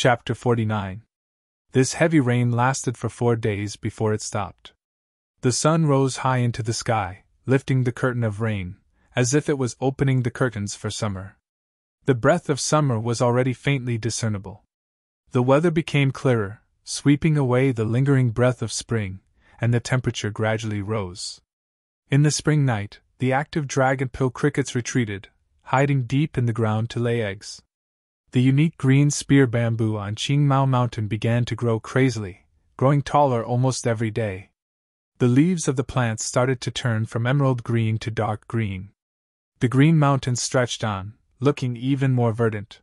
Chapter 49. This heavy rain lasted for 4 days before it stopped. The sun rose high into the sky, lifting the curtain of rain, as if it was opening the curtains for summer. The breath of summer was already faintly discernible. The weather became clearer, sweeping away the lingering breath of spring, and the temperature gradually rose. In the spring night, the active dragonpill crickets retreated, hiding deep in the ground to lay eggs. The unique green spear bamboo on Qingmao Mountain began to grow crazily, growing taller almost every day. The leaves of the plants started to turn from emerald green to dark green. The green mountains stretched on, looking even more verdant.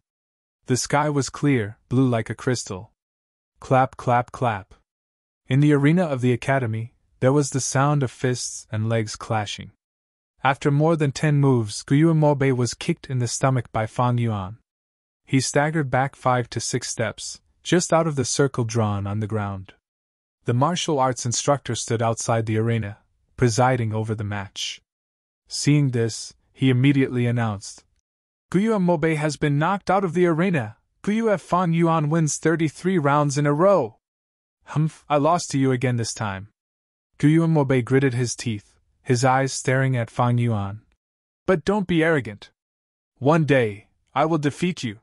The sky was clear, blue like a crystal. Clap, clap, clap. In the arena of the academy, there was the sound of fists and legs clashing. After more than 10 moves, Guiyumobe was kicked in the stomach by Fang Yuan. He staggered back 5 to 6 steps, just out of the circle drawn on the ground. The martial arts instructor stood outside the arena, presiding over the match. Seeing this, he immediately announced, "Guiyumobe has been knocked out of the arena. Fang Yuan wins 33 rounds in a row." "Humph, I lost to you again this time." Guiyumobe gritted his teeth, his eyes staring at Fang Yuan. "But don't be arrogant. One day, I will defeat you.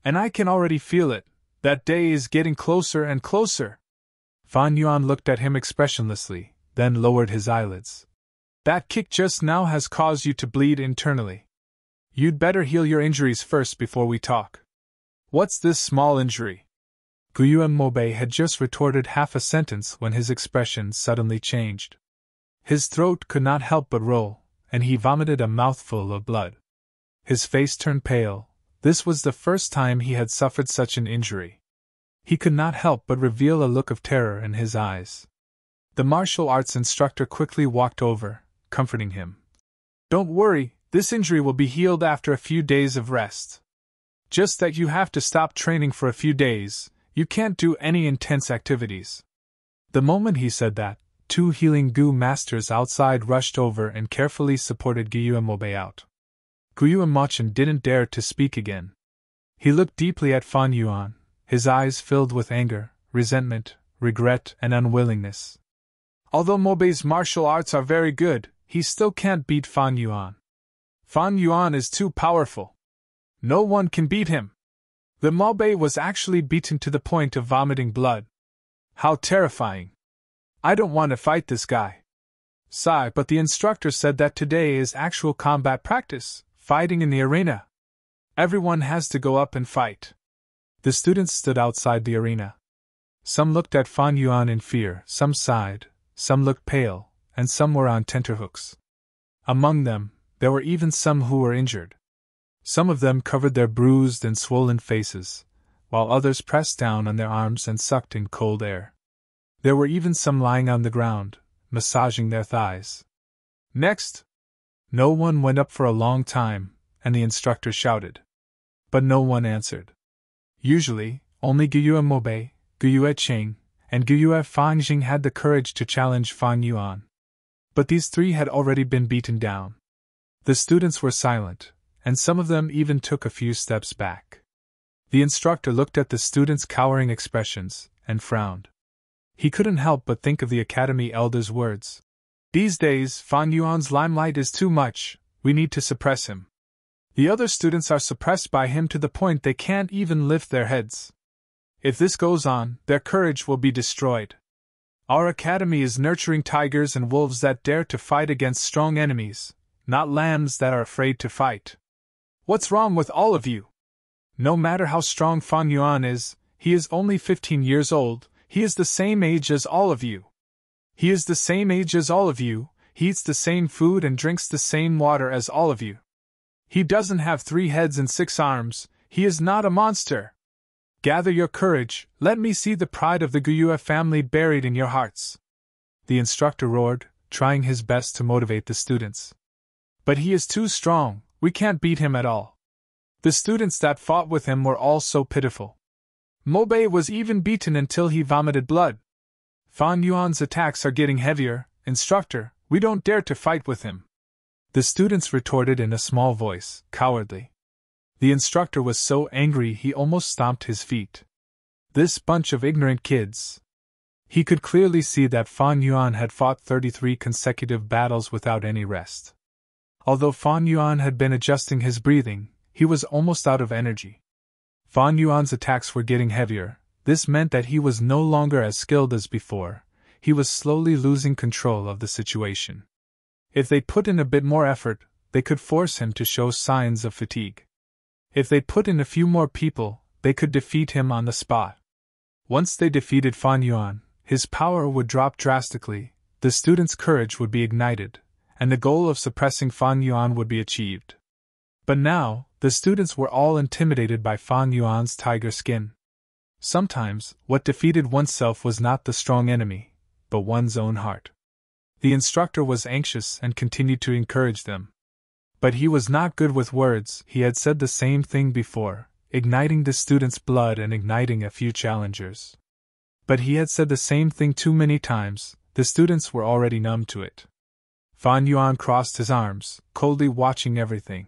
And I can already feel it. That day is getting closer and closer." Fang Yuan looked at him expressionlessly, then lowered his eyelids. "That kick just now has caused you to bleed internally. You'd better heal your injuries first before we talk." "What's this small injury?" Guiyumobe had just retorted half a sentence when his expression suddenly changed. His throat could not help but roll, and he vomited a mouthful of blood. His face turned pale. This was the first time he had suffered such an injury. He could not help but reveal a look of terror in his eyes. The martial arts instructor quickly walked over, comforting him. "Don't worry, this injury will be healed after a few days of rest. Just that you have to stop training for a few days, you can't do any intense activities." The moment he said that, 2 healing Gu masters outside rushed over and carefully supported Guiyumobe out. Guiyumochen didn't dare to speak again. He looked deeply at Fang Yuan, his eyes filled with anger, resentment, regret, and unwillingness. Although Mobe's martial arts are very good, he still can't beat Fang Yuan. Fang Yuan is too powerful. No one can beat him. The Mobe was actually beaten to the point of vomiting blood. How terrifying. I don't want to fight this guy. Sigh, but the instructor said that today is actual combat practice. Fighting in the arena. Everyone has to go up and fight. The students stood outside the arena. Some looked at Fang Yuan in fear, some sighed, some looked pale, and some were on tenterhooks. Among them, there were even some who were injured. Some of them covered their bruised and swollen faces, while others pressed down on their arms and sucked in cold air. There were even some lying on the ground, massaging their thighs. "Next!" No one went up for a long time, and the instructor shouted. But no one answered. Usually, only Guiyumobe, Guiyuecheng, and Guiyuefangjing had the courage to challenge Fang Yuan. But these 3 had already been beaten down. The students were silent, and some of them even took a few steps back. The instructor looked at the students' cowering expressions, and frowned. He couldn't help but think of the academy elder's words. "These days, Fang Yuan's limelight is too much, we need to suppress him. The other students are suppressed by him to the point they can't even lift their heads. If this goes on, their courage will be destroyed. Our academy is nurturing tigers and wolves that dare to fight against strong enemies, not lambs that are afraid to fight. What's wrong with all of you? No matter how strong Fang Yuan is, he is only 15 years old, he is the same age as all of you. He is the same age as all of you, he eats the same food and drinks the same water as all of you. He doesn't have 3 heads and 6 arms, he is not a monster. Gather your courage, let me see the pride of the Guiyue family buried in your hearts." The instructor roared, trying his best to motivate the students. "But he is too strong, we can't beat him at all." The students that fought with him were all so pitiful. Mobe was even beaten until he vomited blood. "Fang Yuan's attacks are getting heavier, instructor, we don't dare to fight with him." The students retorted in a small voice, "Cowardly." The instructor was so angry he almost stomped his feet. This bunch of ignorant kids. He could clearly see that Fan Yuan had fought 33 consecutive battles without any rest. Although Fan Yuan had been adjusting his breathing, he was almost out of energy. Fan Yuan's attacks were getting heavier. This meant that he was no longer as skilled as before. He was slowly losing control of the situation. If they put in a bit more effort, they could force him to show signs of fatigue. If they put in a few more people, they could defeat him on the spot. Once they defeated Fan Yuan, his power would drop drastically, the students' courage would be ignited, and the goal of suppressing Fan Yuan would be achieved. But now, the students were all intimidated by Fan Yuan's tiger skin. Sometimes, what defeated oneself was not the strong enemy, but one's own heart. The instructor was anxious and continued to encourage them. But he was not good with words. He had said the same thing before, igniting the students' blood and igniting a few challengers. But he had said the same thing too many times. The students were already numb to it. Fan Yuan crossed his arms, coldly watching everything.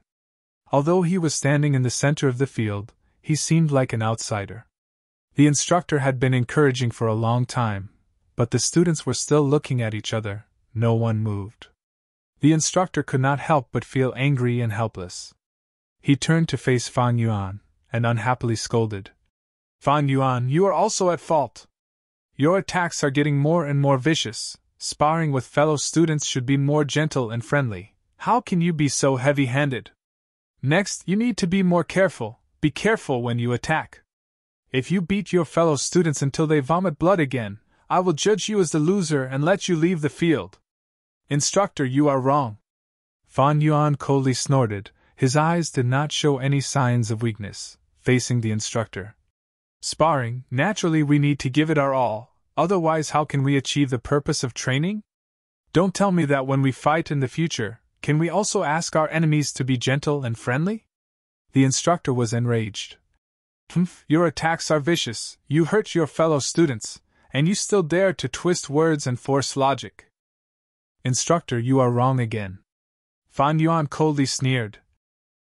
Although he was standing in the center of the field, he seemed like an outsider. The instructor had been encouraging for a long time, but the students were still looking at each other. No one moved. The instructor could not help but feel angry and helpless. He turned to face Fan Yuan, and unhappily scolded. Fan Yuan, you are also at fault. Your attacks are getting more and more vicious. Sparring with fellow students should be more gentle and friendly. How can you be so heavy-handed? Next, you need to be more careful. Be careful when you attack. If you beat your fellow students until they vomit blood again, I will judge you as the loser and let you leave the field. Instructor, you are wrong. Fan Yuan coldly snorted. His eyes did not show any signs of weakness, facing the instructor. Sparring, naturally we need to give it our all, otherwise how can we achieve the purpose of training? Don't tell me that when we fight in the future, can we also ask our enemies to be gentle and friendly? The instructor was enraged. Your attacks are vicious, you hurt your fellow students, and you still dare to twist words and force logic. Instructor, you are wrong again. Fan Yuan coldly sneered.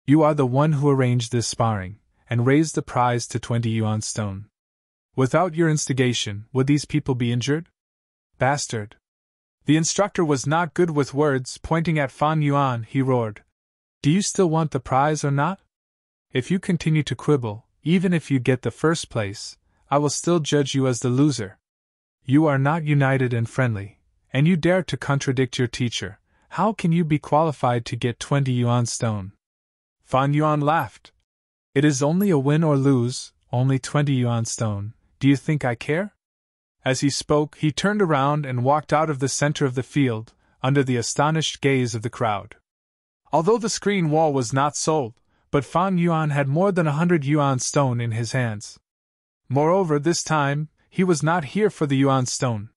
You are the one who arranged this sparring, and raised the prize to 20 yuan stone. Without your instigation, would these people be injured? Bastard. The instructor was not good with words. Pointing at Fan Yuan, he roared. Do you still want the prize or not? If you continue to quibble, even if you get the first place, I will still judge you as the loser. You are not united and friendly, and you dare to contradict your teacher. How can you be qualified to get 20 yuan stone? Fan Yuan laughed. It is only a win or lose, only 20 yuan stone. Do you think I care? As he spoke, he turned around and walked out of the center of the field, under the astonished gaze of the crowd. Although the screen wall was not sold, but Fan Yuan had more than 100 yuan stone in his hands. Moreover, this time, he was not here for the yuan stone.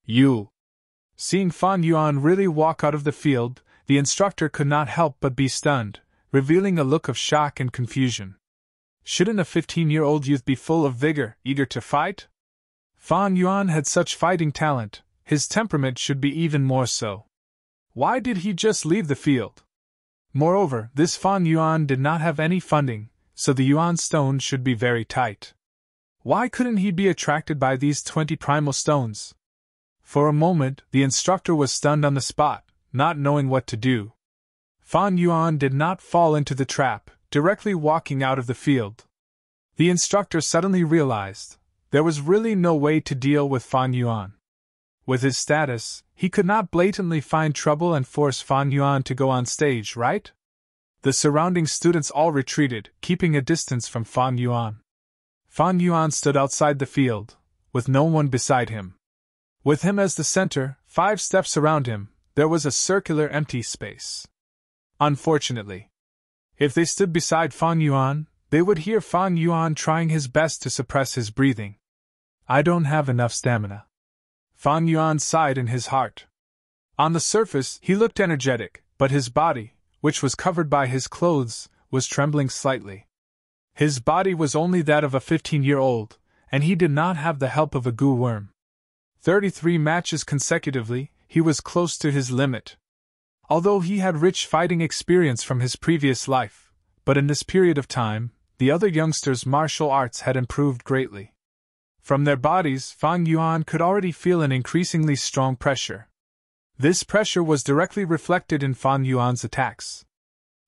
You. Seeing Fan Yuan really walk out of the field, the instructor could not help but be stunned, revealing a look of shock and confusion. Shouldn't a 15-year-old youth be full of vigor, eager to fight? Fan Yuan had such fighting talent, his temperament should be even more so. Why did he just leave the field? Moreover, this Fan Yuan did not have any funding, so the yuan stone should be very tight. Why couldn't he be attracted by these 20 primal stones? For a moment, the instructor was stunned on the spot, not knowing what to do. Fan Yuan did not fall into the trap, directly walking out of the field. The instructor suddenly realized there was really no way to deal with Fan Yuan. With his status, he could not blatantly find trouble and force Fan Yuan to go on stage, right? The surrounding students all retreated, keeping a distance from Fan Yuan. Fan Yuan stood outside the field, with no one beside him. With him as the center, 5 steps around him, there was a circular empty space. Unfortunately, if they stood beside Fan Yuan, they would hear Fan Yuan trying his best to suppress his breathing. I don't have enough stamina. Fan Yuan sighed in his heart. On the surface, he looked energetic, but his body, which was covered by his clothes, was trembling slightly. His body was only that of a 15-year-old, and he did not have the help of a goo worm. 33 matches consecutively, he was close to his limit. Although he had rich fighting experience from his previous life, but in this period of time, the other youngsters' martial arts had improved greatly. From their bodies, Fan Yuan could already feel an increasingly strong pressure. This pressure was directly reflected in Fan Yuan's attacks.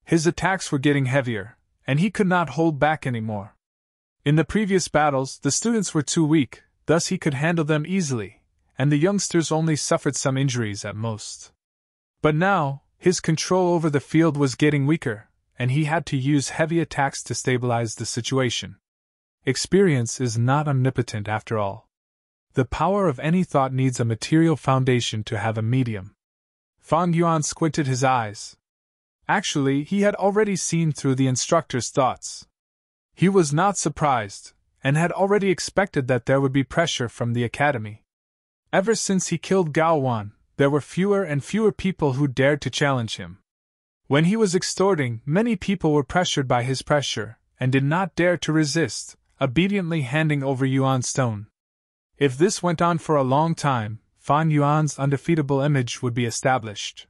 His attacks were getting heavier, and he could not hold back anymore. In the previous battles, the students were too weak, thus he could handle them easily, and the youngsters only suffered some injuries at most. But now, his control over the field was getting weaker, and he had to use heavy attacks to stabilize the situation. Experience is not omnipotent after all. The power of any thought needs a material foundation to have a medium. Fan Yuan squinted his eyes. Actually, he had already seen through the instructor's thoughts. He was not surprised, and had already expected that there would be pressure from the academy. Ever since he killed Gao Wan, there were fewer and fewer people who dared to challenge him. When he was extorting, many people were pressured by his pressure, and did not dare to resist, obediently handing over Yuan stone. If this went on for a long time, Fan Yuan's undefeatable image would be established.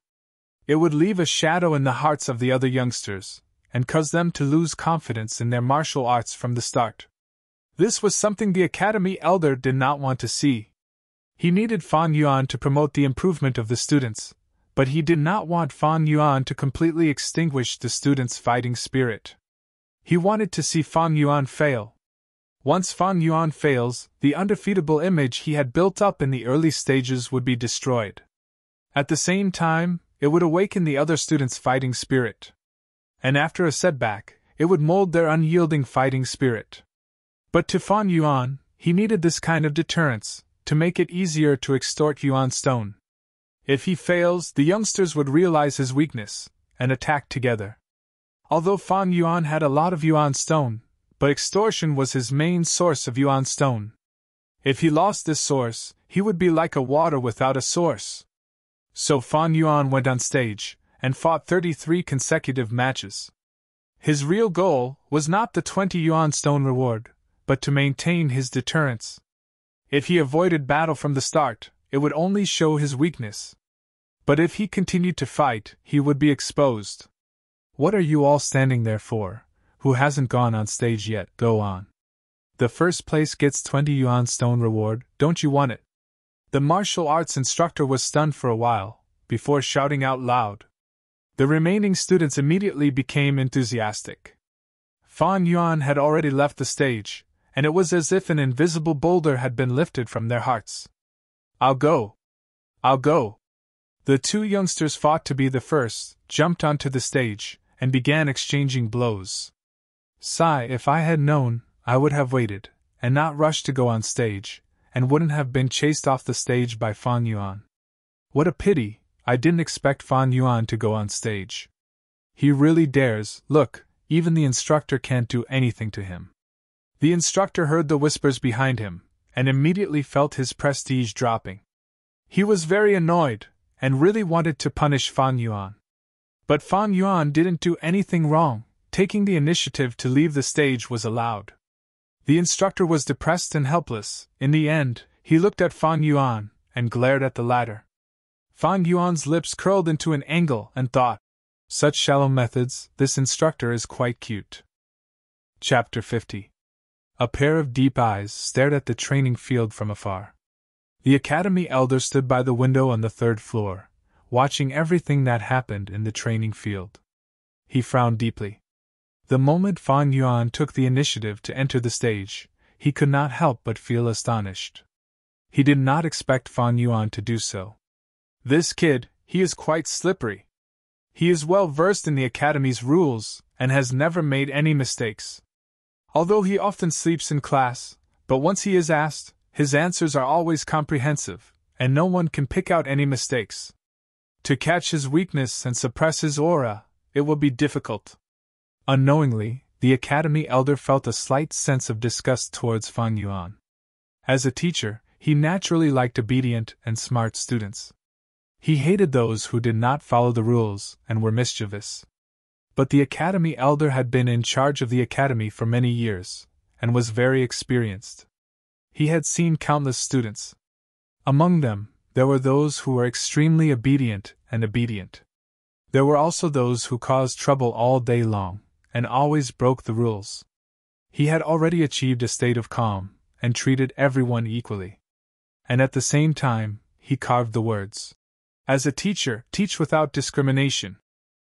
It would leave a shadow in the hearts of the other youngsters, and cause them to lose confidence in their martial arts from the start. This was something the academy elder did not want to see. He needed Fan Yuan to promote the improvement of the students, but he did not want Fan Yuan to completely extinguish the students' fighting spirit. He wanted to see Fan Yuan fail. Once Fan Yuan fails, the undefeatable image he had built up in the early stages would be destroyed. At the same time, it would awaken the other students' fighting spirit. And after a setback, it would mold their unyielding fighting spirit. But to Fan Yuan, he needed this kind of deterrence, to make it easier to extort Yuan stone. If he fails, the youngsters would realize his weakness, and attack together. Although Fan Yuan had a lot of Yuan stone, but extortion was his main source of Yuan stone. If he lost this source, he would be like a water without a source. So Fan Yuan went on stage, and fought 33 consecutive matches. His real goal was not the 20 Yuan stone reward, but to maintain his deterrence. If he avoided battle from the start, it would only show his weakness. But if he continued to fight, he would be exposed. What are you all standing there for? Who hasn't gone on stage yet? Go on. The first place gets 20 Yuan stone reward, don't you want it? The martial arts instructor was stunned for a while, before shouting out loud. The remaining students immediately became enthusiastic. Fan Yuan had already left the stage, and it was as if an invisible boulder had been lifted from their hearts. I'll go. I'll go. The two youngsters fought to be the first, jumped onto the stage, and began exchanging blows. Sigh, if I had known, I would have waited, and not rushed to go on stage, and wouldn't have been chased off the stage by Fan Yuan. What a pity, I didn't expect Fan Yuan to go on stage. He really dares, look, even the instructor can't do anything to him. The instructor heard the whispers behind him, and immediately felt his prestige dropping. He was very annoyed, and really wanted to punish Fan Yuan. But Fan Yuan didn't do anything wrong. Taking the initiative to leave the stage was allowed. The instructor was depressed and helpless. In the end, he looked at Fan Yuan, and glared at the latter. Fan Yuan's lips curled into an angle and thought, such shallow methods, this instructor is quite cute. Chapter 50. A pair of deep eyes stared at the training field from afar. The academy elder stood by the window on the 3rd floor, watching everything that happened in the training field. He frowned deeply. The moment Fan Yuan took the initiative to enter the stage, he could not help but feel astonished. He did not expect Fan Yuan to do so. This kid, he is quite slippery. He is well versed in the academy's rules, and has never made any mistakes. Although he often sleeps in class, but once he is asked, his answers are always comprehensive, and no one can pick out any mistakes. To catch his weakness and suppress his aura, it will be difficult. Unknowingly, the academy elder felt a slight sense of disgust towards Fan Yuan. As a teacher, he naturally liked obedient and smart students. He hated those who did not follow the rules and were mischievous. But the academy elder had been in charge of the academy for many years, and was very experienced. He had seen countless students. Among them, there were those who were extremely obedient and obedient. There were also those who caused trouble all day long, and always broke the rules. He had already achieved a state of calm, and treated everyone equally. And at the same time, he carved the words, "As a teacher, teach without discrimination,"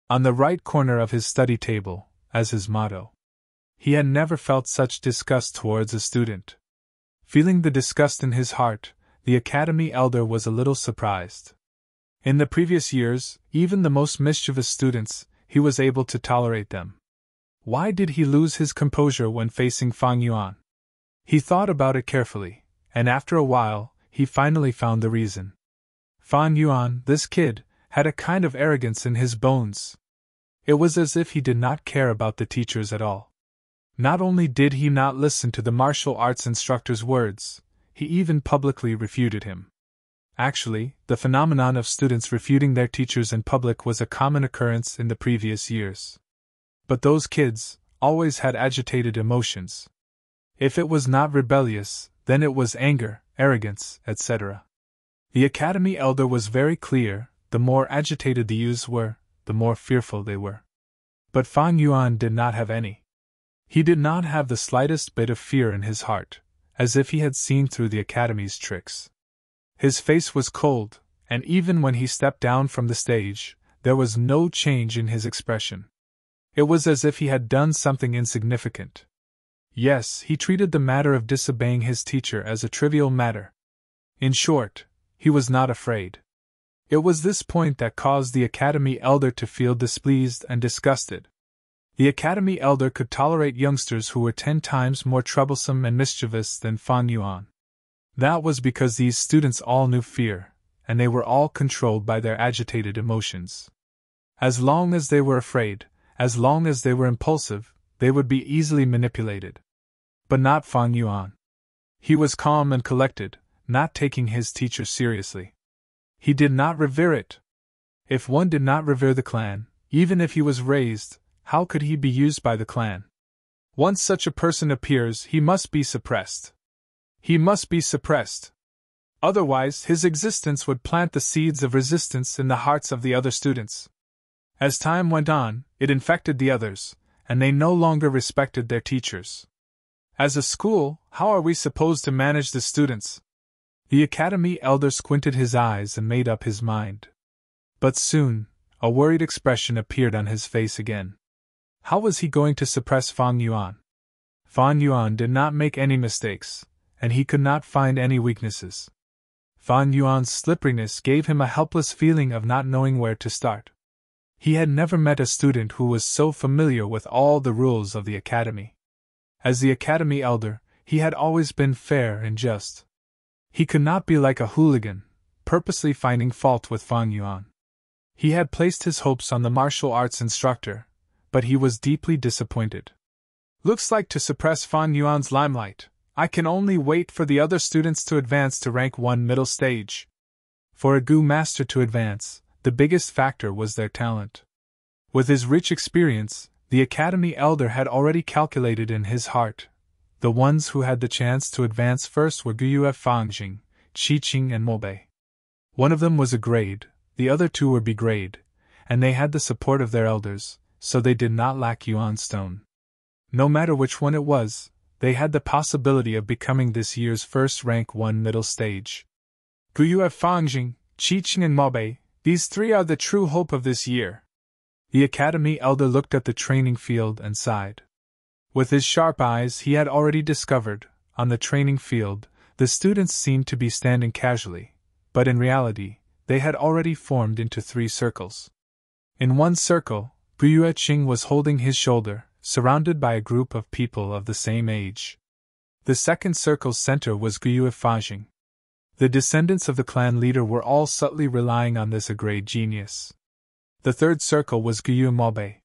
on the right corner of his study table, as his motto. He had never felt such disgust towards a student. Feeling the disgust in his heart, the academy elder was a little surprised. In the previous years, even the most mischievous students, he was able to tolerate them. Why did he lose his composure when facing Fang Yuan? He thought about it carefully, and after a while, he finally found the reason. Fang Yuan, this kid, had a kind of arrogance in his bones. It was as if he did not care about the teachers at all. Not only did he not listen to the martial arts instructor's words, he even publicly refuted him. Actually, the phenomenon of students refuting their teachers in public was a common occurrence in the previous years. But those kids always had agitated emotions. If it was not rebellious, then it was anger, arrogance, etc. The academy elder was very clear: the more agitated the youths were, the more fearful they were. But Fang Yuan did not have any. He did not have the slightest bit of fear in his heart, as if he had seen through the academy's tricks. His face was cold, and even when he stepped down from the stage, there was no change in his expression. It was as if he had done something insignificant. Yes, he treated the matter of disobeying his teacher as a trivial matter. In short, he was not afraid. It was this point that caused the academy elder to feel displeased and disgusted. The academy elder could tolerate youngsters who were 10 times more troublesome and mischievous than Fang Yuan. That was because these students all knew fear, and they were all controlled by their agitated emotions. As long as they were afraid, as long as they were impulsive, they would be easily manipulated. But not Fang Yuan. He was calm and collected, not taking his teacher seriously. He did not revere it. If one did not revere the clan, even if he was raised, how could he be used by the clan? Once such a person appears, he must be suppressed. He must be suppressed. Otherwise, his existence would plant the seeds of resistance in the hearts of the other students. As time went on, it infected the others, and they no longer respected their teachers. As a school, how are we supposed to manage the students? The academy elder squinted his eyes and made up his mind. But soon, a worried expression appeared on his face again. How was he going to suppress Fang Yuan? Fang Yuan did not make any mistakes, and he could not find any weaknesses. Fang Yuan's slipperiness gave him a helpless feeling of not knowing where to start. He had never met a student who was so familiar with all the rules of the academy. As the academy elder, he had always been fair and just. He could not be like a hooligan, purposely finding fault with Fang Yuan. He had placed his hopes on the martial arts instructor, but he was deeply disappointed. Looks like to suppress Fang Yuan's limelight, I can only wait for the other students to advance to rank 1 middle stage. For a Gu master to advance, the biggest factor was their talent. With his rich experience, the academy elder had already calculated in his heart. The ones who had the chance to advance first were Guyue Fangjing, Qiqing and Mobe. One of them was a grade, the other 2 were B grade, and they had the support of their elders, so they did not lack Yuan Stone. No matter which one it was, they had the possibility of becoming this year's first rank 1 middle stage. Guyue Fangjing, Qiqing and Mobe, these 3 are the true hope of this year. The academy elder looked at the training field and sighed. With his sharp eyes he had already discovered, on the training field, the students seemed to be standing casually, but in reality, they had already formed into 3 circles. In one circle, Guyue Qing was holding his shoulder, surrounded by a group of people of the same age. The second circle's center was Guyue Fangjing. The descendants of the clan leader were all subtly relying on this grade genius. The third circle was Guyue Mobe.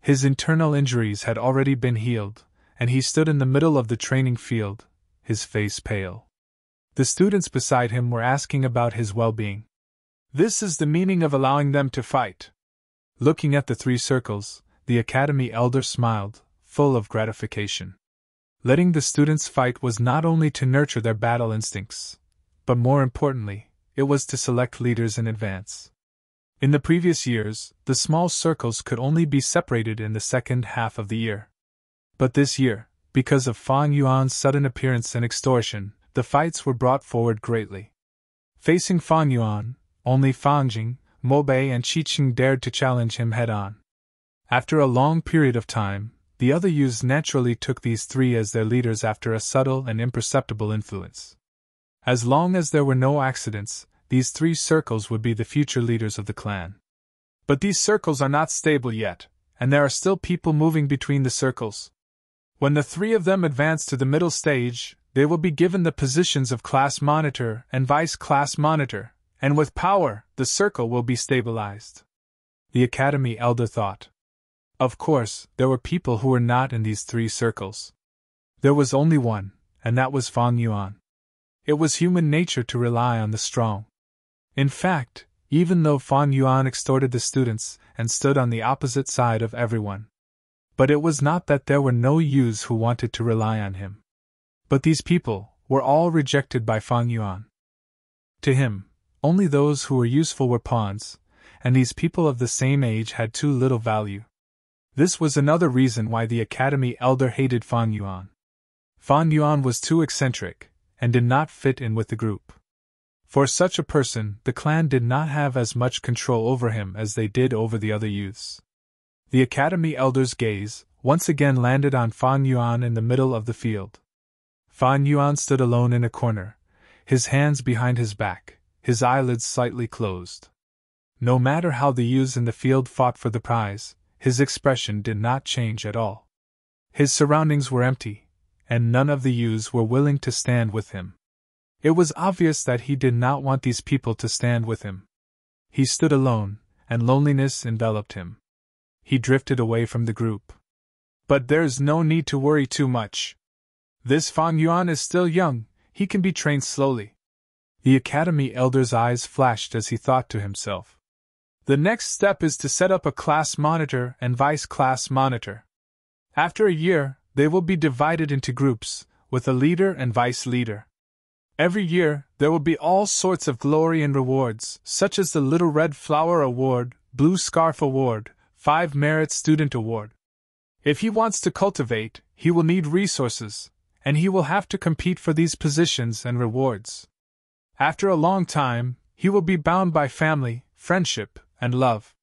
His internal injuries had already been healed, and he stood in the middle of the training field, his face pale. The students beside him were asking about his well-being. This is the meaning of allowing them to fight. Looking at the 3 circles, the academy elder smiled, full of gratification. Letting the students fight was not only to nurture their battle instincts, but more importantly, it was to select leaders in advance. In the previous years, the small circles could only be separated in the second half of the year. But this year, because of Fang Yuan's sudden appearance and extortion, the fights were brought forward greatly. Facing Fang Yuan, only Fang Jing, Mo Bei and Qi Qing dared to challenge him head-on. After a long period of time, the other youths naturally took these three as their leaders after a subtle and imperceptible influence. As long as there were no accidents, these three circles would be the future leaders of the clan. But these circles are not stable yet, and there are still people moving between the circles. When the three of them advance to the middle stage, they will be given the positions of class monitor and vice class monitor, and with power, the circle will be stabilized. The Academy elder thought. Of course, there were people who were not in these three circles. There was only one, and that was Fang Yuan. It was human nature to rely on the strong. In fact, even though Fang Yuan extorted the students and stood on the opposite side of everyone. But it was not that there were no youths who wanted to rely on him. But these people were all rejected by Fang Yuan. To him, only those who were useful were pawns, and these people of the same age had too little value. This was another reason why the Academy elder hated Fang Yuan. Fang Yuan was too eccentric, and did not fit in with the group. For such a person, the clan did not have as much control over him as they did over the other youths. The Academy elder's gaze once again landed on Fang Yuan in the middle of the field. Fang Yuan stood alone in a corner, his hands behind his back, his eyelids slightly closed. No matter how the youths in the field fought for the prize, his expression did not change at all. His surroundings were empty, and none of the youths were willing to stand with him. It was obvious that he did not want these people to stand with him. He stood alone, and loneliness enveloped him. He drifted away from the group. But there's no need to worry too much. This Fang Yuan is still young, he can be trained slowly. The Academy elder's eyes flashed as he thought to himself. The next step is to set up a class monitor and vice class monitor. After a year, they will be divided into groups, with a leader and vice leader. Every year, there will be all sorts of glory and rewards, such as the Little Red Flower Award, Blue Scarf Award, 5 Merit Student Award. If he wants to cultivate, he will need resources, and he will have to compete for these positions and rewards. After a long time, he will be bound by family, friendship, and love.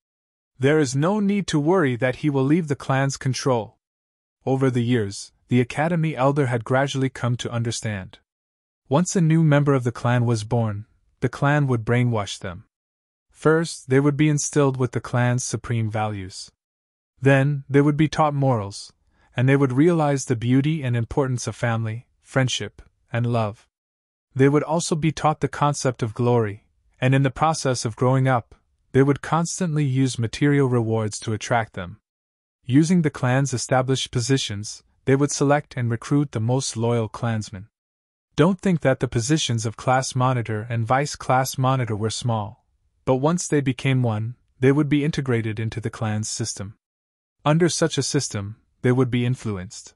There is no need to worry that he will leave the clan's control. Over the years, the Academy elder had gradually come to understand. Once a new member of the clan was born, the clan would brainwash them. First, they would be instilled with the clan's supreme values. Then, they would be taught morals, and they would realize the beauty and importance of family, friendship, and love. They would also be taught the concept of glory, and in the process of growing up, they would constantly use material rewards to attract them. Using the clan's established positions, they would select and recruit the most loyal clansmen. Don't think that the positions of class monitor and vice class monitor were small, but once they became one, they would be integrated into the clan's system. Under such a system, they would be influenced.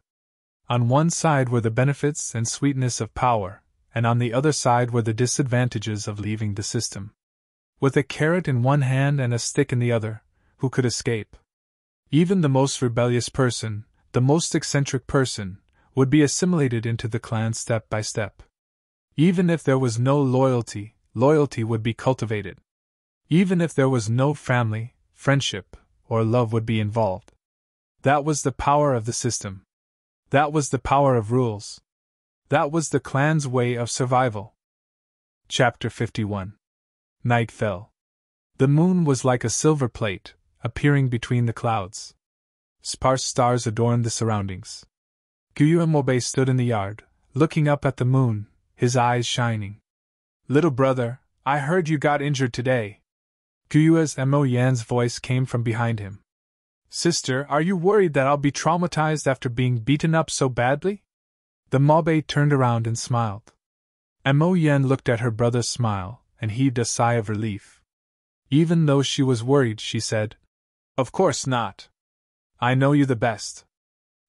On one side were the benefits and sweetness of power, and on the other side were the disadvantages of leaving the system. With a carrot in one hand and a stick in the other, who could escape? Even the most rebellious person, the most eccentric person, would be assimilated into the clan step by step. Even if there was no loyalty, loyalty would be cultivated. Even if there was no family, friendship, or love would be involved. That was the power of the system. That was the power of rules. That was the clan's way of survival. Chapter 51. Night fell. The moon was like a silver plate, appearing between the clouds. Sparse stars adorned the surroundings. Guyu and Mobei stood in the yard, looking up at the moon, his eyes shining. Little brother, I heard you got injured today. Guyu's Mo Yan's voice came from behind him. Sister, are you worried that I'll be traumatized after being beaten up so badly? The Mobei turned around and smiled. Mo Yan looked at her brother's smile, and heaved a sigh of relief. Even though she was worried, she said, Of course not. I know you the best.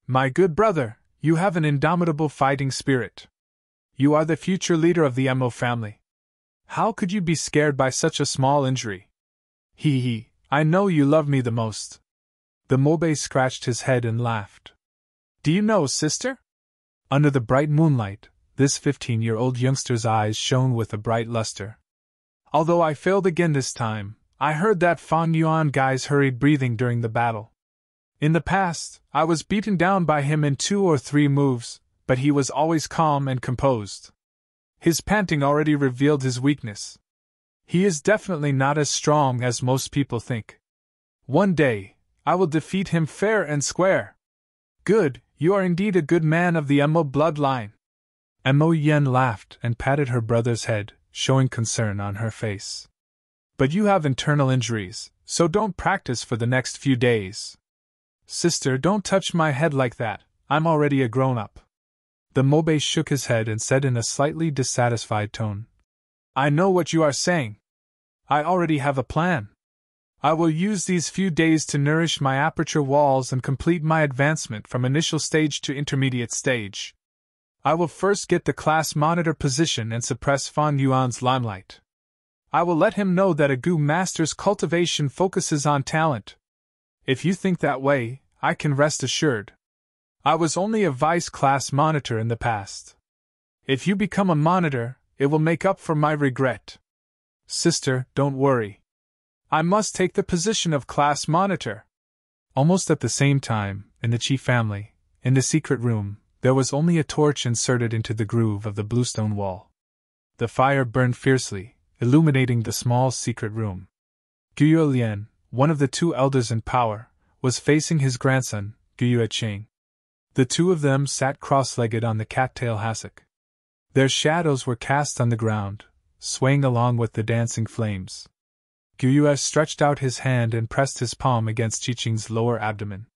My good brother, you have an indomitable fighting spirit. You are the future leader of the Mo family. How could you be scared by such a small injury? Hee, I know you love me the most. The Mobei scratched his head and laughed. Do you know, sister? Under the bright moonlight, this 15-year-old youngster's eyes shone with a bright luster. Although I failed again this time, I heard that Fan Yuan guy's hurried breathing during the battle. In the past, I was beaten down by him in 2 or 3 moves, but he was always calm and composed. His panting already revealed his weakness. He is definitely not as strong as most people think. One day, I will defeat him fair and square. Good, you are indeed a good man of the Mo bloodline. Mo Yen laughed and patted her brother's head, showing concern on her face. But you have internal injuries, so don't practice for the next few days. Sister, don't touch my head like that, I'm already a grown-up. The Mobe shook his head and said in a slightly dissatisfied tone, I know what you are saying. I already have a plan. I will use these few days to nourish my aperture walls and complete my advancement from initial stage to intermediate stage. I will first get the class monitor position and suppress Fan Yuan's limelight. I will let him know that a Gu Master's cultivation focuses on talent. If you think that way, I can rest assured. I was only a vice class monitor in the past. If you become a monitor, it will make up for my regret. Sister, don't worry. I must take the position of class monitor. Almost at the same time, in the Chi family, in the secret room, there was only a torch inserted into the groove of the bluestone wall. The fire burned fiercely, illuminating the small secret room. Guyue Lian, one of the 2 elders in power, was facing his grandson, Guyue Qing. The 2 of them sat cross-legged on the cattail hassock. Their shadows were cast on the ground, swaying along with the dancing flames. Guyue stretched out his hand and pressed his palm against Qiqing's lower abdomen.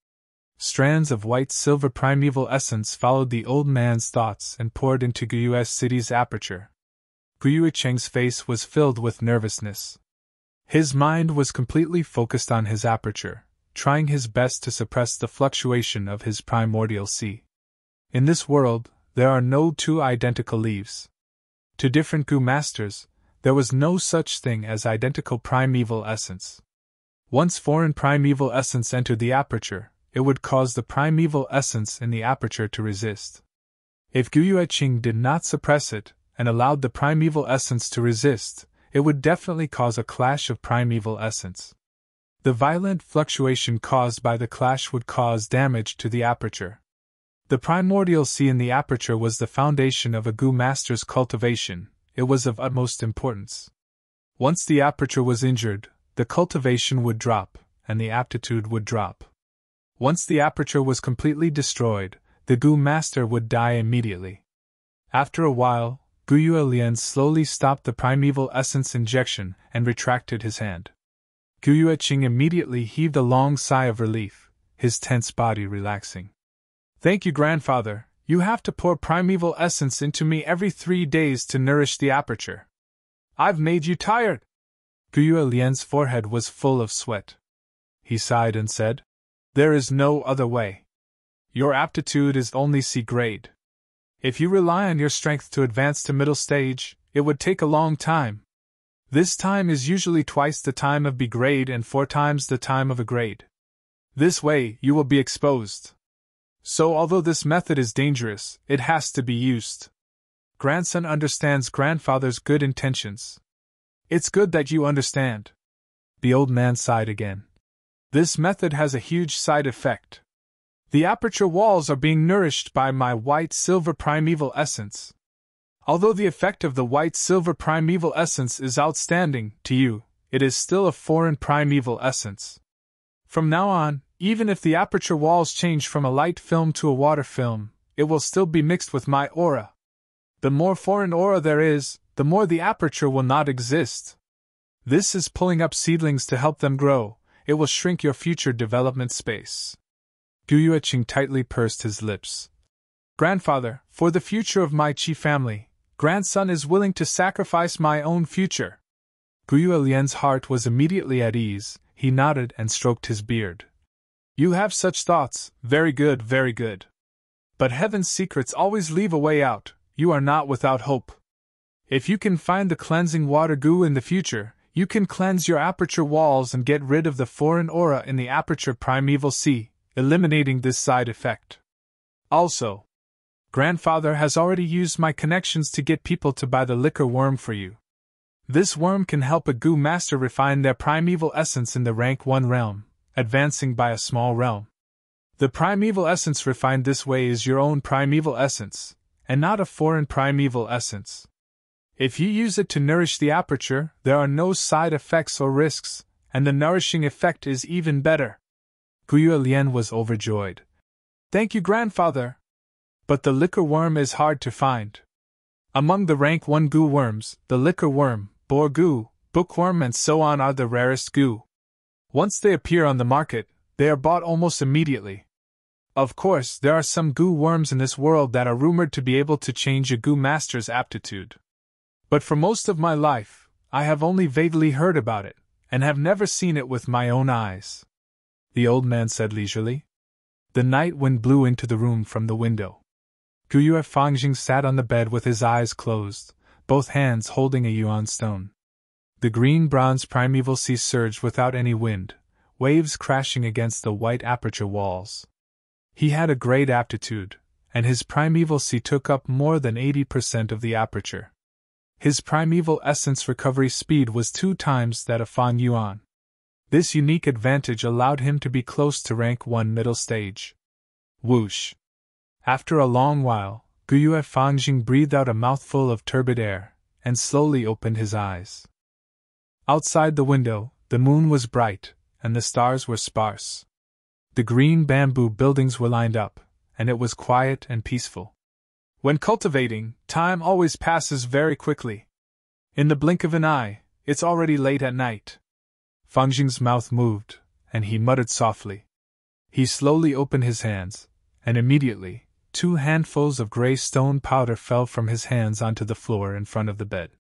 Strands of white-silver primeval essence followed the old man's thoughts and poured into Guyue's city's aperture. Guyue Cheng's face was filled with nervousness. His mind was completely focused on his aperture, trying his best to suppress the fluctuation of his primordial sea. In this world, there are no 2 identical leaves. To different Gu Masters, there was no such thing as identical primeval essence. Once foreign primeval essence entered the aperture, it would cause the primeval essence in the aperture to resist. If Guyue Qing did not suppress it, and allowed the primeval essence to resist, it would definitely cause a clash of primeval essence. The violent fluctuation caused by the clash would cause damage to the aperture. The primordial sea in the aperture was the foundation of a Gu Master's cultivation. It was of utmost importance. Once the aperture was injured, the cultivation would drop, and the aptitude would drop. Once the aperture was completely destroyed, the Gu Master would die immediately. After a while, Guyue Lian slowly stopped the primeval essence injection and retracted his hand. Guyue Qing immediately heaved a long sigh of relief, his tense body relaxing. Thank you, grandfather. You have to pour primeval essence into me every 3 days to nourish the aperture. I've made you tired. Guyue Lian's forehead was full of sweat. He sighed and said, There is no other way. Your aptitude is only C grade. If you rely on your strength to advance to middle stage, it would take a long time. This time is usually twice the time of B grade and 4 times the time of A grade. This way, you will be exposed. So although this method is dangerous, it has to be used. Grandson understands grandfather's good intentions. It's good that you understand. The old man sighed again. This method has a huge side effect. The aperture walls are being nourished by my white-silver primeval essence. Although the effect of the white-silver primeval essence is outstanding to you, it is still a foreign primeval essence. From now on, even if the aperture walls change from a light film to a water film, it will still be mixed with my aura. The more foreign aura there is, the more the aperture will not exist. This is pulling up seedlings to help them grow. It will shrink your future development space. Guyue Qing tightly pursed his lips. Grandfather, for the future of my Qi family, grandson is willing to sacrifice my own future. Guyue Lian's heart was immediately at ease. He nodded and stroked his beard. You have such thoughts, very good, very good. But heaven's secrets always leave a way out, you are not without hope. If you can find the cleansing water Gu in the future, you can cleanse your aperture walls and get rid of the foreign aura in the aperture primeval sea, eliminating this side effect. Also, Grandfather has already used my connections to get people to buy the liquor worm for you. This worm can help a goo master refine their primeval essence in the rank 1 realm, advancing by a small realm. The primeval essence refined this way is your own primeval essence, and not a foreign primeval essence. If you use it to nourish the aperture, there are no side effects or risks, and the nourishing effect is even better. Guiyue Lian was overjoyed. Thank you, grandfather. But the liquor worm is hard to find. Among the rank 1 goo worms, the liquor worm, boar goo, bookworm and so on are the rarest goo. Once they appear on the market, they are bought almost immediately. Of course, there are some goo worms in this world that are rumored to be able to change a goo master's aptitude. But for most of my life, I have only vaguely heard about it, and have never seen it with my own eyes. The old man said leisurely. The night wind blew into the room from the window. Guiyue Fangjing sat on the bed with his eyes closed, both hands holding a yuan stone. The green-bronze primeval sea surged without any wind, waves crashing against the white aperture walls. He had a great aptitude, and his primeval sea took up more than 80% of the aperture. His primeval essence recovery speed was 2 times that of Fang Yuan. This unique advantage allowed him to be close to rank 1 middle stage. Whoosh! After a long while, Guiyue Fangjing breathed out a mouthful of turbid air, and slowly opened his eyes. Outside the window, the moon was bright, and the stars were sparse. The green bamboo buildings were lined up, and it was quiet and peaceful. When cultivating, time always passes very quickly. In the blink of an eye, it's already late at night. Fangjing's mouth moved, and he muttered softly. He slowly opened his hands, and immediately, 2 handfuls of gray stone powder fell from his hands onto the floor in front of the bed.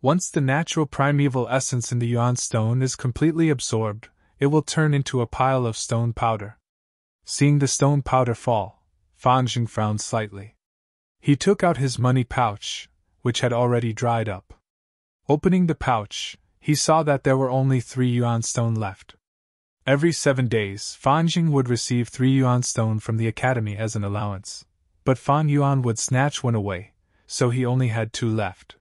Once the natural primeval essence in the yuan stone is completely absorbed, it will turn into a pile of stone powder. Seeing the stone powder fall, Fangjing frowned slightly. He took out his money pouch, which had already dried up. Opening the pouch, he saw that there were only 3 yuan stone left. Every 7 days, Fangjing would receive 3 yuan stone from the academy as an allowance, but Fan Yuan would snatch 1 away, so he only had 2 left.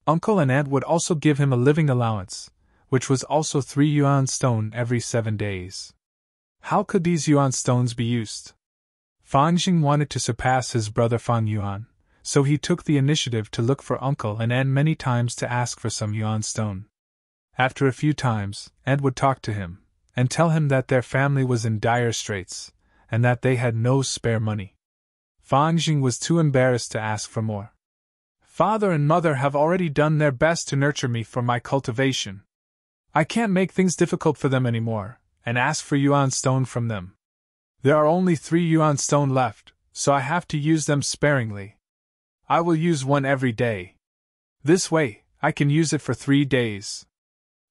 Uncle and aunt would also give him a living allowance, which was also 3 yuan stone every 7 days. How could these yuan stones be used? Fangjing wanted to surpass his brother Fan Yuan, so he took the initiative to look for uncle and aunt many times to ask for some yuan stone. After a few times, aunt would talk to him, and tell him that their family was in dire straits, and that they had no spare money. Fangjing was too embarrassed to ask for more. Father and mother have already done their best to nurture me for my cultivation. I can't make things difficult for them anymore, and ask for yuan stone from them. There are only 3 yuan stone left, so I have to use them sparingly. I will use 1 every day. This way, I can use it for 3 days.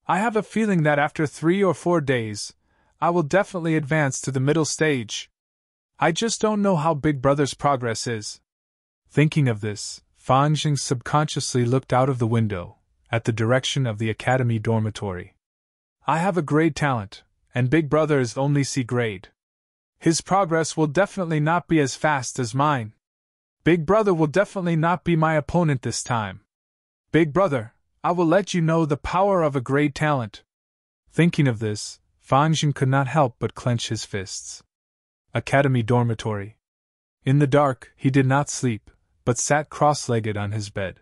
I have a feeling that after 3 or 4 days, I will definitely advance to the middle stage. I just don't know how Big Brother's progress is. Thinking of this, Fangjing subconsciously looked out of the window, at the direction of the academy dormitory. I have a grade talent, and Big Brother is only C grade. His progress will definitely not be as fast as mine. Big Brother will definitely not be my opponent this time. Big Brother, I will let you know the power of a grade talent. Thinking of this, Fangjing could not help but clench his fists. Academy dormitory. In the dark, he did not sleep, but sat cross-legged on his bed.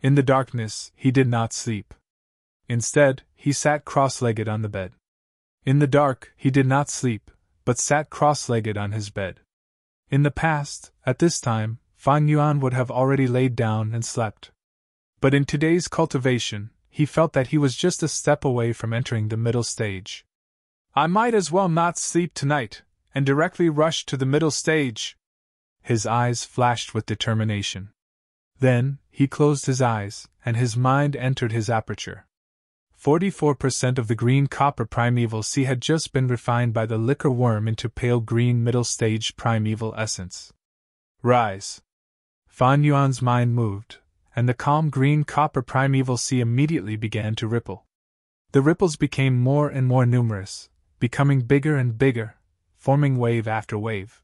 In the darkness, he did not sleep. Instead, he sat cross-legged on the bed. In the dark, he did not sleep, but sat cross-legged on his bed. In the past, at this time, Fan Yuan would have already laid down and slept. But in today's cultivation, he felt that he was just a step away from entering the middle stage. I might as well not sleep tonight, and directly rush to the middle stage. His eyes flashed with determination. Then, he closed his eyes, and his mind entered his aperture. 44% of the green copper primeval sea had just been refined by the liquor worm into pale green middle stage primeval essence. Rise! Fan Yuan's mind moved, and the calm green copper primeval sea immediately began to ripple. The ripples became more and more numerous, becoming bigger and bigger, forming wave after wave.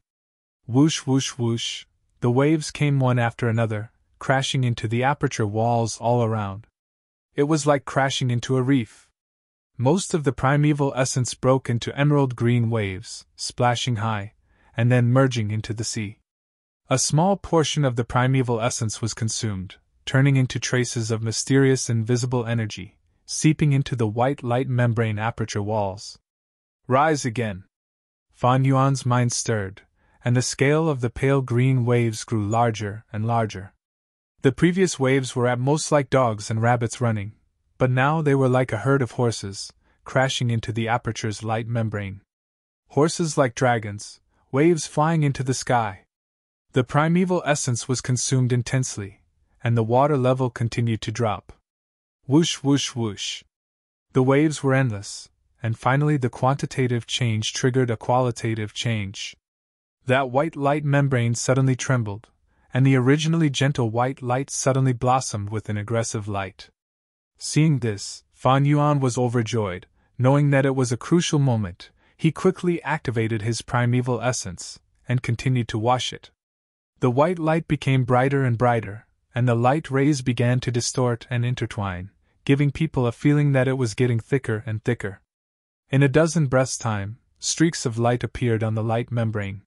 Whoosh whoosh whoosh, The waves came one after another, crashing into the aperture walls all around. It was like crashing into a reef. Most of the primeval essence broke into emerald green waves, splashing high, and then merging into the sea. A small portion of the primeval essence was consumed, turning into traces of mysterious invisible energy, seeping into the white light membrane aperture walls. Rise again! Fan Yuan's mind stirred, and the scale of the pale green waves grew larger and larger. The previous waves were at most like dogs and rabbits running, but now they were like a herd of horses, crashing into the aperture's light membrane. Horses like dragons, waves flying into the sky. The primeval essence was consumed intensely, and the water level continued to drop. Whoosh, whoosh, whoosh. The waves were endless, and finally the quantitative change triggered a qualitative change. That white light membrane suddenly trembled, and the originally gentle white light suddenly blossomed with an aggressive light. Seeing this, Fan Yuan was overjoyed. Knowing that it was a crucial moment, he quickly activated his primeval essence, and continued to wash it. The white light became brighter and brighter, and the light rays began to distort and intertwine, giving people a feeling that it was getting thicker and thicker. In a dozen breaths' time, streaks of light appeared on the light membrane.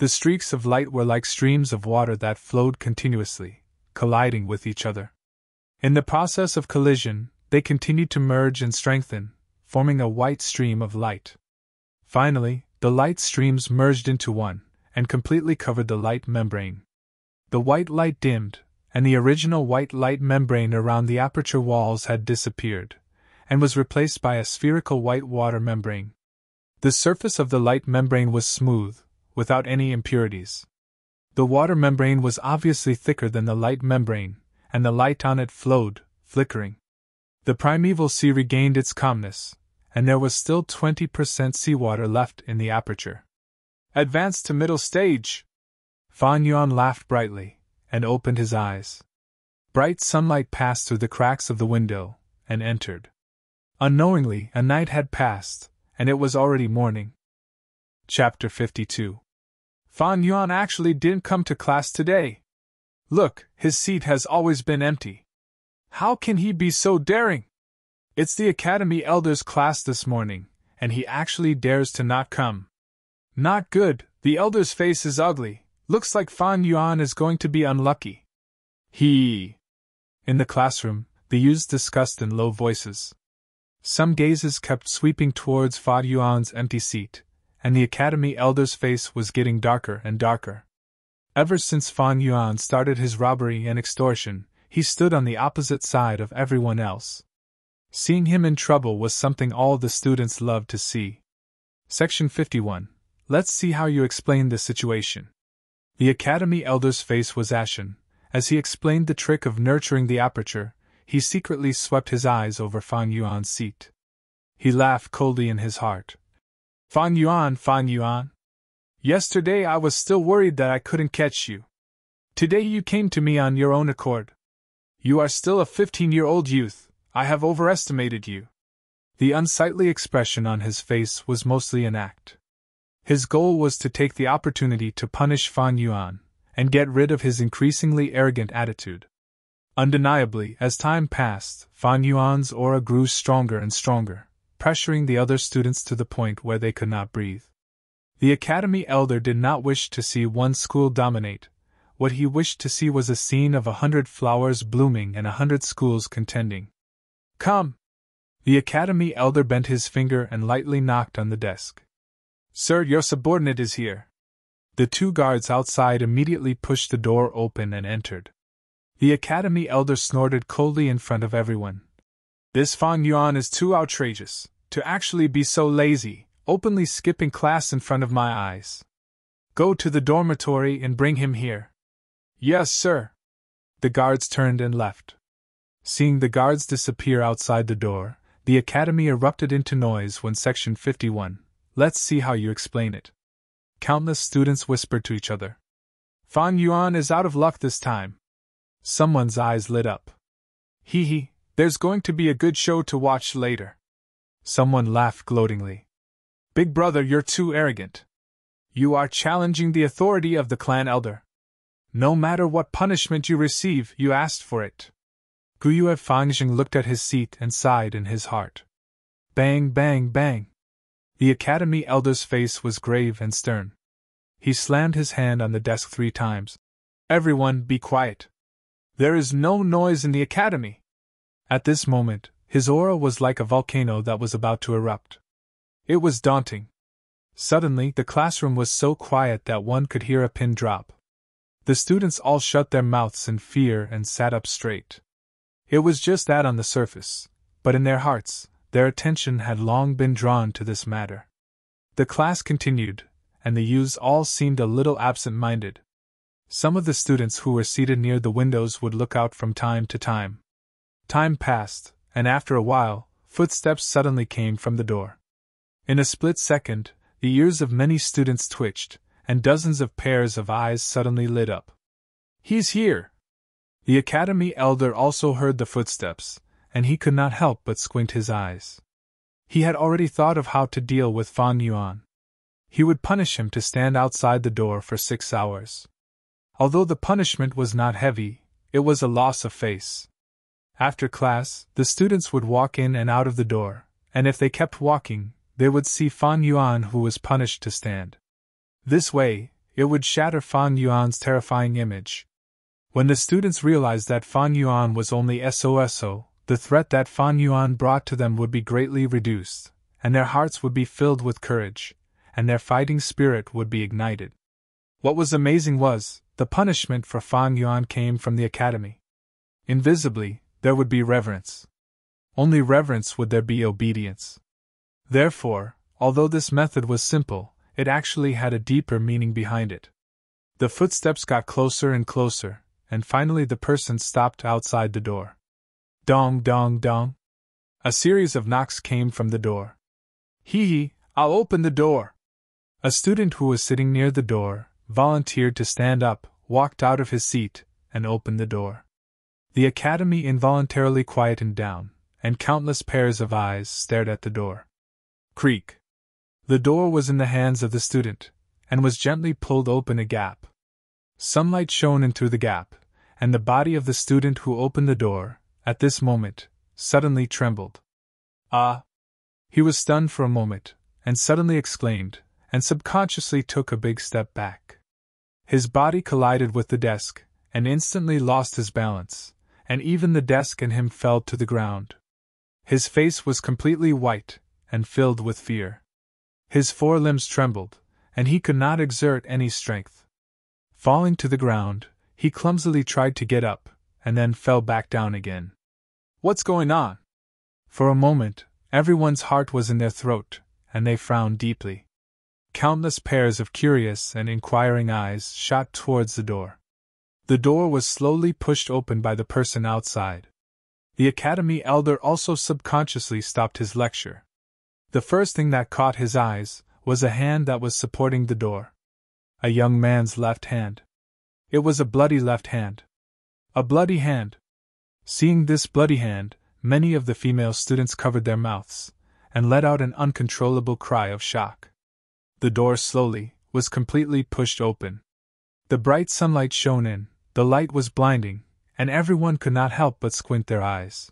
The streaks of light were like streams of water that flowed continuously, colliding with each other. In the process of collision, they continued to merge and strengthen, forming a white stream of light. Finally, the light streams merged into one, and completely covered the light membrane. The white light dimmed, and the original white light membrane around the aperture walls had disappeared, and was replaced by a spherical white water membrane. The surface of the light membrane was smooth, without any impurities. The water membrane was obviously thicker than the light membrane, and the light on it flowed, flickering. The primeval sea regained its calmness, and there was still 20% seawater left in the aperture. Advance to middle stage! Fan Yuan laughed brightly, and opened his eyes. Bright sunlight passed through the cracks of the window, and entered. Unknowingly, a night had passed, and it was already morning. Chapter 52. Fan Yuan actually didn't come to class today. Look, his seat has always been empty. How can he be so daring? It's the Academy Elders class this morning, and he actually dares to not come. Not good, the Elder's face is ugly, looks like Fan Yuan is going to be unlucky. In the classroom, the youths discussed in low voices. Some gazes kept sweeping towards Fan Yuan's empty seat, and the Academy Elder's face was getting darker and darker. Ever since Fan Yuan started his robbery and extortion, he stood on the opposite side of everyone else. Seeing him in trouble was something all the students loved to see. Section 51. Let's see how you explain this situation. The Academy Elder's face was ashen. As he explained the trick of nurturing the aperture, he secretly swept his eyes over Fan Yuan's seat. He laughed coldly in his heart. Fan Yuan. Yesterday I was still worried that I couldn't catch you. Today you came to me on your own accord. You are still a 15-year-old youth. I have overestimated you. The unsightly expression on his face was mostly an act. His goal was to take the opportunity to punish Fan Yuan, and get rid of his increasingly arrogant attitude. Undeniably, as time passed, Fan Yuan's aura grew stronger and stronger, pressuring the other students to the point where they could not breathe. The Academy Elder did not wish to see one school dominate. What he wished to see was a scene of 100 flowers blooming and 100 schools contending. Come! The Academy Elder bent his finger and lightly knocked on the desk. Sir, your subordinate is here. The two guards outside immediately pushed the door open and entered. The Academy Elder snorted coldly in front of everyone. This Fan Yuan is too outrageous, to actually be so lazy, openly skipping class in front of my eyes. Go to the dormitory and bring him here. Yes, sir. The guards turned and left. Seeing the guards disappear outside the door, the Academy erupted into noise when Section 51. Let's see how you explain it. Countless students whispered to each other. Fan Yuan is out of luck this time. Someone's eyes lit up. There's going to be a good show to watch later. Someone laughed gloatingly. Big brother, you're too arrogant. You are challenging the authority of the clan elder. No matter what punishment you receive, you asked for it. Guyue Fangjing looked at his seat and sighed in his heart. Bang, bang, bang. The academy elder's face was grave and stern. He slammed his hand on the desk 3 times. Everyone, be quiet. There is no noise in the academy. At this moment, his aura was like a volcano that was about to erupt. It was daunting. Suddenly, the classroom was so quiet that one could hear a pin drop. The students all shut their mouths in fear and sat up straight. It was just that on the surface, but in their hearts, their attention had long been drawn to this matter. The class continued, and the youths all seemed a little absent-minded. Some of the students who were seated near the windows would look out from time to time. Time passed, and after a while, footsteps suddenly came from the door. In a split second, the ears of many students twitched, and dozens of pairs of eyes suddenly lit up. He's here! The academy elder also heard the footsteps, and he could not help but squint his eyes. He had already thought of how to deal with Fan Yuan. He would punish him to stand outside the door for 6 hours. Although the punishment was not heavy, it was a loss of face. After class, the students would walk in and out of the door, and if they kept walking, they would see Fan Yuan who was punished to stand. This way, it would shatter Fan Yuan's terrifying image. When the students realized that Fan Yuan was only SOSO, the threat that Fan Yuan brought to them would be greatly reduced, and their hearts would be filled with courage, and their fighting spirit would be ignited. What was amazing was, the punishment for Fan Yuan came from the academy. Invisibly, there would be reverence. Only reverence would there be obedience. Therefore, although this method was simple, it actually had a deeper meaning behind it. The footsteps got closer and closer, and finally the person stopped outside the door. Dong, dong, dong. A series of knocks came from the door. Hee, I'll open the door. A student who was sitting near the door volunteered to stand up, walked out of his seat, and opened the door. The academy involuntarily quietened down, and countless pairs of eyes stared at the door. Creak. The door was in the hands of the student, and was gently pulled open a gap. Sunlight shone in through the gap, and the body of the student who opened the door, at this moment, suddenly trembled. Ah! He was stunned for a moment, and suddenly exclaimed, and subconsciously took a big step back. His body collided with the desk, and instantly lost his balance, and even the desk and him fell to the ground. His face was completely white, and filled with fear. His 4 limbs trembled, and he could not exert any strength. Falling to the ground, he clumsily tried to get up, and then fell back down again. What's going on? For a moment, everyone's heart was in their throat, and they frowned deeply. Countless pairs of curious and inquiring eyes shot towards the door. The door was slowly pushed open by the person outside. The academy elder also subconsciously stopped his lecture. The first thing that caught his eyes was a hand that was supporting the door. A young man's left hand. It was a bloody left hand. A bloody hand. Seeing this bloody hand, many of the female students covered their mouths, and let out an uncontrollable cry of shock. The door slowly was completely pushed open. The bright sunlight shone in, the light was blinding, and everyone could not help but squint their eyes.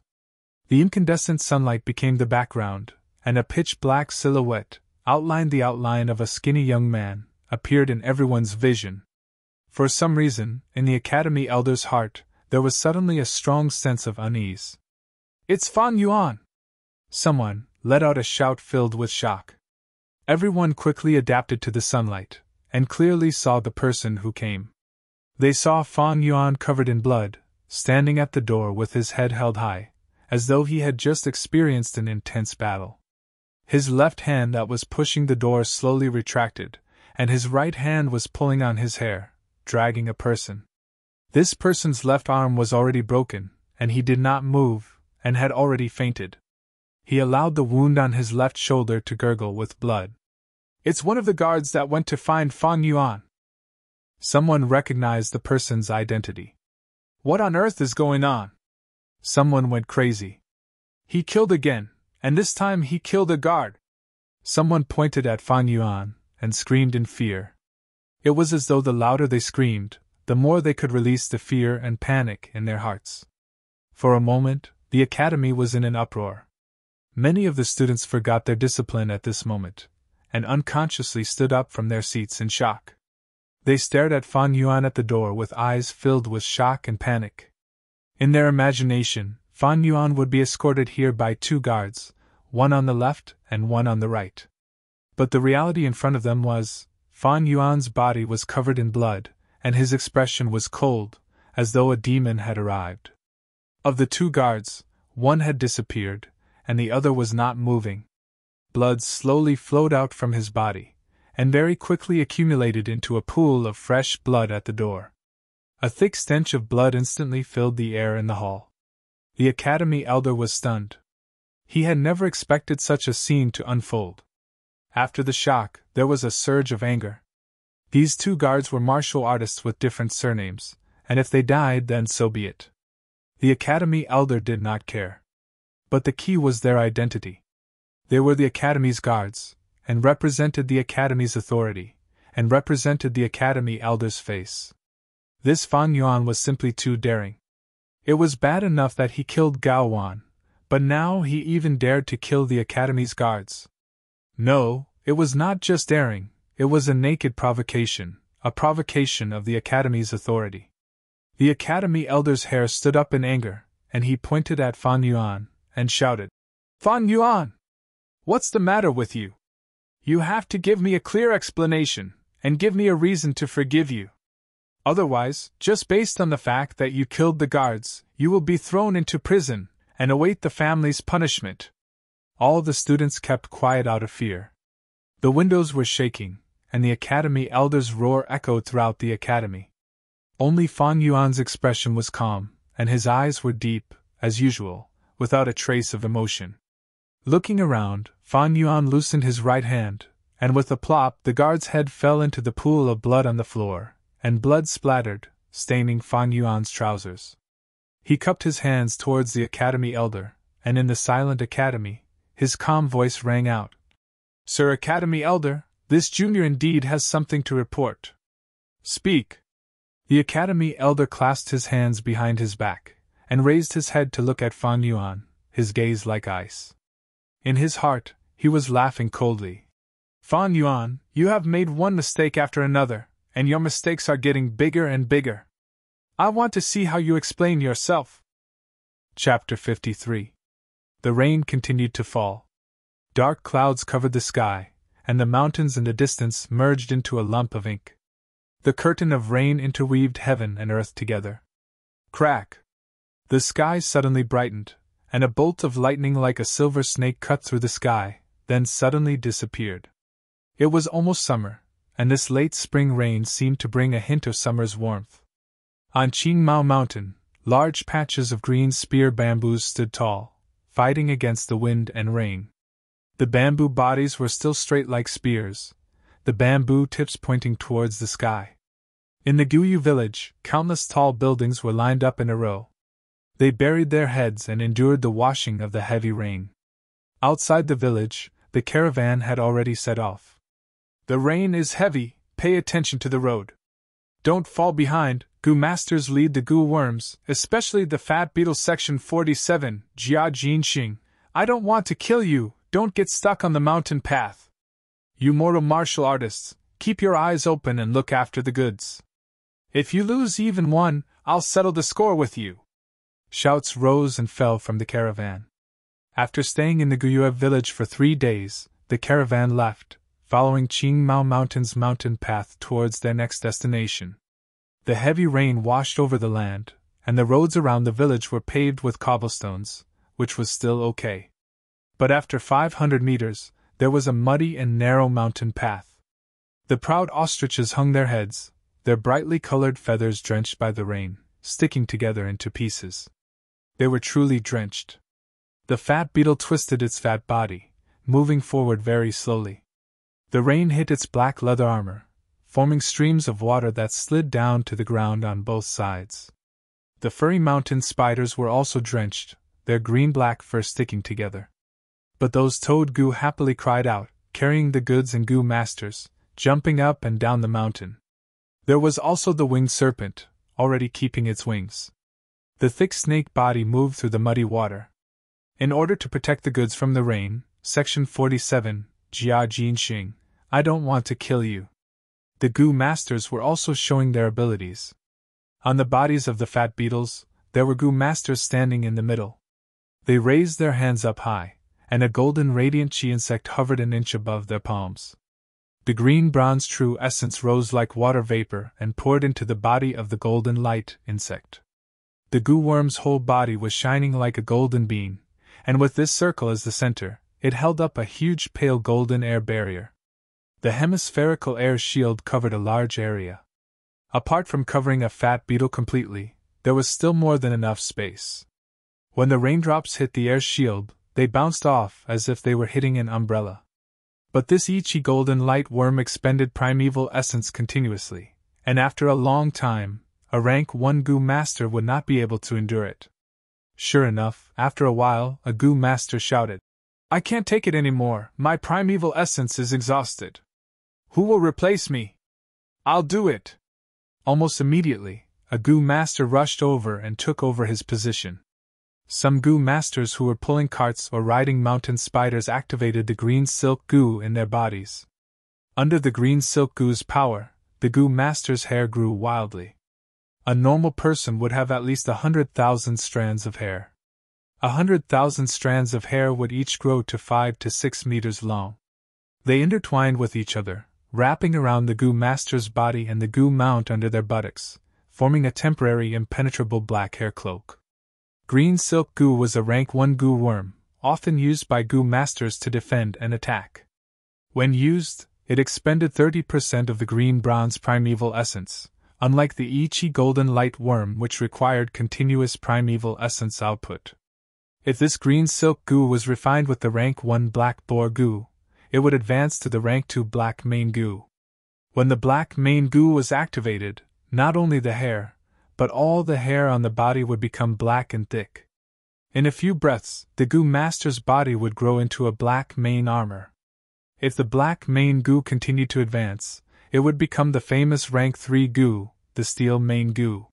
The incandescent sunlight became the background, and a pitch-black silhouette, outlined the outline of a skinny young man, appeared in everyone's vision. For some reason, in the academy elder's heart, there was suddenly a strong sense of unease. It's Fan Yuan! Someone let out a shout filled with shock. Everyone quickly adapted to the sunlight, and clearly saw the person who came. They saw Fan Yuan covered in blood, standing at the door with his head held high, as though he had just experienced an intense battle. His left hand that was pushing the door slowly retracted, and his right hand was pulling on his hair, dragging a person. This person's left arm was already broken, and he did not move, and had already fainted. He allowed the wound on his left shoulder to gurgle with blood. It's one of the guards that went to find Fan Yuan. Someone recognized the person's identity. What on earth is going on? Someone went crazy. He killed again, and this time he killed a guard. Someone pointed at Fan Yuan and screamed in fear. It was as though the louder they screamed, the more they could release the fear and panic in their hearts. For a moment, the academy was in an uproar. Many of the students forgot their discipline at this moment, and unconsciously stood up from their seats in shock. They stared at Fan Yuan at the door with eyes filled with shock and panic. In their imagination, Fan Yuan would be escorted here by 2 guards, one on the left and one on the right. But the reality in front of them was, Fan Yuan's body was covered in blood, and his expression was cold, as though a demon had arrived. Of the 2 guards, one had disappeared, and the other was not moving. Blood slowly flowed out from his body, and very quickly accumulated into a pool of fresh blood at the door. A thick stench of blood instantly filled the air in the hall. The academy elder was stunned. He had never expected such a scene to unfold. After the shock, there was a surge of anger. These 2 guards were martial artists with different surnames, and if they died, then so be it. The academy elder did not care. But the key was their identity. They were the academy's guards, and represented the academy's authority, and represented the academy elder's face. This Fan Yuan was simply too daring. It was bad enough that he killed Gao Wan, but now he even dared to kill the academy's guards. No, it was not just daring, it was a naked provocation, a provocation of the academy's authority. The academy elder's hair stood up in anger, and he pointed at Fan Yuan, and shouted, "Fan Yuan! What's the matter with you? You have to give me a clear explanation, and give me a reason to forgive you. Otherwise, just based on the fact that you killed the guards, you will be thrown into prison, and await the family's punishment." All the students kept quiet out of fear. The windows were shaking, and the academy elder's roar echoed throughout the academy. Only Fan Yuan's expression was calm, and his eyes were deep, as usual, without a trace of emotion. Looking around, Fan Yuan loosened his right hand, and with a plop the guard's head fell into the pool of blood on the floor, and blood splattered, staining Fan Yuan's trousers. He cupped his hands towards the academy elder, and in the silent academy, his calm voice rang out, "Sir Academy Elder, this junior indeed has something to report. Speak." The academy elder clasped his hands behind his back, and raised his head to look at Fan Yuan, his gaze like ice. In his heart, he was laughing coldly. "Fan Yuan, you have made one mistake after another, and your mistakes are getting bigger and bigger. I want to see how you explain yourself." Chapter 53. The rain continued to fall. Dark clouds covered the sky, and the mountains in the distance merged into a lump of ink. The curtain of rain interweaved heaven and earth together. Crack! The sky suddenly brightened, and a bolt of lightning like a silver snake cut through the sky, then suddenly disappeared. It was almost summer, and this late spring rain seemed to bring a hint of summer's warmth. On Qingmao Mountain, large patches of green spear bamboos stood tall, fighting against the wind and rain. The bamboo bodies were still straight like spears, the bamboo tips pointing towards the sky. In the Guyu village, countless tall buildings were lined up in a row. They buried their heads and endured the washing of the heavy rain. Outside the village, the caravan had already set off. "The rain is heavy, pay attention to the road. Don't fall behind, Gu masters lead the Gu worms, especially the fat beetle section 47, Jia Jinxing. I don't want to kill you, don't get stuck on the mountain path. You mortal martial artists, keep your eyes open and look after the goods. If you lose even one, I'll settle the score with you." Shouts rose and fell from the caravan. After staying in the Guyue village for 3 days, the caravan left, following Qingmao Mountain's mountain path towards their next destination. The heavy rain washed over the land, and the roads around the village were paved with cobblestones, which was still okay. But after 500 meters, there was a muddy and narrow mountain path. The proud ostriches hung their heads, their brightly colored feathers drenched by the rain, sticking together into pieces. They were truly drenched. The fat beetle twisted its fat body, moving forward very slowly. The rain hit its black leather armor, forming streams of water that slid down to the ground on both sides. The furry mountain spiders were also drenched, their green-black fur sticking together. But those toad Gu happily cried out, carrying the goods and Gu masters, jumping up and down the mountain. There was also the winged serpent, already keeping its wings. The thick snake body moved through the muddy water. In order to protect the goods from the rain, Section 47, Jia Jinxing, I don't want to kill you. The goo masters were also showing their abilities. On the bodies of the fat beetles, there were goo masters standing in the middle. They raised their hands up high, and a golden radiant chi insect hovered an inch above their palms. The green bronze true essence rose like water vapor and poured into the body of the golden light insect. The goo worm's whole body was shining like a golden bean, and with this circle as the center, it held up a huge pale golden air barrier. The hemispherical air shield covered a large area. Apart from covering a fat beetle completely, there was still more than enough space. When the raindrops hit the air shield, they bounced off as if they were hitting an umbrella. But this Ichi golden light worm expended primeval essence continuously, and after a long time, a rank 1 goo master would not be able to endure it. Sure enough, after a while, a goo master shouted, "I can't take it anymore, my primeval essence is exhausted. Who will replace me? I'll do it." Almost immediately, a goo master rushed over and took over his position. Some goo masters who were pulling carts or riding mountain spiders activated the green silk goo in their bodies. Under the green silk goo's power, the goo master's hair grew wildly. A normal person would have at least 100,000 strands of hair. 100,000 strands of hair would each grow to 5 to 6 meters long. They intertwined with each other, wrapping around the goo master's body and the goo mount under their buttocks, forming a temporary impenetrable black hair cloak. Green silk goo was a rank 1 goo worm, often used by goo masters to defend and attack. When used, it expended 30% of the green bronze primeval essence, unlike the Ichi golden light worm which required continuous primeval essence output. If this green silk goo was refined with the rank 1 black boar goo, it would advance to the rank 2 black mane goo. When the black mane goo was activated, not only the hair, but all the hair on the body would become black and thick. In a few breaths, the goo master's body would grow into a black mane armor. If the black mane goo continued to advance, it would become the famous rank 3 goo, the steel mane goo.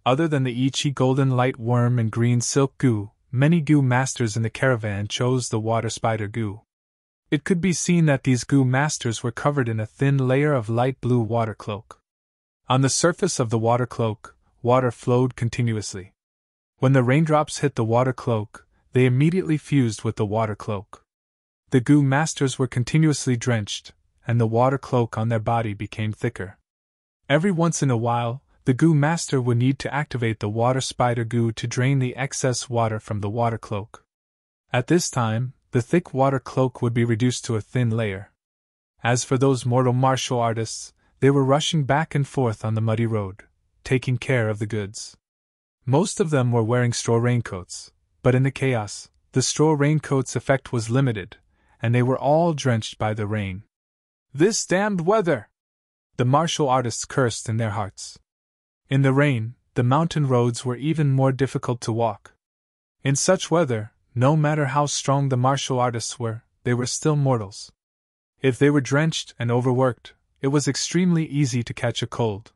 Other than the Ichi golden light worm and green silk goo, many goo masters in the caravan chose the water spider goo. It could be seen that these goo masters were covered in a thin layer of light blue water cloak. On the surface of the water cloak, water flowed continuously. When the raindrops hit the water cloak, they immediately fused with the water cloak. The goo masters were continuously drenched, and the water cloak on their body became thicker. Every once in a while, the goo master would need to activate the water spider goo to drain the excess water from the water cloak. At this time, the thick water cloak would be reduced to a thin layer. As for those mortal martial artists, they were rushing back and forth on the muddy road, taking care of the goods. Most of them were wearing straw raincoats, but in the chaos, the straw raincoat's effect was limited, and they were all drenched by the rain. "This damned weather!" the martial artists cursed in their hearts. In the rain, the mountain roads were even more difficult to walk. In such weather, no matter how strong the martial artists were, they were still mortals. If they were drenched and overworked, it was extremely easy to catch a cold.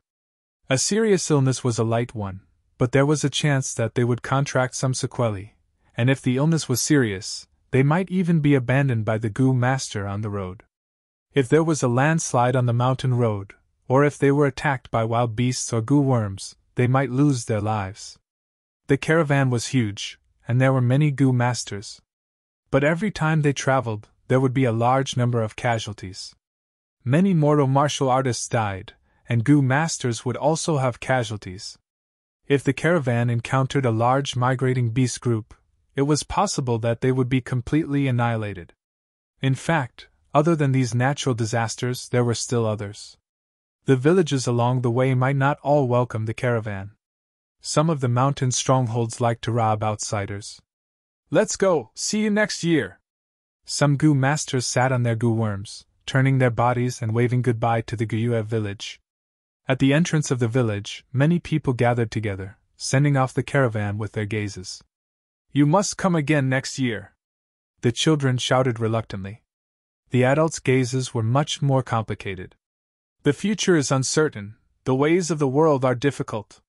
A serious illness was a light one, but there was a chance that they would contract some sequelae, and if the illness was serious, they might even be abandoned by the goo master on the road. If there was a landslide on the mountain road, or if they were attacked by wild beasts or goo worms, they might lose their lives. The caravan was huge, and there were many goo masters. But every time they traveled, there would be a large number of casualties. Many mortal martial artists died, and goo masters would also have casualties. If the caravan encountered a large migrating beast group, it was possible that they would be completely annihilated. In fact, other than these natural disasters, there were still others. The villages along the way might not all welcome the caravan. Some of the mountain strongholds liked to rob outsiders. "Let's go, see you next year." Some goo masters sat on their goo worms, turning their bodies and waving goodbye to the Guyue village. At the entrance of the village, many people gathered together, sending off the caravan with their gazes. "You must come again next year," the children shouted reluctantly. The adults' gazes were much more complicated. "The future is uncertain, the ways of the world are difficult.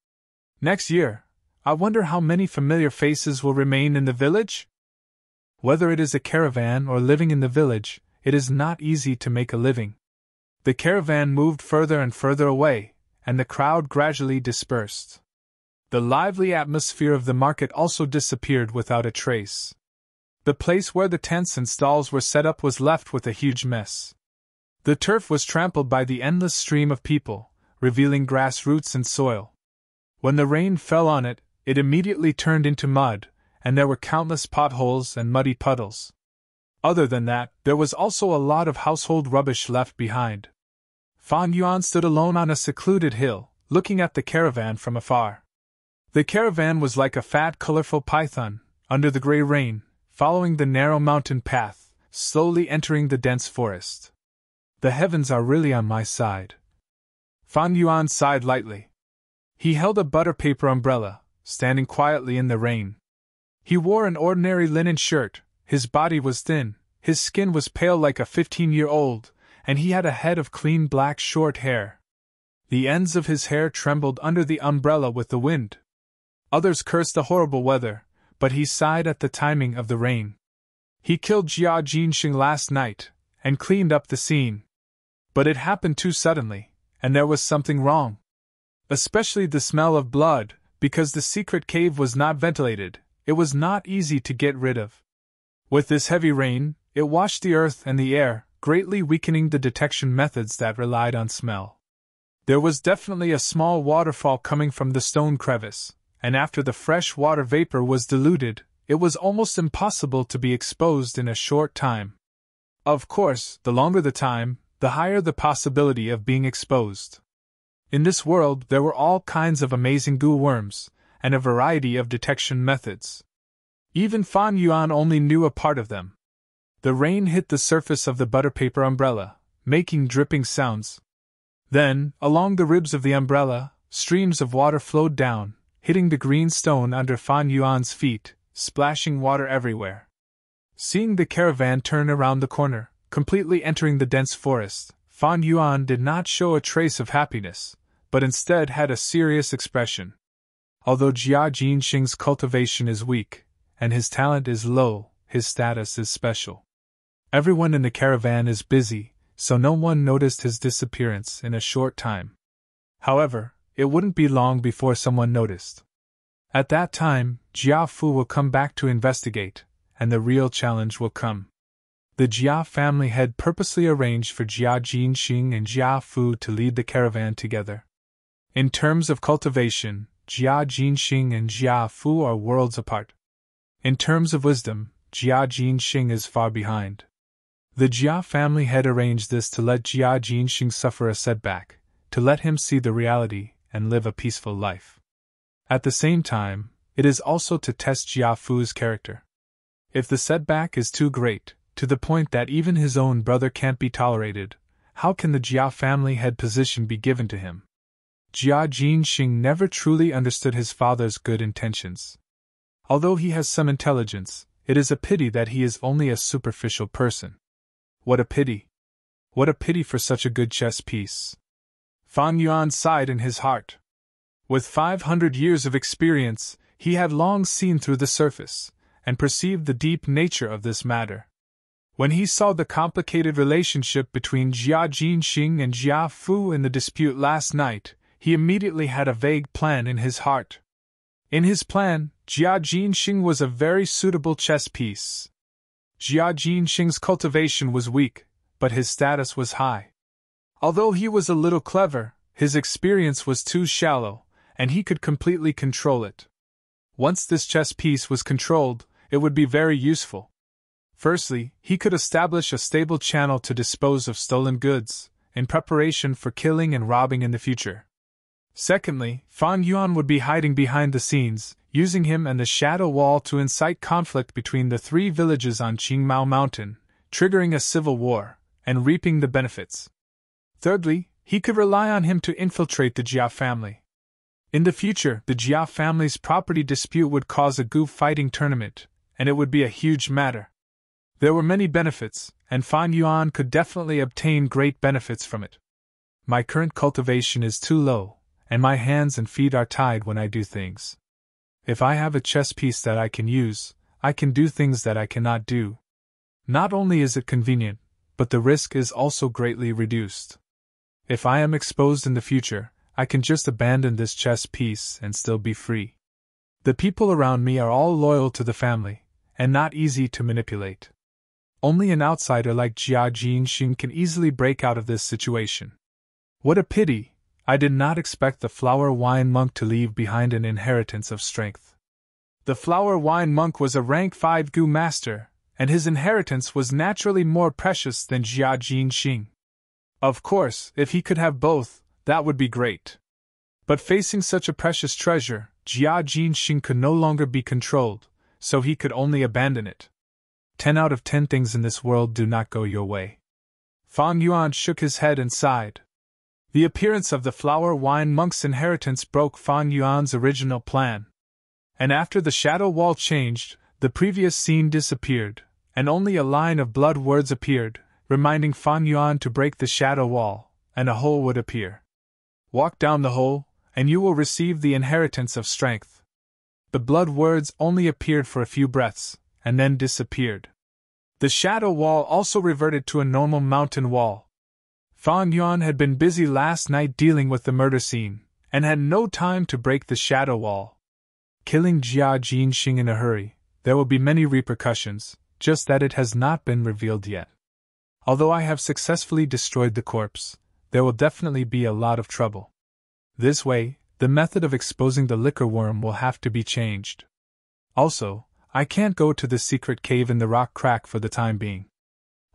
Next year, I wonder how many familiar faces will remain in the village? Whether it is a caravan or living in the village, it is not easy to make a living. The caravan moved further and further away, and the crowd gradually dispersed. The lively atmosphere of the market also disappeared without a trace. The place where the tents and stalls were set up was left with a huge mess. The turf was trampled by the endless stream of people, revealing grass roots and soil. When the rain fell on it, it immediately turned into mud, and there were countless potholes and muddy puddles. Other than that, there was also a lot of household rubbish left behind. Fan Yuan stood alone on a secluded hill, looking at the caravan from afar. The caravan was like a fat, colorful python, under the gray rain, following the narrow mountain path, slowly entering the dense forest. The heavens are really on my side. Fan Yuan sighed lightly. He held a butter paper umbrella, standing quietly in the rain. He wore an ordinary linen shirt, his body was thin, his skin was pale like a 15-year-old, and he had a head of clean black short hair. The ends of his hair trembled under the umbrella with the wind. Others cursed the horrible weather, but he sighed at the timing of the rain. He killed Jia Jinxing last night, and cleaned up the scene. But it happened too suddenly, and there was something wrong. Especially the smell of blood, because the secret cave was not ventilated, it was not easy to get rid of. With this heavy rain, it washed the earth and the air, greatly weakening the detection methods that relied on smell. There was definitely a small waterfall coming from the stone crevice, and after the fresh water vapor was diluted, it was almost impossible to be exposed in a short time. Of course, the longer the time, the higher the possibility of being exposed. In this world there were all kinds of amazing goo worms, and a variety of detection methods. Even Fan Yuan only knew a part of them. The rain hit the surface of the butter paper umbrella, making dripping sounds. Then, along the ribs of the umbrella, streams of water flowed down, hitting the green stone under Fan Yuan's feet, splashing water everywhere. Seeing the caravan turn around the corner, completely entering the dense forest, Fan Yuan did not show a trace of happiness, but instead had a serious expression. Although Jia Jinxing's cultivation is weak, and his talent is low, his status is special. Everyone in the caravan is busy, so no one noticed his disappearance in a short time. However, it wouldn't be long before someone noticed. At that time, Jia Fu will come back to investigate, and the real challenge will come. The Jia family had purposely arranged for Jia Jinxing and Jia Fu to lead the caravan together. In terms of cultivation, Jia Jinxing and Jia Fu are worlds apart. In terms of wisdom, Jia Jinxing is far behind. The Jia family had arranged this to let Jia Jinxing suffer a setback, to let him see the reality and live a peaceful life. At the same time, it is also to test Jia Fu's character. If the setback is too great, to the point that even his own brother can't be tolerated, how can the Jia family head position be given to him? Jia Jinxing never truly understood his father's good intentions. Although he has some intelligence, it is a pity that he is only a superficial person. What a pity! What a pity for such a good chess piece! Fan Yuan sighed in his heart. With 500 years of experience, he had long seen through the surface, and perceived the deep nature of this matter. When he saw the complicated relationship between Jia Jinxing and Jia Fu in the dispute last night, he immediately had a vague plan in his heart. In his plan, Jia Jinxing was a very suitable chess piece. Jia Jinxing's cultivation was weak, but his status was high. Although he was a little clever, his experience was too shallow, and he could completely control it. Once this chess piece was controlled, it would be very useful. Firstly, he could establish a stable channel to dispose of stolen goods, in preparation for killing and robbing in the future. Secondly, Fan Yuan would be hiding behind the scenes, using him and the shadow wall to incite conflict between the three villages on Qingmao Mountain, triggering a civil war, and reaping the benefits. Thirdly, he could rely on him to infiltrate the Jia family. In the future, the Jia family's property dispute would cause a Gu fighting tournament, and it would be a huge matter. There were many benefits, and Fan Yuan could definitely obtain great benefits from it. My current cultivation is too low, and my hands and feet are tied when I do things. If I have a chess piece that I can use, I can do things that I cannot do. Not only is it convenient, but the risk is also greatly reduced. If I am exposed in the future, I can just abandon this chess piece and still be free. The people around me are all loyal to the family, and not easy to manipulate. Only an outsider like Jia Jinxing can easily break out of this situation. What a pity! I did not expect the flower wine monk to leave behind an inheritance of strength. The flower wine monk was a rank 5 Gu master, and his inheritance was naturally more precious than Jia Jinxing. Of course, if he could have both, that would be great. But facing such a precious treasure, Jia Jinxing could no longer be controlled, so he could only abandon it. 10 out of 10 things in this world do not go your way. Fang Yuan shook his head and sighed. The appearance of the flower wine monk's inheritance broke Fang Yuan's original plan. And after the shadow wall changed, the previous scene disappeared, and only a line of blood words appeared, reminding Fang Yuan to break the shadow wall, and a hole would appear. Walk down the hole, and you will receive the inheritance of strength. The blood words only appeared for a few breaths, and then disappeared. The shadow wall also reverted to a normal mountain wall. Fang Yuan had been busy last night dealing with the murder scene, and had no time to break the shadow wall. Killing Jia Jinxing in a hurry, there will be many repercussions, just that it has not been revealed yet. Although I have successfully destroyed the corpse, there will definitely be a lot of trouble. This way, the method of exposing the liquor worm will have to be changed. Also, I can't go to the secret cave in the rock crack for the time being.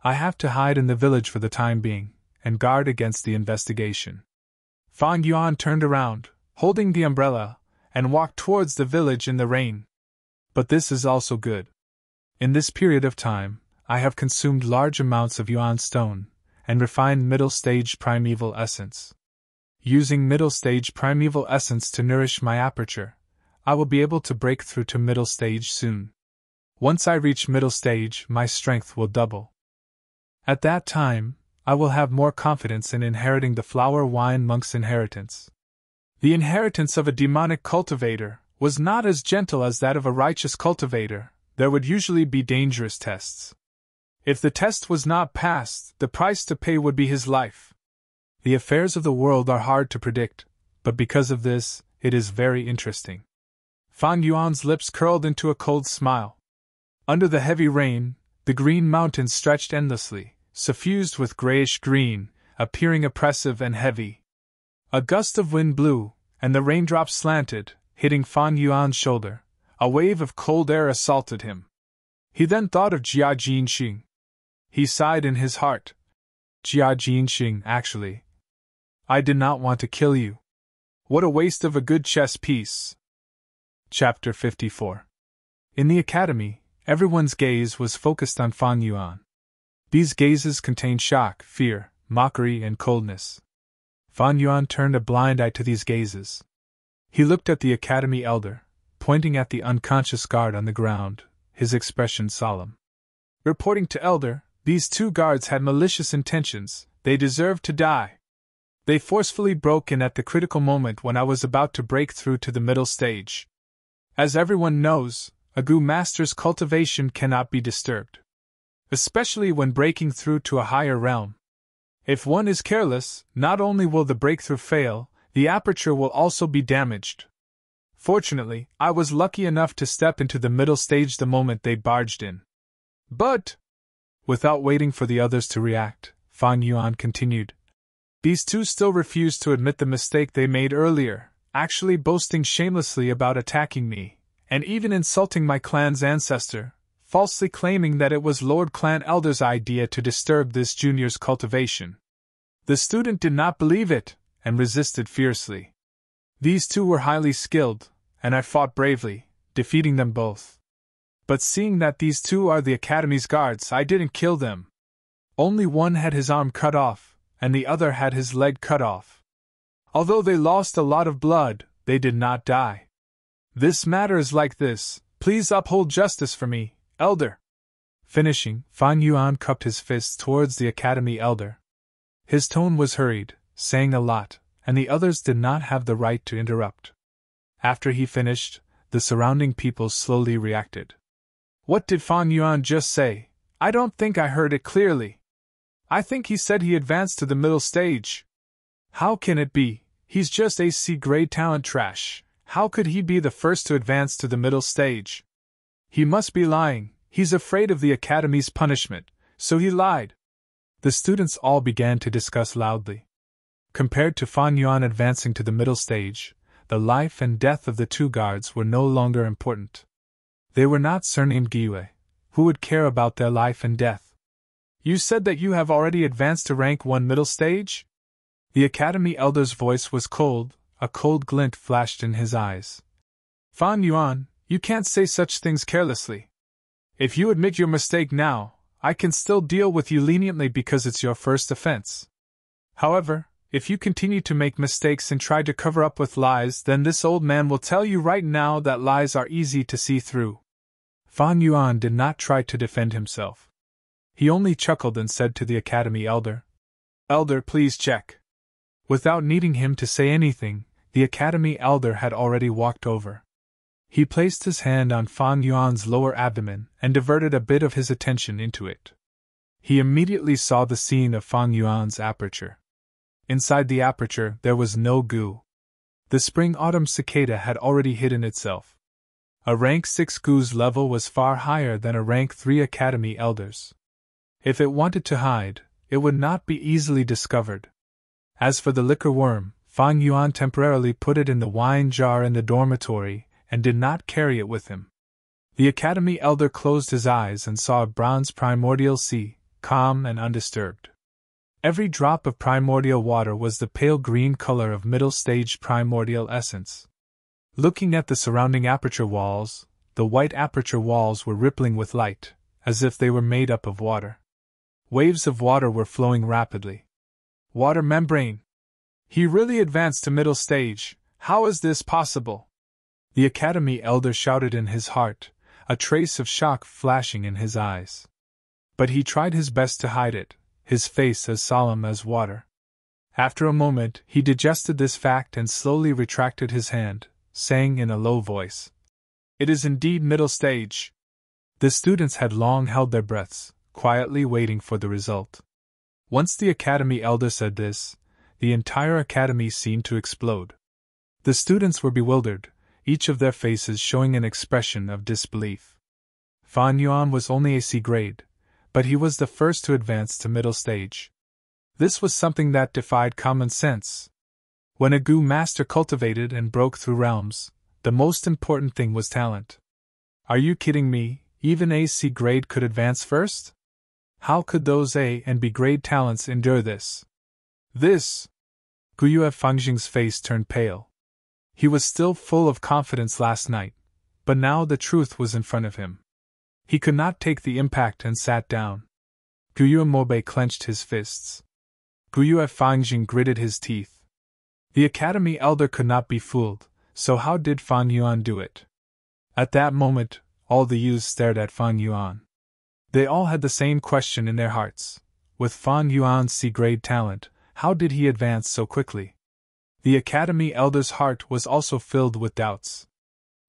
I have to hide in the village for the time being, and guard against the investigation. Fang Yuan turned around, holding the umbrella, and walked towards the village in the rain. But this is also good. In this period of time, I have consumed large amounts of yuan stone, and refined middle-stage primeval essence. Using middle-stage primeval essence to nourish my aperture, I will be able to break through to middle stage soon. Once I reach middle stage, my strength will double. At that time, I will have more confidence in inheriting the flower wine monk's inheritance. The inheritance of a demonic cultivator was not as gentle as that of a righteous cultivator. There would usually be dangerous tests. If the test was not passed, the price to pay would be his life. The affairs of the world are hard to predict, but because of this, it is very interesting. Fang Yuan's lips curled into a cold smile. Under the heavy rain, the green mountains stretched endlessly, suffused with grayish-green, appearing oppressive and heavy. A gust of wind blew, and the raindrops slanted, hitting Fang Yuan's shoulder. A wave of cold air assaulted him. He then thought of Jia Jinxing. He sighed in his heart. Jia Jinxing, actually. I did not want to kill you. What a waste of a good chess piece. Chapter 54. In the academy, everyone's gaze was focused on Fang Yuan. These gazes contained shock, fear, mockery, and coldness. Fang Yuan turned a blind eye to these gazes. He looked at the academy elder, pointing at the unconscious guard on the ground, his expression solemn. Reporting to elder, these 2 guards had malicious intentions, they deserved to die. They forcefully broke in at the critical moment when I was about to break through to the middle stage. As everyone knows, a Gu master's cultivation cannot be disturbed, especially when breaking through to a higher realm. If one is careless, not only will the breakthrough fail, the aperture will also be damaged. Fortunately, I was lucky enough to step into the middle stage the moment they barged in. But, without waiting for the others to react, Fang Yuan continued. These 2 still refused to admit the mistake they made earlier, actually boasting shamelessly about attacking me, and even insulting my clan's ancestor, falsely claiming that it was Lord Clan Elder's idea to disturb this junior's cultivation. The student did not believe it, and resisted fiercely. These 2 were highly skilled, and I fought bravely, defeating them both. But seeing that these 2 are the Academy's guards, I didn't kill them. Only one had his arm cut off, and the other had his leg cut off. Although they lost a lot of blood, they did not die. This matter is like this, please uphold justice for me, elder. Finishing, Fang Yuan cupped his fist towards the Academy elder. His tone was hurried, saying a lot, and the others did not have the right to interrupt. After he finished, the surrounding people slowly reacted. What did Fan Yuan just say? I don't think I heard it clearly. I think he said he advanced to the middle stage. How can it be? He's just AC grade talent trash. How could he be the first to advance to the middle stage? He must be lying. He's afraid of the Academy's punishment, so he lied. The students all began to discuss loudly. Compared to Fan Yuan advancing to the middle stage, the life and death of the two guards were no longer important. They were not surnamed Giwe. Who would care about their life and death? You said that you have already advanced to rank 1 middle stage? The Academy elder's voice was cold, a cold glint flashed in his eyes. Fan Yuan, you can't say such things carelessly. If you admit your mistake now, I can still deal with you leniently because it's your first offense. However, if you continue to make mistakes and try to cover up with lies, then this old man will tell you right now that lies are easy to see through. Fan Yuan did not try to defend himself. He only chuckled and said to the Academy elder, Elder, please check. Without needing him to say anything, the Academy elder had already walked over. He placed his hand on Fan Yuan's lower abdomen and diverted a bit of his attention into it. He immediately saw the scene of Fan Yuan's aperture. Inside the aperture there was no goo. The spring-autumn cicada had already hidden itself. A rank 6 goo's level was far higher than a rank 3 Academy elder's. If it wanted to hide, it would not be easily discovered. As for the liquor worm, Fan Yuan temporarily put it in the wine jar in the dormitory and did not carry it with him. The Academy elder closed his eyes and saw a bronze primordial sea, calm and undisturbed. Every drop of primordial water was the pale green color of middle-stage primordial essence. Looking at the surrounding aperture walls, the white aperture walls were rippling with light, as if they were made up of water. Waves of water were flowing rapidly. Water membrane! He really advanced to middle stage. How is this possible? The Academy elder shouted in his heart, a trace of shock flashing in his eyes. But he tried his best to hide it, his face as solemn as water. After a moment, he digested this fact and slowly retracted his hand, saying in a low voice, It is indeed middle stage. The students had long held their breaths, quietly waiting for the result. Once the Academy elder said this, the entire Academy seemed to explode. The students were bewildered, each of their faces showing an expression of disbelief. Fan Yuan was only a C grade, but he was the first to advance to middle stage. This was something that defied common sense. When a Gu master cultivated and broke through realms, the most important thing was talent. Are you kidding me? Even a C grade could advance first? How could those A and B grade talents endure this? Guyue Fangjing's face turned pale. He was still full of confidence last night, but now the truth was in front of him. He could not take the impact and sat down. Guyue Mobe clenched his fists. Guyue Fangjing gritted his teeth. The Academy elder could not be fooled, so how did Fan Yuan do it? At that moment, all the youths stared at Fan Yuan. They all had the same question in their hearts. With Fan Yuan's C-grade talent, how did he advance so quickly? The Academy elder's heart was also filled with doubts.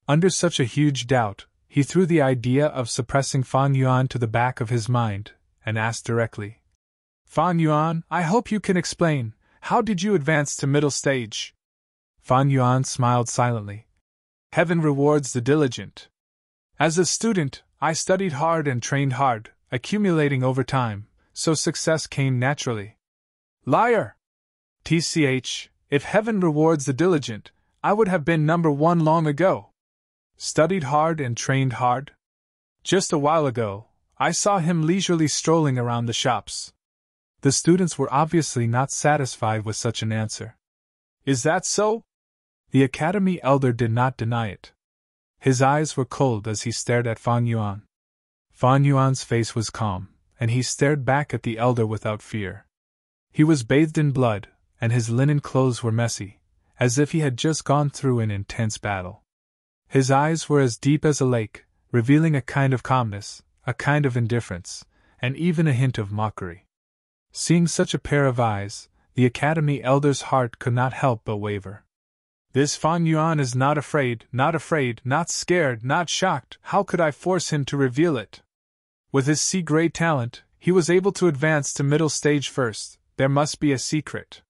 Under such a huge doubt, he threw the idea of suppressing Fan Yuan to the back of his mind, and asked directly, Fan Yuan, I hope you can explain, how did you advance to middle stage? Fan Yuan smiled silently. Heaven rewards the diligent. As a student, I studied hard and trained hard, accumulating over time, so success came naturally. Liar! TCH, if heaven rewards the diligent, I would have been number 1 long ago. Studied hard and trained hard? Just a while ago, I saw him leisurely strolling around the shops. The students were obviously not satisfied with such an answer. Is that so? The Academy elder did not deny it. His eyes were cold as he stared at Fan Yuan. Fan Yuan's face was calm, and he stared back at the elder without fear. He was bathed in blood, and his linen clothes were messy, as if he had just gone through an intense battle. His eyes were as deep as a lake, revealing a kind of calmness, a kind of indifference, and even a hint of mockery. Seeing such a pair of eyes, the Academy elder's heart could not help but waver. This Fan Yuan is not afraid, not scared, not shocked. How could I force him to reveal it? With his sea-grade talent, he was able to advance to middle stage first. There must be a secret.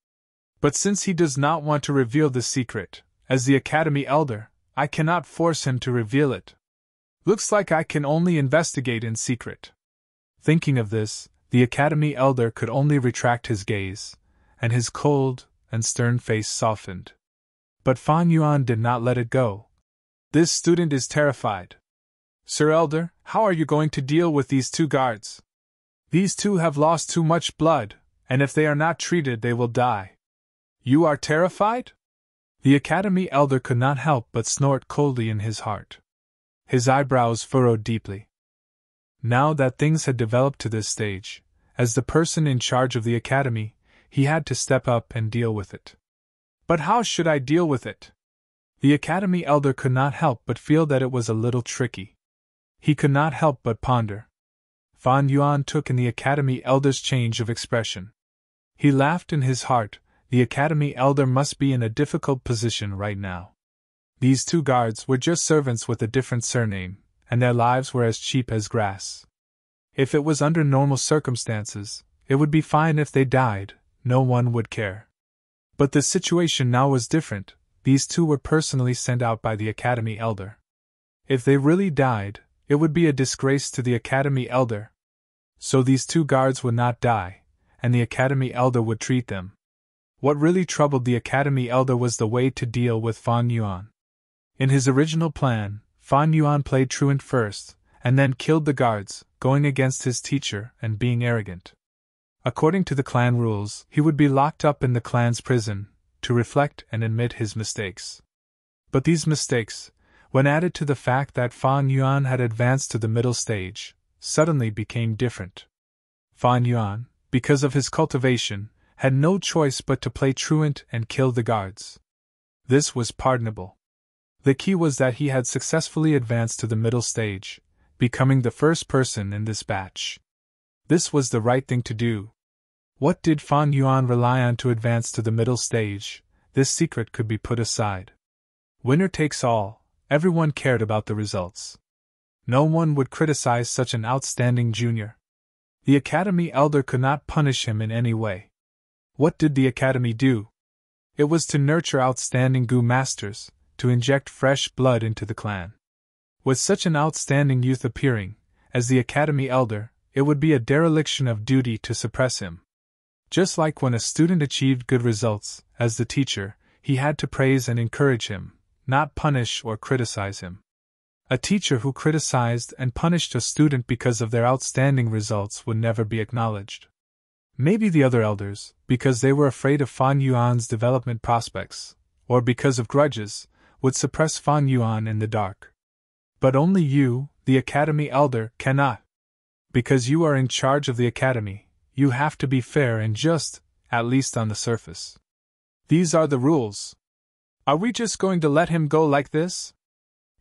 But since he does not want to reveal the secret, as the Academy elder, I cannot force him to reveal it. Looks like I can only investigate in secret. Thinking of this, the Academy elder could only retract his gaze, and his cold and stern face softened. But Fan Yuan did not let it go. This student is terrified. Sir Elder, how are you going to deal with these two guards? These two have lost too much blood, and if they are not treated they will die. You are terrified? The Academy elder could not help but snort coldly in his heart. His eyebrows furrowed deeply. Now that things had developed to this stage, as the person in charge of the Academy, he had to step up and deal with it. But how should I deal with it? The Academy elder could not help but feel that it was a little tricky. He could not help but ponder. Fan Yuan took in the Academy elder's change of expression. He laughed in his heart. The Academy elder must be in a difficult position right now. These two guards were just servants with a different surname, and their lives were as cheap as grass. If it was under normal circumstances, it would be fine if they died, no one would care. But the situation now was different. These two were personally sent out by the Academy elder. If they really died, it would be a disgrace to the Academy elder. So these two guards would not die, and the Academy elder would treat them. What really troubled the Academy elder was the way to deal with Fan Yuan. In his original plan, Fan Yuan played truant first, and then killed the guards, going against his teacher and being arrogant. According to the clan rules, he would be locked up in the clan's prison, to reflect and admit his mistakes. But these mistakes, when added to the fact that Fan Yuan had advanced to the middle stage, suddenly became different. Fan Yuan, because of his cultivation, had no choice but to play truant and kill the guards. This was pardonable. The key was that he had successfully advanced to the middle stage, becoming the first person in this batch. This was the right thing to do. What did Fan Yuan rely on to advance to the middle stage? This secret could be put aside. Winner takes all. Everyone cared about the results. No one would criticize such an outstanding junior. The Academy elder could not punish him in any way. What did the Academy do? It was to nurture outstanding Gu masters, to inject fresh blood into the clan. With such an outstanding youth appearing, as the Academy elder, it would be a dereliction of duty to suppress him. Just like when a student achieved good results, as the teacher, he had to praise and encourage him, not punish or criticize him. A teacher who criticized and punished a student because of their outstanding results would never be acknowledged. Maybe the other elders, because they were afraid of Fan Yuan's development prospects, or because of grudges, would suppress Fan Yuan in the dark. But only you, the Academy elder, cannot. Because you are in charge of the Academy, you have to be fair and just, at least on the surface. These are the rules. Are we just going to let him go like this?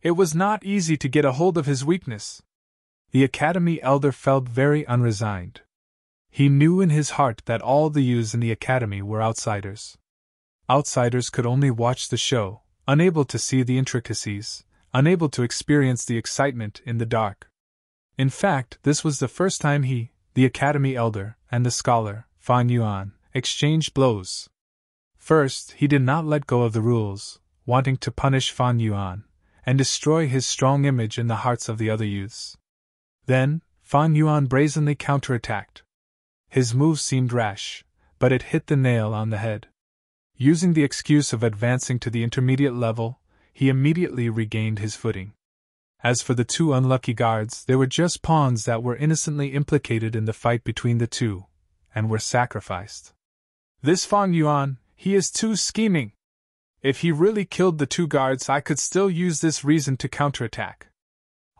It was not easy to get a hold of his weakness. The Academy elder felt very unresigned. He knew in his heart that all the youths in the Academy were outsiders. Outsiders could only watch the show, unable to see the intricacies, unable to experience the excitement in the dark. In fact, this was the first time he, the Academy elder, and the scholar, Fan Yuan, exchanged blows. First, he did not let go of the rules, wanting to punish Fan Yuan and destroy his strong image in the hearts of the other youths. Then, Fan Yuan brazenly counterattacked. His move seemed rash, but it hit the nail on the head. Using the excuse of advancing to the intermediate level, he immediately regained his footing. As for the two unlucky guards, they were just pawns that were innocently implicated in the fight between the two, and were sacrificed. This Fan Yuan, he is too scheming. If he really killed the two guards, I could still use this reason to counterattack.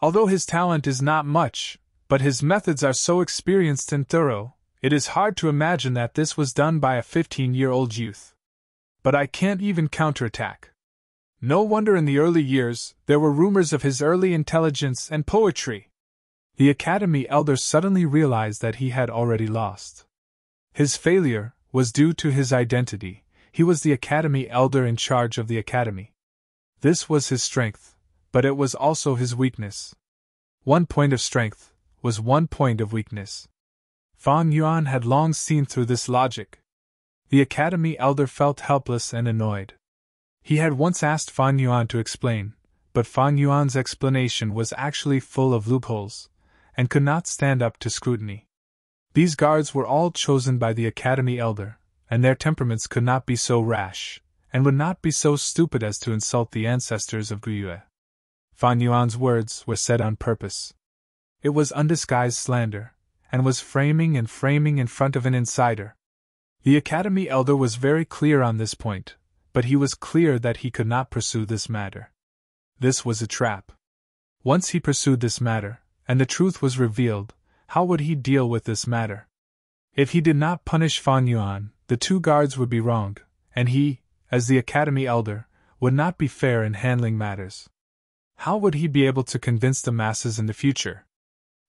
Although his talent is not much, but his methods are so experienced and thorough, it is hard to imagine that this was done by a 15-year-old youth. But I can't even counterattack. No wonder in the early years there were rumors of his early intelligence and poetry. The Academy elder suddenly realized that he had already lost. His failure was due to his identity. He was the Academy Elder in charge of the Academy. This was his strength, but it was also his weakness. One point of strength was one point of weakness. Fan Yuan had long seen through this logic. The Academy Elder felt helpless and annoyed. He had once asked Fan Yuan to explain, but Fan Yuan's explanation was actually full of loopholes, and could not stand up to scrutiny. These guards were all chosen by the Academy Elder, and their temperaments could not be so rash, and would not be so stupid as to insult the ancestors of Guiyue. Fan Yuan's words were said on purpose. It was undisguised slander, and was framing in front of an insider. The Academy Elder was very clear on this point, but he was clear that he could not pursue this matter. This was a trap. Once he pursued this matter, and the truth was revealed, how would he deal with this matter? If he did not punish Fan Yuan, the two guards would be wronged, and he, as the Academy Elder, would not be fair in handling matters. How would he be able to convince the masses in the future?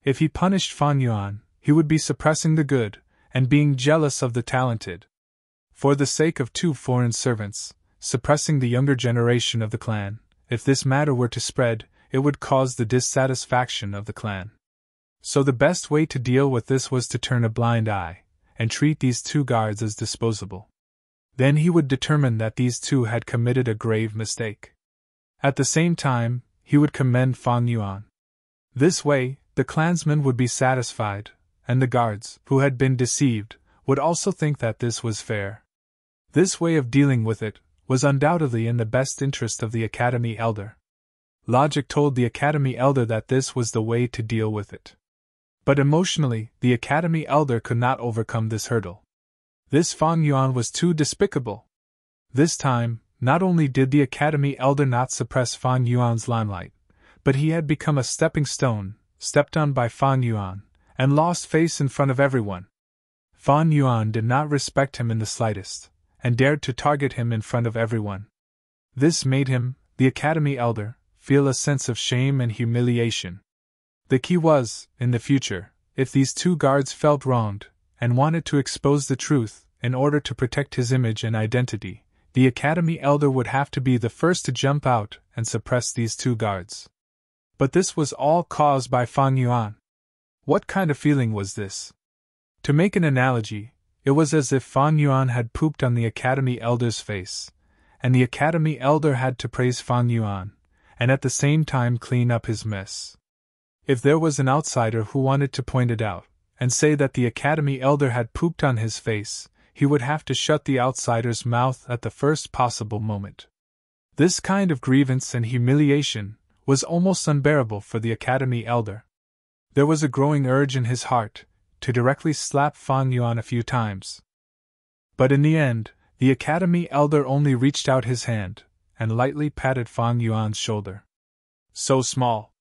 If he punished Fan Yuan, he would be suppressing the good, and being jealous of the talented. For the sake of two foreign servants, suppressing the younger generation of the clan, if this matter were to spread, it would cause the dissatisfaction of the clan. So the best way to deal with this was to turn a blind eye, and treat these two guards as disposable. Then he would determine that these two had committed a grave mistake. At the same time, he would commend Fan Yuan. This way, the clansmen would be satisfied, and the guards, who had been deceived, would also think that this was fair. This way of dealing with it was undoubtedly in the best interest of the Academy Elder. Logic told the Academy Elder that this was the way to deal with it. But emotionally, the Academy Elder could not overcome this hurdle. This Fan Yuan was too despicable. This time, not only did the Academy Elder not suppress Fan Yuan's limelight, but he had become a stepping stone, stepped on by Fan Yuan, and lost face in front of everyone. Fan Yuan did not respect him in the slightest, and dared to target him in front of everyone. This made him, the Academy Elder, feel a sense of shame and humiliation. The key was, in the future, if these two guards felt wronged, and wanted to expose the truth, in order to protect his image and identity, the Academy Elder would have to be the first to jump out and suppress these two guards. But this was all caused by Fan Yuan. What kind of feeling was this? To make an analogy, it was as if Fan Yuan had pooped on the Academy Elder's face, and the Academy Elder had to praise Fan Yuan, and at the same time clean up his mess. If there was an outsider who wanted to point it out, and say that the Academy Elder had pooped on his face, he would have to shut the outsider's mouth at the first possible moment. This kind of grievance and humiliation was almost unbearable for the Academy Elder. There was a growing urge in his heart to directly slap Fan Yuan a few times. But in the end, the Academy Elder only reached out his hand and lightly patted Fan Yuan's shoulder. So small.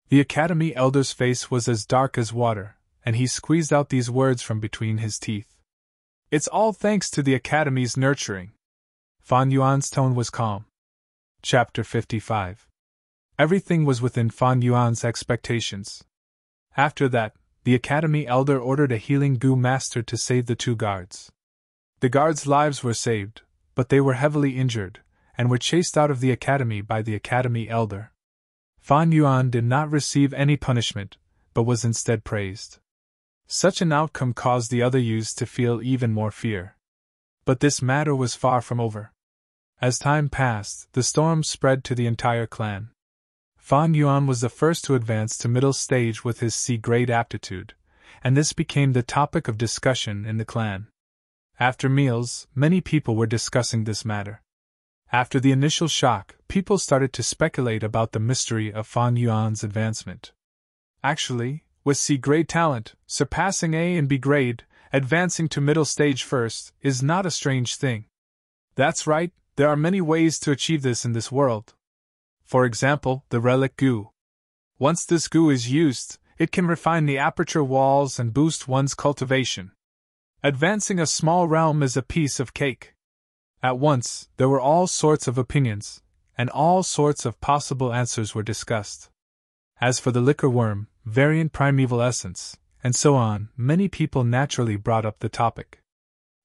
The Academy Elder's face was as dark as water, and he squeezed out these words from between his teeth. It's all thanks to the Academy's nurturing. Fan Yuan's tone was calm. Chapter 55. Everything was within Fan Yuan's expectations. After that, the Academy Elder ordered a healing Gu master to save the two guards. The guards' lives were saved, but they were heavily injured, and were chased out of the Academy by the Academy Elder. Fan Yuan did not receive any punishment, but was instead praised. Such an outcome caused the other youths to feel even more fear. But this matter was far from over. As time passed, the storm spread to the entire clan. Fan Yuan was the first to advance to middle stage with his C-grade aptitude, and this became the topic of discussion in the clan. After meals, many people were discussing this matter. After the initial shock, people started to speculate about the mystery of Fan Yuan's advancement. Actually, with C-grade talent, surpassing A and B grade, advancing to middle stage first, is not a strange thing. That's right, there are many ways to achieve this in this world. For example, the relic Gu. Once this Gu is used, it can refine the aperture walls and boost one's cultivation. Advancing a small realm is a piece of cake. At once, there were all sorts of opinions, and all sorts of possible answers were discussed. As for the liquor worm, variant primeval essence, and so on, many people naturally brought up the topic.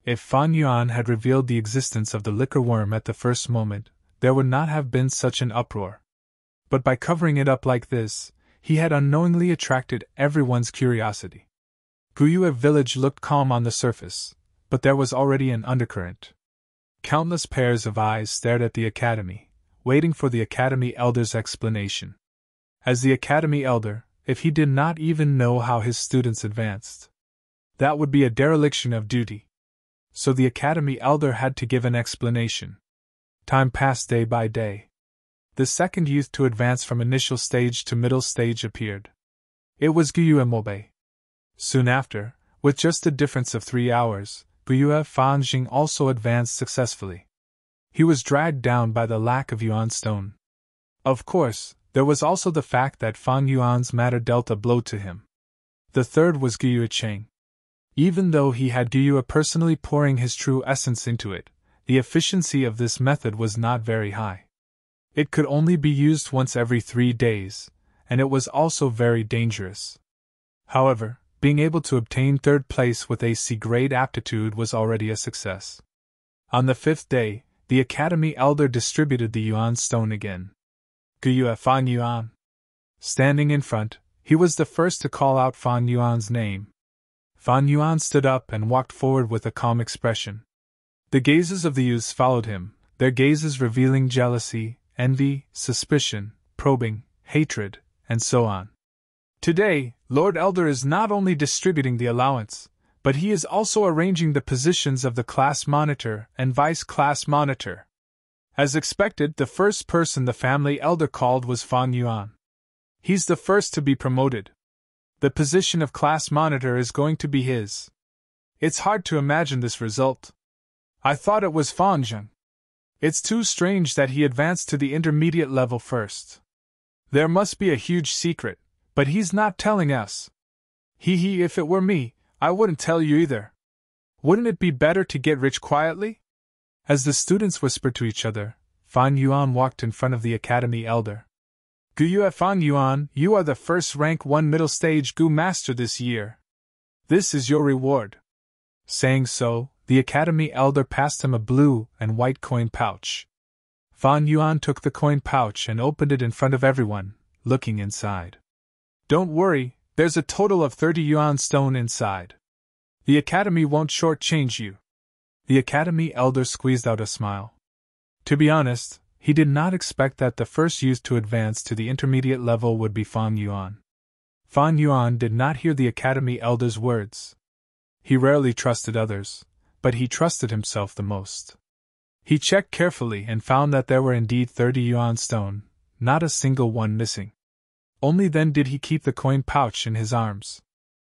If Fan Yuan had revealed the existence of the liquor worm at the first moment, there would not have been such an uproar. But by covering it up like this, he had unknowingly attracted everyone's curiosity. Guyue village looked calm on the surface, but there was already an undercurrent. Countless pairs of eyes stared at the academy, waiting for the academy elder's explanation. As the academy elder, if he did not even know how his students advanced, that would be a dereliction of duty. So the academy elder had to give an explanation. Time passed day by day. The second youth to advance from initial stage to middle stage appeared. It was Guyue Mobe. Soon after, with just a difference of 3 hours, Guyue Fanjing also advanced successfully. He was dragged down by the lack of yuan stone. Of course, there was also the fact that Fan Yuan's matter dealt a blow to him. The third was Guyue Cheng. Even though he had Guyue personally pouring his true essence into it, the efficiency of this method was not very high. It could only be used once every 3 days, and it was also very dangerous. However, being able to obtain third place with a C-grade aptitude was already a success. On the 5th day, the academy elder distributed the yuan stone again. Guyue Fan Yuan. Standing in front, he was the first to call out Fan Yuan's name. Fan Yuan stood up and walked forward with a calm expression. The gazes of the youths followed him, their gazes revealing jealousy, envy, suspicion, probing, hatred, and so on. Today, Lord Elder is not only distributing the allowance, but he is also arranging the positions of the class monitor and vice class monitor. As expected, the first person the family elder called was Fan Yuan. He's the first to be promoted. The position of class monitor is going to be his. It's hard to imagine this result. I thought it was Fan Zheng. It's too strange that he advanced to the intermediate level first. There must be a huge secret, but he's not telling us. If it were me, I wouldn't tell you either. Wouldn't it be better to get rich quietly? As the students whispered to each other, Fan Yuan walked in front of the academy elder. Guyue Fan Yuan, you are the first rank 1 middle stage Gu master this year. This is your reward. Saying so, the academy elder passed him a blue and white coin pouch. Fan Yuan took the coin pouch and opened it in front of everyone, looking inside. Don't worry, there's a total of 30 yuan stone inside. The academy won't shortchange you. The academy elder squeezed out a smile. To be honest, he did not expect that the first youth to advance to the intermediate level would be Fan Yuan. Fan Yuan did not hear the academy elder's words. He rarely trusted others, but he trusted himself the most. He checked carefully and found that there were indeed 30 yuan stone, not a single one missing. Only then did he keep the coin pouch in his arms.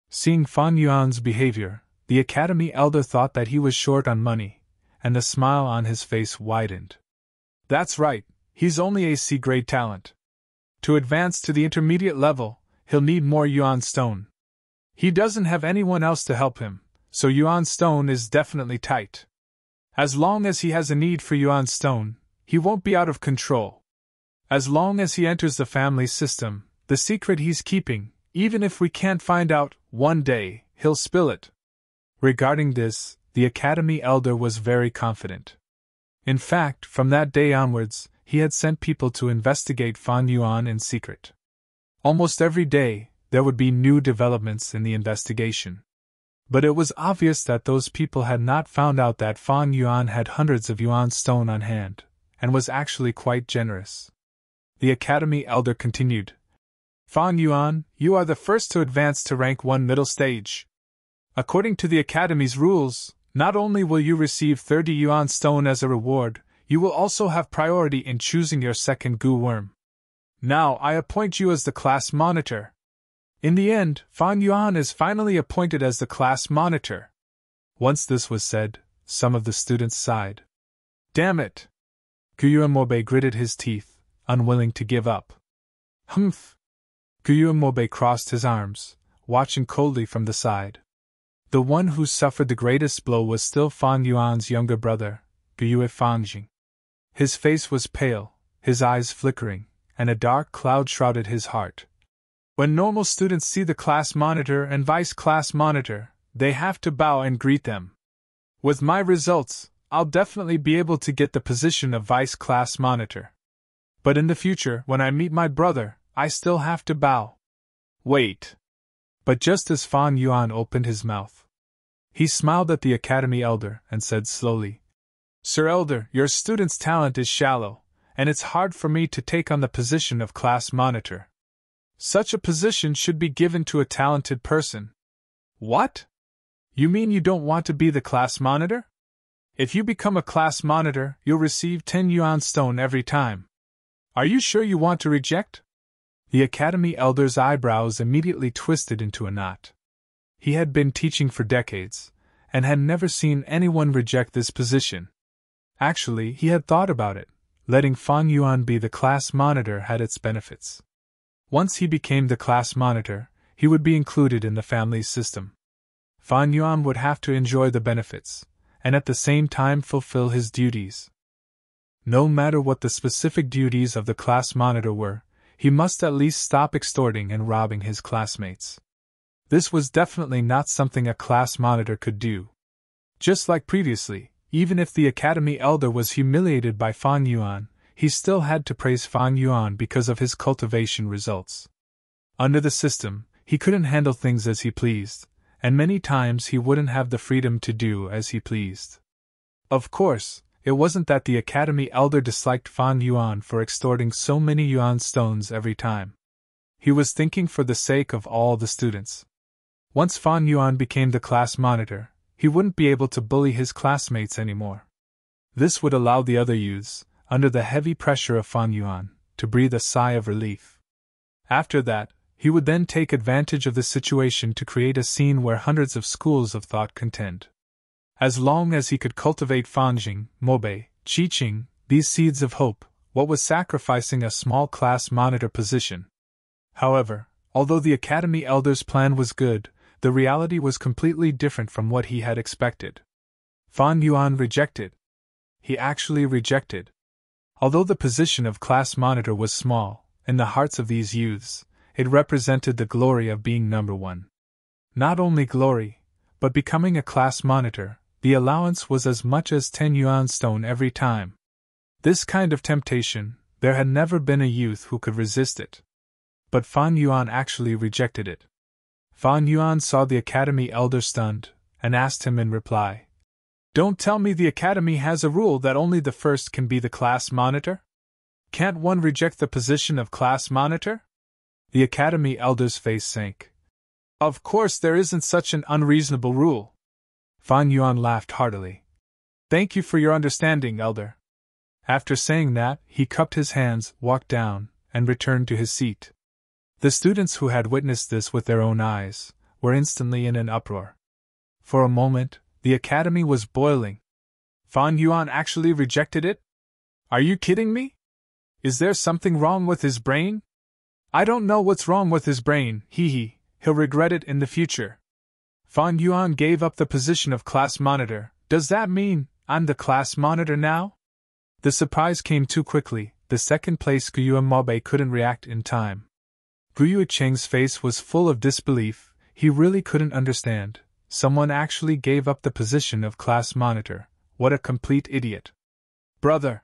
Seeing Fan Yuan's behavior, the academy elder thought that he was short on money, and the smile on his face widened. That's right, he's only a C-grade talent. To advance to the intermediate level, he'll need more yuan stone. He doesn't have anyone else to help him, so yuan stone is definitely tight. As long as he has a need for yuan stone, he won't be out of control. As long as he enters the family system, the secret he's keeping, even if we can't find out, one day, he'll spill it. Regarding this, the academy elder was very confident. In fact, from that day onwards, he had sent people to investigate Fan Yuan in secret. Almost every day, there would be new developments in the investigation. But it was obvious that those people had not found out that Fan Yuan had hundreds of yuan stone on hand, and was actually quite generous. The academy elder continued. Fan Yuan, you are the first to advance to rank 1 middle stage. According to the academy's rules, not only will you receive 30 yuan stone as a reward, you will also have priority in choosing your second Gu worm. Now I appoint you as the class monitor. In the end, Fan Yuan is finally appointed as the class monitor. Once this was said, some of the students sighed. Damn it! Guyue Mobe gritted his teeth, unwilling to give up. Humph! Guyue Mobe crossed his arms, watching coldly from the side. The one who suffered the greatest blow was still Fan Yuan's younger brother, Guyue Fanjing. His face was pale, his eyes flickering, and a dark cloud shrouded his heart. When normal students see the class monitor and vice class monitor, they have to bow and greet them. With my results, I'll definitely be able to get the position of vice class monitor. But in the future, when I meet my brother, I still have to bow. Wait. But just as Fan Yuan opened his mouth, he smiled at the academy elder and said slowly, Sir Elder, your student's talent is shallow, and it's hard for me to take on the position of class monitor. Such a position should be given to a talented person. What? You mean you don't want to be the class monitor? If you become a class monitor, you'll receive 10 yuan stone every time. Are you sure you want to reject? The academy elder's eyebrows immediately twisted into a knot. He had been teaching for decades, and had never seen anyone reject this position. Actually, he had thought about it. Letting Fan Yuan be the class monitor had its benefits. Once he became the class monitor, he would be included in the family's system. Fan Yuan would have to enjoy the benefits, and at the same time fulfill his duties. No matter what the specific duties of the class monitor were, he must at least stop extorting and robbing his classmates. This was definitely not something a class monitor could do. Just like previously, even if the academy elder was humiliated by Fan Yuan, he still had to praise Fan Yuan because of his cultivation results. Under the system, he couldn't handle things as he pleased, and many times he wouldn't have the freedom to do as he pleased. Of course, it wasn't that the academy elder disliked Fan Yuan for extorting so many yuan stones every time. He was thinking for the sake of all the students. Once Fan Yuan became the class monitor, he wouldn't be able to bully his classmates anymore. This would allow the other youths, under the heavy pressure of Fan Yuan, to breathe a sigh of relief. After that, he would then take advantage of the situation to create a scene where hundreds of schools of thought contend. As long as he could cultivate Fanjing, Mobe, Qiqing, these seeds of hope, what was sacrificing a small class monitor position? However, although the academy elder's plan was good, the reality was completely different from what he had expected. Fan Yuan rejected. He actually rejected. Although the position of class monitor was small, in the hearts of these youths, it represented the glory of being number one. Not only glory, but becoming a class monitor, the allowance was as much as 10 yuan stone every time. This kind of temptation, there had never been a youth who could resist it. But Fan Yuan actually rejected it. Fan Yuan saw the academy elder stunned, and asked him in reply, Don't tell me the academy has a rule that only the first can be the class monitor? Can't one reject the position of class monitor? The academy elder's face sank. Of course there isn't such an unreasonable rule. Fan Yuan laughed heartily. Thank you for your understanding, elder. After saying that, he cupped his hands, walked down, and returned to his seat. The students who had witnessed this with their own eyes were instantly in an uproar. For a moment, the academy was boiling. Fan Yuan actually rejected it? Are you kidding me? Is there something wrong with his brain? I don't know what's wrong with his brain, he'll regret it in the future. Fan Yuan gave up the position of class monitor. Does that mean I'm the class monitor now? The surprise came too quickly. The second place Guyue Mobe couldn't react in time. Guyue Cheng's face was full of disbelief. He really couldn't understand. Someone actually gave up the position of class monitor. What a complete idiot. Brother!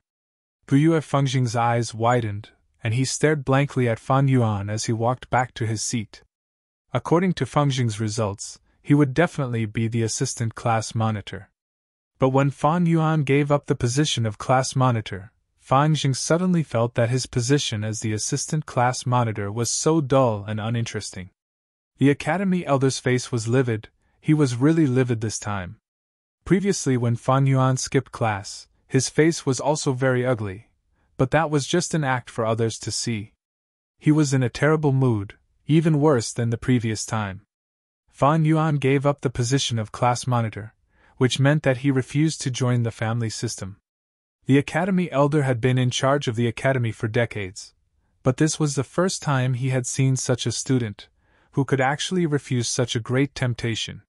Guyue Fengjing's eyes widened, and he stared blankly at Fan Yuan as he walked back to his seat. According to Fengjing's results, he would definitely be the assistant class monitor. But when Fan Yuan gave up the position of class monitor, Fengjing suddenly felt that his position as the assistant class monitor was so dull and uninteresting. The academy elder's face was livid. He was really livid this time. Previously, when Fan Yuan skipped class, his face was also very ugly, but that was just an act for others to see. He was in a terrible mood, even worse than the previous time. Fan Yuan gave up the position of class monitor, which meant that he refused to join the family system. The academy elder had been in charge of the academy for decades, but this was the first time he had seen such a student, who could actually refuse such a great temptation.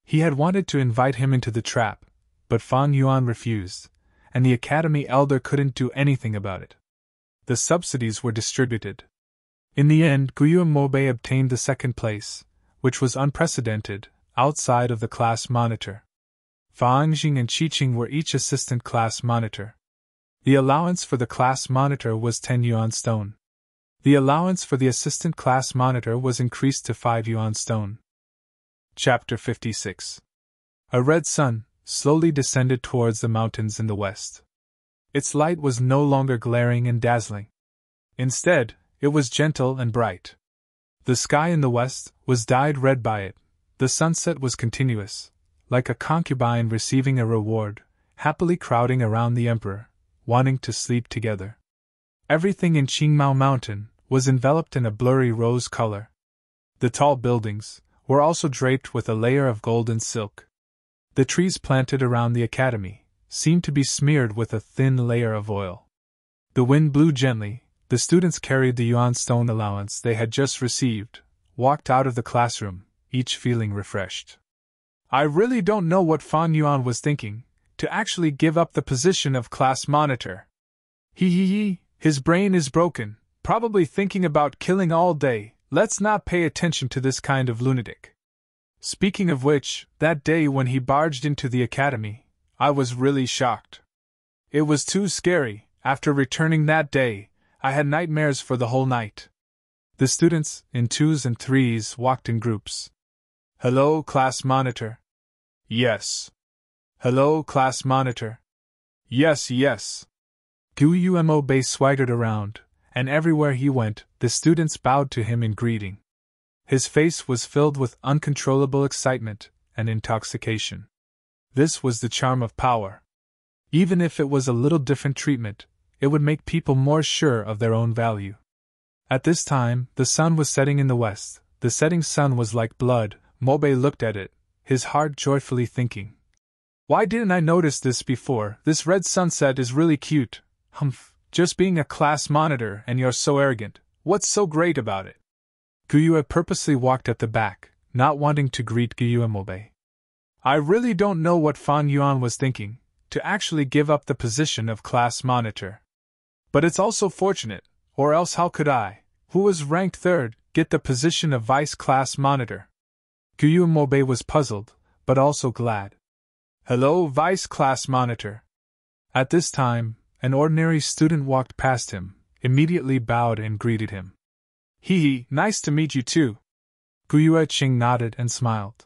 He had wanted to invite him into the trap, but Fan Yuan refused, and the academy elder couldn't do anything about it. The subsidies were distributed. In the end, Guyue Mobe obtained the second place, which was unprecedented, outside of the class monitor. Fan Jing and Qi Qing were each assistant class monitor. The allowance for the class monitor was 10 yuan stone. The allowance for the assistant class monitor was increased to 5 yuan stone. Chapter 56. A red sun slowly descended towards the mountains in the west. Its light was no longer glaring and dazzling. Instead, it was gentle and bright. The sky in the west was dyed red by it. The sunset was continuous, like a concubine receiving a reward, happily crowding around the emperor, wanting to sleep together. Everything in Qingmao Mountain was enveloped in a blurry rose color. The tall buildings were also draped with a layer of golden silk. The trees planted around the academy seemed to be smeared with a thin layer of oil. The wind blew gently. The students carried the yuan stone allowance they had just received, walked out of the classroom, each feeling refreshed. I really don't know what Fan Yuan was thinking, to actually give up the position of class monitor. His brain is broken, probably thinking about killing all day. Let's not pay attention to this kind of lunatic. Speaking of which, that day when he barged into the academy, I was really shocked. It was too scary. After returning that day, I had nightmares for the whole night. The students, in twos and threes, walked in groups. Hello, class monitor. Yes. Hello, class monitor. Yes, yes. Guo Bei swaggered around, and everywhere he went, the students bowed to him in greeting. His face was filled with uncontrollable excitement and intoxication. This was the charm of power. Even if it was a little different treatment, it would make people more sure of their own value. At this time, the sun was setting in the west. The setting sun was like blood. Mobe looked at it, his heart joyfully thinking, why didn't I notice this before? This red sunset is really cute. Humph, just being a class monitor and you're so arrogant. What's so great about it? Guyue purposely walked at the back, not wanting to greet Mobe. I really don't know what Fan Yuan was thinking, to actually give up the position of class monitor. But it's also fortunate, or else how could I, who was ranked third, get the position of vice class monitor? Mobe was puzzled, but also glad. Hello, vice class monitor. At this time, an ordinary student walked past him, immediately bowed and greeted him. Nice to meet you too. Guyue Qing nodded and smiled.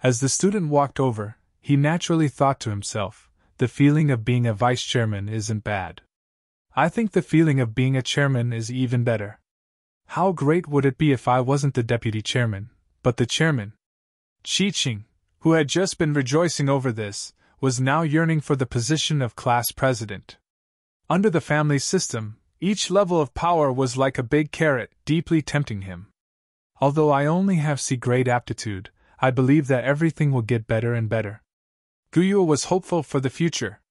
As the student walked over, he naturally thought to himself, the feeling of being a vice chairman isn't bad. I think the feeling of being a chairman is even better. How great would it be if I wasn't the deputy chairman, but the chairman? Qi Qing, who had just been rejoicing over this, was now yearning for the position of class president. Under the family system, each level of power was like a big carrot, deeply tempting him. Although I only have C-grade aptitude, I believe that everything will get better and better. Guyue was hopeful for the future.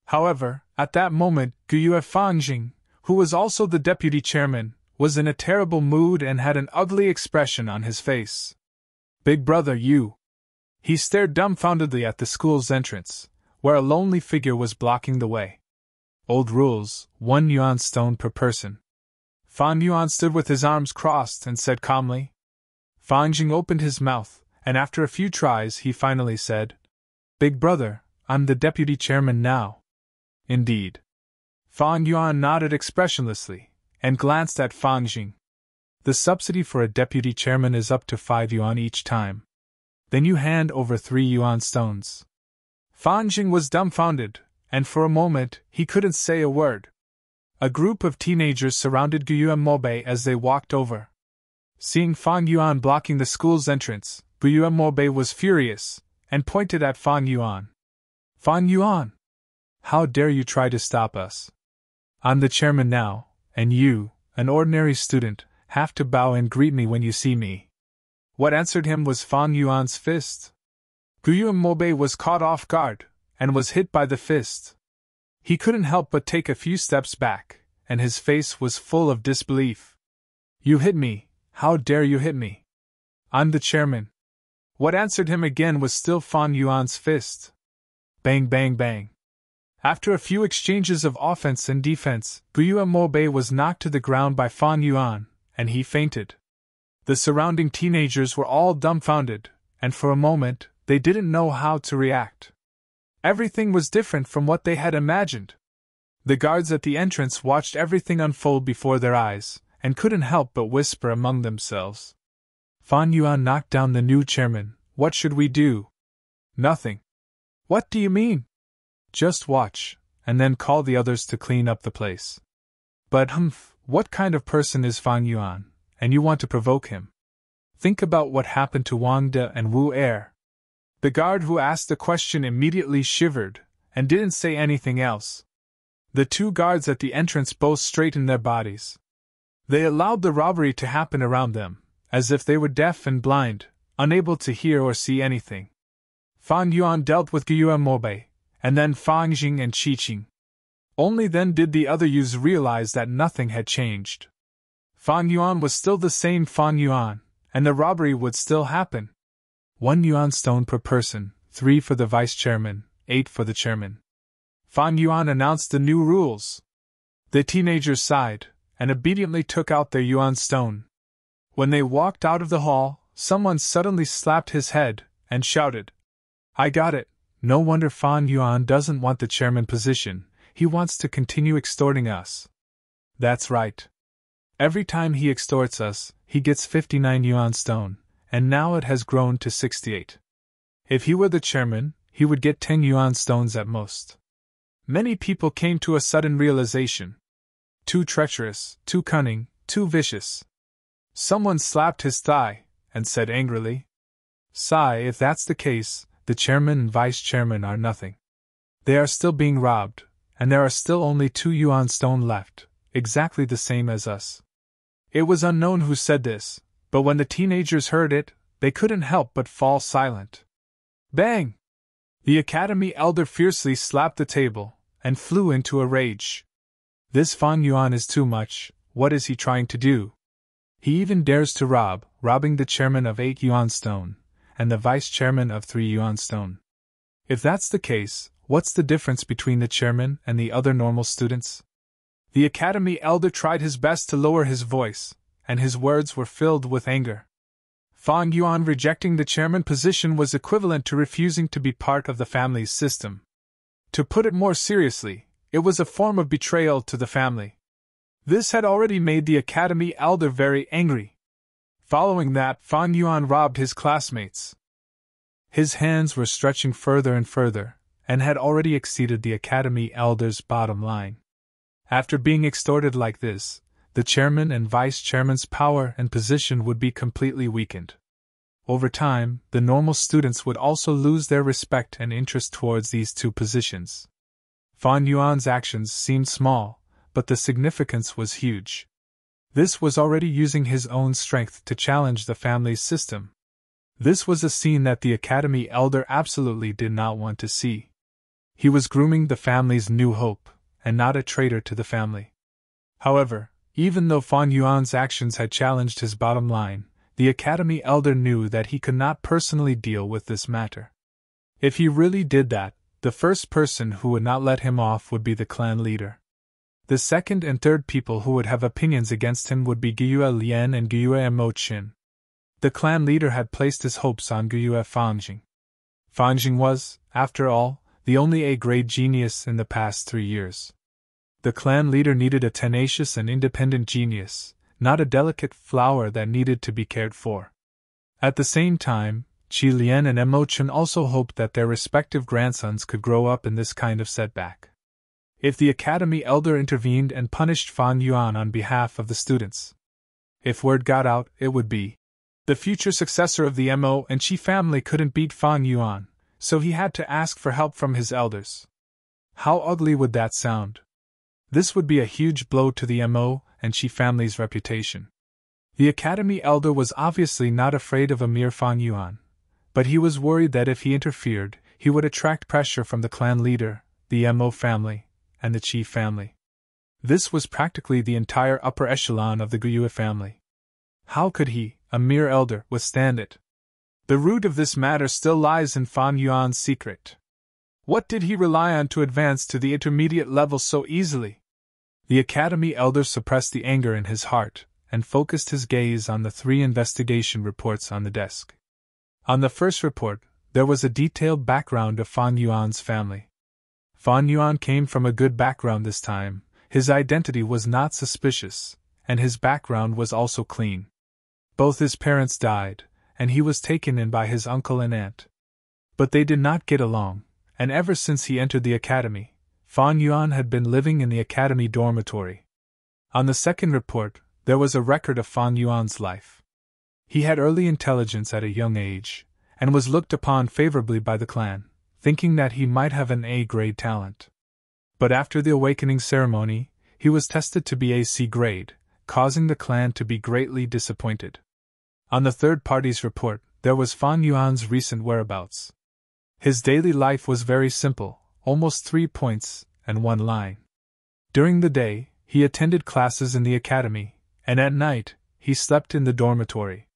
However, at that moment, Guyue Fanjing, who was also the deputy chairman, was in a terrible mood and had an ugly expression on his face. Big brother, you! He stared dumbfoundedly at the school's entrance, where a lonely figure was blocking the way. Old rules, 1 yuan stone per person. Fan Yuan stood with his arms crossed and said calmly. Fanjing opened his mouth, and after a few tries he finally said, Big brother, I'm the deputy chairman now. Indeed. Fan Yuan nodded expressionlessly, and glanced at Fanjing. The subsidy for a deputy chairman is up to 5 yuan each time. Then you hand over 3 yuan stones. Fanjing was dumbfounded, and for a moment he couldn't say a word. A group of teenagers surrounded Guyue Mobe as they walked over. Seeing Fan Yuan blocking the school's entrance, Guyue Mobe was furious, and pointed at Fan Yuan. Fan Yuan! How dare you try to stop us? I'm the chairman now, and you, an ordinary student, have to bow and greet me when you see me. What answered him was Fan Yuan's fist. Guyue Mobe was caught off guard, and was hit by the fist. He couldn't help but take a few steps back, and his face was full of disbelief. You hit me, how dare you hit me? I'm the chairman. What answered him again was still Fan Yuan's fist. Bang bang bang. After a few exchanges of offense and defense, Guyue Mobe was knocked to the ground by Fan Yuan, and he fainted. The surrounding teenagers were all dumbfounded, and for a moment, they didn't know how to react. Everything was different from what they had imagined. The guards at the entrance watched everything unfold before their eyes, and couldn't help but whisper among themselves. Fan Yuan knocked down the new chairman. What should we do? Nothing. What do you mean? Just watch, and then call the others to clean up the place. But what kind of person is Fan Yuan, and you want to provoke him? Think about what happened to Wang De and Wu Er. The guard who asked the question immediately shivered, and didn't say anything else. The two guards at the entrance both straightened their bodies. They allowed the robbery to happen around them, as if they were deaf and blind, unable to hear or see anything. Fan Yuan dealt with Gyue Mobe, and then Fang Jing and Qi Qing. Only then did the other youths realize that nothing had changed. Fan Yuan was still the same Fan Yuan, and the robbery would still happen. 1 yuan stone per person, 3 for the vice chairman, 8 for the chairman. Fan Yuan announced the new rules. The teenagers sighed, and obediently took out their yuan stone. When they walked out of the hall, someone suddenly slapped his head, and shouted, "I got it! No wonder Fan Yuan doesn't want the chairman position, he wants to continue extorting us." That's right. Every time he extorts us, he gets 59 yuan stone, and now it has grown to 68. If he were the chairman, he would get 10 yuan stones at most. Many people came to a sudden realization. Too treacherous, too cunning, too vicious. Someone slapped his thigh, and said angrily, "Sai, if that's the case, the chairman and vice chairman are nothing. They are still being robbed, and there are still only 2 yuan stone left, exactly the same as us." It was unknown who said this, but when the teenagers heard it, they couldn't help but fall silent. Bang! The academy elder fiercely slapped the table, and flew into a rage. This Fan Yuan is too much. What is he trying to do? He even dares to robbing the chairman of 8 yuan stone, and the vice chairman of 3 yuan stone. If that's the case, what's the difference between the chairman and the other normal students? The academy elder tried his best to lower his voice, and his words were filled with anger. Fan Yuan rejecting the chairman position was equivalent to refusing to be part of the family's system. To put it more seriously, it was a form of betrayal to the family. This had already made the academy elder very angry. Following that, Fan Yuan robbed his classmates. His hands were stretching further and further, and had already exceeded the academy elder's bottom line. After being extorted like this, the chairman and vice chairman's power and position would be completely weakened. Over time, the normal students would also lose their respect and interest towards these two positions. Fan Yuan's actions seemed small, but the significance was huge. This was already using his own strength to challenge the family's system. This was a scene that the academy elder absolutely did not want to see. He was grooming the family's new hope, and not a traitor to the family. However, even though Fan Yuan's actions had challenged his bottom line, the academy elder knew that he could not personally deal with this matter. If he really did that, the first person who would not let him off would be the clan leader. The second and third people who would have opinions against him would be Gyue Lian and Gyue Mo Qin. The clan leader had placed his hopes on Gyue Fangjing. Fangjing was, after all, the only A-grade genius in the past 3 years. The clan leader needed a tenacious and independent genius, not a delicate flower that needed to be cared for. At the same time, Qi Lian and Mo Qin also hoped that their respective grandsons could grow up in this kind of setback. If the academy elder intervened and punished Fan Yuan on behalf of the students, if word got out, it would be, the future successor of the Mo and Qi family couldn't beat Fan Yuan, so he had to ask for help from his elders. How ugly would that sound? This would be a huge blow to the Mo and Qi family's reputation. The academy elder was obviously not afraid of a mere Fan Yuan, but he was worried that if he interfered, he would attract pressure from the clan leader, the Mo family, and the Qi family. This was practically the entire upper echelon of the Gyue family. How could he, a mere elder, withstand it? The root of this matter still lies in Fan Yuan's secret. What did he rely on to advance to the intermediate level so easily? The academy elder suppressed the anger in his heart, and focused his gaze on the 3 investigation reports on the desk. On the first report, there was a detailed background of Fan Yuan's family. Fan Yuan came from a good background this time, his identity was not suspicious, and his background was also clean. Both his parents died, and he was taken in by his uncle and aunt. But they did not get along, and ever since he entered the academy, Fan Yuan had been living in the academy dormitory. On the second report, there was a record of Fan Yuan's life. He had early intelligence at a young age, and was looked upon favorably by the clan, thinking that he might have an A-grade talent. But after the awakening ceremony, he was tested to be a C-grade, causing the clan to be greatly disappointed. On the third party's report, there was Fan Yuan's recent whereabouts. His daily life was very simple, almost 3 points and 1 line. During the day, he attended classes in the academy, and at night, he slept in the dormitory.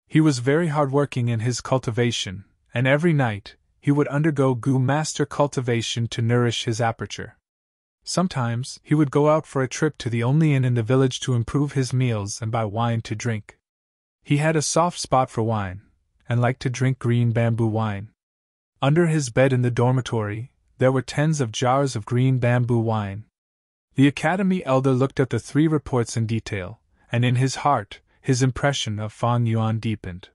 He was very hardworking in his cultivation, and every night, he would undergo Gu Master cultivation to nourish his aperture. Sometimes, he would go out for a trip to the only inn in the village to improve his meals and buy wine to drink. He had a soft spot for wine, and liked to drink green bamboo wine. Under his bed in the dormitory, there were tens of jars of green bamboo wine. The academy elder looked at the 3 reports in detail, and in his heart, his impression of Fan Yuan deepened.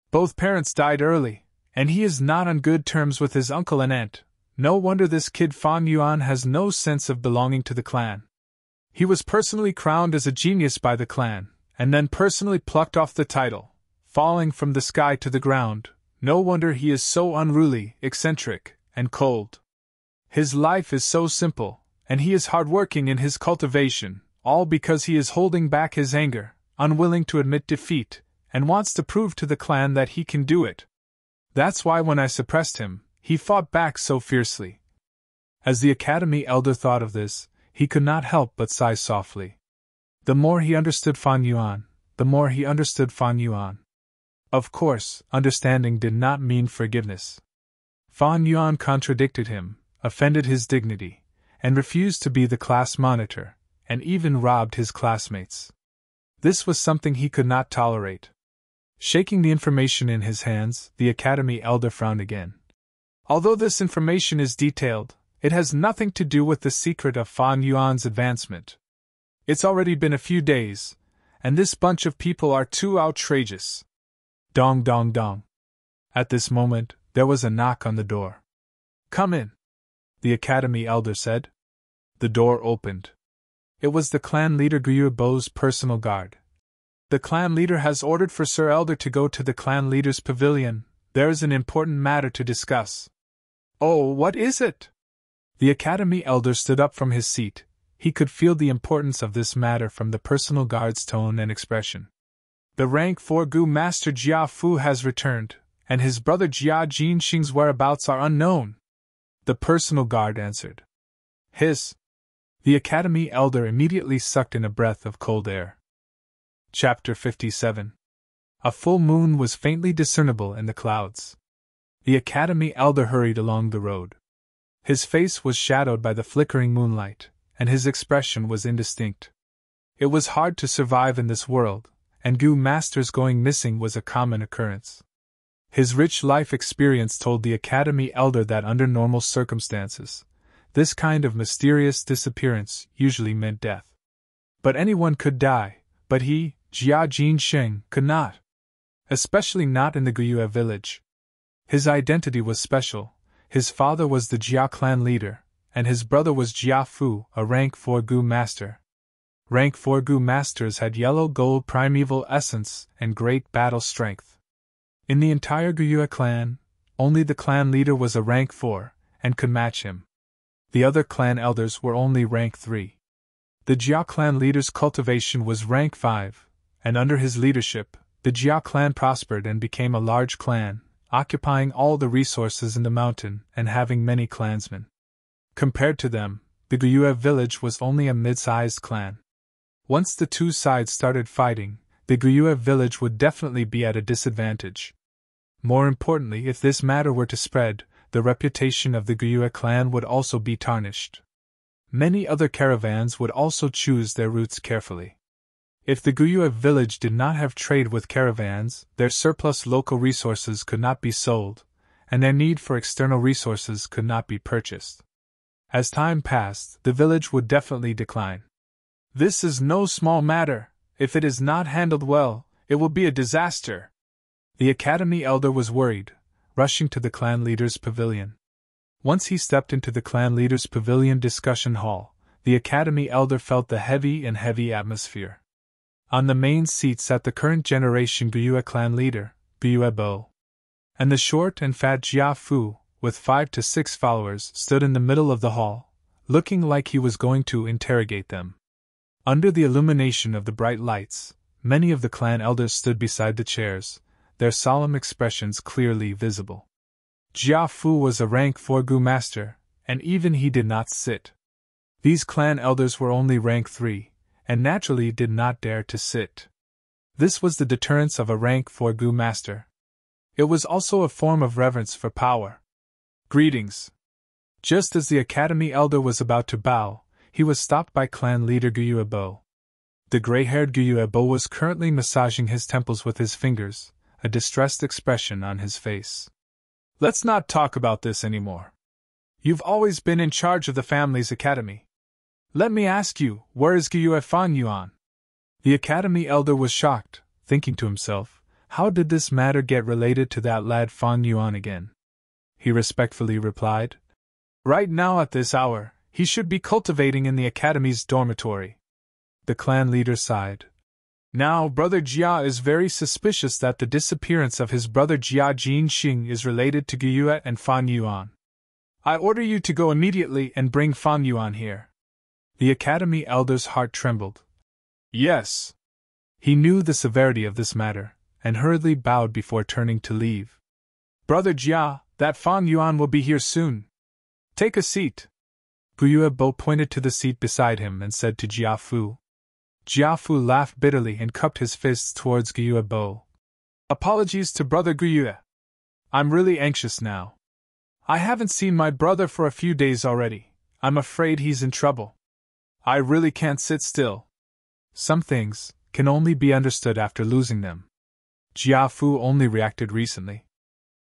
Both parents died early, and he is not on good terms with his uncle and aunt. No wonder this kid Fan Yuan has no sense of belonging to the clan. He was personally crowned as a genius by the clan, and then personally plucked off the title, falling from the sky to the ground. No wonder he is so unruly, eccentric, and cold. His life is so simple, and he is hardworking in his cultivation, all because he is holding back his anger, unwilling to admit defeat, and wants to prove to the clan that he can do it. That's why when I suppressed him, he fought back so fiercely. As the academy elder thought of this, he could not help but sigh softly. The more he understood Fan Yuan, the more he understood Fan Yuan. Of course, understanding did not mean forgiveness. Fan Yuan contradicted him, offended his dignity, and refused to be the class monitor, and even robbed his classmates. This was something he could not tolerate. Shaking the information in his hands, the academy elder frowned again. Although this information is detailed, it has nothing to do with the secret of Fan Yuan's advancement. It's already been a few days, and this bunch of people are too outrageous. Dong dong dong. At this moment, there was a knock on the door. Come in, the academy elder said. The door opened. It was the clan leader Gyuebo's personal guard. The clan leader has ordered for Sir Elder to go to the clan leader's pavilion. There is an important matter to discuss. Oh, what is it? The academy elder stood up from his seat. He could feel the importance of this matter from the personal guard's tone and expression. The rank 4 Gu Master Jia Fu has returned, and his brother Jia Jinxing's whereabouts are unknown. The personal guard answered. Hiss! The academy elder immediately sucked in a breath of cold air. Chapter 57. A full moon was faintly discernible in the clouds. The academy elder hurried along the road. His face was shadowed by the flickering moonlight, and his expression was indistinct. It was hard to survive in this world, and Gu Masters going missing was a common occurrence. His rich life experience told the academy elder that under normal circumstances, this kind of mysterious disappearance usually meant death. But anyone could die, but he, Jia Jinxing, could not. Especially not in the Gyue village. His identity was special. His father was the Jia clan leader, and his brother was Jia Fu, a rank 4 Gu master. Rank 4 Gu masters had yellow-gold primeval essence and great battle strength. In the entire Gyue clan, only the clan leader was a rank 4, and could match him. The other clan elders were only rank 3. The Jia clan leader's cultivation was rank 5, and under his leadership, the Jia clan prospered and became a large clan, occupying all the resources in the mountain and having many clansmen. Compared to them, the Gyue village was only a mid-sized clan. Once the two sides started fighting, the Gyue village would definitely be at a disadvantage. More importantly, if this matter were to spread, the reputation of the Gyue clan would also be tarnished. Many other caravans would also choose their routes carefully. If the Gyue village did not have trade with caravans, their surplus local resources could not be sold, and their need for external resources could not be purchased. As time passed, the village would definitely decline. This is no small matter. If it is not handled well, it will be a disaster. The academy elder was worried, rushing to the clan leader's pavilion. Once he stepped into the clan leader's pavilion discussion hall, the academy elder felt the heavy atmosphere. On the main seat sat the current generation Gyue clan leader, Gyue Bo. And the short and fat Jia Fu, with 5 to 6 followers, stood in the middle of the hall, looking like he was going to interrogate them. Under the illumination of the bright lights, many of the clan elders stood beside the chairs, their solemn expressions clearly visible. Jia Fu was a rank 4 Gu master, and even he did not sit. These clan elders were only rank 3, and naturally did not dare to sit. This was the deterrence of a rank 4 Gu master. It was also a form of reverence for power. Greetings. Just as the academy elder was about to bow, he was stopped by clan leader Gyue Bo. The gray-haired Gyue Bo was currently massaging his temples with his fingers, a distressed expression on his face. Let's not talk about this anymore. You've always been in charge of the family's academy. Let me ask you, where is Gyue Fan Yuan? The academy elder was shocked, thinking to himself, how did this matter get related to that lad Fan Yuan again? He respectfully replied, right now at this hour, he should be cultivating in the academy's dormitory. The clan leader sighed. Now, Brother Jia is very suspicious that the disappearance of his brother Jia Jinxing is related to Gyue and Fan Yuan. I order you to go immediately and bring Fan Yuan here. The academy elder's heart trembled. Yes. He knew the severity of this matter, and hurriedly bowed before turning to leave. Brother Jia, that Fan Yuan will be here soon. Take a seat. Gyue Bo pointed to the seat beside him and said to Jia Fu. Jia Fu laughed bitterly and cupped his fists towards Gyue Bo. Apologies to Brother Gyue. I'm really anxious now. I haven't seen my brother for a few days already. I'm afraid he's in trouble. I really can't sit still. Some things can only be understood after losing them. Jia Fu only reacted recently.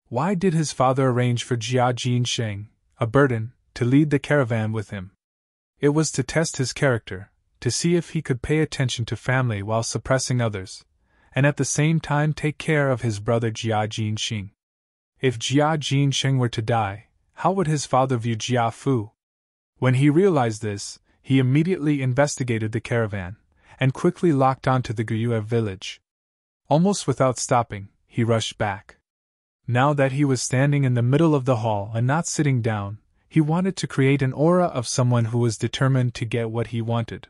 Why did his father arrange for Jia Jinsheng, a burden, to lead the caravan with him? It was to test his character, to see if he could pay attention to family while suppressing others, and at the same time take care of his brother Jia Jinxing. If Jia Jinsheng were to die, how would his father view Jia Fu? When he realized this, he immediately investigated the caravan, and quickly locked onto the Gyue village. Almost without stopping, he rushed back. Now that he was standing in the middle of the hall and not sitting down, he wanted to create an aura of someone who was determined to get what he wanted.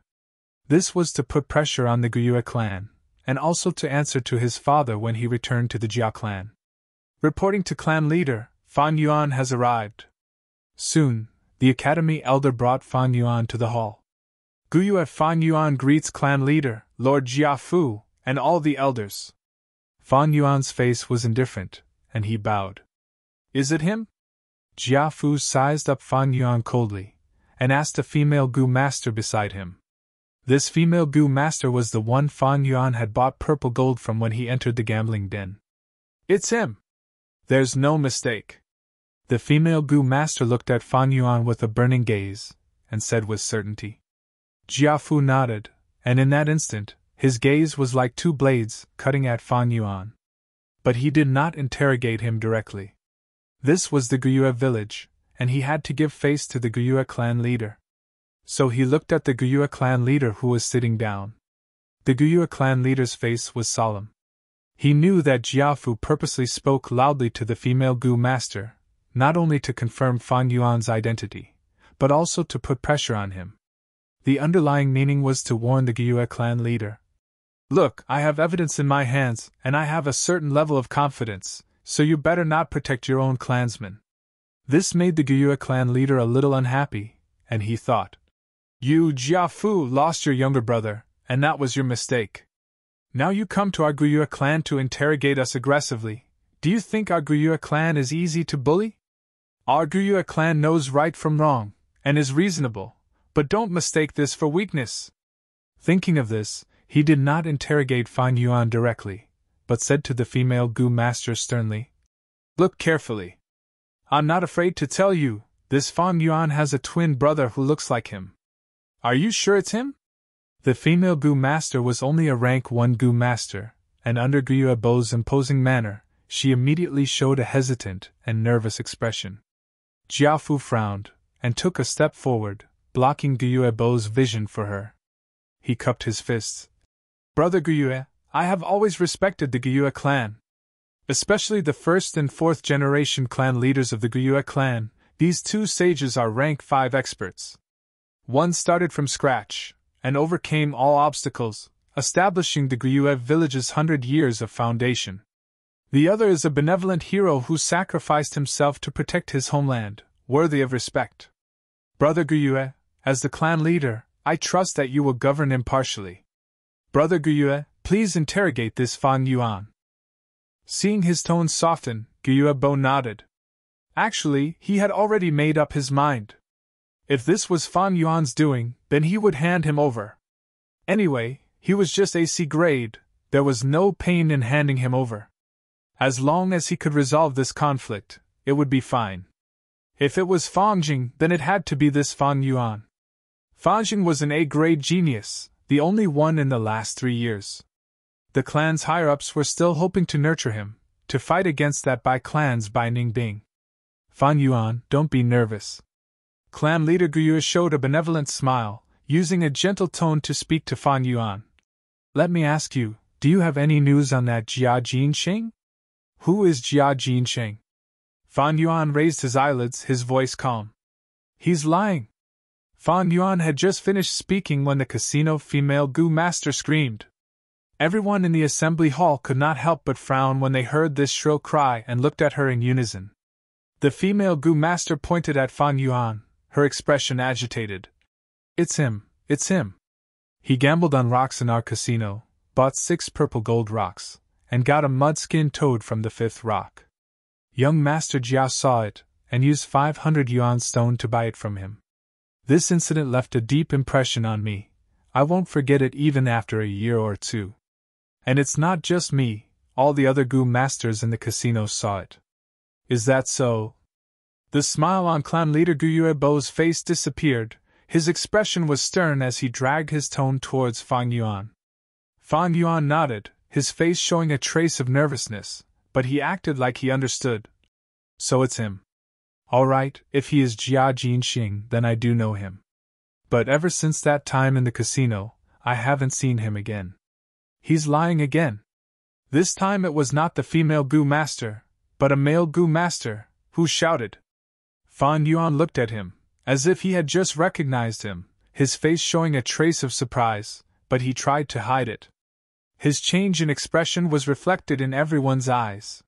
This was to put pressure on the Gyue clan, and also to answer to his father when he returned to the Jia clan. Reporting to clan leader, Fan Yuan has arrived. Soon, the academy elder brought Fan Yuan to the hall. Gyue Fan Yuan greets clan leader, Lord Jia Fu, and all the elders. Fan Yuan's face was indifferent, and he bowed. Is it him? Jia Fu sized up Fan Yuan coldly, and asked a female Gu master beside him. This female Gu master was the one Fan Yuan had bought purple gold from when he entered the gambling den. It's him. There's no mistake. The female Gu master looked at Fan Yuan with a burning gaze, and said with certainty. Jia Fu nodded, and in that instant, his gaze was like 2 blades cutting at Fan Yuan. But he did not interrogate him directly. This was the Gyue village, and he had to give face to the Gyue clan leader. So he looked at the Gyue clan leader who was sitting down. The Gyue clan leader's face was solemn. He knew that Jia Fu purposely spoke loudly to the female Gu master, not only to confirm Fan Yuan's identity, but also to put pressure on him. The underlying meaning was to warn the Gyue clan leader. Look, I have evidence in my hands, and I have a certain level of confidence, so you better not protect your own clansmen. This made the Gyue clan leader a little unhappy, and he thought, you, Jia Fu, lost your younger brother, and that was your mistake. Now you come to our Gyue clan to interrogate us aggressively. Do you think our Gyue clan is easy to bully? Our Gyue clan knows right from wrong, and is reasonable, but don't mistake this for weakness. Thinking of this, he did not interrogate Fan Yuan directly, but said to the female Gu master sternly, look carefully. I'm not afraid to tell you, this Fan Yuan has a twin brother who looks like him. Are you sure it's him? The female Gu master was only a rank 1 Gu master, and under Gu Yuebo's imposing manner, she immediately showed a hesitant and nervous expression. Jiaofu frowned, and took a step forward, blocking Gu Yuebo's vision for her. He cupped his fists. Brother Gu Yue, I have always respected the Gu Yue clan. Especially the first and fourth generation clan leaders of the Gu Yue clan. These two sages are rank 5 experts. One started from scratch, and overcame all obstacles, establishing the Gu Yue village's 100 years of foundation. The other is a benevolent hero who sacrificed himself to protect his homeland, worthy of respect. Brother Gu Yue, as the clan leader, I trust that you will govern impartially. Brother Gu Yue, please interrogate this Fan Yuan. Seeing his tone soften, Gu Yuebo nodded. Actually, he had already made up his mind. If this was Fan Yuan's doing, then he would hand him over. Anyway, he was just AC grade, there was no pain in handing him over. As long as he could resolve this conflict, it would be fine. If it was Fangjing, then it had to be this Fan Yuan. Fangjing was an A-grade genius, the only one in the last 3 years. The clan's higher-ups were still hoping to nurture him, to fight against that by clans by Ningbing. Fan Yuan, don't be nervous. Clan leader Gu Yue showed a benevolent smile, using a gentle tone to speak to Fan Yuan. Let me ask you, do you have any news on that Jia Jinsheng? Who is Jia Jinsheng? Fan Yuan raised his eyelids, his voice calm. He's lying. Fan Yuan had just finished speaking when the casino female Gu master screamed. Everyone in the assembly hall could not help but frown when they heard this shrill cry and looked at her in unison. The female Gu master pointed at Fan Yuan, her expression agitated. It's him, it's him. He gambled on rocks in our casino, bought 6 purple gold rocks, and got a mud-skin toad from the 5th rock. Young Master Jia saw it, and used 500 yuan stone to buy it from him. This incident left a deep impression on me. I won't forget it even after a year or 2. And it's not just me, all the other Gu masters in the casino saw it. Is that so? The smile on clan leader Gu Yuebo's face disappeared, his expression was stern as he dragged his tone towards Fan Yuan. Fan Yuan nodded, his face showing a trace of nervousness, but he acted like he understood. So it's him. All right, if he is Jia Jinxing, then I do know him. But ever since that time in the casino, I haven't seen him again. He's lying again. This time it was not the female Gu master, but a male Gu master, who shouted. Fan Yuan looked at him, as if he had just recognized him, his face showing a trace of surprise, but he tried to hide it. His change in expression was reflected in everyone's eyes.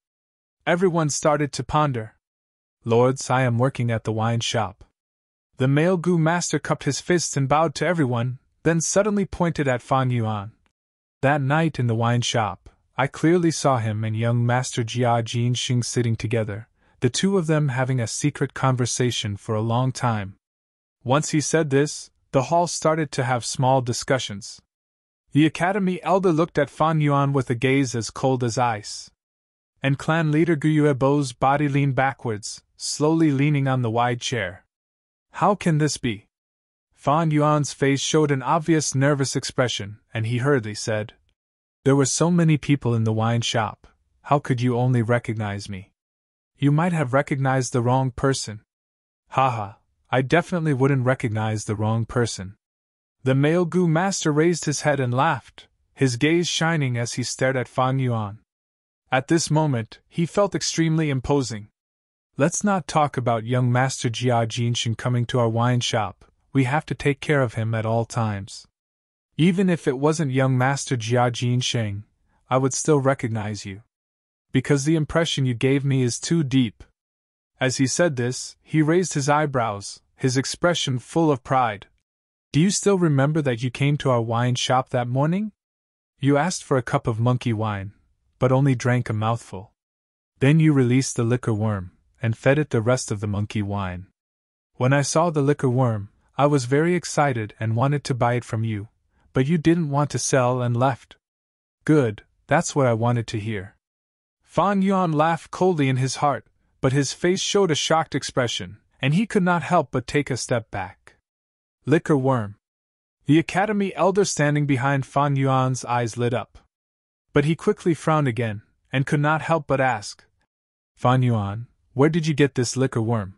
Everyone started to ponder. Lords, I am working at the wine shop. The male Gu master cupped his fists and bowed to everyone, then suddenly pointed at Fan Yuan. That night in the wine shop, I clearly saw him and young Master Jia Jinxing sitting together, the two of them having a secret conversation for a long time. Once he said this, the hall started to have small discussions. The academy elder looked at Fan Yuan with a gaze as cold as ice. And clan leader Gu Yuebo's body leaned backwards, slowly leaning on the wide chair. How can this be? Fan Yuan's face showed an obvious nervous expression, and he hurriedly said, There were so many people in the wine shop, how could you only recognize me? You might have recognized the wrong person. Haha, I definitely wouldn't recognize the wrong person. The male Gu master raised his head and laughed, his gaze shining as he stared at Fan Yuan. At this moment, he felt extremely imposing. Let's not talk about young Master Jia Jinxing coming to our wine shop, we have to take care of him at all times. Even if it wasn't young Master Jia Jinxing, I would still recognize you. Because the impression you gave me is too deep. As he said this, he raised his eyebrows, his expression full of pride. Do you still remember that you came to our wine shop that morning? You asked for a cup of monkey wine, but only drank a mouthful. Then you released the liquor worm, and fed it the rest of the monkey wine. When I saw the liquor worm, I was very excited and wanted to buy it from you, but you didn't want to sell and left. Good, that's what I wanted to hear. Fan Yuan laughed coldly in his heart, but his face showed a shocked expression, and he could not help but take a step back. Liquor worm. The academy elder standing behind Fan Yuan's eyes lit up. But he quickly frowned again, and could not help but ask, Fan Yuan, where did you get this liquor worm?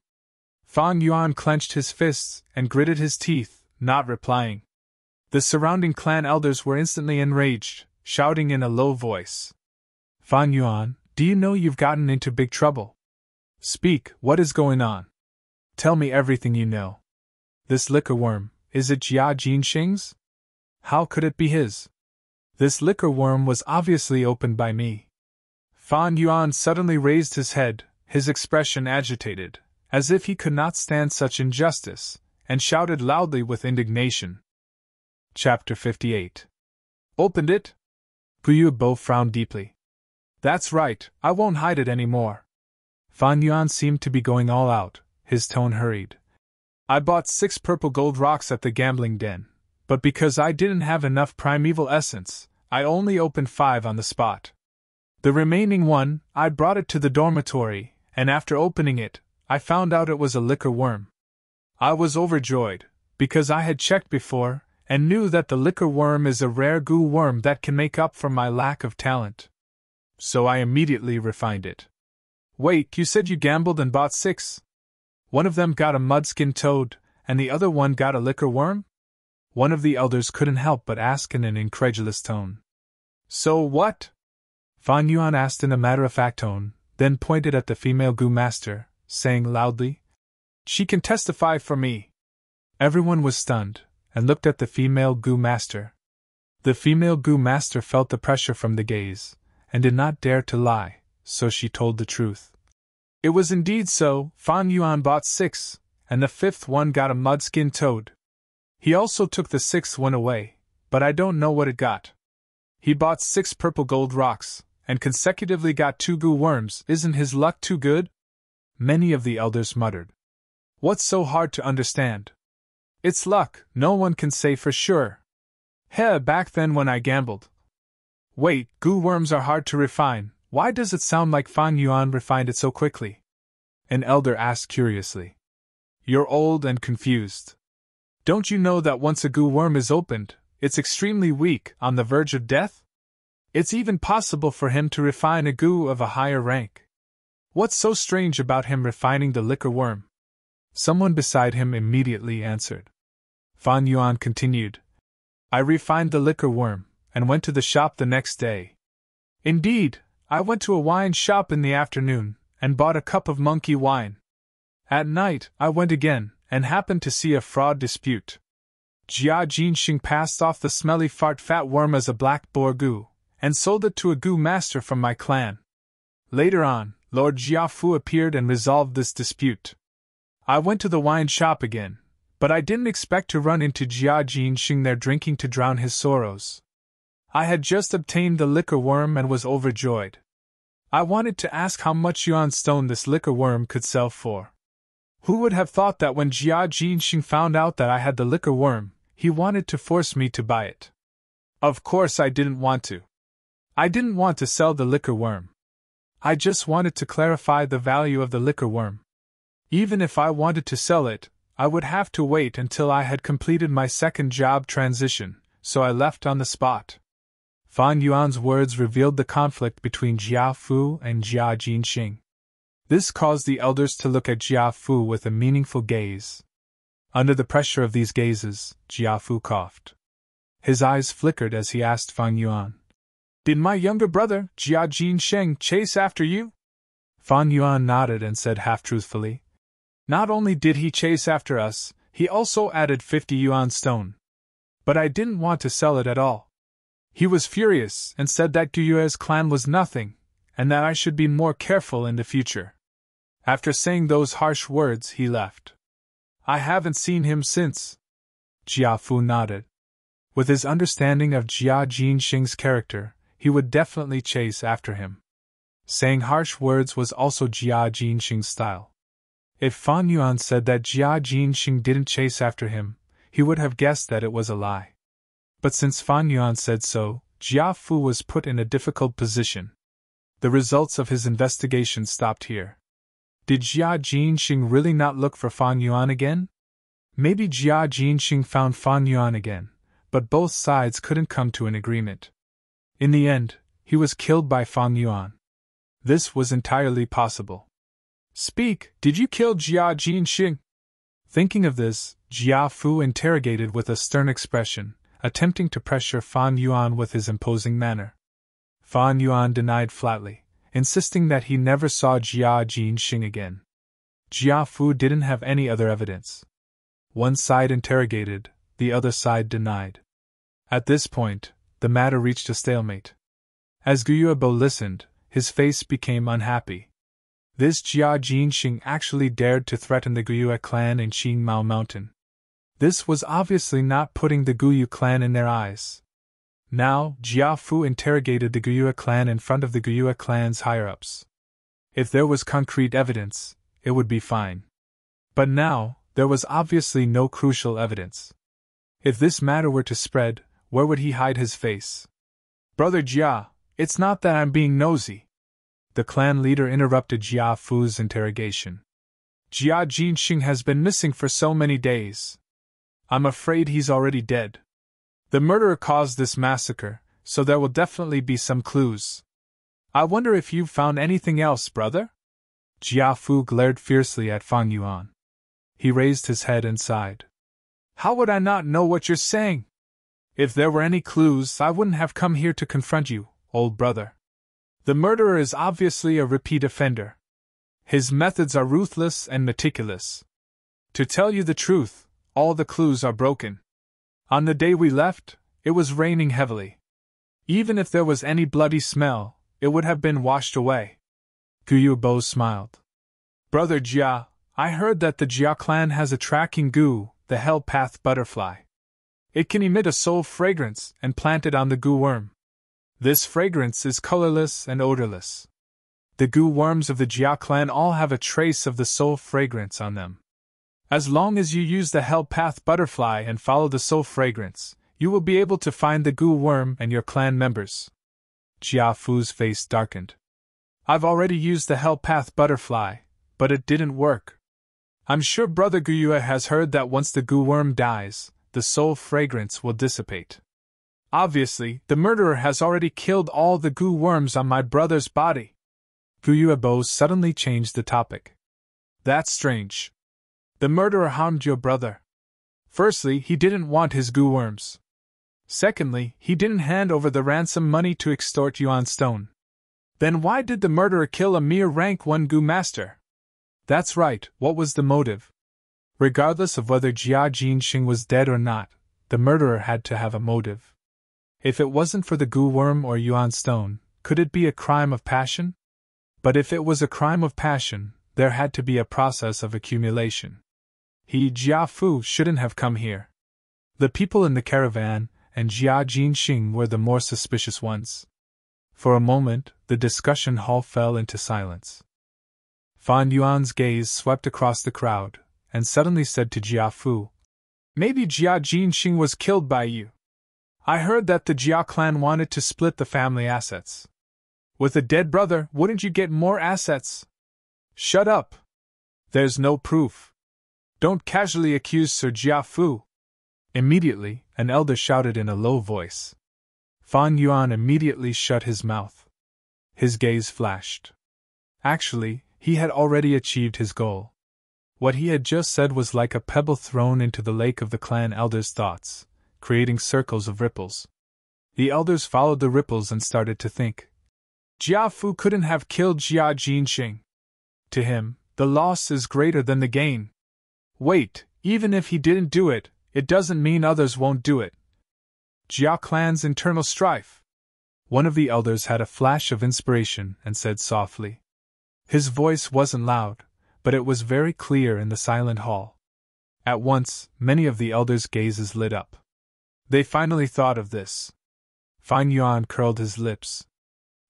Fan Yuan clenched his fists and gritted his teeth, not replying. The surrounding clan elders were instantly enraged, shouting in a low voice. Fan Yuan, do you know you've gotten into big trouble? Speak, what is going on? Tell me everything you know. This liquor worm, is it Jia Jinxing's? How could it be his? This liquor worm was obviously opened by me. Fan Yuan suddenly raised his head, his expression agitated, as if he could not stand such injustice, and shouted loudly with indignation. Chapter 58. Opened it? Puyu Bo frowned deeply. That's right, I won't hide it any more. Fan Yuan seemed to be going all out, his tone hurried. I bought 6 purple gold rocks at the gambling den, but because I didn't have enough primeval essence, I only opened 5 on the spot. The remaining one, I brought it to the dormitory, and after opening it, I found out it was a liquor worm. I was overjoyed, because I had checked before, and knew that the liquor worm is a rare goo worm that can make up for my lack of talent. So I immediately refined it. Wait, you said you gambled and bought 6? One of them got a mudskin toad, and the other one got a liquor worm? One of the elders couldn't help but ask in an incredulous tone. So what? Fan Yuan asked in a matter-of-fact tone, then pointed at the female goo master, saying loudly, She can testify for me. Everyone was stunned, and looked at the female goo master. The female goo master felt the pressure from the gaze, and did not dare to lie, so she told the truth. It was indeed so, Fan Yuan bought 6, and the 5th one got a mudskin toad. He also took the 6th one away, but I don't know what it got. He bought 6 purple gold rocks, and consecutively got 2 goo worms. Isn't his luck too good? Many of the elders muttered. What's so hard to understand? It's luck, no one can say for sure. Back then when I gambled. Wait, goo worms are hard to refine. Why does it sound like Fan Yuan refined it so quickly? An elder asked curiously. You're old and confused. Don't you know that once a goo worm is opened, it's extremely weak, on the verge of death? It's even possible for him to refine a goo of a higher rank. What's so strange about him refining the liquor worm? Someone beside him immediately answered. Fan Yuan continued. I refined the liquor worm, and went to the shop the next day. Indeed, I went to a wine shop in the afternoon, and bought a cup of monkey wine. At night, I went again, and happened to see a fraud dispute. Jia Jinxing passed off the smelly fat worm as a black boar goo, and sold it to a goo master from my clan. Later on, Lord Jiafu appeared and resolved this dispute. I went to the wine shop again, but I didn't expect to run into Jia Jinxing there drinking to drown his sorrows. I had just obtained the liquor worm and was overjoyed. I wanted to ask how much yuan stone this liquor worm could sell for. Who would have thought that when Jia Jinxing found out that I had the liquor worm, he wanted to force me to buy it? Of course I didn't want to. I didn't want to sell the liquor worm. I just wanted to clarify the value of the liquor worm. Even if I wanted to sell it, I would have to wait until I had completed my second job transition, so I left on the spot. Fan Yuan's words revealed the conflict between Jia Fu and Jia Jinxing. This caused the elders to look at Jia Fu with a meaningful gaze. Under the pressure of these gazes, Jia Fu coughed. His eyes flickered as he asked Fan Yuan, Did my younger brother, Jia Jinxing, chase after you? Fan Yuan nodded and said half-truthfully, Not only did he chase after us, he also added 50 yuan stone. But I didn't want to sell it at all. He was furious and said that Guyue's clan was nothing, and that I should be more careful in the future. After saying those harsh words, he left. I haven't seen him since. Jia Fu nodded. With his understanding of Jia Jinxing's character, he would definitely chase after him. Saying harsh words was also Jia Jinxing's style. If Fan Yuan said that Jia Jinxing didn't chase after him, he would have guessed that it was a lie. But since Fan Yuan said so, Jia Fu was put in a difficult position. The results of his investigation stopped here. Did Jia Jinxing really not look for Fan Yuan again? Maybe Jia Jinxing found Fan Yuan again, but both sides couldn't come to an agreement. In the end, he was killed by Fan Yuan. This was entirely possible. Speak, did you kill Jia Jinxing? Thinking of this, Jia Fu interrogated with a stern expression, attempting to pressure Fan Yuan with his imposing manner. Fan Yuan denied flatly, insisting that he never saw Jia Jinxing again. Jia Fu didn't have any other evidence. One side interrogated, the other side denied. At this point, the matter reached a stalemate. As Guyuebo listened, his face became unhappy. This Jia Jinxing actually dared to threaten the Guyue clan in Qingmao Mountain. This was obviously not putting the Guyu clan in their eyes. Now, Jia Fu interrogated the Guyue clan in front of the Guyue clan's higher-ups. If there was concrete evidence, it would be fine. But now, there was obviously no crucial evidence. If this matter were to spread, where would he hide his face? Brother Jia, it's not that I'm being nosy. The clan leader interrupted Jia Fu's interrogation. Jia Jinxing has been missing for so many days. I'm afraid he's already dead. The murderer caused this massacre, so there will definitely be some clues. I wonder if you've found anything else, brother? Jia Fu glared fiercely at Fan Yuan. He raised his head and sighed. How would I not know what you're saying? If there were any clues, I wouldn't have come here to confront you, old brother. The murderer is obviously a repeat offender. His methods are ruthless and meticulous. To tell you the truth, all the clues are broken. On the day we left, it was raining heavily. Even if there was any bloody smell, it would have been washed away. Guyuebo smiled. Brother Jia, I heard that the Jia clan has a tracking goo, the Hell Path butterfly. It can emit a soul fragrance and plant it on the goo worm. This fragrance is colorless and odorless. The goo worms of the Jia clan all have a trace of the soul fragrance on them. As long as you use the Hell Path butterfly and follow the soul fragrance, you will be able to find the goo worm and your clan members. Jia Fu's face darkened. I've already used the Hell Path butterfly, but it didn't work. I'm sure Brother Guyue has heard that once the goo worm dies, the soul fragrance will dissipate. Obviously, the murderer has already killed all the goo worms on my brother's body. Guyuebo suddenly changed the topic. That's strange. The murderer harmed your brother. Firstly, he didn't want his goo worms. Secondly, he didn't hand over the ransom money to extort Yuan Stone. Then why did the murderer kill a mere rank 1 goo master? That's right, what was the motive? Regardless of whether Jia Jinxing was dead or not, the murderer had to have a motive. If it wasn't for the goo worm or Yuan Stone, could it be a crime of passion? But if it was a crime of passion, there had to be a process of accumulation. Jia Fu shouldn't have come here. The people in the caravan and Jia Jinxing were the more suspicious ones. For a moment, the discussion hall fell into silence. Fan Yuan's gaze swept across the crowd, and suddenly said to Jia Fu, Maybe Jia Jinxing was killed by you. I heard that the Jia clan wanted to split the family assets. With a dead brother, wouldn't you get more assets? Shut up. There's no proof. Don't casually accuse Sir Jia Fu. Immediately, an elder shouted in a low voice. Fan Yuan immediately shut his mouth. His gaze flashed. Actually, he had already achieved his goal. What he had just said was like a pebble thrown into the lake of the clan elders' thoughts, creating circles of ripples. The elders followed the ripples and started to think. Jia Fu couldn't have killed Jia Jinxing. To him, the loss is greater than the gain. Wait, even if he didn't do it, it doesn't mean others won't do it. Jia clan's internal strife. One of the elders had a flash of inspiration and said softly. His voice wasn't loud, but it was very clear in the silent hall. At once, many of the elders' gazes lit up. They finally thought of this. Fan Yuan curled his lips.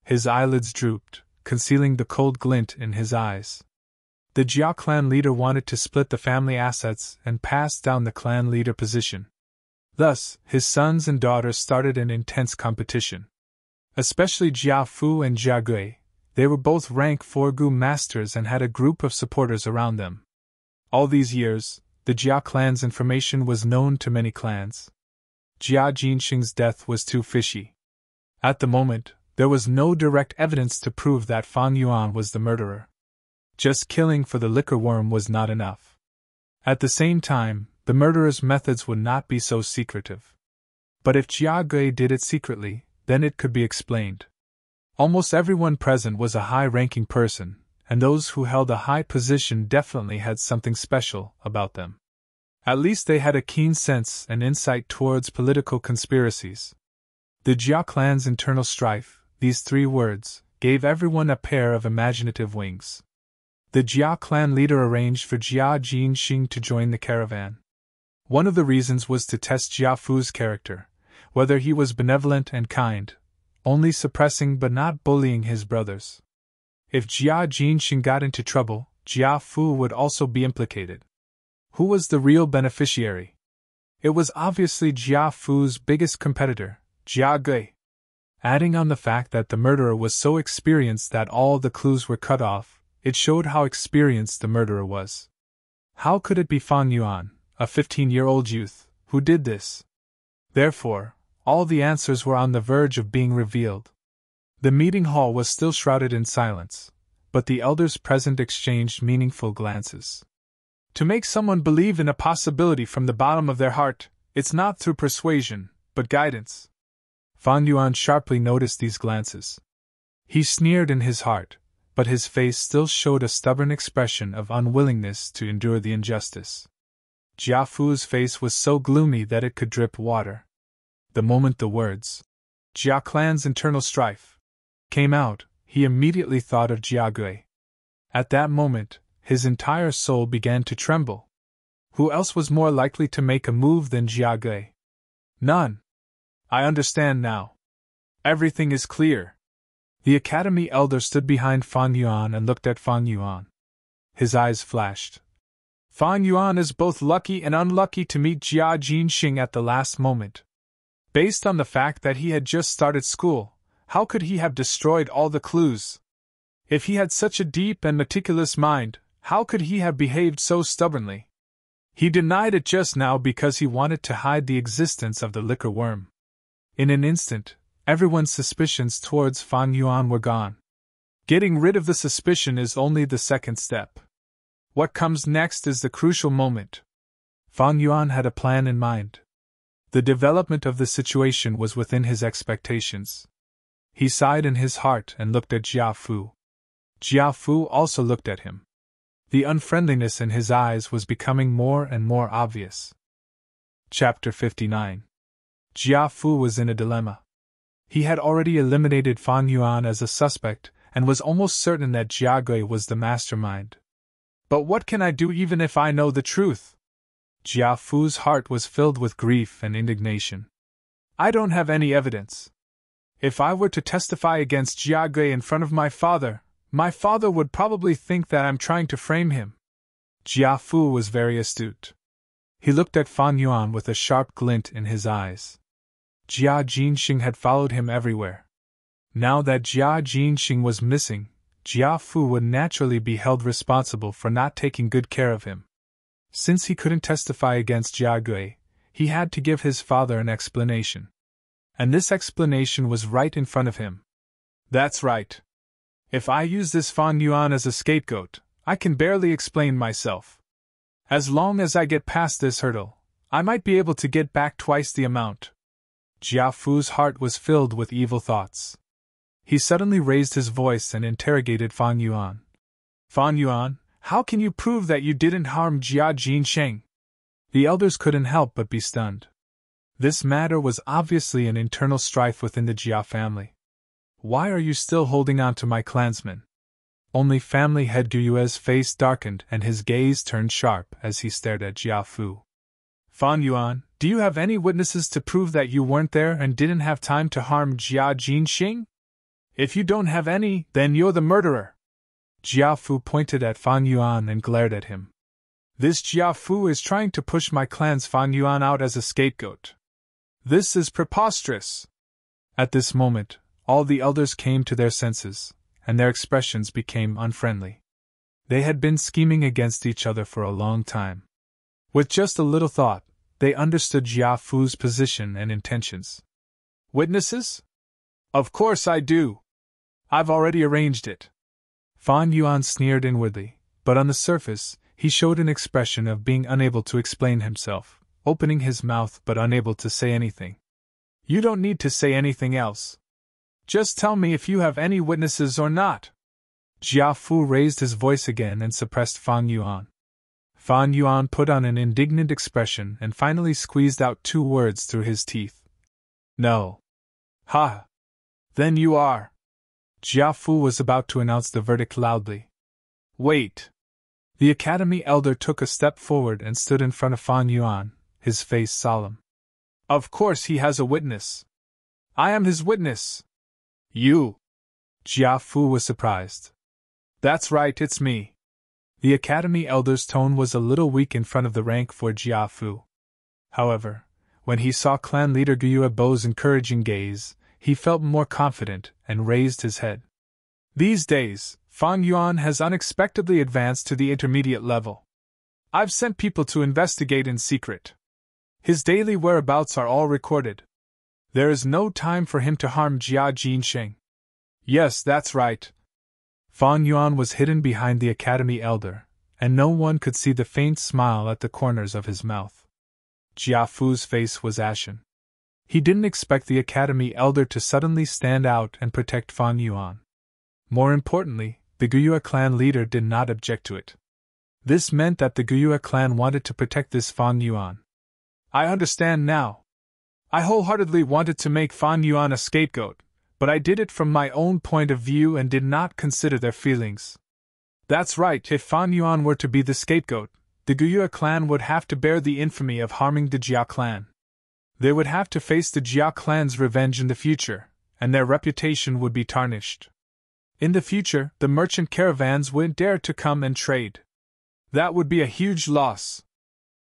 His eyelids drooped, concealing the cold glint in his eyes. The Jia clan leader wanted to split the family assets and pass down the clan leader position. Thus, his sons and daughters started an intense competition. Especially Jia Fu and Jia Gui, They were both rank 4 Gu masters and had a group of supporters around them. All these years, the Jia clan's information was known to many clans. Jia Jinxing's death was too fishy. At the moment, there was no direct evidence to prove that Fang Yuan was the murderer. Just killing for the liquor worm was not enough. At the same time, the murderer's methods would not be so secretive. But if Jia Gui did it secretly, then it could be explained. Almost everyone present was a high-ranking person, and those who held a high position definitely had something special about them. At least they had a keen sense and insight towards political conspiracies. The Jia clan's internal strife, these 3 words, gave everyone a pair of imaginative wings. The Jia clan leader arranged for Jia Jinxing to join the caravan. One of the reasons was to test Jia Fu's character, whether he was benevolent and kind, only suppressing but not bullying his brothers. If Jia Jinxing got into trouble, Jia Fu would also be implicated. Who was the real beneficiary? It was obviously Jia Fu's biggest competitor, Jia Gui. Adding on the fact that the murderer was so experienced that all the clues were cut off, it showed how experienced the murderer was. How could it be Fang Yuan, a 15-year-old youth, who did this? Therefore, all the answers were on the verge of being revealed. The meeting hall was still shrouded in silence, but the elders present exchanged meaningful glances. To make someone believe in a possibility from the bottom of their heart, it's not through persuasion, but guidance. Fang Yuan sharply noticed these glances. He sneered in his heart, but his face still showed a stubborn expression of unwillingness to endure the injustice. Jia Fu's face was so gloomy that it could drip water. The moment the words, Jia clan's internal strife, came out, he immediately thought of Jia Gui. At that moment, his entire soul began to tremble. Who else was more likely to make a move than Jia Gui? None. I understand now. Everything is clear. The academy elder stood behind Fang Yuan and looked at Fang Yuan. His eyes flashed. Fang Yuan is both lucky and unlucky to meet Jia Jinxing at the last moment. Based on the fact that he had just started school, how could he have destroyed all the clues? If he had such a deep and meticulous mind, how could he have behaved so stubbornly? He denied it just now because he wanted to hide the existence of the liquor worm. In an instant, everyone's suspicions towards Fang Yuan were gone. Getting rid of the suspicion is only the second step. What comes next is the crucial moment. Fang Yuan had a plan in mind. The development of the situation was within his expectations. He sighed in his heart and looked at Jia Fu. Jia Fu also looked at him. The unfriendliness in his eyes was becoming more and more obvious. Chapter 59. Jia Fu was in a dilemma. He had already eliminated Fang Yuan as a suspect and was almost certain that Jia Gui was the mastermind. But what can I do even if I know the truth? Jia Fu's heart was filled with grief and indignation. I don't have any evidence. If I were to testify against Jia Gui in front of my father would probably think that I'm trying to frame him. Jia Fu was very astute. He looked at Fang Yuan with a sharp glint in his eyes. Jia Jinxing had followed him everywhere. Now that Jia Jinxing was missing, Jia Fu would naturally be held responsible for not taking good care of him. Since he couldn't testify against Jia Gui, he had to give his father an explanation. And this explanation was right in front of him. That's right. If I use this Fang Yuan as a scapegoat, I can barely explain myself. As long as I get past this hurdle, I might be able to get back twice the amount. Jia Fu's heart was filled with evil thoughts. He suddenly raised his voice and interrogated Fang Yuan. Fang Yuan, how can you prove that you didn't harm Jia Jinxing? The elders couldn't help but be stunned. This matter was obviously an internal strife within the Jia family. Why are you still holding on to my clansmen? Only family head Gu Yue's face darkened and his gaze turned sharp as he stared at Jia Fu. Fang Yuan, do you have any witnesses to prove that you weren't there and didn't have time to harm Jia Jinxing? If you don't have any, then you're the murderer. Jia Fu pointed at Fang Yuan and glared at him. This Jia Fu is trying to push my clan's Fang Yuan out as a scapegoat. This is preposterous. At this moment, all the elders came to their senses, and their expressions became unfriendly. They had been scheming against each other for a long time. With just a little thought, they understood Jia Fu's position and intentions. Witnesses? Of course I do. I've already arranged it. Fan Yuan sneered inwardly, but on the surface, he showed an expression of being unable to explain himself, opening his mouth but unable to say anything. You don't need to say anything else. Just tell me if you have any witnesses or not. Jia Fu raised his voice again and suppressed Fan Yuan. Fan Yuan put on an indignant expression and finally squeezed out 2 words through his teeth. No. Ha! Then you are. Jia Fu was about to announce the verdict loudly. Wait. The academy elder took a step forward and stood in front of Fan Yuan, his face solemn. Of course he has a witness. I am his witness. You. Jia Fu was surprised. That's right, it's me. The academy elder's tone was a little weak in front of the rank for Jia Fu. However, when he saw clan leader Gyue Bo's encouraging gaze, he felt more confident and raised his head. These days, Fan Yuan has unexpectedly advanced to the intermediate level. I've sent people to investigate in secret. His daily whereabouts are all recorded. There is no time for him to harm Jia Jinsheng. Yes, that's right. Fan Yuan was hidden behind the academy elder, and no one could see the faint smile at the corners of his mouth. Jia Fu's face was ashen. He didn't expect the academy elder to suddenly stand out and protect Fan Yuan. More importantly, the Gyue clan leader did not object to it. This meant that the Gyue clan wanted to protect this Fan Yuan. I understand now. I wholeheartedly wanted to make Fan Yuan a scapegoat, but I did it from my own point of view and did not consider their feelings. That's right, if Fan Yuan were to be the scapegoat, the Gyue clan would have to bear the infamy of harming the Jia clan. They would have to face the Jia clan's revenge in the future, and their reputation would be tarnished. In the future, the merchant caravans wouldn't dare to come and trade. That would be a huge loss.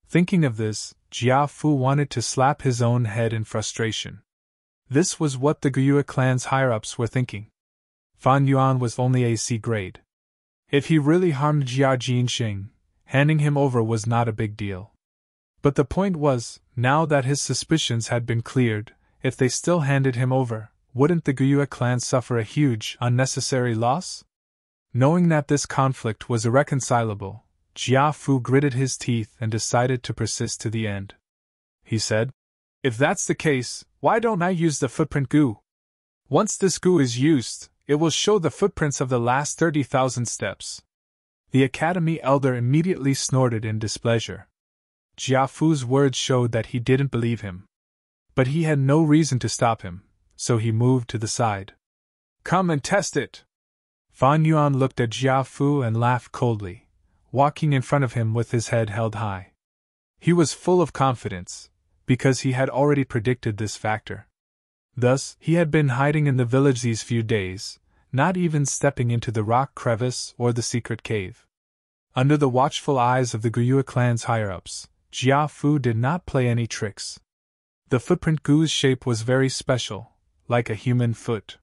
Thinking of this, Jia Fu wanted to slap his own head in frustration. This was what the Gyue clan's higher-ups were thinking. Fan Yuan was only AC grade. If he really harmed Jia Jinsheng, handing him over was not a big deal. But the point was, now that his suspicions had been cleared, if they still handed him over, wouldn't the Gyue clan suffer a huge, unnecessary loss? Knowing that this conflict was irreconcilable, Jia Fu gritted his teeth and decided to persist to the end. He said, If that's the case, why don't I use the footprint goo? Once this goo is used, it will show the footprints of the last 30,000 steps. The academy elder immediately snorted in displeasure. Jia Fu's words showed that he didn't believe him. But he had no reason to stop him, so he moved to the side. Come and test it! Fan Yuan looked at Jia Fu and laughed coldly, walking in front of him with his head held high. He was full of confidence, because he had already predicted this factor. Thus, he had been hiding in the village these few days, not even stepping into the rock crevice or the secret cave. Under the watchful eyes of the Gyue clan's higher-ups, Jia Fu did not play any tricks. The footprint goo's shape was very special, like a human foot.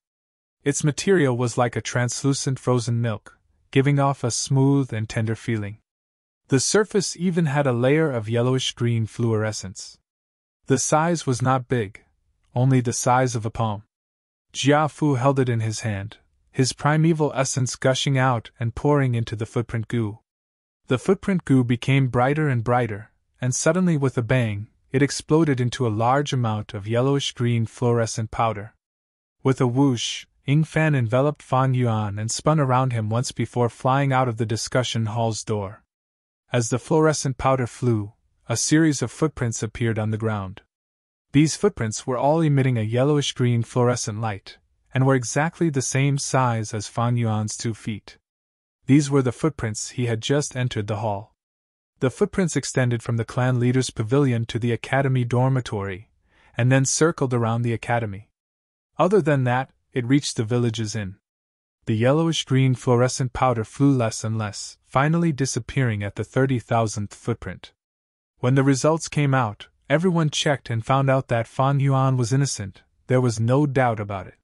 Its material was like a translucent frozen milk, giving off a smooth and tender feeling. The surface even had a layer of yellowish-green fluorescence. The size was not big, only the size of a palm. Jia Fu held it in his hand, his primeval essence gushing out and pouring into the footprint goo. The footprint goo became brighter and brighter, and suddenly with a bang, it exploded into a large amount of yellowish-green fluorescent powder. With a whoosh, Ying Fan enveloped Fan Yuan and spun around him once before flying out of the discussion hall's door. As the fluorescent powder flew, a series of footprints appeared on the ground. These footprints were all emitting a yellowish-green fluorescent light, and were exactly the same size as Fan Yuan's 2 feet. These were the footprints he had just entered the hall. The footprints extended from the clan leader's pavilion to the academy dormitory, and then circled around the academy. Other than that, it reached the village's inn. The yellowish-green fluorescent powder flew less and less, finally disappearing at the 30,000th footprint. When the results came out, everyone checked and found out that Fan Yuan was innocent. There was no doubt about it.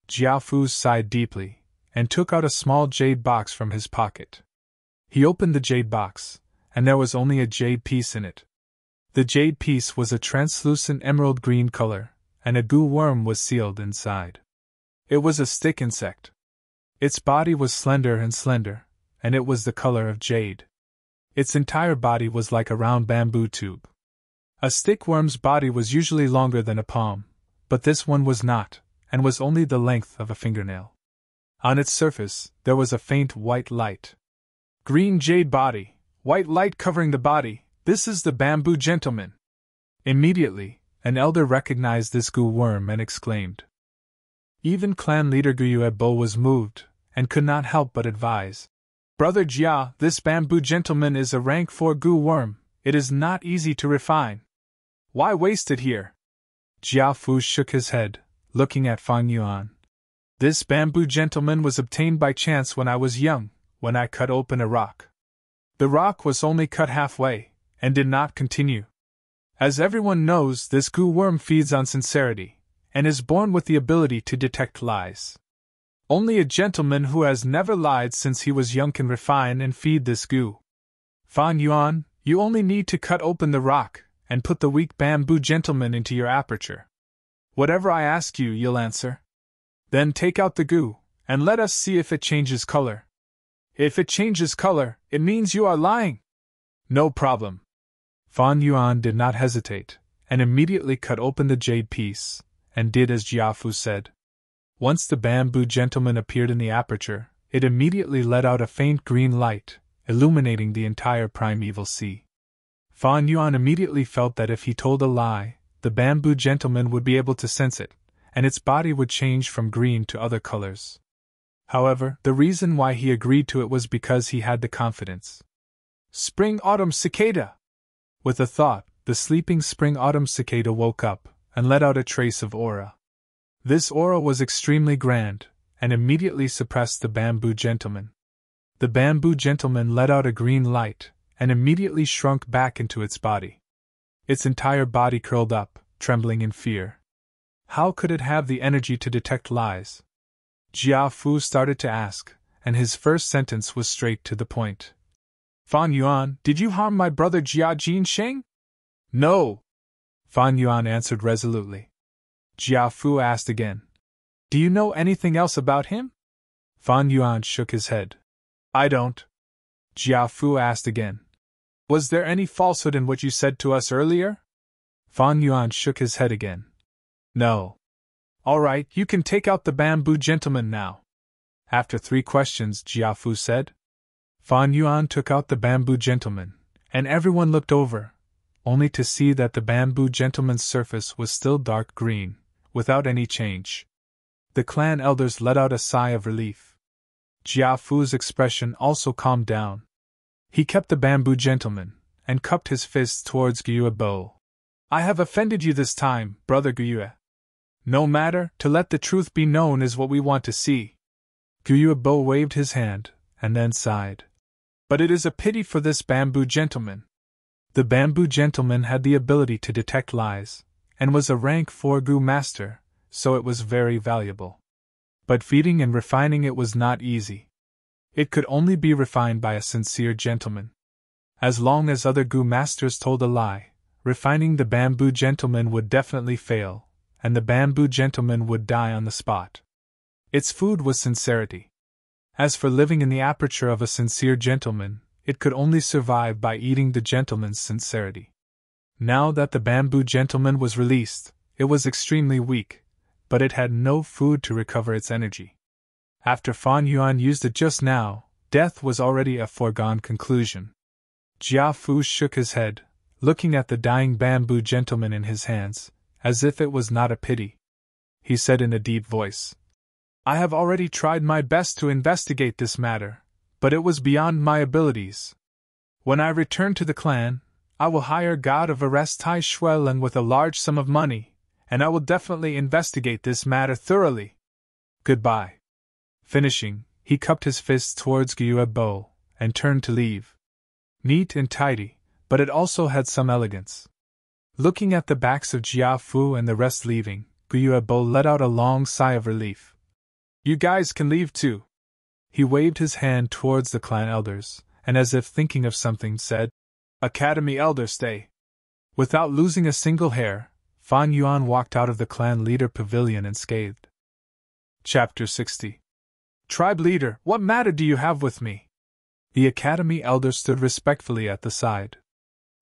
Jia Fu sighed deeply, and took out a small jade box from his pocket. He opened the jade box, and there was only a jade piece in it. The jade piece was a translucent emerald green color, and a goo worm was sealed inside. It was a stick insect. Its body was slender, and it was the color of jade. Its entire body was like a round bamboo tube. A stick worm's body was usually longer than a palm, but this one was not, and was only the length of a fingernail. On its surface, there was a faint white light. Green jade body, white light covering the body, this is the bamboo gentleman. Immediately, an elder recognized this goo worm and exclaimed. Even clan leader Gyuebo was moved, and could not help but advise. Brother Jia, this bamboo gentleman is a rank 4 goo worm, it is not easy to refine. Why waste it here? Jia Fu shook his head, looking at Fan Yuan. This bamboo gentleman was obtained by chance when I was young, when I cut open a rock. The rock was only cut halfway, and did not continue. As everyone knows, this goo worm feeds on sincerity, and is born with the ability to detect lies. Only a gentleman who has never lied since he was young can refine and feed this goo. Fan Yuan, you only need to cut open the rock, and put the weak bamboo gentleman into your aperture. Whatever I ask you, you'll answer. Then take out the goo, and let us see if it changes color. If it changes color, it means you are lying. No problem. Fan Yuan did not hesitate, and immediately cut open the jade piece, and did as Jiafu said. Once the bamboo gentleman appeared in the aperture, it immediately let out a faint green light, illuminating the entire primeval sea. Fan Yuan immediately felt that if he told a lie, the bamboo gentleman would be able to sense it, and its body would change from green to other colors. However, the reason why he agreed to it was because he had the confidence. Spring-autumn cicada! With a thought, the sleeping spring-autumn cicada woke up, and let out a trace of aura. This aura was extremely grand, and immediately suppressed the bamboo gentleman. The bamboo gentleman let out a green light, and immediately shrunk back into its body. Its entire body curled up, trembling in fear. How could it have the energy to detect lies? Jia Fu started to ask, and his first sentence was straight to the point. Fan Yuan, did you harm my brother Jia Jinsheng? No! Fan Yuan answered resolutely. Jia Fu asked again. Do you know anything else about him? Fan Yuan shook his head. I don't. Jia Fu asked again. Was there any falsehood in what you said to us earlier? Fan Yuan shook his head again. No. All right, you can take out the bamboo gentleman now. After 3 questions, Jia Fu said. Fan Yuan took out the bamboo gentleman, and everyone looked over, only to see that the bamboo gentleman's surface was still dark green, without any change. The clan elders let out a sigh of relief. Jia Fu's expression also calmed down. He kept the bamboo gentleman, and cupped his fists towards Gyuebo. I have offended you this time, brother Gyue. No matter, to let the truth be known is what we want to see. Gyuebo waved his hand, and then sighed. But it is a pity for this bamboo gentleman. The bamboo gentleman had the ability to detect lies, and was a rank 4 Gu master, so it was very valuable. But feeding and refining it was not easy. It could only be refined by a sincere gentleman. As long as other Gu masters told a lie, refining the bamboo gentleman would definitely fail, and the bamboo gentleman would die on the spot. Its food was sincerity. As for living in the aperture of a sincere gentleman, it could only survive by eating the gentleman's sincerity. Now that the bamboo gentleman was released, it was extremely weak, but it had no food to recover its energy. After Fan Yuan used it just now, death was already a foregone conclusion. Jia Fu shook his head, looking at the dying bamboo gentleman in his hands, as if it was not a pity. He said in a deep voice, I have already tried my best to investigate this matter, but it was beyond my abilities. When I return to the clan, I will hire God of Arrest Tai Shuelen with a large sum of money, and I will definitely investigate this matter thoroughly. Goodbye. Finishing, he cupped his fists towards Gyuebo, and turned to leave. Neat and tidy, but it also had some elegance. Looking at the backs of Jia Fu and the rest leaving, Gyuebo let out a long sigh of relief. You guys can leave too, He waved his hand towards the clan elders, and as if thinking of something said, "Academy Elder, stay." Without losing a single hair, Fan Yuan walked out of the clan leader pavilion unscathed. Chapter 60. Tribe leader, what matter do you have with me? The academy elder stood respectfully at the side.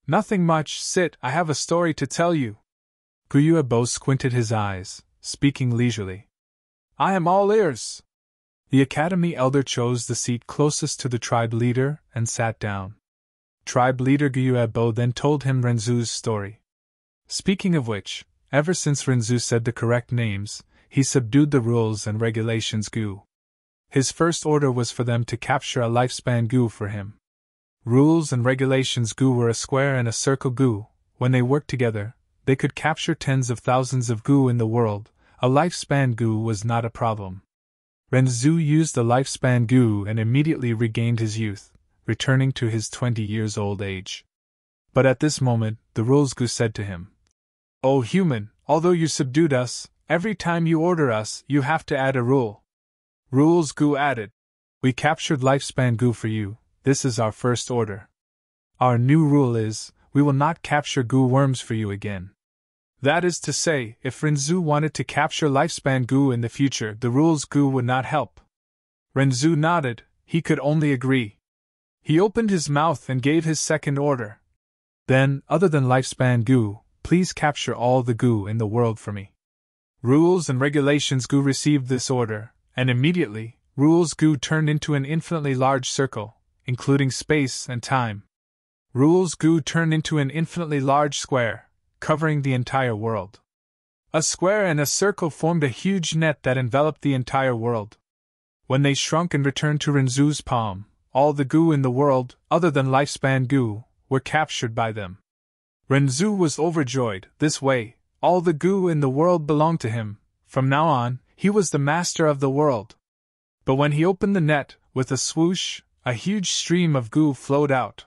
Nothing much, sit, I have a story to tell you. Guyuebo squinted his eyes, speaking leisurely. I am all ears. The academy elder chose the seat closest to the tribe leader and sat down. Tribe leader Guyuebo then told him Renzu's story. Speaking of which, ever since Renzu said the correct names, he subdued the rules and regulations Gu. His first order was for them to capture a lifespan Gu for him. Rules and regulations Gu were a square and a circle Gu. When they worked together, they could capture tens of thousands of Gu in the world. A lifespan Gu was not a problem. Renzu used the lifespan Gu and immediately regained his youth, returning to his 20 years old age. But at this moment, the rules Gu said to him, "O human, although you subdued us, every time you order us, you have to add a rule." Rules Gu added, "We captured lifespan Gu for you, this is our first order. Our new rule is, we will not capture Gu worms for you again." That is to say, if Renzu wanted to capture lifespan Gu in the future, the rules Gu would not help. Renzu nodded, he could only agree. He opened his mouth and gave his second order. Then, other than lifespan Gu, please capture all the Gu in the world for me. Rules and regulations Gu received this order, and immediately, rules Gu turned into an infinitely large circle, including space and time. Rules Gu turned into an infinitely large square, covering the entire world. A square and a circle formed a huge net that enveloped the entire world. When they shrunk and returned to Renzu's palm, all the Gu in the world, other than lifespan Gu, were captured by them. Renzu was overjoyed. This way, all the Gu in the world belonged to him. From now on, he was the master of the world. But when he opened the net, with a swoosh, a huge stream of Gu flowed out.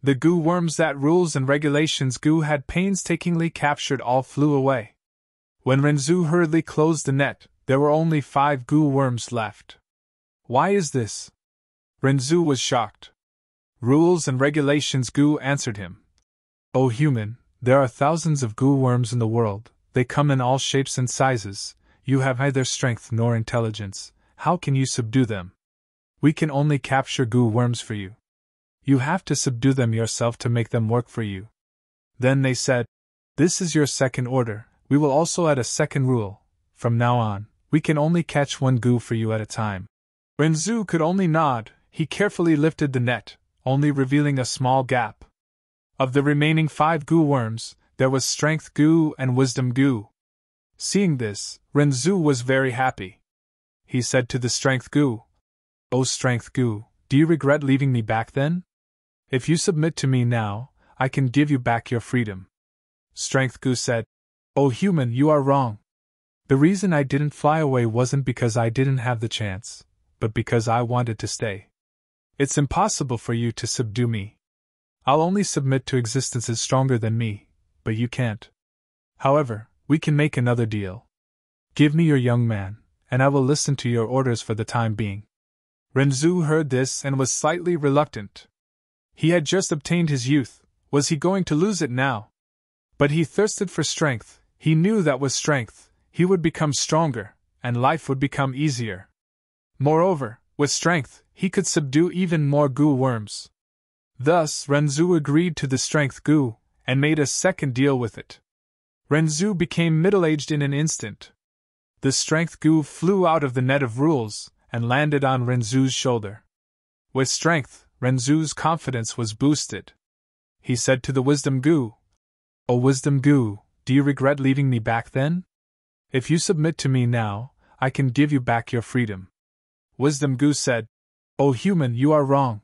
The Gu worms that rules and regulations Gu had painstakingly captured all flew away. When Renzu hurriedly closed the net, there were only 5 Gu worms left. Why is this? Renzu was shocked. Rules and regulations Gu answered him. O human, there are thousands of Gu worms in the world, they come in all shapes and sizes, you have neither strength nor intelligence, how can you subdue them? We can only capture Gu worms for you. You have to subdue them yourself to make them work for you. Then they said, this is your second order, we will also add a second rule, from now on, we can only catch 1 Gu for you at a time. Renzu could only nod, he carefully lifted the net, only revealing a small gap. Of the remaining 5 Gu worms, there was strength Gu and wisdom Gu. Seeing this, Renzu was very happy. He said to the strength Gu, O strength Gu, do you regret leaving me back then? If you submit to me now, I can give you back your freedom. Strength Gu said, O human, you are wrong. The reason I didn't fly away wasn't because I didn't have the chance, but because I wanted to stay. It's impossible for you to subdue me. I'll only submit to existences stronger than me, but you can't. However, we can make another deal. Give me your young man, and I will listen to your orders for the time being. Renzu heard this and was slightly reluctant. He had just obtained his youth, was he going to lose it now? But he thirsted for strength, he knew that with strength, he would become stronger, and life would become easier. Moreover, with strength, he could subdue even more Gu worms. Thus, Renzu agreed to the strength Gu, and made a second deal with it. Renzu became middle-aged in an instant. The strength Gu flew out of the net of rules, and landed on Renzu's shoulder. With strength, Renzu's confidence was boosted. He said to the wisdom Gu, O wisdom Gu, do you regret leaving me back then? If you submit to me now, I can give you back your freedom. Wisdom Gu said, O human, you are wrong.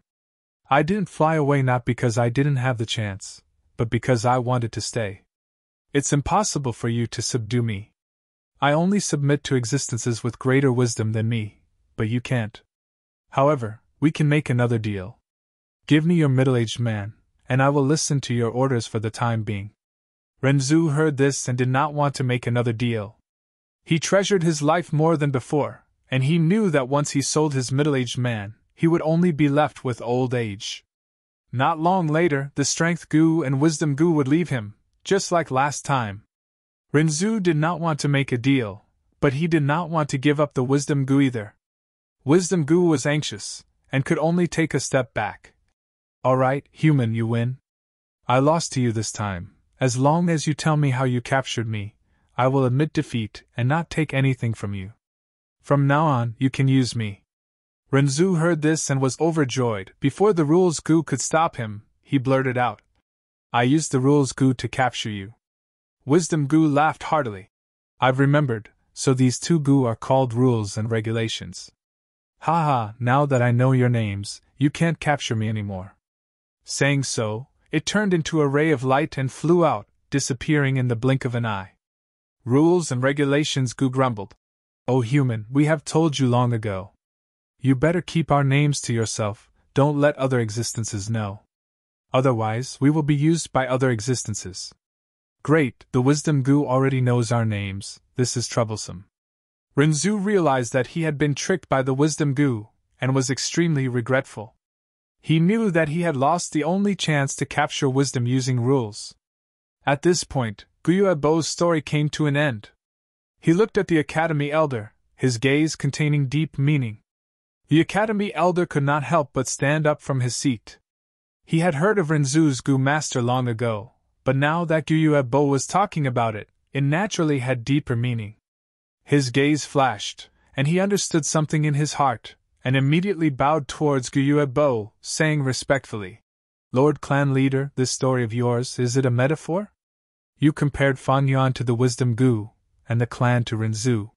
I didn't fly away not because I didn't have the chance, but because I wanted to stay. It's impossible for you to subdue me. I only submit to existences with greater wisdom than me, but you can't. However, we can make another deal. Give me your middle-aged man, and I will listen to your orders for the time being. Renzu heard this and did not want to make another deal. He treasured his life more than before, and he knew that once he sold his middle-aged man, he would only be left with old age. Not long later, the strength goo and wisdom goo would leave him, just like last time. Renzu did not want to make a deal, but he did not want to give up the wisdom goo either. Wisdom goo was anxious, and could only take a step back. Alright, human, you win. I lost to you this time. As long as you tell me how you captured me, I will admit defeat and not take anything from you. From now on, you can use me. Renzu heard this and was overjoyed. Before the rules goo could stop him, he blurted out, I used the rules goo to capture you. Wisdom goo laughed heartily. I've remembered, so these two goo are called rules and regulations. Haha, now that I know your names, you can't capture me anymore. Saying so, it turned into a ray of light and flew out, disappearing in the blink of an eye. Rules and regulations goo grumbled. Oh human, we have told you long ago. You better keep our names to yourself, don't let other existences know. Otherwise, we will be used by other existences. Great, the wisdom goo already knows our names, this is troublesome. Renzu realized that he had been tricked by the wisdom goo, and was extremely regretful. He knew that he had lost the only chance to capture wisdom using rules. At this point, Gyuebo's story came to an end. He looked at the Academy Elder, his gaze containing deep meaning. The Academy Elder could not help but stand up from his seat. He had heard of Renzu's Goo Master long ago, but now that Gyuebo was talking about it, it naturally had deeper meaning. His gaze flashed, and he understood something in his heart, and immediately bowed towards Gyuebo, saying respectfully, Lord Clan Leader, this story of yours, is it a metaphor? You compared Fanyan to the Wisdom Goo, and the clan to Renzu.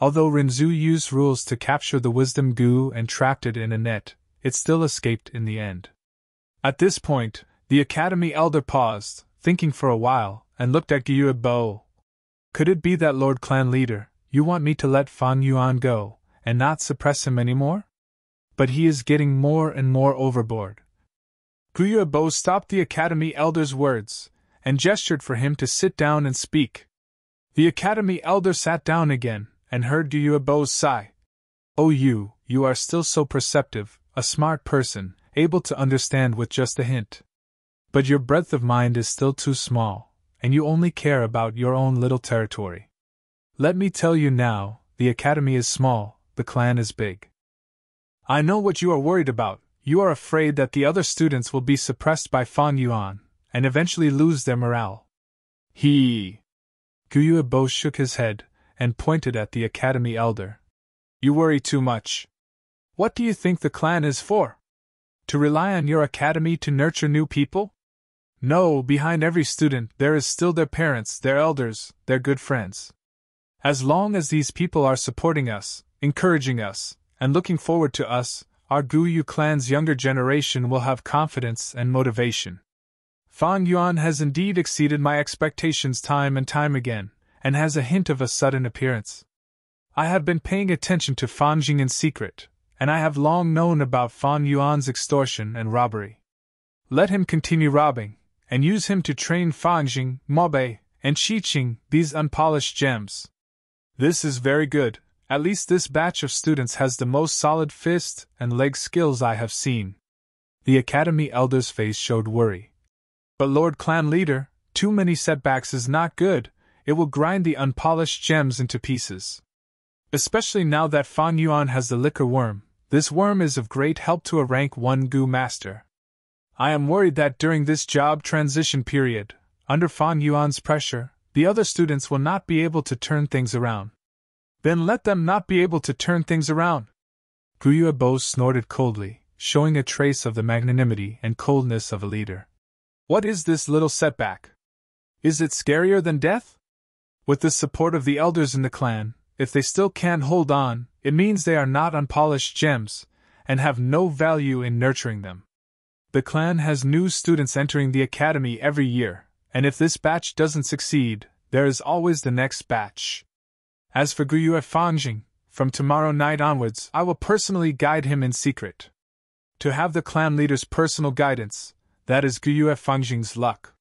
Although Renzu used rules to capture the Wisdom Goo and trapped it in a net, it still escaped in the end. At this point, the Academy Elder paused, thinking for a while, and looked at Gyuebo. Could it be that, Lord Clan Leader, you want me to let Fan Yuan go, and not suppress him anymore? But he is getting more and more overboard. Gyuebo stopped the Academy Elder's words, and gestured for him to sit down and speak. The Academy Elder sat down again, and heard Gyuebo's sigh. Oh you are still so perceptive, a smart person, able to understand with just a hint. But your breadth of mind is still too small, and you only care about your own little territory. Let me tell you now, the Academy is small, the clan is big. I know what you are worried about, you are afraid that the other students will be suppressed by Fan Yuan, and eventually lose their morale. Gyuebo shook his head, and pointed at the Academy Elder. You worry too much. What do you think the clan is for? To rely on your academy to nurture new people? No, behind every student there is still their parents, their elders, their good friends. As long as these people are supporting us, encouraging us, and looking forward to us, our Guyu clan's younger generation will have confidence and motivation. Fan Yuan has indeed exceeded my expectations time and time again, and has a hint of a sudden appearance. I have been paying attention to Fan Jing in secret, and I have long known about Fan Yuan's extortion and robbery. Let him continue robbing, and use him to train Fan Jing, Mobe, and Qiqing, these unpolished gems. This is very good, at least this batch of students has the most solid fist and leg skills I have seen. The Academy Elder's face showed worry. But Lord Clan Leader, too many setbacks is not good, it will grind the unpolished gems into pieces. Especially now that Fan Yuan has the liquor worm, this worm is of great help to a rank 1 Gu Master. I am worried that during this job transition period, under Fan Yuan's pressure, the other students will not be able to turn things around. Then let them not be able to turn things around. Gyuebo snorted coldly, showing a trace of the magnanimity and coldness of a leader. What is this little setback? Is it scarier than death? With the support of the elders in the clan, if they still can't hold on, it means they are not unpolished gems, and have no value in nurturing them. The clan has new students entering the academy every year, and if this batch doesn't succeed, there is always the next batch. As for Gyue Fanjing, from tomorrow night onwards I will personally guide him in secret. To have the clan leader's personal guidance, that is Gyue Fanjing's luck.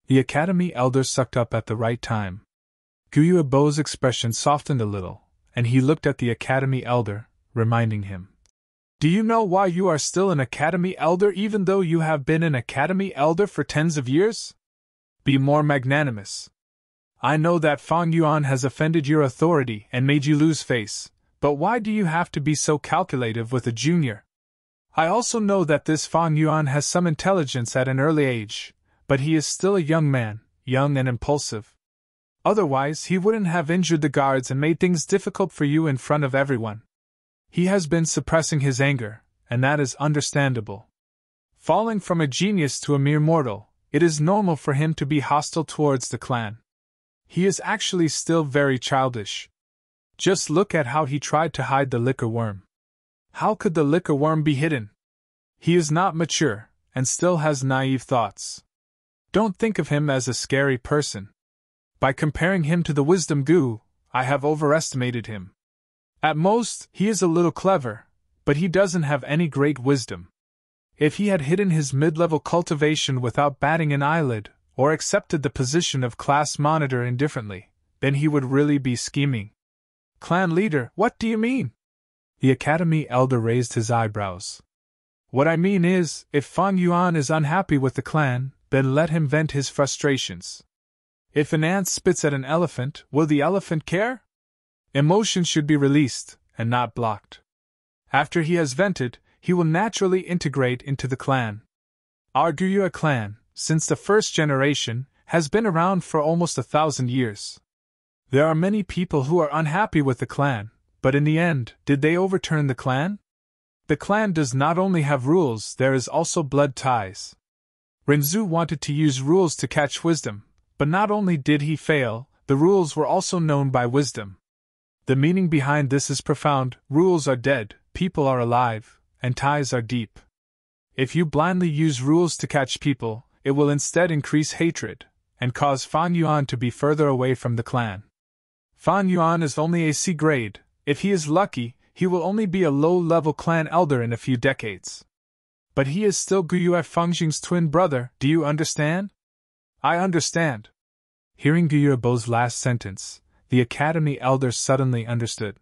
The academy elder sucked up at the right time. Gyuebo's expression softened a little, and he looked at the Academy Elder, reminding him. Do you know why you are still an Academy Elder even though you have been an Academy Elder for tens of years? Be more magnanimous. I know that Fang Yuan has offended your authority and made you lose face, but why do you have to be so calculative with a junior? I also know that this Fang Yuan has some intelligence at an early age, but he is still a young man, young and impulsive. Otherwise, he wouldn't have injured the guards and made things difficult for you in front of everyone. He has been suppressing his anger, and that is understandable. Falling from a genius to a mere mortal, it is normal for him to be hostile towards the clan. He is actually still very childish. Just look at how he tried to hide the liquor worm. How could the liquor worm be hidden? He is not mature, and still has naive thoughts. Don't think of him as a scary person. By comparing him to the wisdom goo, I have overestimated him. At most, he is a little clever, but he doesn't have any great wisdom. If he had hidden his mid-level cultivation without batting an eyelid, or accepted the position of class monitor indifferently, then he would really be scheming. Clan leader, what do you mean? The Academy Elder raised his eyebrows. What I mean is, if Fang Yuan is unhappy with the clan, then let him vent his frustrations. If an ant spits at an elephant, will the elephant care? Emotion should be released, and not blocked. After he has vented, he will naturally integrate into the clan. Our Guyue clan, since the first generation, has been around for almost 1,000 years. There are many people who are unhappy with the clan, but in the end, did they overturn the clan? The clan does not only have rules, there is also blood ties. Renzu wanted to use rules to catch wisdom, but not only did he fail, the rules were also known by wisdom. The meaning behind this is profound. Rules are dead, people are alive, and ties are deep. If you blindly use rules to catch people, it will instead increase hatred, and cause Fan Yuan to be further away from the clan. Fan Yuan is only a C grade. If he is lucky, he will only be a low-level clan elder in a few decades. But he is still Guyue Fengjing's twin brother, do you understand? I understand. Hearing Guyue Bo's last sentence, the Academy Elder suddenly understood.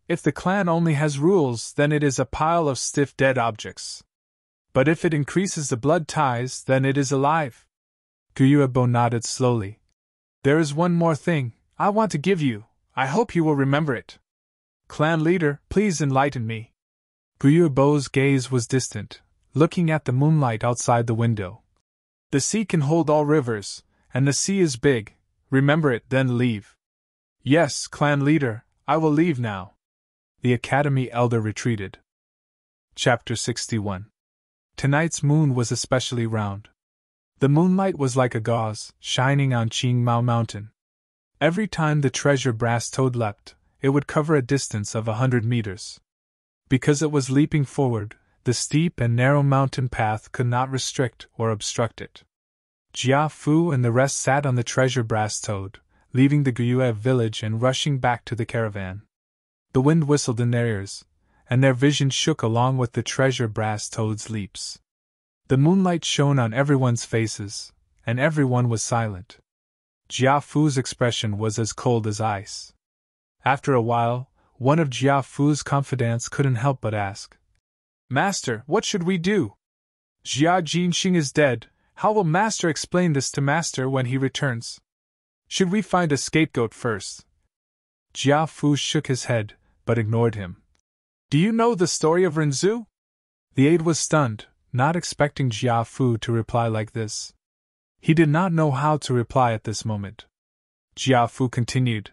If the clan only has rules, then it is a pile of stiff dead objects. But if it increases the blood ties, then it is alive. Guyue Bo nodded slowly. There is one more thing I want to give you. I hope you will remember it. Clan leader, please enlighten me. Guyue Bo's gaze was distant, looking at the moonlight outside the window. The sea can hold all rivers, and the sea is big. Remember it, then leave. Yes, clan leader, I will leave now. The Academy Elder retreated. Chapter 61. Tonight's moon was especially round. The moonlight was like a gauze, shining on Qingmao Mountain. Every time the treasure brass toad leapt, it would cover a distance of 100 meters. Because it was leaping forward, the steep and narrow mountain path could not restrict or obstruct it. Jia Fu and the rest sat on the treasure brass toad, leaving the Guyue village and rushing back to the caravan. The wind whistled in their ears, and their vision shook along with the treasure brass toad's leaps. The moonlight shone on everyone's faces, and everyone was silent. Jia Fu's expression was as cold as ice. After a while, one of Jia Fu's confidants couldn't help but ask, Master, what should we do? Jia Jinxing is dead. How will Master explain this to Master when he returns? Should we find a scapegoat first? Jia Fu shook his head, but ignored him. Do you know the story of Renzu? The aide was stunned, not expecting Jia Fu to reply like this. He did not know how to reply at this moment. Jia Fu continued.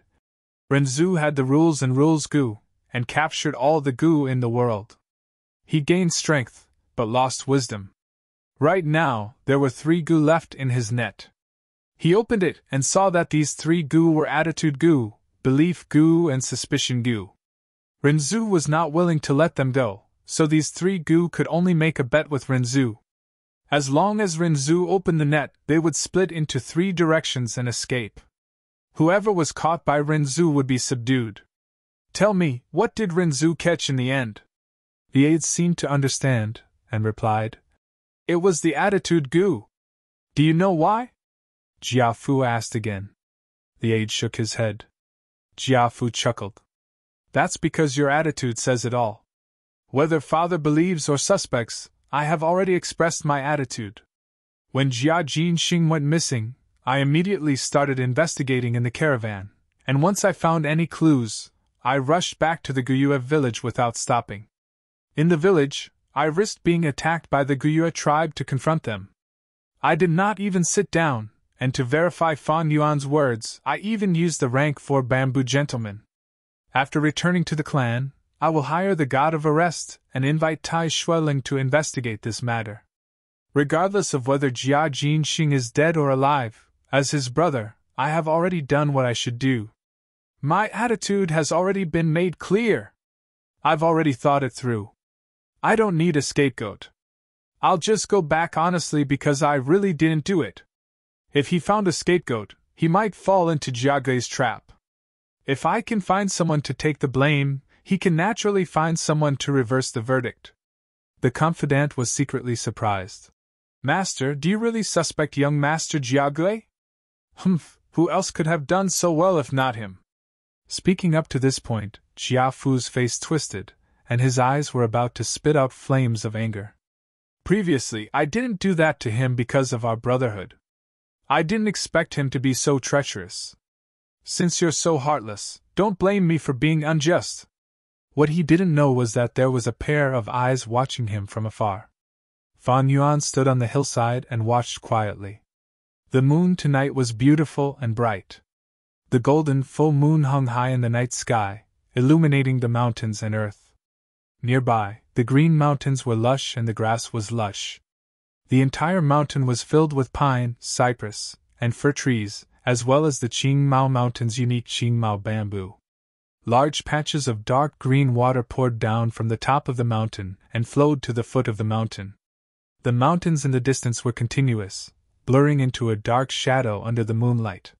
Renzu had the rules and rules goo, and captured all the goo in the world. He gained strength, but lost wisdom. Right now, there were 3 goo left in his net. He opened it and saw that these 3 goo were attitude goo, belief goo, and suspicion goo. Renzu was not willing to let them go, so these 3 goo could only make a bet with Renzu. As long as Renzu opened the net, they would split into 3 directions and escape. Whoever was caught by Renzu would be subdued. Tell me, what did Renzu catch in the end? The aide seemed to understand, and replied, It was the attitude goo. Do you know why? Jia Fu asked again. The aide shook his head. Jiafu chuckled. That's because your attitude says it all. Whether father believes or suspects, I have already expressed my attitude. When Jia Jinxing went missing, I immediately started investigating in the caravan, and once I found any clues, I rushed back to the Guyue village without stopping. In the village, I risked being attacked by the Guyue tribe to confront them. I did not even sit down, and to verify Fan Yuan's words, I even used the rank 4 bamboo gentleman. After returning to the clan, I will hire the god of arrest and invite Tai Shueling to investigate this matter. Regardless of whether Jia Jinxing is dead or alive, as his brother, I have already done what I should do. My attitude has already been made clear. I've already thought it through. I don't need a scapegoat. I'll just go back honestly because I really didn't do it. If he found a scapegoat, he might fall into Jiage's trap. If I can find someone to take the blame, he can naturally find someone to reverse the verdict. The confidant was secretly surprised. Master, do you really suspect young Master Jiage? Humph, who else could have done so well if not him? Speaking up to this point, Jiafu's face twisted, and his eyes were about to spit out flames of anger. Previously, I didn't do that to him because of our brotherhood. I didn't expect him to be so treacherous. Since you're so heartless, don't blame me for being unjust. What he didn't know was that there was a pair of eyes watching him from afar. Fan Yuan stood on the hillside and watched quietly. The moon tonight was beautiful and bright. The golden full moon hung high in the night sky, illuminating the mountains and earth. Nearby, the green mountains were lush and the grass was lush. The entire mountain was filled with pine, cypress, and fir trees, as well as the Qingmao Mountain's unique Qingmao bamboo. Large patches of dark green water poured down from the top of the mountain and flowed to the foot of the mountain. The mountains in the distance were continuous, blurring into a dark shadow under the moonlight.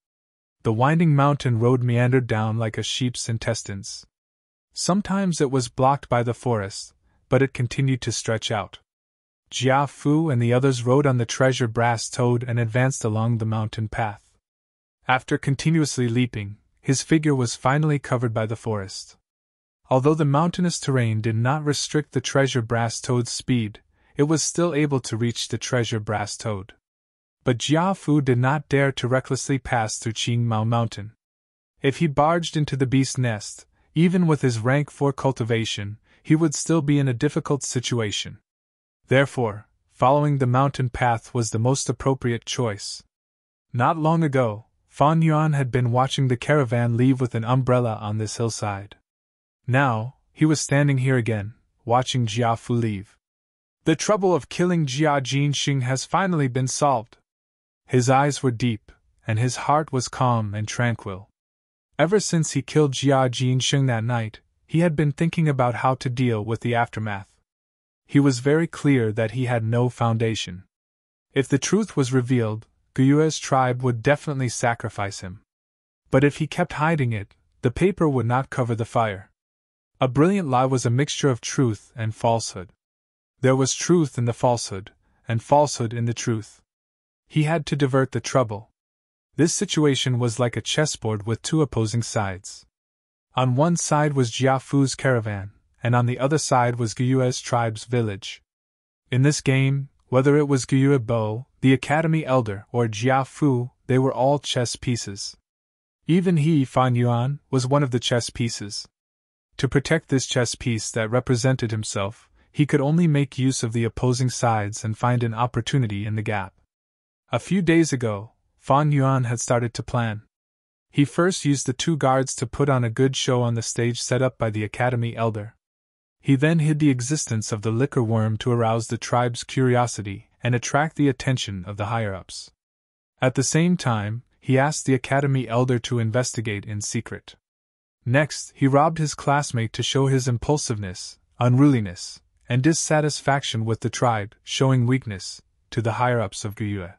The winding mountain road meandered down like a sheep's intestines. Sometimes it was blocked by the forest, but it continued to stretch out. Jia Fu and the others rode on the treasure brass toad and advanced along the mountain path. After continuously leaping, his figure was finally covered by the forest. Although the mountainous terrain did not restrict the treasure brass toad's speed, it was still able to reach the treasure brass toad. But Jia Fu did not dare to recklessly pass through Qingmao Mountain. If he barged into the beast's nest, even with his rank 4 cultivation, he would still be in a difficult situation. Therefore, following the mountain path was the most appropriate choice. Not long ago, Fan Yuan had been watching the caravan leave with an umbrella on this hillside. Now, he was standing here again, watching Jia Fu leave. The trouble of killing Jia Jinxing has finally been solved. His eyes were deep, and his heart was calm and tranquil. Ever since he killed Jia Jinxing that night, he had been thinking about how to deal with the aftermath. He was very clear that he had no foundation. If the truth was revealed, Guyue's tribe would definitely sacrifice him. But if he kept hiding it, the paper would not cover the fire. A brilliant lie was a mixture of truth and falsehood. There was truth in the falsehood, and falsehood in the truth. He had to divert the trouble. This situation was like a chessboard with two opposing sides. On one side was Jia Fu's caravan, and on the other side was Guyue's tribe's village. In this game, whether it was Guyue Bo, the academy elder, or Jia Fu, they were all chess pieces. Even he, Fan Yuan, was one of the chess pieces. To protect this chess piece that represented himself, he could only make use of the opposing sides and find an opportunity in the gap. A few days ago, Fan Yuan had started to plan. He first used the 2 guards to put on a good show on the stage set up by the academy elder. He then hid the existence of the liquor worm to arouse the tribe's curiosity and attract the attention of the higher-ups. At the same time, he asked the academy elder to investigate in secret. Next, he robbed his classmate to show his impulsiveness, unruliness, and dissatisfaction with the tribe, showing weakness, to the higher-ups of Guyue.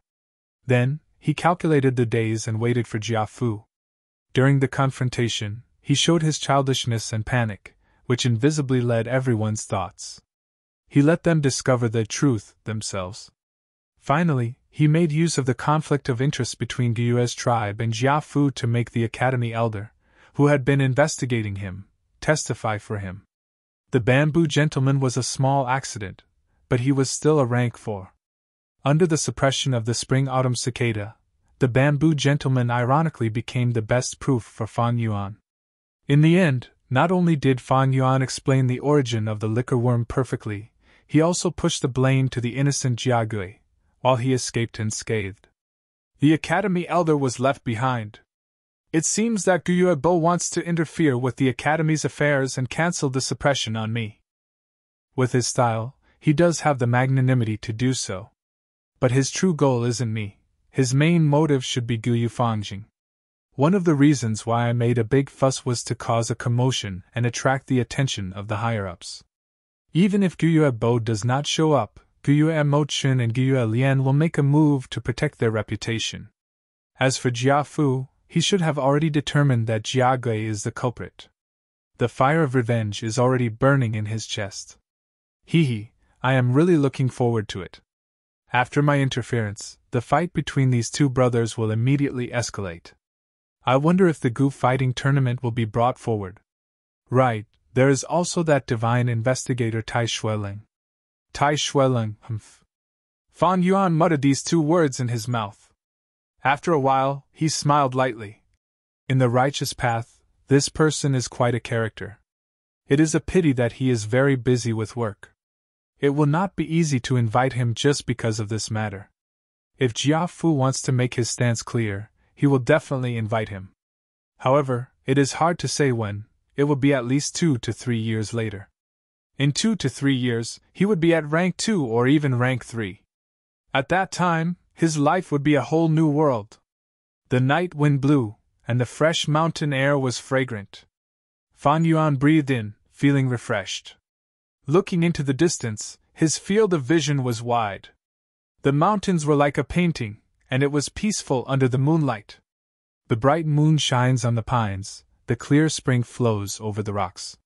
Then, he calculated the days and waited for Jia Fu. During the confrontation, he showed his childishness and panic, which invisibly led everyone's thoughts. He let them discover the truth themselves. Finally, he made use of the conflict of interest between Guyue's tribe and Jia Fu to make the academy elder, who had been investigating him, testify for him. The bamboo gentleman was a small accident, but he was still a rank 4. Under the suppression of the spring-autumn cicada, the bamboo gentleman ironically became the best proof for Fang Yuan. In the end, not only did Fang Yuan explain the origin of the liquor worm perfectly, he also pushed the blame to the innocent Jia Gui, while he escaped unscathed. The academy elder was left behind. It seems that Guyue Bo wants to interfere with the academy's affairs and cancel the suppression on me. With his style, he does have the magnanimity to do so. But his true goal isn't me. His main motive should be Guyu Fangjing. One of the reasons why I made a big fuss was to cause a commotion and attract the attention of the higher-ups. Even if Guyue Bo does not show up, Guyue Mo Chun and Guyue Lian will make a move to protect their reputation. As for Jia Fu, he should have already determined that Jia Gui is the culprit. The fire of revenge is already burning in his chest. I am really looking forward to it. After my interference, the fight between these two brothers will immediately escalate. I wonder if the Gu fighting tournament will be brought forward. Right, there is also that divine investigator Tai Xueling. Tai Xueling, humph. Fan Yuan muttered these 2 words in his mouth. After a while, he smiled lightly. In the righteous path, this person is quite a character. It is a pity that he is very busy with work. It will not be easy to invite him just because of this matter. If Jia Fu wants to make his stance clear, he will definitely invite him. However, it is hard to say when. It will be at least 2 to 3 years later. In 2 to 3 years, he would be at rank 2 or even rank 3. At that time, his life would be a whole new world. The night wind blew, and the fresh mountain air was fragrant. Fan Yuan breathed in, feeling refreshed. Looking into the distance, his field of vision was wide. The mountains were like a painting, and it was peaceful under the moonlight. The bright moon shines on the pines, the clear spring flows over the rocks.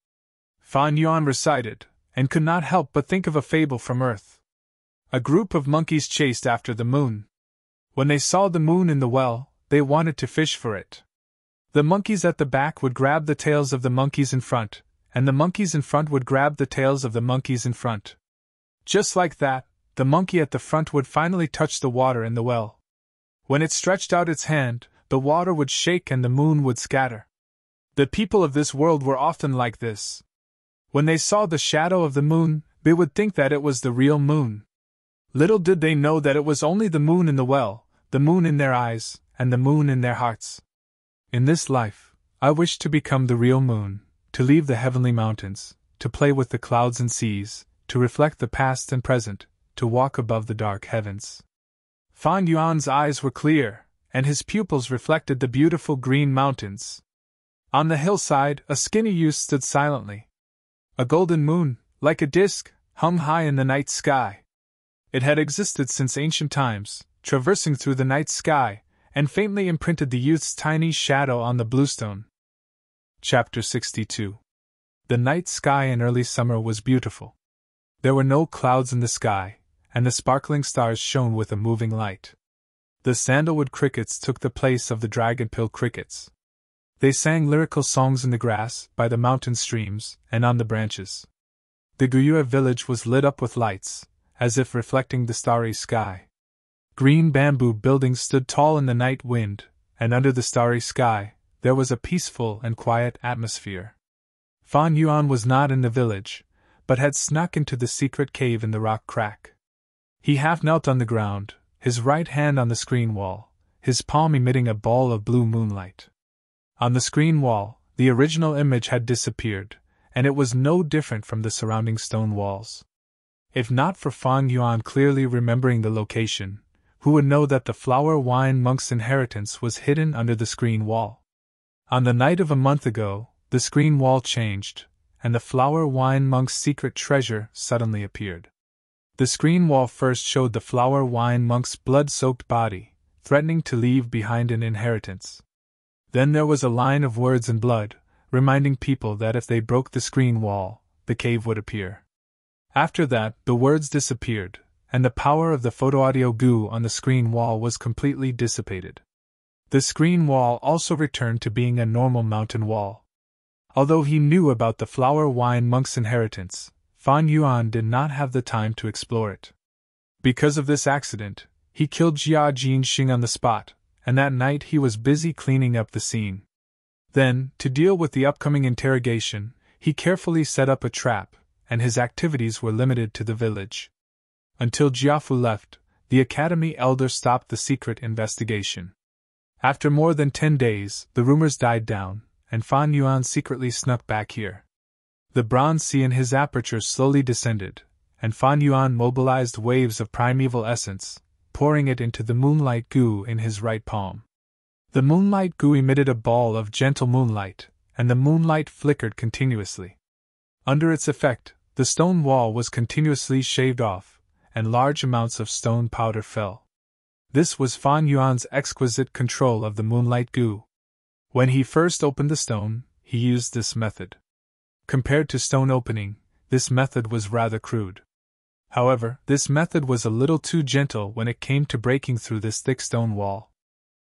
Fan Yuan recited, and could not help but think of a fable from Earth. A group of monkeys chased after the moon. When they saw the moon in the well, they wanted to fish for it. The monkeys at the back would grab the tails of the monkeys in front, and the monkeys in front would grab the tails of the monkeys in front. Just like that, the monkey at the front would finally touch the water in the well. When it stretched out its hand, the water would shake and the moon would scatter. The people of this world were often like this. When they saw the shadow of the moon, they would think that it was the real moon. Little did they know that it was only the moon in the well, the moon in their eyes, and the moon in their hearts. In this life, I wish to become the real moon, to leave the heavenly mountains, to play with the clouds and seas, to reflect the past and present, to walk above the dark heavens. Fan Yuan's eyes were clear, and his pupils reflected the beautiful green mountains. On the hillside, a skinny youth stood silently. A golden moon, like a disk, hung high in the night sky. It had existed since ancient times, traversing through the night sky, and faintly imprinted the youth's tiny shadow on the bluestone. Chapter 62. The night sky in early summer was beautiful. There were no clouds in the sky, and the sparkling stars shone with a moving light. The sandalwood crickets took the place of the dragonpill crickets. They sang lyrical songs in the grass, by the mountain streams, and on the branches. The Guyue village was lit up with lights, as if reflecting the starry sky. Green bamboo buildings stood tall in the night wind, and under the starry sky, there was a peaceful and quiet atmosphere. Fan Yuan was not in the village, but had snuck into the secret cave in the rock crack. He half knelt on the ground, his right hand on the screen wall, his palm emitting a ball of blue moonlight. On the screen wall, the original image had disappeared, and it was no different from the surrounding stone walls. If not for Fan Yuan clearly remembering the location, who would know that the flower wine monk's inheritance was hidden under the screen wall? On the night of a month ago, the screen wall changed, and the flower wine monk's secret treasure suddenly appeared. The screen wall first showed the flower wine monk's blood-soaked body, threatening to leave behind an inheritance. Then there was a line of words in blood, reminding people that if they broke the screen wall, the cave would appear. After that, the words disappeared, and the power of the photoaudio goo on the screen wall was completely dissipated. The screen wall also returned to being a normal mountain wall. Although he knew about the flower wine monk's inheritance, Fan Yuan did not have the time to explore it. Because of this accident, he killed Jia Jinxing on the spot, and that night he was busy cleaning up the scene. Then, to deal with the upcoming interrogation, he carefully set up a trap, and his activities were limited to the village. Until Jiafu left, the academy elder stopped the secret investigation. After more than 10 days, the rumors died down, and Fan Yuan secretly snuck back here. The bronze sea in his aperture slowly descended, and Fan Yuan mobilized waves of primeval essence, pouring it into the moonlight goo in his right palm. The moonlight goo emitted a ball of gentle moonlight, and the moonlight flickered continuously. Under its effect, the stone wall was continuously shaved off, and large amounts of stone powder fell. This was Fan Yuan's exquisite control of the moonlight goo. When he first opened the stone, he used this method. Compared to stone opening, this method was rather crude. However, this method was a little too gentle when it came to breaking through this thick stone wall.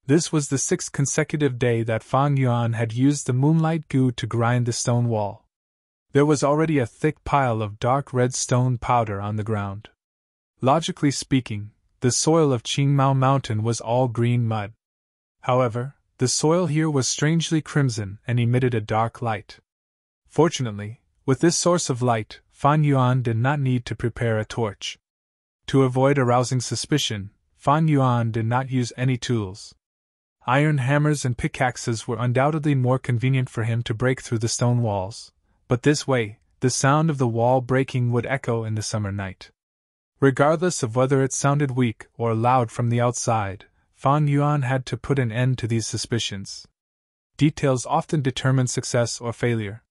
This was the 6th consecutive day that Fan Yuan had used the moonlight goo to grind the stone wall. There was already a thick pile of dark red stone powder on the ground. Logically speaking, the soil of Qingmao Mountain was all green mud. However, the soil here was strangely crimson and emitted a dark light. Fortunately, with this source of light, Fan Yuan did not need to prepare a torch. To avoid arousing suspicion, Fan Yuan did not use any tools. Iron hammers and pickaxes were undoubtedly more convenient for him to break through the stone walls, but this way, the sound of the wall breaking would echo in the summer night. Regardless of whether it sounded weak or loud from the outside, Fan Yuan had to put an end to these suspicions. Details often determine success or failure.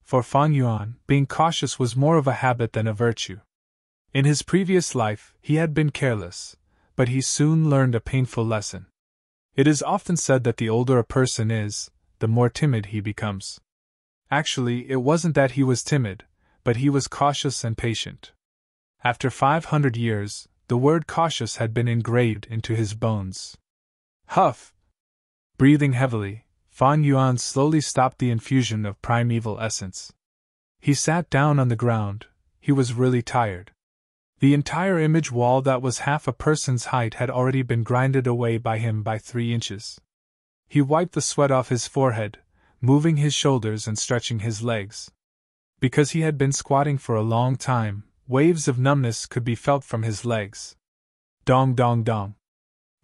For Fan Yuan, being cautious was more of a habit than a virtue. In his previous life, he had been careless, but he soon learned a painful lesson. It is often said that the older a person is, the more timid he becomes. Actually, it wasn't that he was timid, but he was cautious and patient. After 500 years, the word cautious had been engraved into his bones. Huff! Breathing heavily, Fan Yuan slowly stopped the infusion of primeval essence. He sat down on the ground. He was really tired. The entire image wall that was half a person's height had already been grinded away by him by 3 inches. He wiped the sweat off his forehead, moving his shoulders and stretching his legs. Because he had been squatting for a long time, waves of numbness could be felt from his legs. Dong dong dong.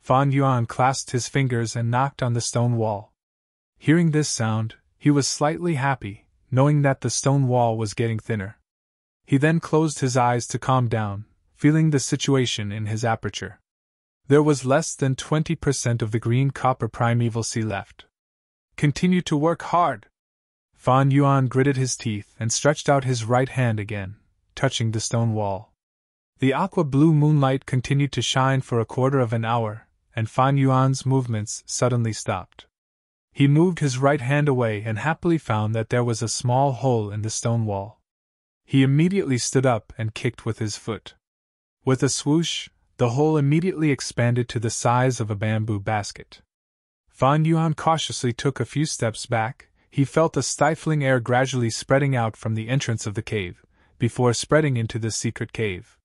Fan Yuan clasped his fingers and knocked on the stone wall. Hearing this sound, he was slightly happy, knowing that the stone wall was getting thinner. He then closed his eyes to calm down, feeling the situation in his aperture. There was less than 20% of the green copper primeval sea left. Continue to work hard. Fan Yuan gritted his teeth and stretched out his right hand again, touching the stone wall. The aqua-blue moonlight continued to shine for a quarter of an hour, and Fan Yuan's movements suddenly stopped. He moved his right hand away and happily found that there was a small hole in the stone wall. He immediately stood up and kicked with his foot. With a swoosh, the hole immediately expanded to the size of a bamboo basket. Fan Yuan cautiously took a few steps back. He felt a stifling air gradually spreading out from the entrance of the cave, before spreading into the secret cave.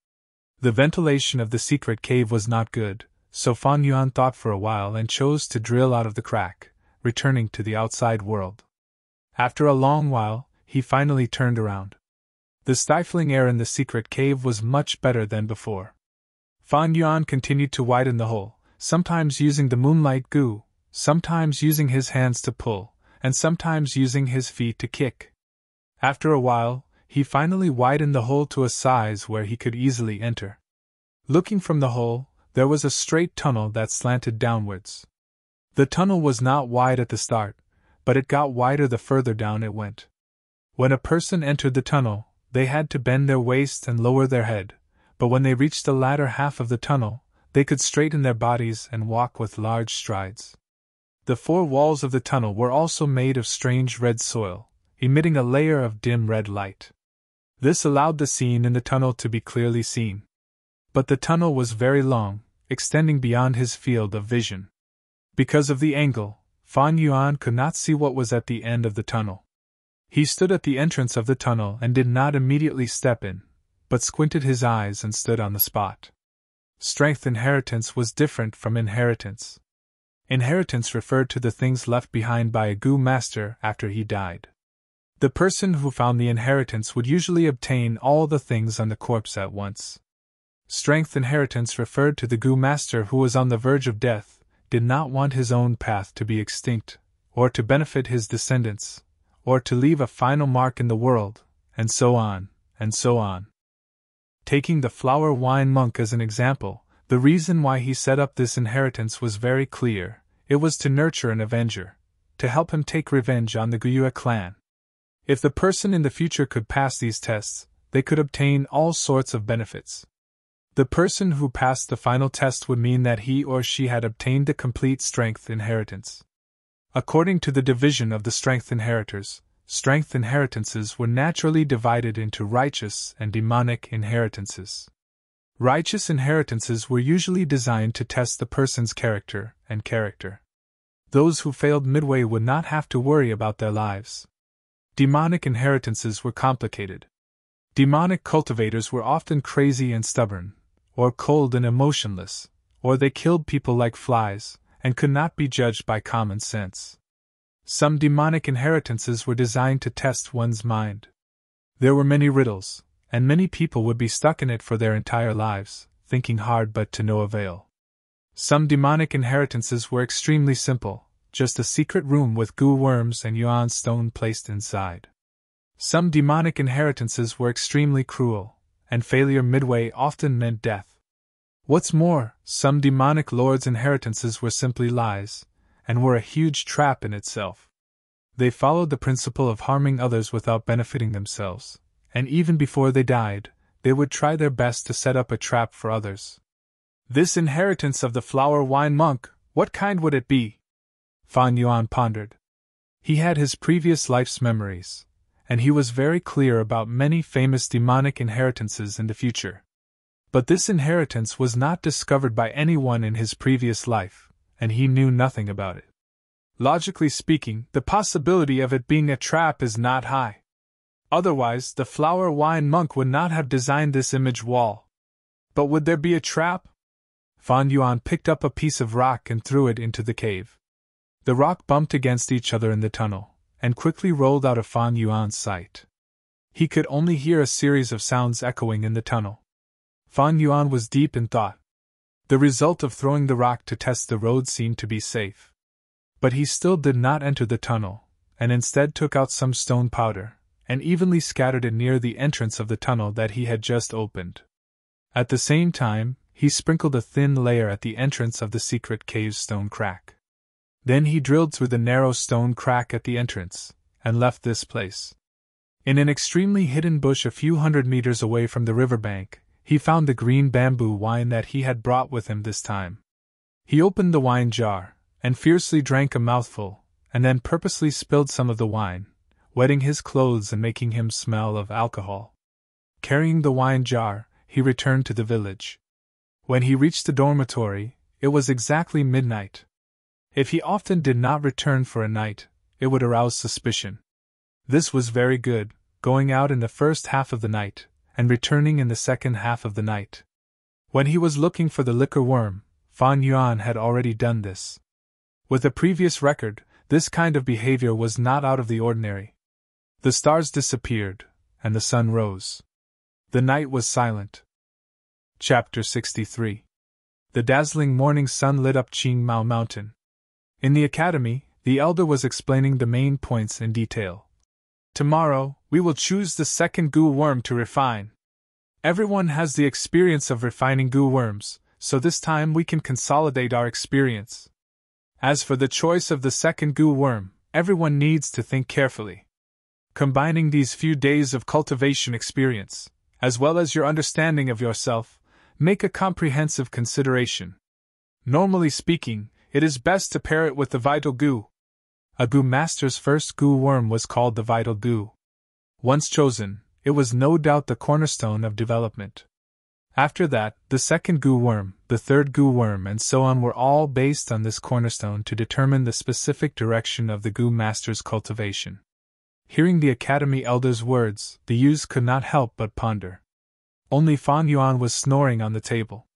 The ventilation of the secret cave was not good, so Fan Yuan thought for a while and chose to drill out of the crack, returning to the outside world. After a long while, he finally turned around. The stifling air in the secret cave was much better than before. Fan Yuan continued to widen the hole, sometimes using the moonlight goo, sometimes using his hands to pull, and sometimes using his feet to kick. After a while, he finally widened the hole to a size where he could easily enter. Looking from the hole, there was a straight tunnel that slanted downwards. The tunnel was not wide at the start, but it got wider the further down it went. When a person entered the tunnel, they had to bend their waist and lower their head, but when they reached the latter half of the tunnel, they could straighten their bodies and walk with large strides. The 4 walls of the tunnel were also made of strange red soil, emitting a layer of dim red light. This allowed the scene in the tunnel to be clearly seen. But the tunnel was very long, extending beyond his field of vision. Because of the angle, Fan Yuan could not see what was at the end of the tunnel. He stood at the entrance of the tunnel and did not immediately step in, but squinted his eyes and stood on the spot. Strength inheritance was different from inheritance. Inheritance referred to the things left behind by a Gu master after he died. The person who found the inheritance would usually obtain all the things on the corpse at once. Strength inheritance referred to the Gu master who was on the verge of death, did not want his own path to be extinct, or to benefit his descendants, or to leave a final mark in the world, and so on, and so on. Taking the flower wine monk as an example, the reason why he set up this inheritance was very clear. It was to nurture an avenger, to help him take revenge on the Guyue clan. If the person in the future could pass these tests, they could obtain all sorts of benefits. The person who passed the final test would mean that he or she had obtained the complete strength inheritance. According to the division of the strength inheritors, strength inheritances were naturally divided into righteous and demonic inheritances. Righteous inheritances were usually designed to test the person's character and character. Those who failed midway would not have to worry about their lives. Demonic inheritances were complicated. Demonic cultivators were often crazy and stubborn, or cold and emotionless, or they killed people like flies, and could not be judged by common sense. Some demonic inheritances were designed to test one's mind. There were many riddles, and many people would be stuck in it for their entire lives, thinking hard but to no avail. Some demonic inheritances were extremely simple, just a secret room with goo worms and yuan stone placed inside. Some demonic inheritances were extremely cruel, and failure midway often meant death. What's more, some demonic lords' inheritances were simply lies, and were a huge trap in itself. They followed the principle of harming others without benefiting themselves, and even before they died, they would try their best to set up a trap for others. This inheritance of the flower wine monk, what kind would it be? Fan Yuan pondered. He had his previous life's memories, and he was very clear about many famous demonic inheritances in the future. But this inheritance was not discovered by anyone in his previous life, and he knew nothing about it. Logically speaking, the possibility of it being a trap is not high. Otherwise, the flower wine monk would not have designed this image wall. But would there be a trap? Fan Yuan picked up a piece of rock and threw it into the cave. The rock bumped against each other in the tunnel, and quickly rolled out of Fan Yuan's sight. He could only hear a series of sounds echoing in the tunnel. Fan Yuan was deep in thought. The result of throwing the rock to test the road seemed to be safe. But he still did not enter the tunnel, and instead took out some stone powder, and evenly scattered it near the entrance of the tunnel that he had just opened. At the same time, he sprinkled a thin layer at the entrance of the secret cave's stone crack. Then he drilled through the narrow stone crack at the entrance, and left this place. In an extremely hidden bush a few hundred meters away from the riverbank, he found the green bamboo wine that he had brought with him this time. He opened the wine jar, and fiercely drank a mouthful, and then purposely spilled some of the wine, wetting his clothes and making him smell of alcohol. Carrying the wine jar, he returned to the village. When he reached the dormitory, it was exactly midnight. If he often did not return for a night, it would arouse suspicion. This was very good, going out in the first half of the night, and returning in the second half of the night. When he was looking for the liquor worm, Fan Yuan had already done this. With a previous record, this kind of behavior was not out of the ordinary. The stars disappeared, and the sun rose. The night was silent. Chapter 63. The dazzling morning sun lit up Qing Mao Mountain. In the academy, the elder was explaining the main points in detail. Tomorrow, we will choose the second goo worm to refine. Everyone has the experience of refining goo worms, so this time we can consolidate our experience. As for the choice of the second goo worm, everyone needs to think carefully. Combining these few days of cultivation experience, as well as your understanding of yourself, make a comprehensive consideration. Normally speaking, it is best to pair it with the vital goo. A goo master's first goo worm was called the vital goo. Once chosen, it was no doubt the cornerstone of development. After that, the second goo worm, the third goo worm, and so on were all based on this cornerstone to determine the specific direction of the goo master's cultivation. Hearing the academy elder's words, the youths could not help but ponder. Only Fan Yuan was snoring on the table.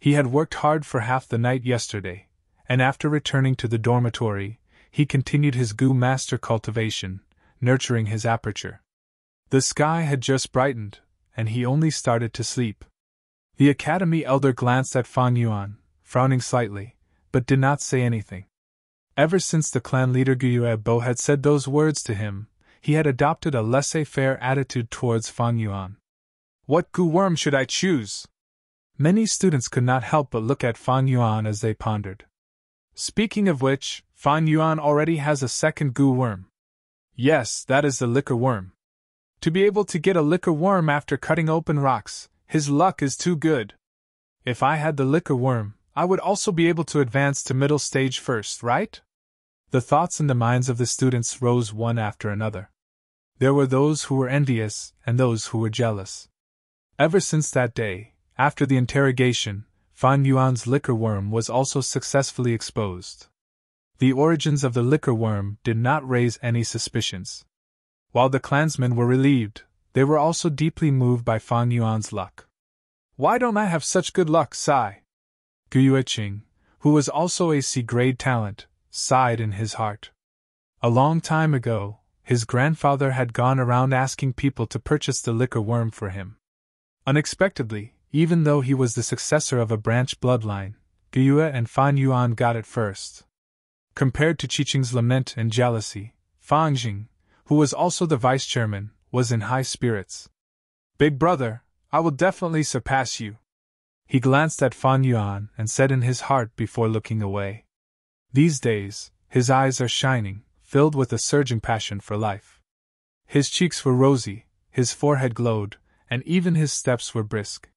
He had worked hard for half the night yesterday, and after returning to the dormitory, he continued his goo master cultivation, nurturing his aperture. The sky had just brightened, and he only started to sleep. The academy elder glanced at Fan Yuan, frowning slightly, but did not say anything. Ever since the clan leader Gyuebo had said those words to him, he had adopted a laissez-faire attitude towards Fan Yuan. What goo worm should I choose? Many students could not help but look at Fan Yuan as they pondered. Speaking of which, Fan Yuan already has a second goo worm. Yes, that is the liquor worm. To be able to get a liquor worm after cutting open rocks, his luck is too good. If I had the liquor worm, I would also be able to advance to middle stage first, right? The thoughts in the minds of the students rose one after another. There were those who were envious and those who were jealous. Ever since that day, after the interrogation, Fan Yuan's liquor worm was also successfully exposed. The origins of the liquor worm did not raise any suspicions. While the clansmen were relieved, they were also deeply moved by Fan Yuan's luck. Why don't I have such good luck, sigh? Gu Yueqing, who was also a C-grade talent, sighed in his heart. A long time ago, his grandfather had gone around asking people to purchase the liquor worm for him. Unexpectedly, even though he was the successor of a branch bloodline, Gu Yue and Fan Yuan got it first. Compared to Qiqing's lament and jealousy, Fan Jing, who was also the vice-chairman, was in high spirits. Big brother, I will definitely surpass you. He glanced at Fan Yuan and said in his heart before looking away. These days, his eyes are shining, filled with a surging passion for life. His cheeks were rosy, his forehead glowed, and even his steps were brisk.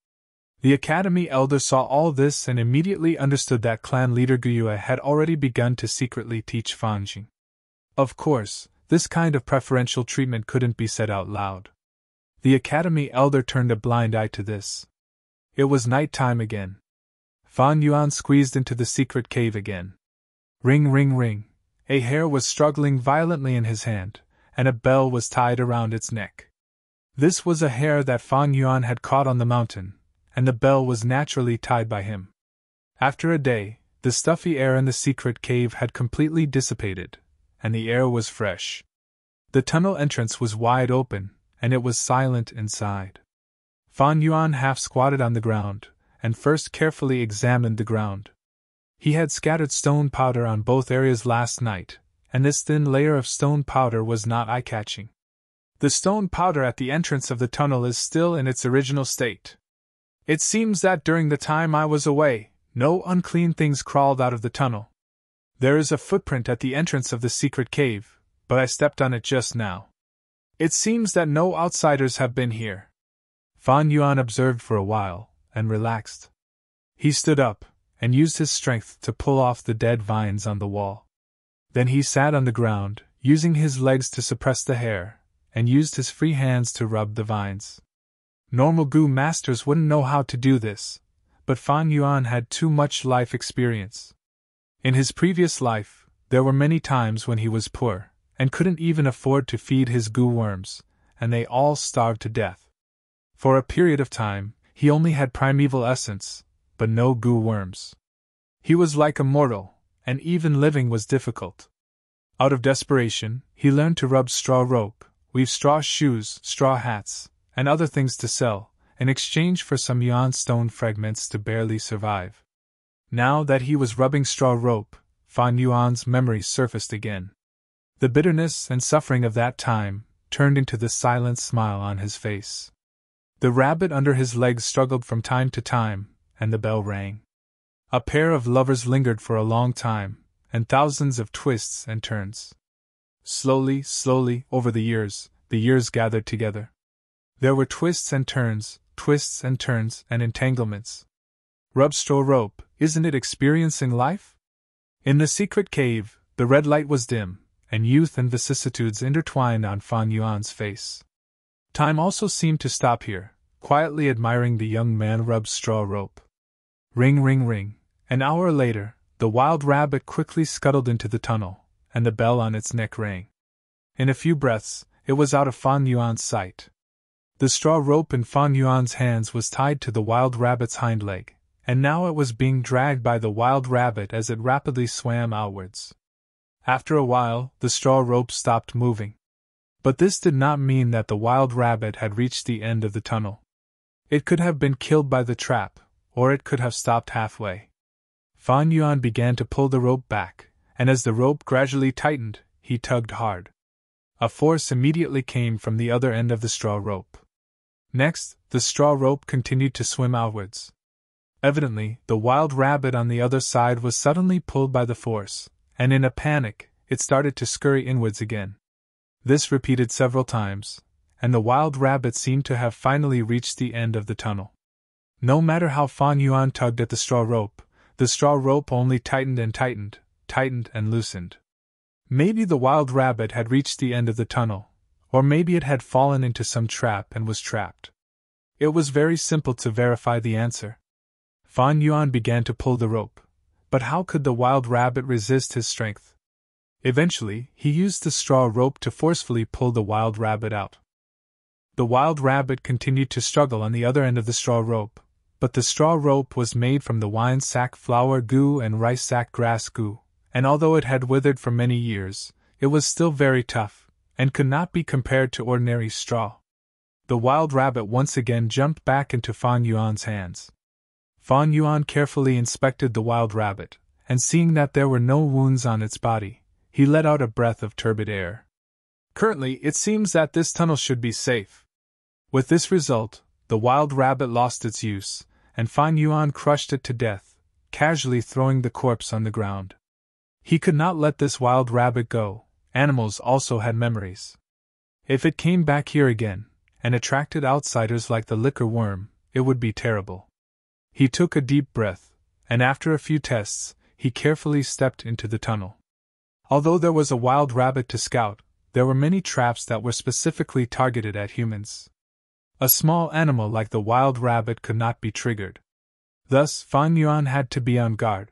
The academy elder saw all this and immediately understood that clan leader Gu Yue had already begun to secretly teach Fan Jing. Of course, this kind of preferential treatment couldn't be said out loud. The academy elder turned a blind eye to this. It was night time again. Fan Yuan squeezed into the secret cave again. Ring, ring, ring. A hare was struggling violently in his hand, and a bell was tied around its neck. This was a hare that Fan Yuan had caught on the mountain, and the bell was naturally tied by him. After a day, the stuffy air in the secret cave had completely dissipated, and the air was fresh. The tunnel entrance was wide open, and it was silent inside. Fan Yuan half squatted on the ground, and first carefully examined the ground. He had scattered stone powder on both areas last night, and this thin layer of stone powder was not eye-catching. The stone powder at the entrance of the tunnel is still in its original state. It seems that during the time I was away, no unclean things crawled out of the tunnel. There is a footprint at the entrance of the secret cave, but I stepped on it just now. It seems that no outsiders have been here. Fan Yuan observed for a while, and relaxed. He stood up, and used his strength to pull off the dead vines on the wall. Then he sat on the ground, using his legs to suppress the hair, and used his free hands to rub the vines. Normal Gu masters wouldn't know how to do this, but Fan Yuan had too much life experience. In his previous life, there were many times when he was poor, and couldn't even afford to feed his Gu worms, and they all starved to death. For a period of time, he only had primeval essence, but no Gu worms. He was like a mortal, and even living was difficult. Out of desperation, he learned to rub straw rope, weave straw shoes, straw hats, and other things to sell, in exchange for some yuan stone fragments to barely survive. Now that he was rubbing straw rope, Fan Yuan's memory surfaced again. The bitterness and suffering of that time turned into the silent smile on his face. The rabbit under his legs struggled from time to time, and the bell rang. A pair of lovers lingered for a long time, and thousands of twists and turns. Slowly, over the years gathered together. There were twists and turns, and entanglements. Rub straw rope, isn't it experiencing life? In the secret cave, the red light was dim, and youth and vicissitudes intertwined on Fan Yuan's face. Time also seemed to stop here, quietly admiring the young man rub straw rope. Ring, ring, ring. An hour later, the wild rabbit quickly scuttled into the tunnel, and the bell on its neck rang. In a few breaths, it was out of Fan Yuan's sight. The straw rope in Fan Yuan's hands was tied to the wild rabbit's hind leg, and now it was being dragged by the wild rabbit as it rapidly swam outwards. After a while, the straw rope stopped moving. But this did not mean that the wild rabbit had reached the end of the tunnel. It could have been killed by the trap, or it could have stopped halfway. Fan Yuan began to pull the rope back, and as the rope gradually tightened, he tugged hard. A force immediately came from the other end of the straw rope. Next, the straw rope continued to swim outwards. Evidently, the wild rabbit on the other side was suddenly pulled by the force, and in a panic, it started to scurry inwards again. This repeated several times, and the wild rabbit seemed to have finally reached the end of the tunnel. No matter how Fan Yuan tugged at the straw rope only tightened and tightened, tightened and loosened. Maybe the wild rabbit had reached the end of the tunnel, or maybe it had fallen into some trap and was trapped. It was very simple to verify the answer. Fan Yuan began to pull the rope, but how could the wild rabbit resist his strength? Eventually, he used the straw rope to forcefully pull the wild rabbit out. The wild rabbit continued to struggle on the other end of the straw rope, but the straw rope was made from the wine sack flour goo and rice sack grass goo, and although it had withered for many years, it was still very tough, and could not be compared to ordinary straw. The wild rabbit once again jumped back into Fan Yuan's hands. Fan Yuan carefully inspected the wild rabbit, and seeing that there were no wounds on its body, he let out a breath of turbid air. Currently, it seems that this tunnel should be safe. With this result, the wild rabbit lost its use, and Fan Yuan crushed it to death, casually throwing the corpse on the ground. He could not let this wild rabbit go. Animals also had memories. If it came back here again, and attracted outsiders like the liquor worm, it would be terrible. He took a deep breath, and after a few tests, he carefully stepped into the tunnel. Although there was a wild rabbit to scout, there were many traps that were specifically targeted at humans. A small animal like the wild rabbit could not be triggered. Thus, Fan Yuan had to be on guard.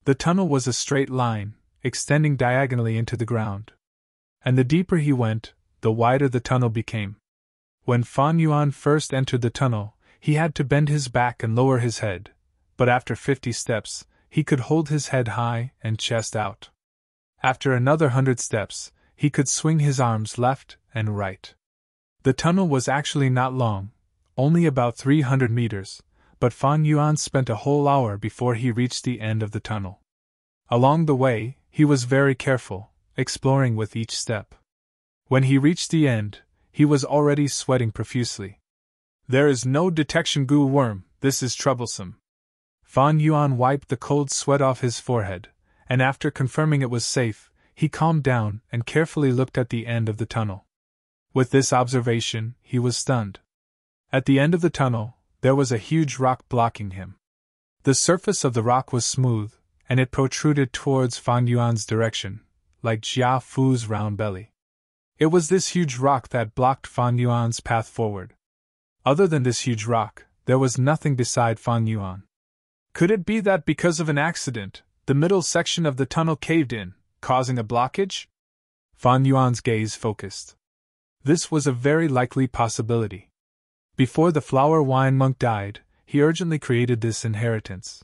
The tunnel was a straight line, extending diagonally into the ground. And the deeper he went, the wider the tunnel became. When Fan Yuan first entered the tunnel, he had to bend his back and lower his head, but after 50 steps, he could hold his head high and chest out. After another 100 steps, he could swing his arms left and right. The tunnel was actually not long, only about 300 meters, but Fan Yuan spent a whole hour before he reached the end of the tunnel. Along the way, he was very careful, exploring with each step. When he reached the end, he was already sweating profusely. There is no detection goo worm, this is troublesome. Fan Yuan wiped the cold sweat off his forehead, and after confirming it was safe, he calmed down and carefully looked at the end of the tunnel. With this observation, he was stunned. At the end of the tunnel, there was a huge rock blocking him. The surface of the rock was smooth, and it protruded towards Fan Yuan's direction, like Jia Fu's round belly. It was this huge rock that blocked Fan Yuan's path forward. Other than this huge rock, there was nothing beside Fan Yuan. Could it be that because of an accident, the middle section of the tunnel caved in, causing a blockage? Fan Yuan's gaze focused. This was a very likely possibility. Before the flower wine monk died, he urgently created this inheritance.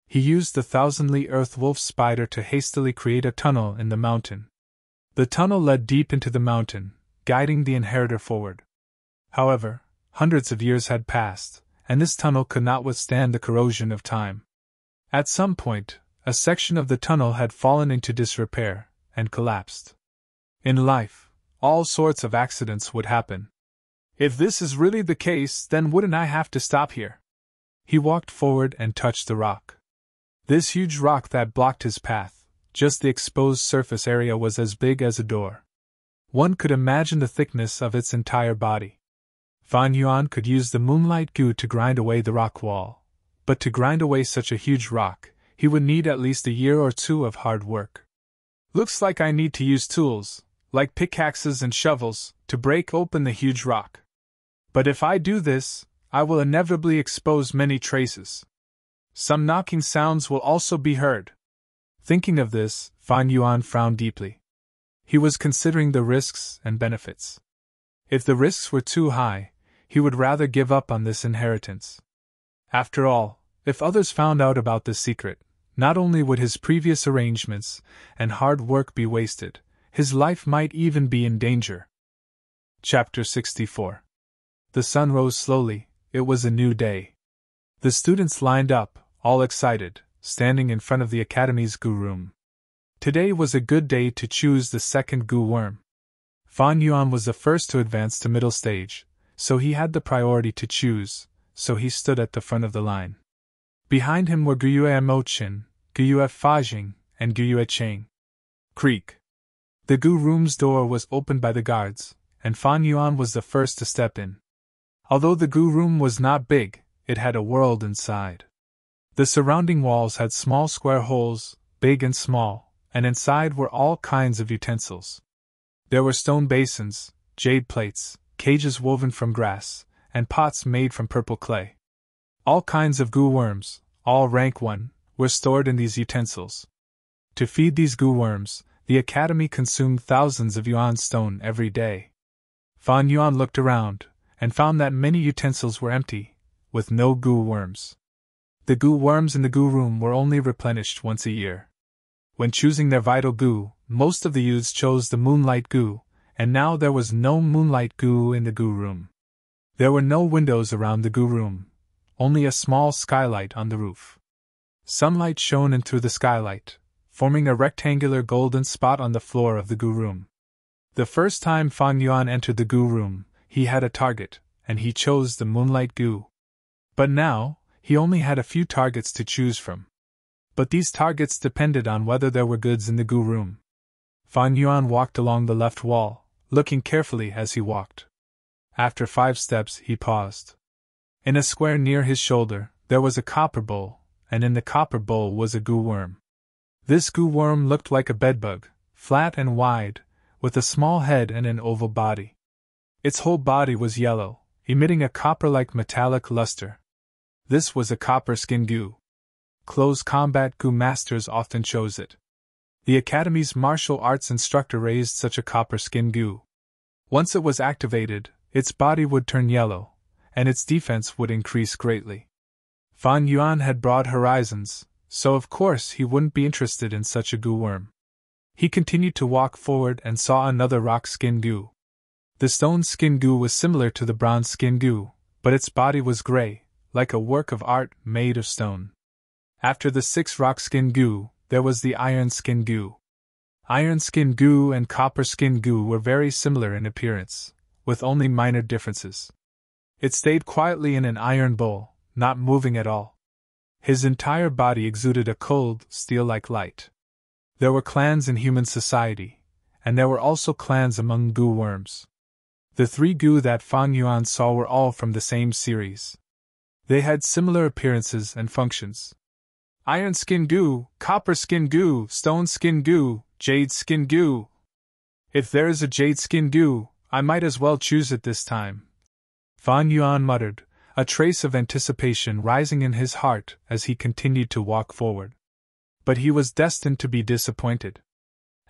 He used the thousandly earth wolf spider to hastily create a tunnel in the mountain. The tunnel led deep into the mountain, guiding the inheritor forward. However, hundreds of years had passed, and this tunnel could not withstand the corrosion of time. At some point, a section of the tunnel had fallen into disrepair and collapsed. In life, all sorts of accidents would happen. If this is really the case, then wouldn't I have to stop here? He walked forward and touched the rock. This huge rock that blocked his path, just the exposed surface area was as big as a door. One could imagine the thickness of its entire body. Fan Yuan could use the moonlight goo to grind away the rock wall, but to grind away such a huge rock, he would need at least a year or two of hard work. Looks like I need to use tools, like pickaxes and shovels, to break open the huge rock. But if I do this, I will inevitably expose many traces. Some knocking sounds will also be heard. Thinking of this, Fan Yuan frowned deeply. He was considering the risks and benefits. If the risks were too high, he would rather give up on this inheritance. After all, if others found out about this secret, not only would his previous arrangements and hard work be wasted, his life might even be in danger. Chapter 64. The sun rose slowly. It was a new day. The students lined up, all excited, standing in front of the Academy's Gu room. Today was a good day to choose the second Gu worm. Fan Yuan was the first to advance to middle stage, so he had the priority to choose, so he stood at the front of the line. Behind him were Guyue Mochin, Guyue Fajing, and Guyue Cheng. Creak. The Gu room's door was opened by the guards, and Fan Yuan was the first to step in. Although the Gu room was not big, it had a world inside. The surrounding walls had small square holes, big and small, and inside were all kinds of utensils. There were stone basins, jade plates, cages woven from grass, and pots made from purple clay. All kinds of Gu worms, all rank 1, were stored in these utensils. To feed these Gu worms, the Academy consumed thousands of yuan stone every day. Fan Yuan looked around, and found that many utensils were empty, with no Gu worms. The Gu worms in the Gu room were only replenished once a year. When choosing their vital Gu, most of the youths chose the Moonlight Gu, and now there was no Moonlight Gu in the Gu room. There were no windows around the Gu room, only a small skylight on the roof. Sunlight shone in through the skylight, forming a rectangular golden spot on the floor of the Gu room. The first time Fan Yuan entered the Gu room, he had a target, and he chose the Moonlight Gu. But now, he only had a few targets to choose from. But these targets depended on whether there were goods in the Gu room. Fan Yuan walked along the left wall, looking carefully as he walked. After 5 steps, he paused. In a square near his shoulder, there was a copper bowl, and in the copper bowl was a Gu worm. This Gu worm looked like a bedbug, flat and wide, with a small head and an oval body. Its whole body was yellow, emitting a copper-like metallic luster. This was a copper skin Gu. Close combat Gu masters often chose it. The Academy's martial arts instructor raised such a copper skin Gu. Once it was activated, its body would turn yellow, and its defense would increase greatly. Fan Yuan had broad horizons, so of course he wouldn't be interested in such a Gu worm. He continued to walk forward and saw another rock skin Gu. The stone skin Gu was similar to the bronze skin Gu, but its body was gray, like a work of art made of stone. After the 6 rock skin Gu, there was the iron skin Gu. Iron skin Gu and copper skin Gu were very similar in appearance, with only minor differences. It stayed quietly in an iron bowl, not moving at all. His entire body exuded a cold, steel-like light. There were clans in human society, and there were also clans among Gu worms. The 3 Gu that Fan Yuan saw were all from the same series. They had similar appearances and functions. Iron skin Gu, copper skin Gu, stone skin Gu, jade skin Gu. If there is a jade skin Gu, I might as well choose it this time. Fan Yuan muttered, a trace of anticipation rising in his heart as he continued to walk forward. But he was destined to be disappointed.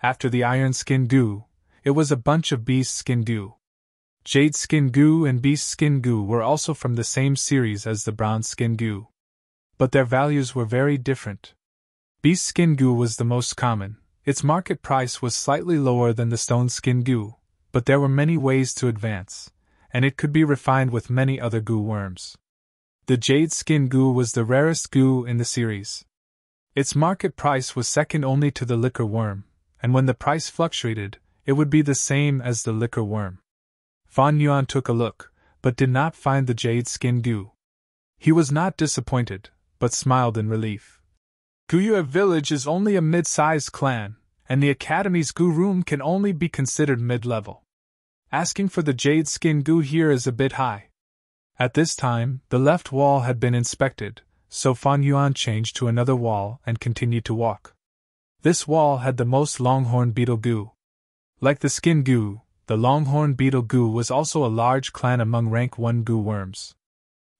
After the iron skin Gu, it was a bunch of beast skin Gu. Jade skin Gu and beast skin Gu were also from the same series as the bronze skin Gu. But their values were very different. Beast skin Gu was the most common. Its market price was slightly lower than the stone skin Gu, but there were many ways to advance, and it could be refined with many other Gu worms. The jade skin Gu was the rarest Gu in the series. Its market price was second only to the liquor worm, and when the price fluctuated, it would be the same as the liquor worm. Fan Yuan took a look, but did not find the jade skin Gu. He was not disappointed, but smiled in relief. Guyue village is only a mid-sized clan, and the Academy's Gu room can only be considered mid-level. Asking for the jade skin Gu here is a bit high. At this time, the left wall had been inspected, so Fan Yuan changed to another wall and continued to walk. This wall had the most longhorn beetle Gu. Like the skin Gu, the longhorn beetle Gu was also a large clan among rank 1 Gu worms.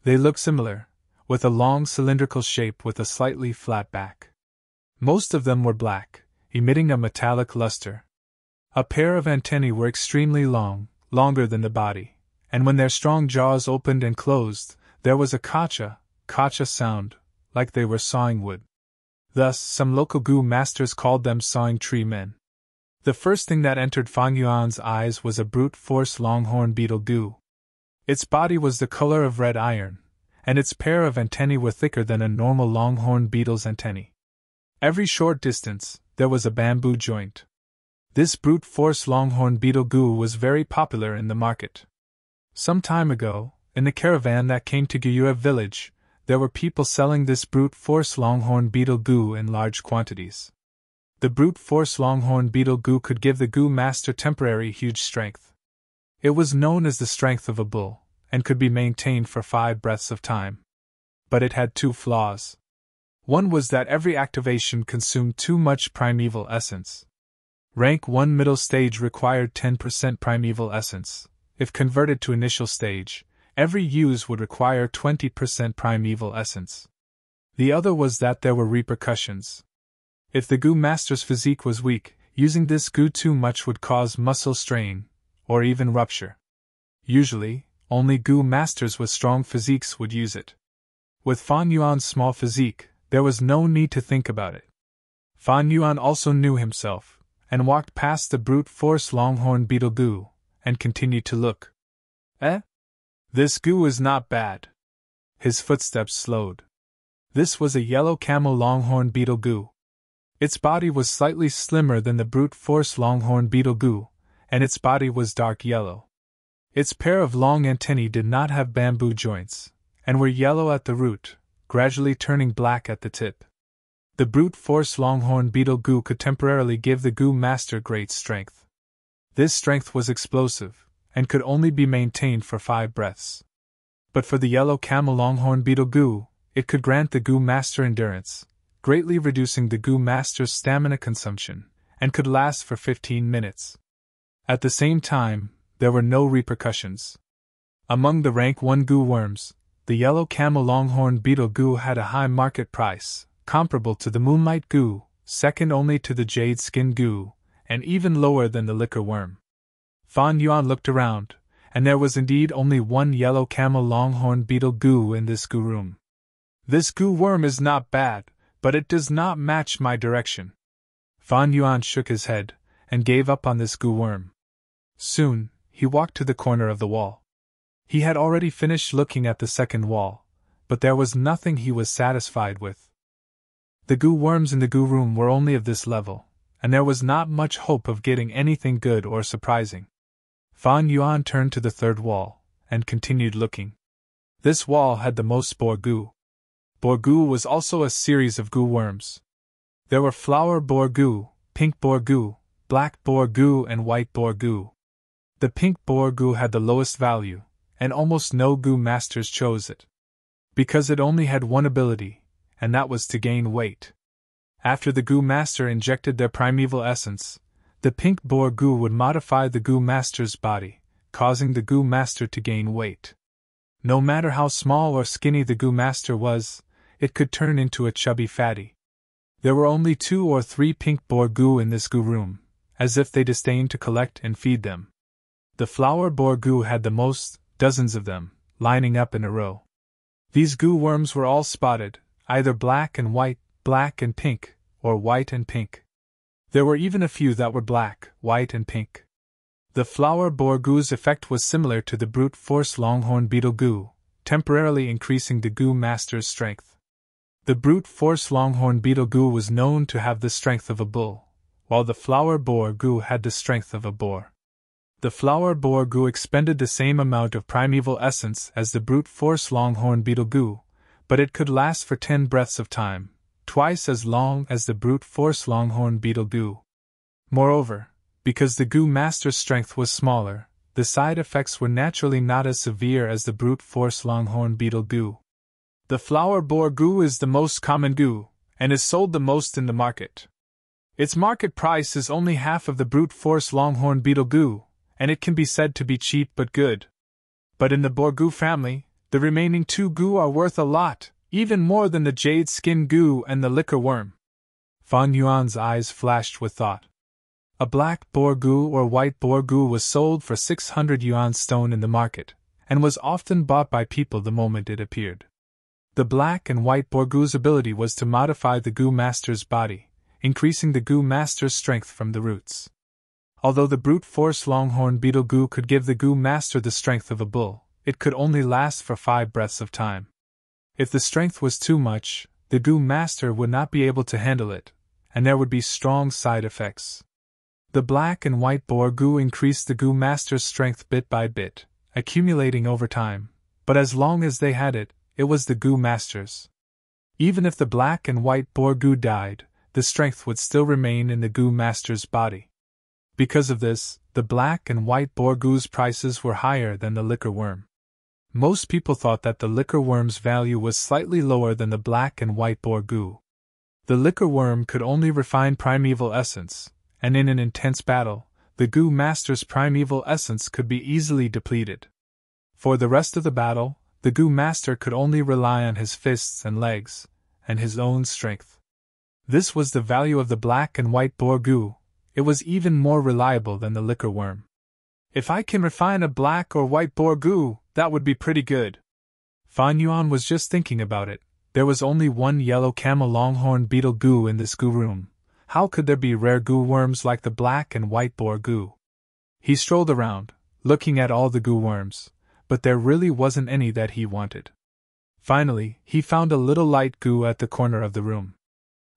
They look similar, with a long cylindrical shape with a slightly flat back. Most of them were black, emitting a metallic luster. A pair of antennae were extremely long, longer than the body, and when their strong jaws opened and closed, there was a kacha sound, like they were sawing wood. Thus, some local Gu masters called them sawing tree men. The first thing that entered Fang Yuan's eyes was a brute force longhorn beetle Gu. Its body was the color of red iron, and its pair of antennae were thicker than a normal longhorn beetle's antennae. Every short distance, there was a bamboo joint. This brute force longhorn beetle Gu was very popular in the market. Some time ago, in the caravan that came to Gyue village, there were people selling this brute force longhorn beetle Gu in large quantities. The brute force longhorn beetle Gu could give the Gu master temporary huge strength. It was known as the strength of a bull, and could be maintained for 5 breaths of time. But it had 2 flaws. One was that every activation consumed too much primeval essence. Rank 1 middle stage required 10% primeval essence. If converted to initial stage, every use would require 20% primeval essence. The other was that there were repercussions. If the Gu master's physique was weak, using this Gu too much would cause muscle strain, or even rupture. Usually, only Gu masters with strong physiques would use it. With Fan Yuan's small physique, there was no need to think about it. Fan Yuan also knew himself, and walked past the brute force longhorn beetle Gu, and continued to look. This Gu is not bad. His footsteps slowed. This was a yellow camel longhorn beetle Gu. Its body was slightly slimmer than the brute force longhorn beetle Gu, and its body was dark yellow. Its pair of long antennae did not have bamboo joints, and were yellow at the root, gradually turning black at the tip. The brute force longhorn beetle Gu could temporarily give the Gu master great strength. This strength was explosive, and could only be maintained for 5 breaths. But for the yellow camel longhorn beetle Gu, it could grant the Gu master endurance, greatly reducing the Gu master's stamina consumption, and could last for 15 minutes. At the same time, there were no repercussions. Among the rank 1 Gu worms, the yellow camel longhorn beetle Gu had a high market price, comparable to the moonlight Gu, second only to the jade skin Gu, and even lower than the liquor worm. Fan Yuan looked around, and there was indeed only 1 yellow camel longhorn beetle Gu in this Gu room. This Gu worm is not bad, but it does not match my direction. Fan Yuan shook his head, and gave up on this Gu worm. Soon, he walked to the corner of the wall. He had already finished looking at the second wall, but there was nothing he was satisfied with. The Gu worms in the Gu room were only of this level, and there was not much hope of getting anything good or surprising. Fan Yuan turned to the third wall, and continued looking. This wall had the most boar Gu. Boar Gu was also a series of Gu worms. There were flower boar Gu, pink boar Gu, black boar Gu, and white boar Gu. The pink boar Gu had the lowest value, and almost no Gu masters chose it. Because it only had one ability, and that was to gain weight. After the Gu master injected their primeval essence, the pink boar Gu would modify the Gu master's body, causing the Gu master to gain weight. No matter how small or skinny the Gu master was, it could turn into a chubby fatty. There were only 2 or 3 pink boar Gu in this Gu room, as if they disdained to collect and feed them. The flower boar Gu had the most, dozens of them, lining up in a row. These Gu worms were all spotted, either black and white, black and pink, or white and pink. There were even a few that were black, white and pink. The flower boar Gu's effect was similar to the brute force longhorn beetle Gu, temporarily increasing the Gu master's strength. The brute force longhorn beetle Gu was known to have the strength of a bull, while the flower boar Gu had the strength of a boar. The flower boar Gu expended the same amount of primeval essence as the brute force longhorn beetle Gu, but it could last for 10 breaths of time, twice as long as the brute force longhorn beetle Gu. Moreover, because the Gu master's strength was smaller, the side effects were naturally not as severe as the brute force longhorn beetle Gu. The flower boar Gu is the most common Gu, and is sold the most in the market. Its market price is only half of the brute force longhorn beetle Gu, and it can be said to be cheap but good. But in the boar Gu family, The remaining 2 goo are worth a lot, even more than the jade skin goo and the liquor worm. Fan Yuan's eyes flashed with thought. A black boar goo or white boar goo was sold for 600 yuan stone in the market, and was often bought by people the moment it appeared. The black and white boar goo's ability was to modify the goo master's body, increasing the goo master's strength from the roots. Although the brute force longhorn beetle goo could give the goo master the strength of a bull, it could only last for 5 breaths of time. If the strength was too much, the goo master would not be able to handle it, and there would be strong side effects. The black and white boar goo increased the goo master's strength bit by bit, accumulating over time, but as long as they had it, it was the goo master's. Even if the black and white boar goo died, the strength would still remain in the goo master's body. Because of this, the black and white boar goo's prices were higher than the liquor worm. Most people thought that the liquor worm's value was slightly lower than the black and white boar goo. The liquor worm could only refine primeval essence, and in an intense battle, the goo master's primeval essence could be easily depleted. For the rest of the battle, the goo master could only rely on his fists and legs, and his own strength. This was the value of the black and white boar goo. It was even more reliable than the liquor worm. If I can refine a black or white boar goo, that would be pretty good. Fan Yuan was just thinking about it. There was only 1 yellow camel longhorn beetle goo in this goo room. How could there be rare goo worms like the black and white boar goo? He strolled around, looking at all the goo worms, but there really wasn't any that he wanted. Finally, he found a little light goo at the corner of the room.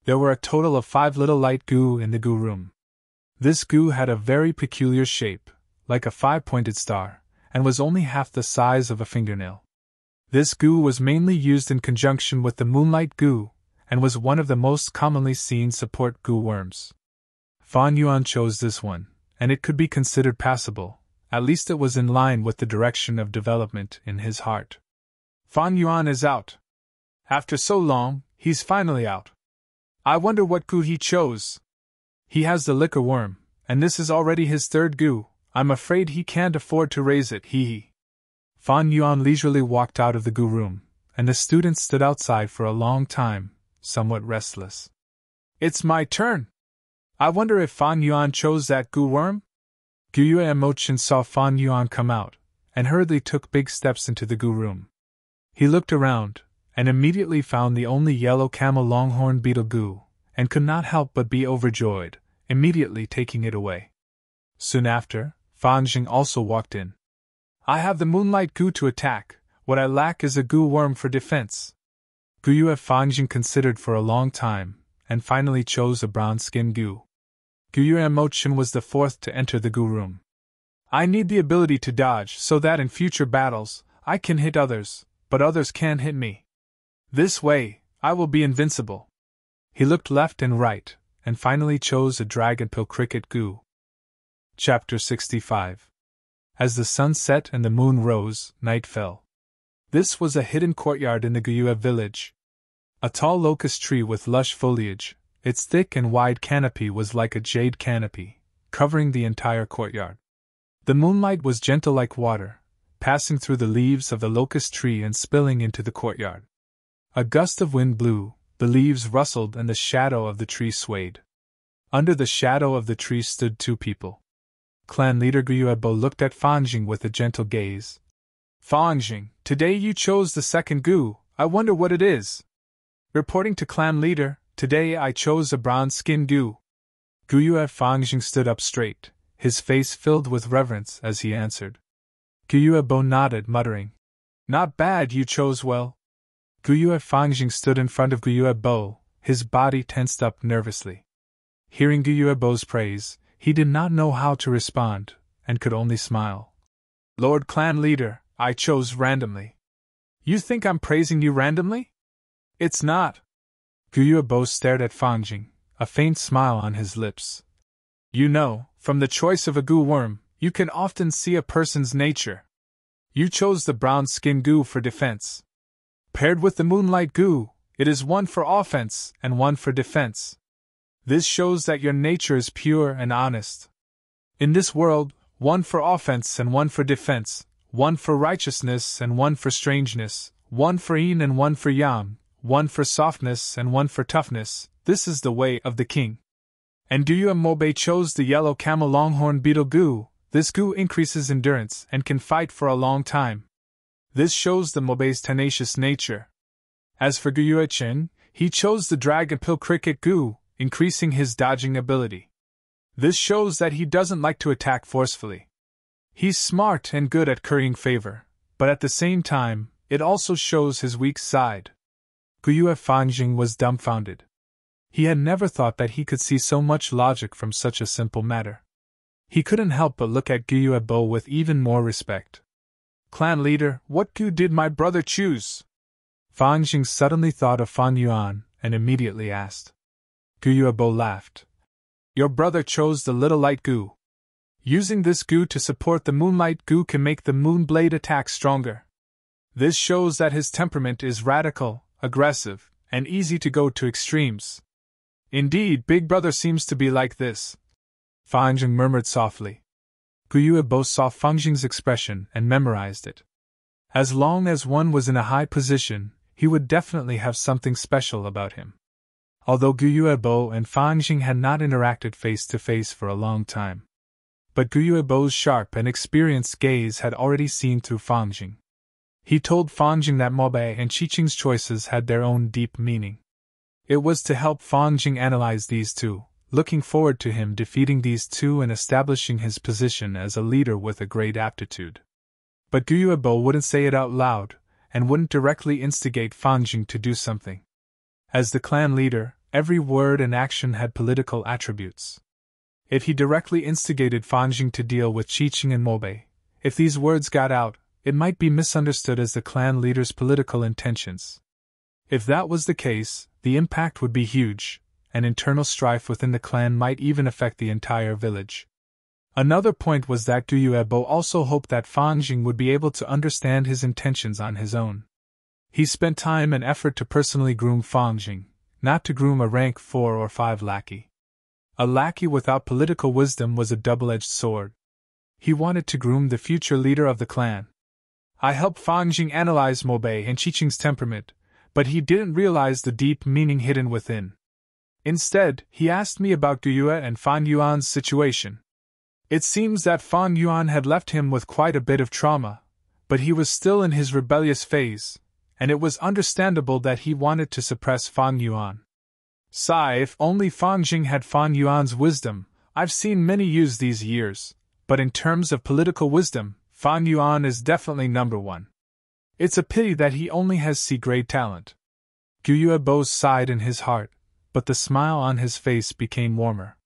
There were a total of 5 little light goo in the goo room. This goo had a very peculiar shape, like a 5-pointed star, and was only half the size of a fingernail. This goo was mainly used in conjunction with the moonlight goo, and was one of the most commonly seen support goo worms. Fan Yuan chose this one, and it could be considered passable, at least it was in line with the direction of development in his heart. Fan Yuan is out. After so long, he's finally out. I wonder what goo he chose. He has the liquor worm, and this is already his 3rd goo. I'm afraid he can't afford to raise it, hee. Fan Yuan leisurely walked out of the goo room, and the students stood outside for a long time, somewhat restless. It's my turn! I wonder if Fan Yuan chose that goo worm? Guyue and Mochin saw Fan Yuan come out, and hurriedly took big steps into the goo room. He looked around, and immediately found the only yellow camel longhorn beetle goo, and could not help but be overjoyed, immediately taking it away. Soon after, Fan Jing also walked in. I have the moonlight goo to attack, what I lack is a goo worm for defense. Guyue Fan Jing considered for a long time, and finally chose a brown skin goo. Guyue Mochin was the 4th to enter the goo room. I need the ability to dodge so that in future battles, I can hit others, but others can't hit me. This way, I will be invincible. He looked left and right, and finally chose a dragonpill cricket goo. Chapter 65. As the sun set and the moon rose, night fell. This was a hidden courtyard in the Guyue village. A tall locust tree with lush foliage, its thick and wide canopy was like a jade canopy, covering the entire courtyard. The moonlight was gentle like water, passing through the leaves of the locust tree and spilling into the courtyard. A gust of wind blew, the leaves rustled and the shadow of the tree swayed. Under the shadow of the tree stood 2 people. Clan leader Guyue looked at Fan Jing with a gentle gaze. Fan Jing, today you chose the 2nd goo, I wonder what it is. Reporting to clan leader, today I chose a brown skin goo. Guyue Fan Jing stood up straight, his face filled with reverence as he answered. Guyue nodded, muttering, Not bad, you chose well. Guyue Fan Jing stood in front of Guyue, his body tensed up nervously. Hearing Guyue praise, he did not know how to respond, and could only smile. Lord Clan Leader, I chose randomly. You think I'm praising you randomly? It's not. Guyue stared at Fan Jing, a faint smile on his lips. You know, from the choice of a goo worm, you can often see a person's nature. You chose the brown skin goo for defense. Paired with the moonlight goo, it is 1 for offense and 1 for defense. This shows that your nature is pure and honest. In this world, 1 for offense and 1 for defense, one for righteousness and one for strangeness, one for yin and one for yang, one for softness and one for toughness. This is the way of the king. And Guyu Mobe chose the yellow camel longhorn beetle Gu. This Gu increases endurance and can fight for a long time. This shows the Mobe's tenacious nature. As for Guyu Chen, he chose the dragonpill cricket Gu, increasing his dodging ability. This shows that he doesn't like to attack forcefully. He's smart and good at currying favor, but at the same time, it also shows his weak side. Guyu Fanjing was dumbfounded. He had never thought that he could see so much logic from such a simple matter. He couldn't help but look at Guyu Ebo with even more respect. Clan leader, what Gu did my brother choose? Fanjing suddenly thought of Fan Yuan and immediately asked. Guyu Ebo laughed. Your brother chose the little light Gu. Using this Gu to support the moonlight Gu can make the moon blade attack stronger. This shows that his temperament is radical, aggressive, and easy to go to extremes. Indeed, Big Brother seems to be like this. Fanjing murmured softly. Guyu Ebo saw Fanjing's expression and memorized it. As long as one was in a high position, he would definitely have something special about him. Although Guyu Ebo and Fanjing had not interacted face to face for a long time. But Guyu Ebo's sharp and experienced gaze had already seen through Fanjing. He told Fanjing that Mobe and Qiqing's choices had their own deep meaning. It was to help Fanjing analyze these two, looking forward to him defeating these two and establishing his position as a leader with a great aptitude. But Guyu Ebo wouldn't say it out loud, and wouldn't directly instigate Fanjing to do something. As the clan leader, every word and action had political attributes. If he directly instigated Fanjing to deal with Qiqing and Mobe, if these words got out, it might be misunderstood as the clan leader's political intentions. If that was the case, the impact would be huge, and internal strife within the clan might even affect the entire village. Another point was that Guyu Ebo also hoped that Fanjing would be able to understand his intentions on his own. He spent time and effort to personally groom Fanjing, not to groom a rank 4 or 5 lackey. A lackey without political wisdom was a double-edged sword. He wanted to groom the future leader of the clan. I helped Fanjing analyze Mobe and Qiqing's temperament, but he didn't realize the deep meaning hidden within. Instead, he asked me about Guyu and Fan Yuan's situation. It seems that Fan Yuan had left him with quite a bit of trauma, but he was still in his rebellious phase, and it was understandable that he wanted to suppress Fan Yuan. Sigh, if only Fanjing had Fan Yuan's wisdom. I've seen many use these years, but in terms of political wisdom, Fan Yuan is definitely number 1. It's a pity that he only has C-grade talent. Guyu Ebo sighed in his heart, but the smile on his face became warmer.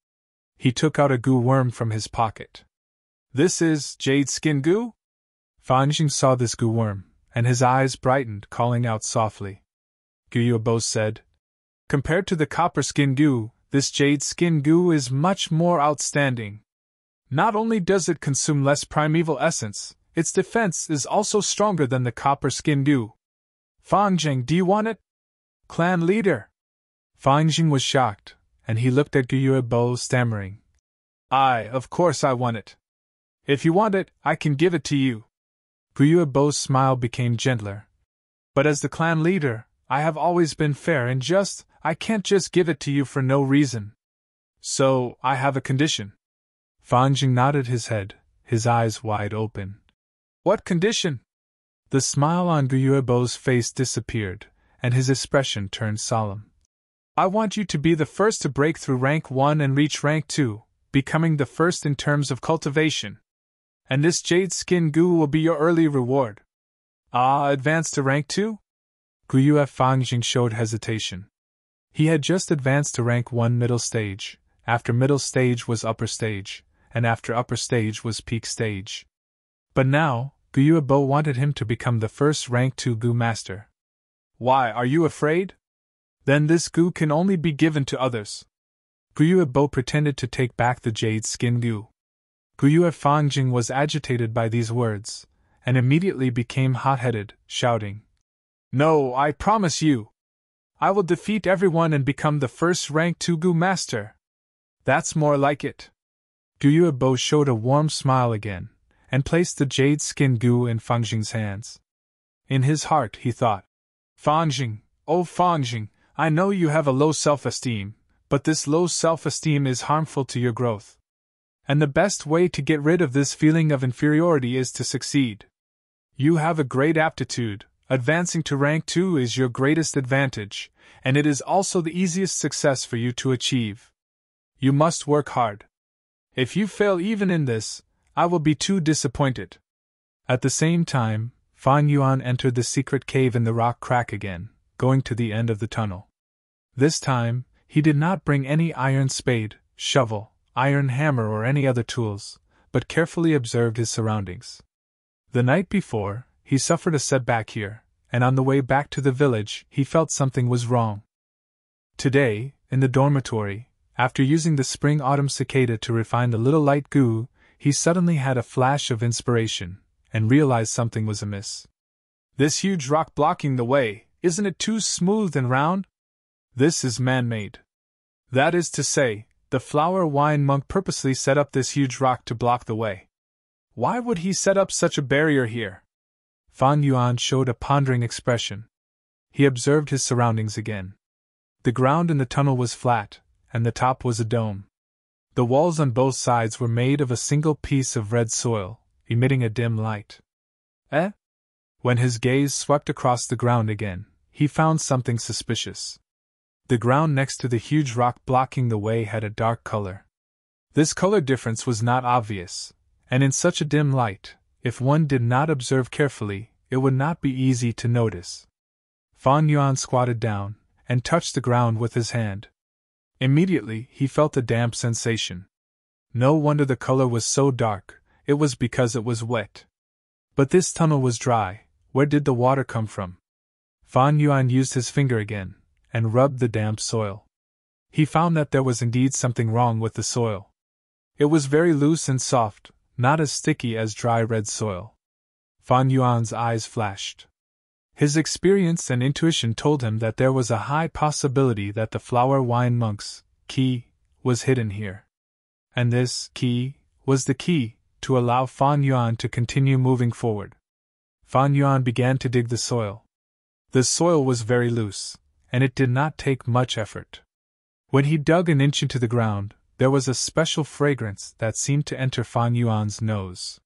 He took out a Gu worm from his pocket. This is jade skin Gu? Fanjing saw this Gu worm, and his eyes brightened, calling out softly. Guyu Ebo said, compared to the copper skin Gu, this jade skin Gu is much more outstanding. Not only does it consume less primeval essence, its defense is also stronger than the copper skin Gu. Fanjing, do you want it? Clan leader. Fanjing was shocked, and he looked at Guyu Ebo stammering. Of course I want it. If you want it, I can give it to you. Guyu Ebo's smile became gentler. But as the clan leader, I have always been fair and just. I can't just give it to you for no reason. So, I have a condition. Fanjing nodded his head, his eyes wide open. What condition? The smile on Guyu Ebo's face disappeared, and his expression turned solemn. I want you to be the first to break through rank 1 and reach rank 2, becoming the first in terms of cultivation. And this jade skin Gu will be your early reward. Advance to rank 2? Guyu Fanjing showed hesitation. He had just advanced to rank 1 middle stage, after middle stage was upper stage, and after upper stage was peak stage. But now, Guyu Ebo wanted him to become the first rank 2 Gu master. Why, are you afraid? Then this Gu can only be given to others. Guyu Ebo pretended to take back the jade skin Gu. Guyu Fanjing was agitated by these words, and immediately became hot-headed, shouting, No, I promise you! I will defeat everyone and become the first rank 2 Gu master. That's more like it. Guyu Ebo showed a warm smile again, and placed the jade skin goo in Fangjing's hands. In his heart he thought, Fangjing, oh Fangjing, I know you have a low self-esteem, but this low self-esteem is harmful to your growth. And the best way to get rid of this feeling of inferiority is to succeed. You have a great aptitude, advancing to rank 2 is your greatest advantage, and it is also the easiest success for you to achieve. You must work hard. If you fail even in this, I will be too disappointed. At the same time, Fan Yuan entered the secret cave in the rock crack again, going to the end of the tunnel. This time, he did not bring any iron spade, shovel, iron hammer or any other tools, but carefully observed his surroundings. The night before, he suffered a setback here, and on the way back to the village, he felt something was wrong. Today, in the dormitory, after using the spring-autumn cicada to refine the little light goo, he suddenly had a flash of inspiration, and realized something was amiss. This huge rock blocking the way, isn't it too smooth and round? This is man-made. That is to say, the flower wine monk purposely set up this huge rock to block the way. Why would he set up such a barrier here? Fan Yuan showed a pondering expression. He observed his surroundings again. The ground in the tunnel was flat, and the top was a dome. The walls on both sides were made of a single piece of red soil, emitting a dim light. When his gaze swept across the ground again, he found something suspicious. The ground next to the huge rock blocking the way had a dark color. This color difference was not obvious, and in such a dim light, if one did not observe carefully, it would not be easy to notice. Fan Yuan squatted down, and touched the ground with his hand. Immediately, he felt a damp sensation. No wonder the color was so dark, it was because it was wet. But this tunnel was dry. Where did the water come from? Fan Yuan used his finger again, and rubbed the damp soil. He found that there was indeed something wrong with the soil. It was very loose and soft, not as sticky as dry red soil. Fan Yuan's eyes flashed. His experience and intuition told him that there was a high possibility that the flower wine monk's key was hidden here. And this key was the key to allow Fan Yuan to continue moving forward. Fan Yuan began to dig the soil. The soil was very loose, and it did not take much effort. When he dug an inch into the ground, there was a special fragrance that seemed to enter Fan Yuan's nose.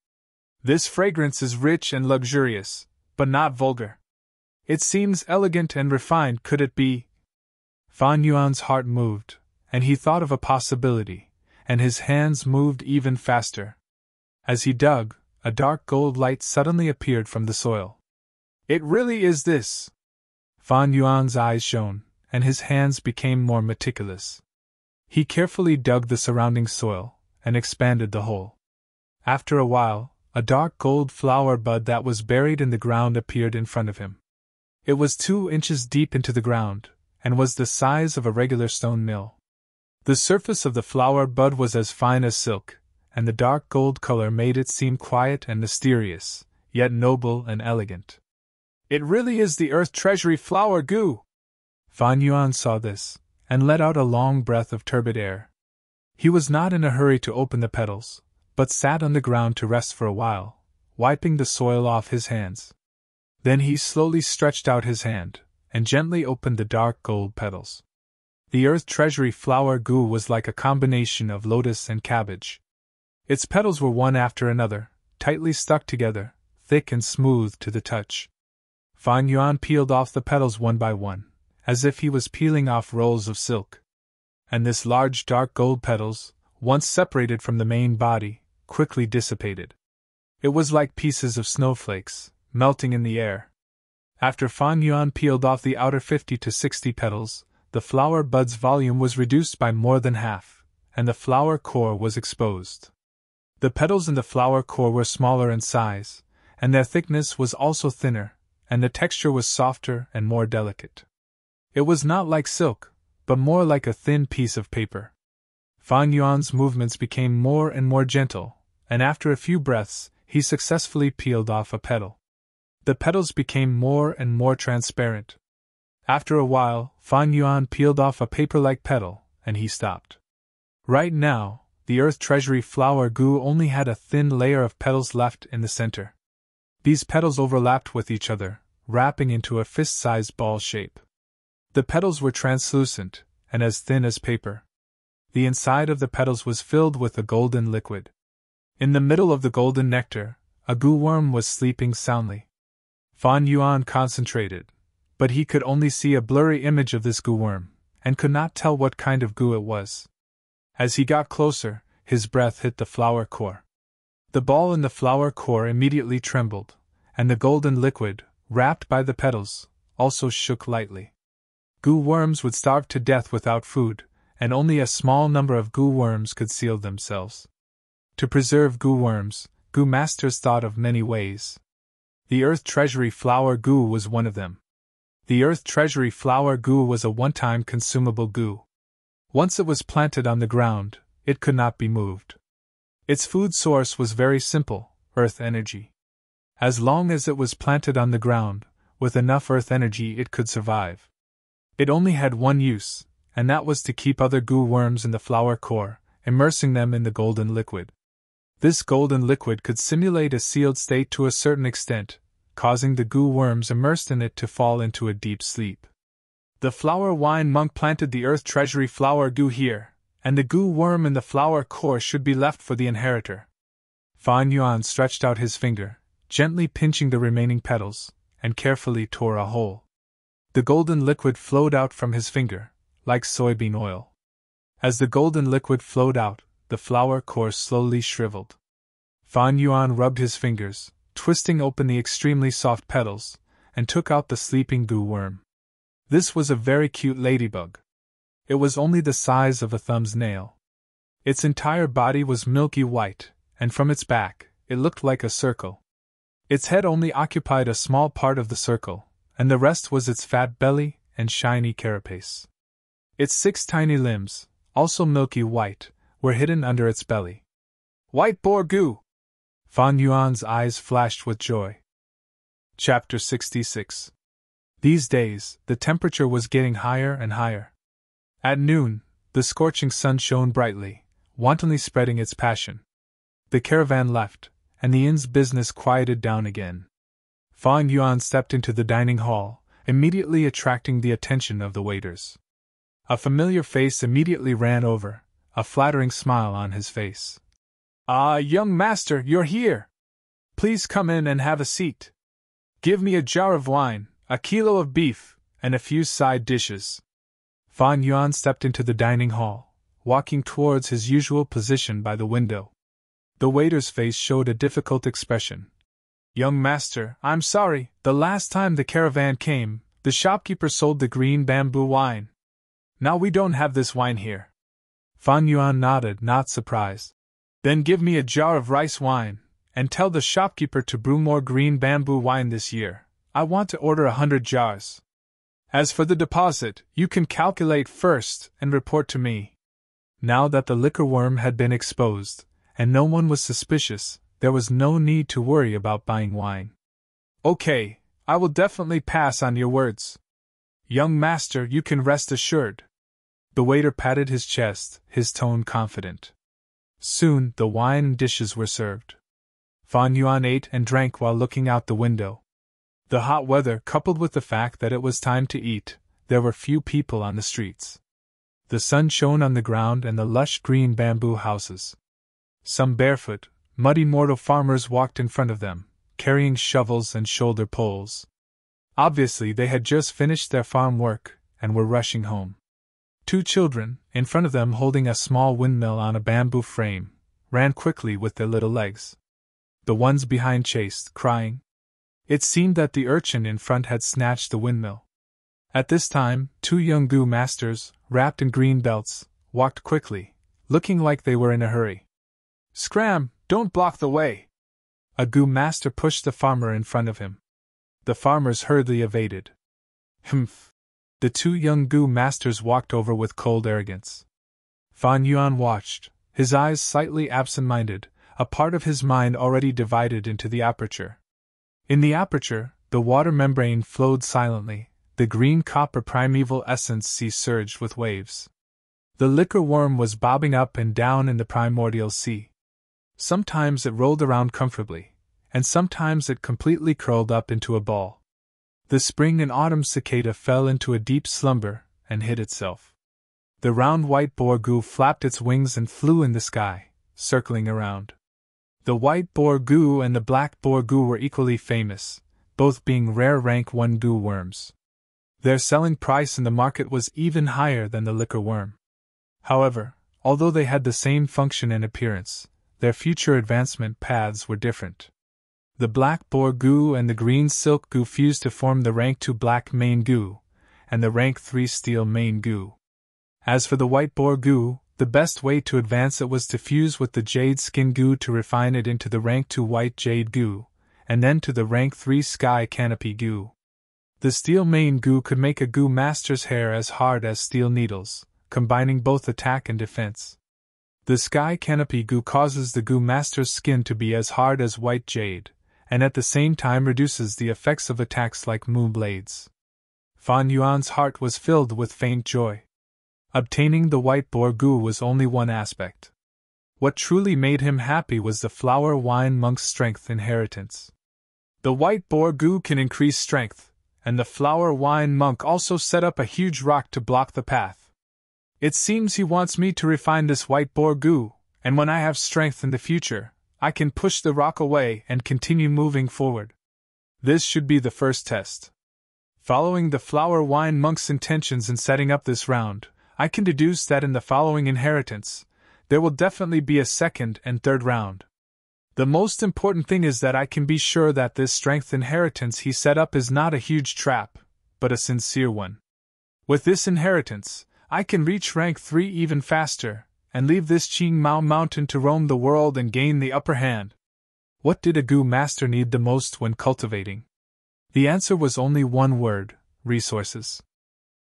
This fragrance is rich and luxurious, but not vulgar. It seems elegant and refined. Could it be? Fan Yuan's heart moved, and he thought of a possibility, and his hands moved even faster. As he dug, a dark gold light suddenly appeared from the soil. It really is this! Fan Yuan's eyes shone, and his hands became more meticulous. He carefully dug the surrounding soil, and expanded the hole. After a while, a dark gold flower bud that was buried in the ground appeared in front of him. It was 2 inches deep into the ground, and was the size of a regular stone mill. The surface of the flower bud was as fine as silk, and the dark gold color made it seem quiet and mysterious, yet noble and elegant. It really is the earth treasury flower goo! Fan Yuan saw this, and let out a long breath of turbid air. He was not in a hurry to open the petals, but sat on the ground to rest for a while, wiping the soil off his hands. Then he slowly stretched out his hand, and gently opened the dark gold petals. The earth treasury flower goo was like a combination of lotus and cabbage. Its petals were one after another, tightly stuck together, thick and smooth to the touch. Fan Yuan peeled off the petals one by one, as if he was peeling off rolls of silk. And this large dark gold petals, once separated from the main body, quickly dissipated. It was like pieces of snowflakes, melting in the air. After Fan Yuan peeled off the outer 50 to 60 petals, the flower bud's volume was reduced by more than half, and the flower core was exposed. The petals in the flower core were smaller in size, and their thickness was also thinner, and the texture was softer and more delicate. It was not like silk, but more like a thin piece of paper. Fan Yuan's movements became more and more gentle, and after a few breaths, he successfully peeled off a petal. The petals became more and more transparent. After a while, Fan Yuan peeled off a paper-like petal, and he stopped. Right now, the earth treasury flower goo only had a thin layer of petals left in the center. These petals overlapped with each other, wrapping into a fist-sized ball shape. The petals were translucent, and as thin as paper. The inside of the petals was filled with a golden liquid. In the middle of the golden nectar, a goo worm was sleeping soundly. Fan Yuan concentrated, but he could only see a blurry image of this goo worm, and could not tell what kind of goo it was. As he got closer, his breath hit the flower core. The ball in the flower core immediately trembled, and the golden liquid, wrapped by the petals, also shook lightly. Goo worms would starve to death without food, and only a small number of goo worms could seal themselves. To preserve goo worms, goo masters thought of many ways. The earth treasury flower goo was one of them. The earth treasury flower goo was a one-time consumable goo. Once it was planted on the ground, it could not be moved. Its food source was very simple, earth energy. As long as it was planted on the ground, with enough earth energy it could survive. It only had one use, and that was to keep other goo worms in the flower core, immersing them in the golden liquid. This golden liquid could simulate a sealed state to a certain extent, causing the goo worms immersed in it to fall into a deep sleep. The flower wine monk planted the earth treasury flower goo here, and the goo worm in the flower core should be left for the inheritor. Fan Yuan stretched out his finger, gently pinching the remaining petals, and carefully tore a hole. The golden liquid flowed out from his finger, like soybean oil. As the golden liquid flowed out, the flower core slowly shriveled. Fan Yuan rubbed his fingers, twisting open the extremely soft petals, and took out the sleeping goo worm. This was a very cute ladybug. It was only the size of a thumb's nail. Its entire body was milky white, and from its back, it looked like a circle. Its head only occupied a small part of the circle, and the rest was its fat belly and shiny carapace. Its 6 tiny limbs, also milky white, were hidden under its belly. White boar goo! Fan Yuan's eyes flashed with joy. Chapter 66. These days, the temperature was getting higher and higher. At noon, the scorching sun shone brightly, wantonly spreading its passion. The caravan left, and the inn's business quieted down again. Fan Yuan stepped into the dining hall, immediately attracting the attention of the waiters. A familiar face immediately ran over, a flattering smile on his face. "Ah, young master, you're here! Please come in and have a seat. Give me a jar of wine, a kilo of beef, and a few side dishes." Fan Yuan stepped into the dining hall, walking towards his usual position by the window. The waiter's face showed a difficult expression. "Young master, I'm sorry, the last time the caravan came, the shopkeeper sold the green bamboo wine. Now we don't have this wine here." Fan Yuan nodded, not surprised. "Then give me a jar of rice wine, and tell the shopkeeper to brew more green bamboo wine this year. I want to order 100 jars. As for the deposit, you can calculate first and report to me." Now that the liquor worm had been exposed, and no one was suspicious, there was no need to worry about buying wine. "Okay, I will definitely pass on your words. Young master, you can rest assured." The waiter patted his chest, his tone confident. Soon, the wine and dishes were served. Fan Yuan ate and drank while looking out the window. The hot weather, coupled with the fact that it was time to eat, there were few people on the streets. The sun shone on the ground and the lush green bamboo houses. Some barefoot, muddy-mortal farmers walked in front of them, carrying shovels and shoulder poles. Obviously, they had just finished their farm work and were rushing home. 2 children, in front of them holding a small windmill on a bamboo frame, ran quickly with their little legs. The ones behind chased, crying. It seemed that the urchin in front had snatched the windmill. At this time, 2 young goo masters, wrapped in green belts, walked quickly, looking like they were in a hurry. "Scram, don't block the way!" A goo master pushed the farmer in front of him. The farmers hurriedly evaded. "Humph!" The 2 young goo masters walked over with cold arrogance. Fan Yuan watched, his eyes slightly absent-minded, a part of his mind already divided into the aperture. In the aperture, the water membrane flowed silently, the green copper primeval essence sea surged with waves. The liquor worm was bobbing up and down in the primordial sea. Sometimes it rolled around comfortably, and sometimes it completely curled up into a ball. The spring and autumn cicada fell into a deep slumber and hid itself. The round white boar goo flapped its wings and flew in the sky, circling around. The white boar goo and the black boar goo were equally famous, both being rare rank 1 goo worms. Their selling price in the market was even higher than the liquor worm. However, although they had the same function and appearance, their future advancement paths were different. The black boar goo and the green silk goo fused to form the rank 2 black mane goo, and the rank 3 steel mane goo. As for the white boar goo, the best way to advance it was to fuse with the jade skin goo to refine it into the rank 2 white jade goo, and then to the rank 3 sky canopy goo. The steel mane goo could make a goo master's hair as hard as steel needles, combining both attack and defense. The sky canopy goo causes the goo master's skin to be as hard as white jade, and at the same time reduces the effects of attacks like moon blades. Fan Yuan's heart was filled with faint joy. Obtaining the white boar goo was only one aspect. What truly made him happy was the flower wine monk's strength inheritance. The white boar goo can increase strength, and the flower wine monk also set up a huge rock to block the path. It seems he wants me to refine this white boar goo, and when I have strength in the future, I can push the rock away and continue moving forward. This should be the first test. Following the flower wine monk's intentions in setting up this round, I can deduce that in the following inheritance, there will definitely be a second and third round. The most important thing is that I can be sure that this strength inheritance he set up is not a huge trap, but a sincere one. With this inheritance, I can reach rank 3 even faster, and leave this Qing Mao mountain to roam the world and gain the upper hand. What did a goo master need the most when cultivating? The answer was only one word: resources.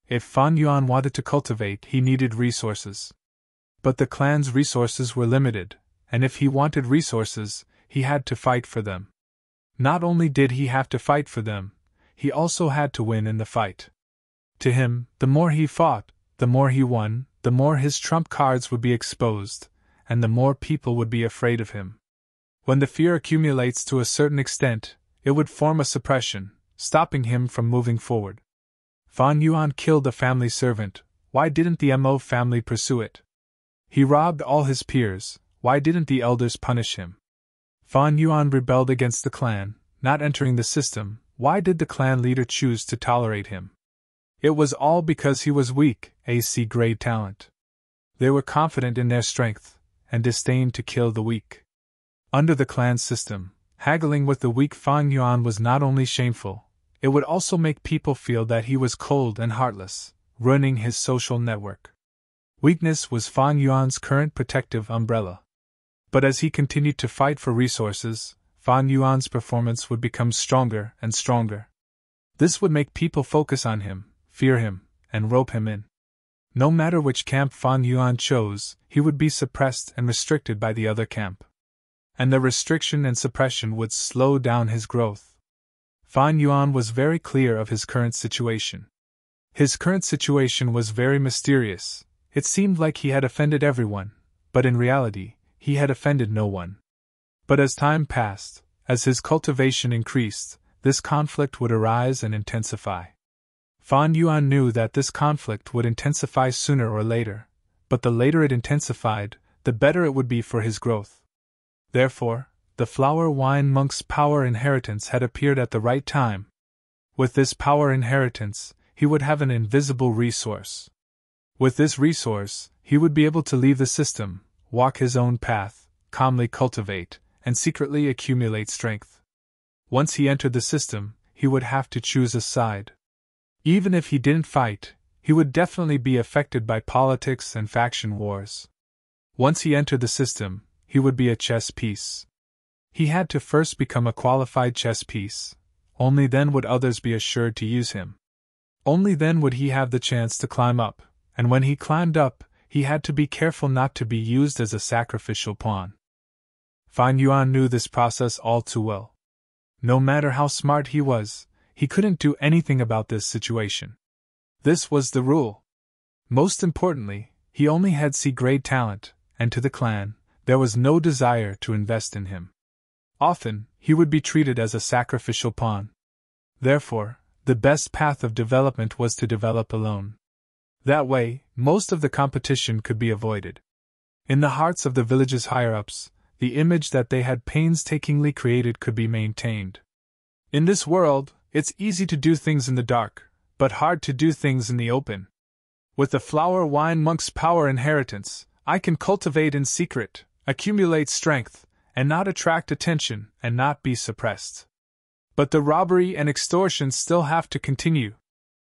If Fan Yuan wanted to cultivate, he needed resources. But the clan's resources were limited, and if he wanted resources, he had to fight for them. Not only did he have to fight for them, he also had to win in the fight. To him, the more he fought, the more he won, the more his trump cards would be exposed, and the more people would be afraid of him. When the fear accumulates to a certain extent, it would form a suppression, stopping him from moving forward. Fan Yuan killed a family servant. Why didn't the Mo family pursue it? He robbed all his peers. Why didn't the elders punish him? Fan Yuan rebelled against the clan, not entering the system. Why did the clan leader choose to tolerate him? It was all because he was weak, a C-grade talent. They were confident in their strength, and disdained to kill the weak. Under the clan system, haggling with the weak Fan Yuan was not only shameful, it would also make people feel that he was cold and heartless, ruining his social network. Weakness was Fan Yuan's current protective umbrella. But as he continued to fight for resources, Fan Yuan's performance would become stronger and stronger. This would make people focus on him, fear him, and rope him in. No matter which camp Fan Yuan chose, he would be suppressed and restricted by the other camp. And the restriction and suppression would slow down his growth. Fan Yuan was very clear of his current situation. His current situation was very mysterious. It seemed like he had offended everyone, but in reality, he had offended no one. But as time passed, as his cultivation increased, this conflict would arise and intensify. Fan Yuan knew that this conflict would intensify sooner or later, but the later it intensified, the better it would be for his growth. Therefore, the flower wine monk's power inheritance had appeared at the right time. With this power inheritance, he would have an invisible resource. With this resource, he would be able to leave the system, walk his own path, calmly cultivate, and secretly accumulate strength. Once he entered the system, he would have to choose a side. Even if he didn't fight, he would definitely be affected by politics and faction wars. Once he entered the system, he would be a chess piece. He had to first become a qualified chess piece. Only then would others be assured to use him. Only then would he have the chance to climb up, and when he climbed up, he had to be careful not to be used as a sacrificial pawn. Fan Yuan knew this process all too well. No matter how smart he was, he couldn't do anything about this situation. This was the rule. Most importantly, he only had C-grade talent, and to the clan, there was no desire to invest in him. Often, he would be treated as a sacrificial pawn. Therefore, the best path of development was to develop alone. That way, most of the competition could be avoided. In the hearts of the village's higher-ups, the image that they had painstakingly created could be maintained. In this world, it's easy to do things in the dark, but hard to do things in the open. With the flower wine monk's power inheritance, I can cultivate in secret, accumulate strength, and not attract attention and not be suppressed. But the robbery and extortion still have to continue.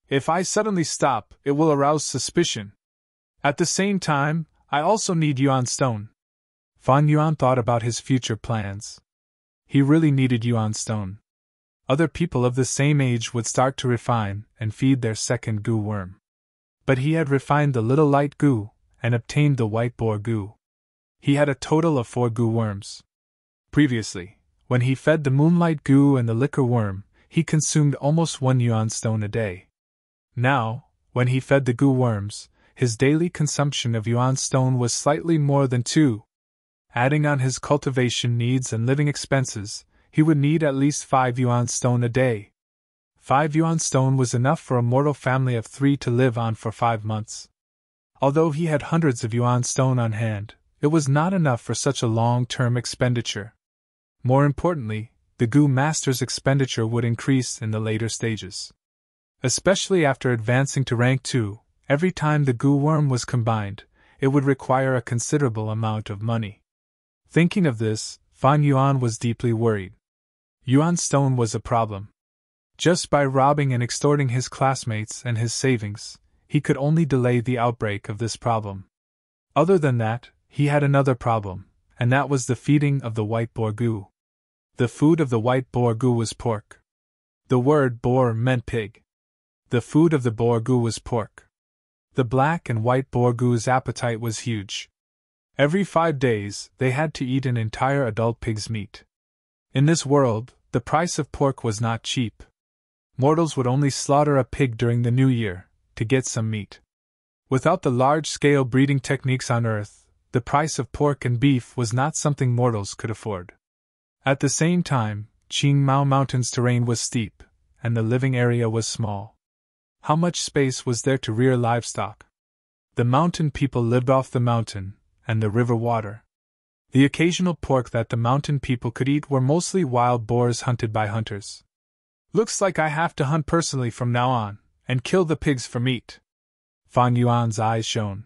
If I suddenly stop, it will arouse suspicion. At the same time, I also need Yuan Stone. Fan Yuan thought about his future plans. He really needed Yuan Stone. Other people of the same age would start to refine and feed their second goo worm. But he had refined the little light goo and obtained the white boar goo. He had a total of 4 goo worms. Previously, when he fed the moonlight goo and the liquor worm, he consumed almost 1 Yuan Stone a day. Now, when he fed the goo worms, his daily consumption of Yuan Stone was slightly more than 2. Adding on his cultivation needs and living expenses, he would need at least 5 Yuan Stone a day. 5 Yuan Stone was enough for a mortal family of 3 to live on for 5 months. Although he had hundreds of Yuan Stone on hand, it was not enough for such a long-term expenditure. More importantly, the goo master's expenditure would increase in the later stages. Especially after advancing to rank 2, every time the goo worm was combined, it would require a considerable amount of money. Thinking of this, Fan Yuan was deeply worried. Yuan Stone was a problem. Just by robbing and extorting his classmates and his savings, he could only delay the outbreak of this problem. Other than that, he had another problem, and that was the feeding of the white boar goo. The food of the white boar goo was pork. The word boar meant pig. The food of the boar goo was pork. The black and white boar goo's appetite was huge. Every 5 days, they had to eat an entire adult pig's meat. In this world, the price of pork was not cheap. Mortals would only slaughter a pig during the new year, to get some meat. Without the large-scale breeding techniques on Earth, the price of pork and beef was not something mortals could afford. At the same time, Qingmao Mountain's terrain was steep, and the living area was small. How much space was there to rear livestock? The mountain people lived off the mountain and the river water. The occasional pork that the mountain people could eat were mostly wild boars hunted by hunters. Looks like I have to hunt personally from now on, and kill the pigs for meat. Fan Yuan's eyes shone.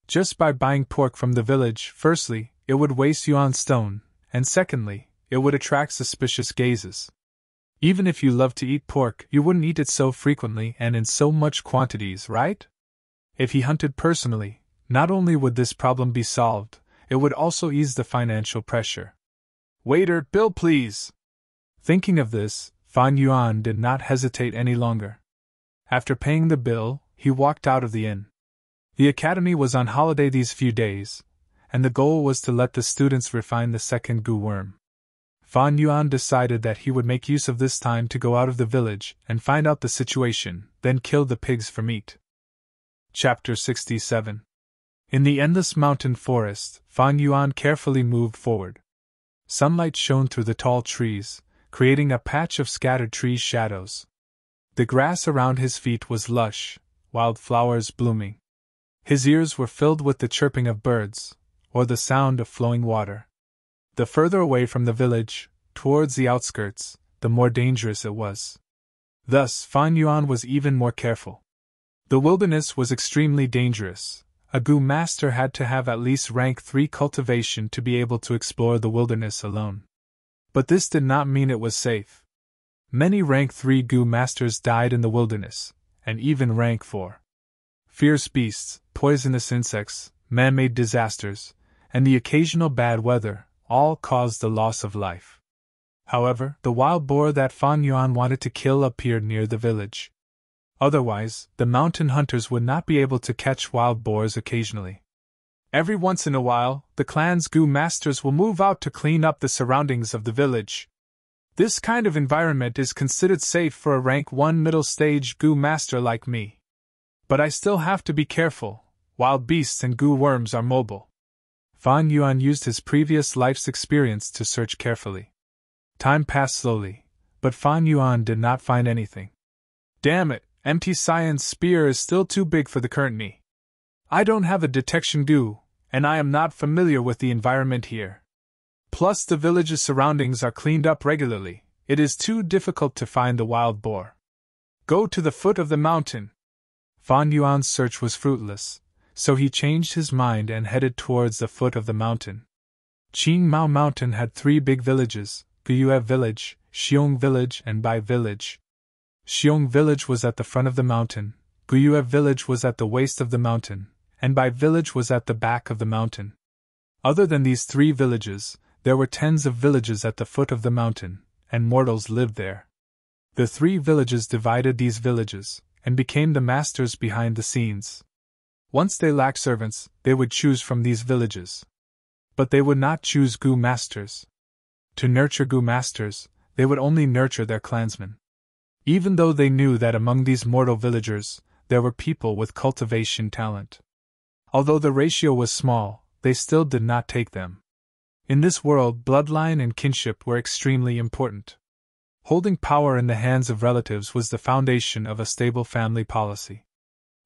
Just by buying pork from the village, firstly, it would waste Yuan Stone, and secondly, it would attract suspicious gazes. Even if you love to eat pork, you wouldn't eat it so frequently and in so much quantities, right? If he hunted personally, not only would this problem be solved, it would also ease the financial pressure. Waiter, bill please! Thinking of this, Fan Yuan did not hesitate any longer. After paying the bill, he walked out of the inn. The academy was on holiday these few days, and the goal was to let the students refine the second goo worm. Fan Yuan decided that he would make use of this time to go out of the village and find out the situation, then kill the pigs for meat. Chapter 67. In the endless mountain forest, Fan Yuan carefully moved forward. Sunlight shone through the tall trees, creating a patch of scattered tree shadows. The grass around his feet was lush, wildflowers blooming. His ears were filled with the chirping of birds, or the sound of flowing water. The further away from the village, towards the outskirts, the more dangerous it was. Thus, Fan Yuan was even more careful. The wilderness was extremely dangerous. A goo master had to have at least rank 3 cultivation to be able to explore the wilderness alone. But this did not mean it was safe. Many rank 3 goo masters died in the wilderness, and even rank 4. Fierce beasts, poisonous insects, man-made disasters, and the occasional bad weather all caused the loss of life. However, the wild boar that Fan Yuan wanted to kill appeared near the village. Otherwise, the mountain hunters would not be able to catch wild boars occasionally. Every once in a while, the clan's goo masters will move out to clean up the surroundings of the village. This kind of environment is considered safe for a rank 1 middle stage goo master like me. But I still have to be careful, Wild beasts and goo worms are mobile. Fan Yuan used his previous life's experience to search carefully. Time passed slowly, but Fan Yuan did not find anything. Damn it, empty Cyan's spear is still too big for the current me. I don't have a detection goo, and I am not familiar with the environment here. Plus the village's surroundings are cleaned up regularly, it is too difficult to find the wild boar. Go to the foot of the mountain. Fan Yuan's search was fruitless, so he changed his mind and headed towards the foot of the mountain. Qing Mao Mountain had 3 big villages, Guyue Village, Xiong Village and Bai Village. Xiong Village was at the front of the mountain, Guyue Village was at the waist of the mountain, and Bai Village was at the back of the mountain. Other than these 3 villages, there were tens of villages at the foot of the mountain, and mortals lived there. The 3 villages divided these villages, and became the masters behind the scenes. Once they lacked servants, they would choose from these villages. But they would not choose Gu masters. To nurture Gu masters, they would only nurture their clansmen. Even though they knew that among these mortal villagers, there were people with cultivation talent. Although the ratio was small, they still did not take them. In this world, bloodline and kinship were extremely important. Holding power in the hands of relatives was the foundation of a stable family policy.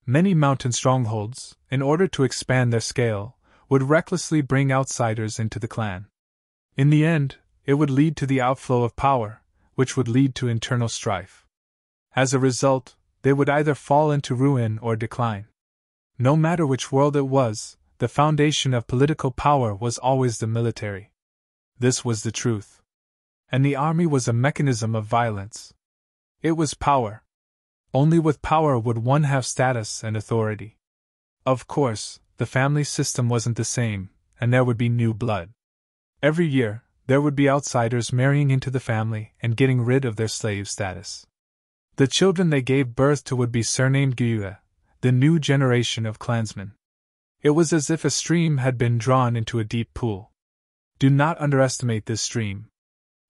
Many mountain strongholds, in order to expand their scale, would recklessly bring outsiders into the clan. In the end, it would lead to the outflow of power, which would lead to internal strife. As a result, they would either fall into ruin or decline. No matter which world it was, the foundation of political power was always the military. This was the truth. And the army was a mechanism of violence. It was power. Only with power would one have status and authority. Of course, the family system wasn't the same, and there would be new blood. Every year, there would be outsiders marrying into the family and getting rid of their slave status. The children they gave birth to would be surnamed Gyue, the new generation of clansmen. It was as if a stream had been drawn into a deep pool. Do not underestimate this stream.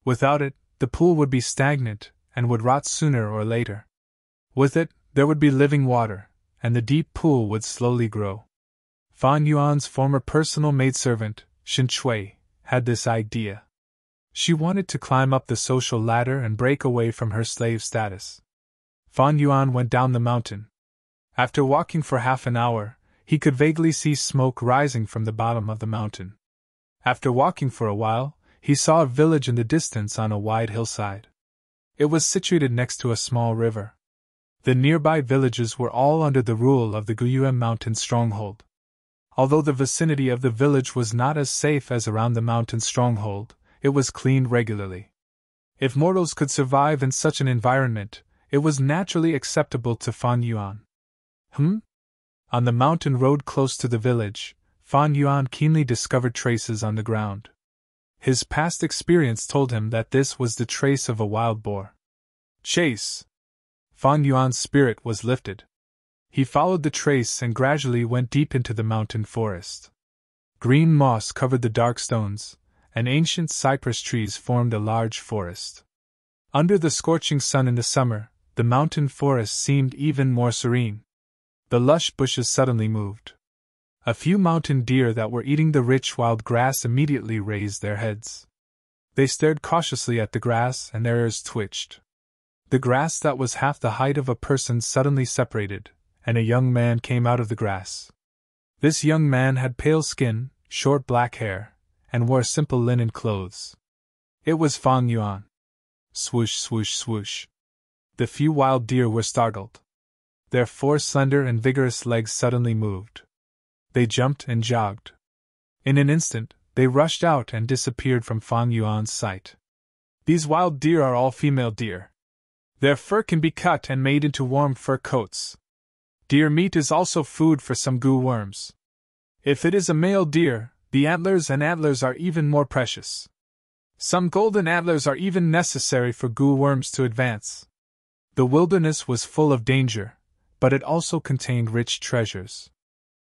Without it, the pool would be stagnant and would rot sooner or later. With it, there would be living water, and the deep pool would slowly grow. Fan Yuan's former personal maidservant, Shin Shui, had this idea. She wanted to climb up the social ladder and break away from her slave status. Fan Yuan went down the mountain. After walking for half an hour, he could vaguely see smoke rising from the bottom of the mountain. After walking for a while, he saw a village in the distance on a wide hillside. It was situated next to a small river. The nearby villages were all under the rule of the Guyue mountain stronghold. Although the vicinity of the village was not as safe as around the mountain stronghold, it was cleaned regularly. If mortals could survive in such an environment, it was naturally acceptable to Fan Yuan. On the mountain road close to the village, Fan Yuan keenly discovered traces on the ground. His past experience told him that this was the trace of a wild boar. Chase! Fan Yuan's spirit was lifted. He followed the trace and gradually went deep into the mountain forest. Green moss covered the dark stones, and ancient cypress trees formed a large forest. Under the scorching sun in the summer, the mountain forest seemed even more serene. The lush bushes suddenly moved. A few mountain deer that were eating the rich wild grass immediately raised their heads. They stared cautiously at the grass and their ears twitched. The grass that was half the height of a person suddenly separated, and a young man came out of the grass. This young man had pale skin, short black hair, and wore simple linen clothes. It was Fan Yuan. Swoosh, swoosh, swoosh. The few wild deer were startled. Their 4 slender and vigorous legs suddenly moved. They jumped and jogged. In an instant, they rushed out and disappeared from Fan Yuan's sight. These wild deer are all female deer. Their fur can be cut and made into warm fur coats. Deer meat is also food for some goo worms. If it is a male deer, the antlers are even more precious. Some golden antlers are even necessary for goo worms to advance. The wilderness was full of danger, but it also contained rich treasures.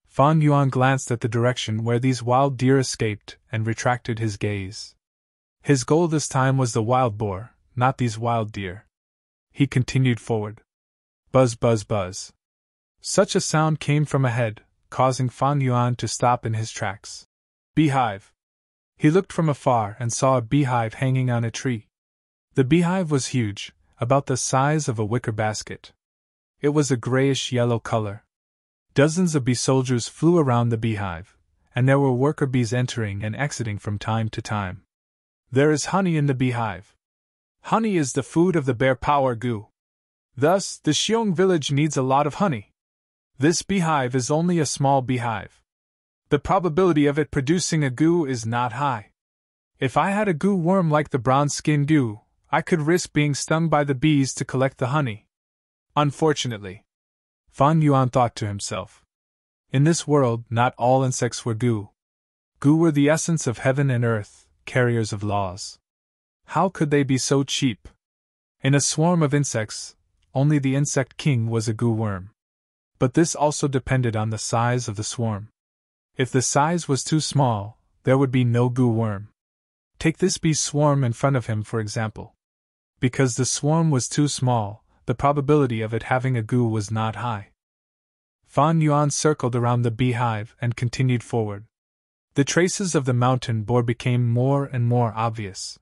Fan Yuan glanced at the direction where these wild deer escaped and retracted his gaze. His goal this time was the wild boar, not these wild deer. He continued forward. Buzz, buzz, buzz. Such a sound came from ahead, causing Fan Yuan to stop in his tracks. Beehive. He looked from afar and saw a beehive hanging on a tree. The beehive was huge, about the size of a wicker basket. It was a grayish-yellow color. Dozens of bee soldiers flew around the beehive, and there were worker bees entering and exiting from time to time. There is honey in the beehive. Honey is the food of the bear power gu. Thus, the Xiong village needs a lot of honey. This beehive is only a small beehive. The probability of it producing a gu is not high. If I had a gu worm like the bronze-skin gu, I could risk being stung by the bees to collect the honey. Unfortunately, Fan Yuan thought to himself. In this world, not all insects were gu. Gu were the essence of heaven and earth, carriers of laws. How could they be so cheap? In a swarm of insects, only the insect king was a gu worm. But this also depended on the size of the swarm. If the size was too small, there would be no gu worm. Take this bee swarm in front of him, for example. Because the swarm was too small, the probability of it having a gu was not high. Fan Yuan circled around the beehive and continued forward. The traces of the mountain boar became more and more obvious.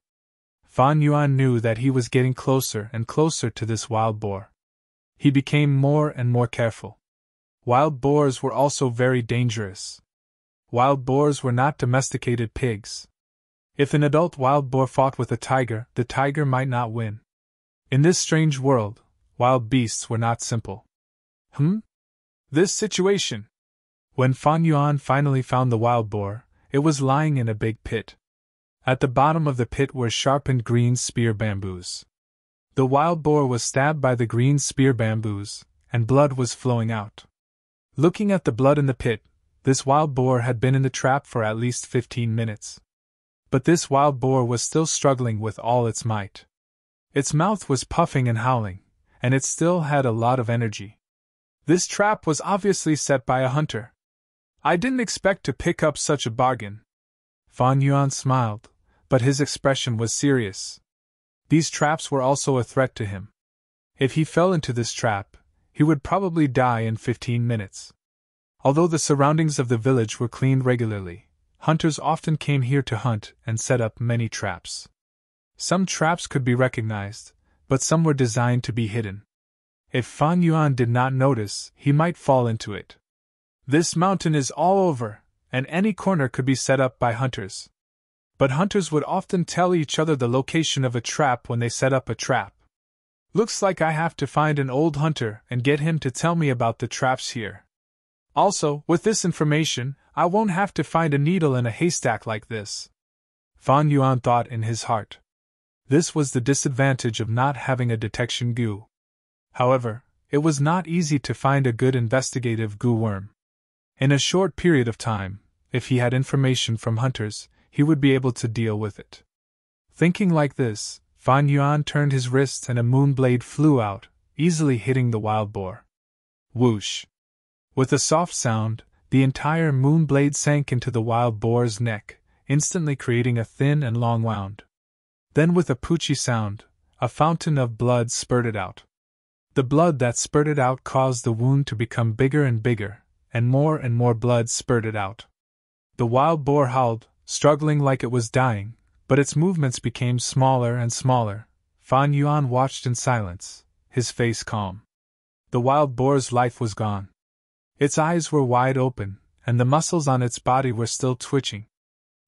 Fan Yuan knew that he was getting closer and closer to this wild boar. He became more and more careful. Wild boars were also very dangerous. Wild boars were not domesticated pigs. If an adult wild boar fought with a tiger, the tiger might not win. In this strange world, wild beasts were not simple. This situation. When Fan Yuan finally found the wild boar, it was lying in a big pit. At the bottom of the pit were sharpened green spear bamboos. The wild boar was stabbed by the green spear bamboos, and blood was flowing out. Looking at the blood in the pit, this wild boar had been in the trap for at least 15 minutes. But this wild boar was still struggling with all its might. Its mouth was puffing and howling, and it still had a lot of energy. This trap was obviously set by a hunter. I didn't expect to pick up such a bargain. Fan Yuan smiled, but his expression was serious. These traps were also a threat to him. If he fell into this trap, he would probably die in 15 minutes. Although the surroundings of the village were cleaned regularly, hunters often came here to hunt and set up many traps. Some traps could be recognized, but some were designed to be hidden. If Fan Yuan did not notice, he might fall into it. This mountain is all over, and any corner could be set up by hunters. But hunters would often tell each other the location of a trap when they set up a trap. Looks like I have to find an old hunter and get him to tell me about the traps here. Also, with this information, I won't have to find a needle in a haystack like this. Fan Yuan thought in his heart. This was the disadvantage of not having a detection gu. However, it was not easy to find a good investigative gu worm. In a short period of time, if he had information from hunters, he would be able to deal with it. Thinking like this, Fan Yuan turned his wrist and a moon blade flew out, easily hitting the wild boar. Whoosh! With a soft sound, the entire moon blade sank into the wild boar's neck, instantly creating a thin and long wound. Then with a poochie sound, a fountain of blood spurted out. The blood that spurted out caused the wound to become bigger and bigger, and more blood spurted out. The wild boar howled, struggling like it was dying, but its movements became smaller and smaller. Fan Yuan watched in silence, his face calm. The wild boar's life was gone. Its eyes were wide open, and the muscles on its body were still twitching.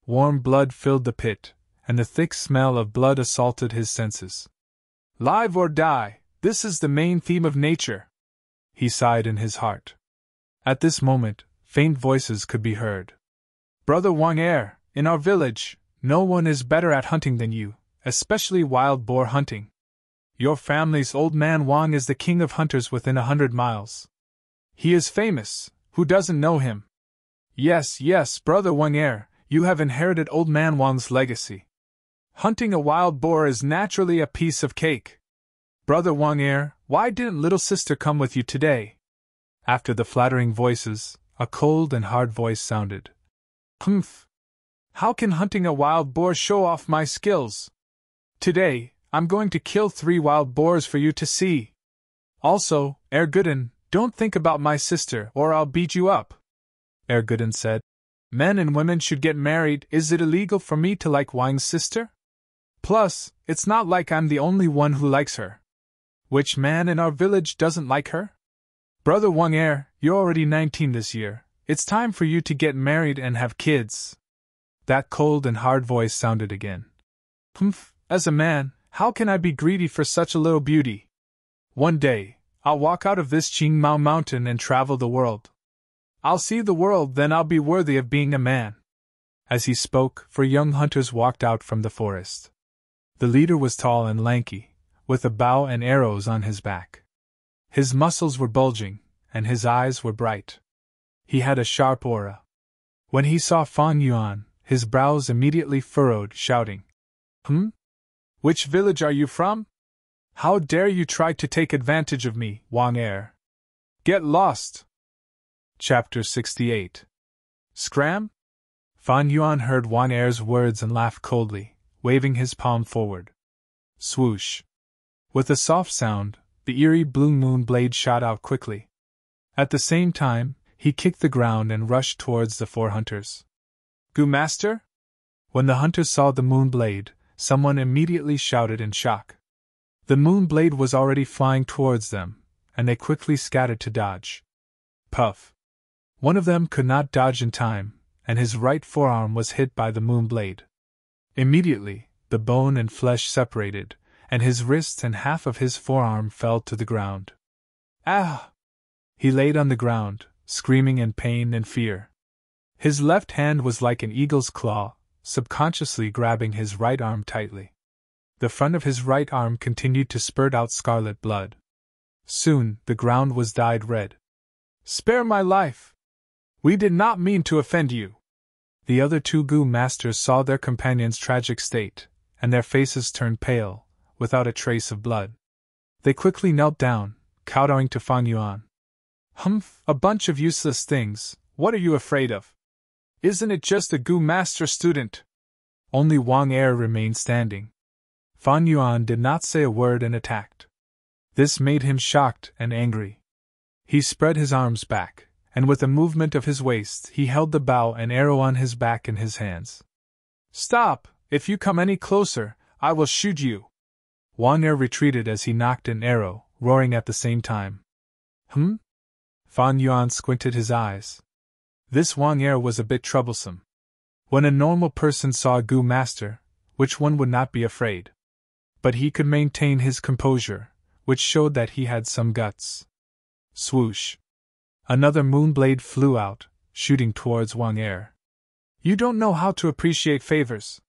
Warm blood filled the pit, and the thick smell of blood assaulted his senses. Live or die, this is the main theme of nature, he sighed in his heart. At this moment, faint voices could be heard. Brother Wang Er, in our village, no one is better at hunting than you, especially wild boar hunting. Your family's old man Wang is the king of hunters within 100 miles. He is famous, who doesn't know him? Yes, Brother Wang Er, you have inherited old man Wang's legacy. Hunting a wild boar is naturally a piece of cake. Brother Wang Er, why didn't little sister come with you today? After the flattering voices, a cold and hard voice sounded. Humph! How can hunting a wild boar show off my skills? Today, I'm going to kill 3 wild boars for you to see. Also, Gooden, don't think about my sister or I'll beat you up. Ergudin said. Men and women should get married. Is it illegal for me to like Wang's sister? Plus, it's not like I'm the only one who likes her. Which man in our village doesn't like her? Brother Wang you're already 19 this year. It's time for you to get married and have kids. That cold and hard voice sounded again. Humph, as a man, how can I be greedy for such a little beauty? One day, I'll walk out of this Qingmao mountain and travel the world. I'll see the world, then I'll be worthy of being a man. As he spoke, 4 young hunters walked out from the forest. The leader was tall and lanky, with a bow and arrows on his back. His muscles were bulging, and his eyes were bright. He had a sharp aura. When he saw Fan Yuan, his brows immediately furrowed, shouting, Which village are you from? How dare you try to take advantage of me, Wang Er? Get lost! Chapter 68. Scram? Fan Yuan heard Wang Er's words and laughed coldly, waving his palm forward. Swoosh! With a soft sound, the eerie blue moon blade shot out quickly. At the same time, he kicked the ground and rushed towards the 4 hunters. Gu Master? When the hunters saw the moon blade, someone immediately shouted in shock. The moon blade was already flying towards them, and they quickly scattered to dodge. Puff! One of them could not dodge in time, and his right forearm was hit by the moon blade. Immediately, the bone and flesh separated, and his wrist and half of his forearm fell to the ground. Ah! He laid on the ground, screaming in pain and fear. His left hand was like an eagle's claw, subconsciously grabbing his right arm tightly. The front of his right arm continued to spurt out scarlet blood. Soon, the ground was dyed red. Spare my life! We did not mean to offend you. The other 2 Gu masters saw their companion's tragic state, and their faces turned pale, without a trace of blood. They quickly knelt down, kowtowing to Fan Yuan. Humph, a bunch of useless things, what are you afraid of? Isn't it just a Gu master student? Only Wang Er remained standing. Fan Yuan did not say a word and attacked. This made him shocked and angry. He spread his arms back, and with a movement of his waist he held the bow and arrow on his back in his hands. Stop! If you come any closer, I will shoot you! Wang Er retreated as he knocked an arrow, roaring at the same time. Fan Yuan squinted his eyes. This Wang Er was a bit troublesome. When a normal person saw a Gu master, which one would not be afraid? But he could maintain his composure, which showed that he had some guts. Swoosh! Another moon blade flew out, shooting towards Wang Er. You don't know how to appreciate favors.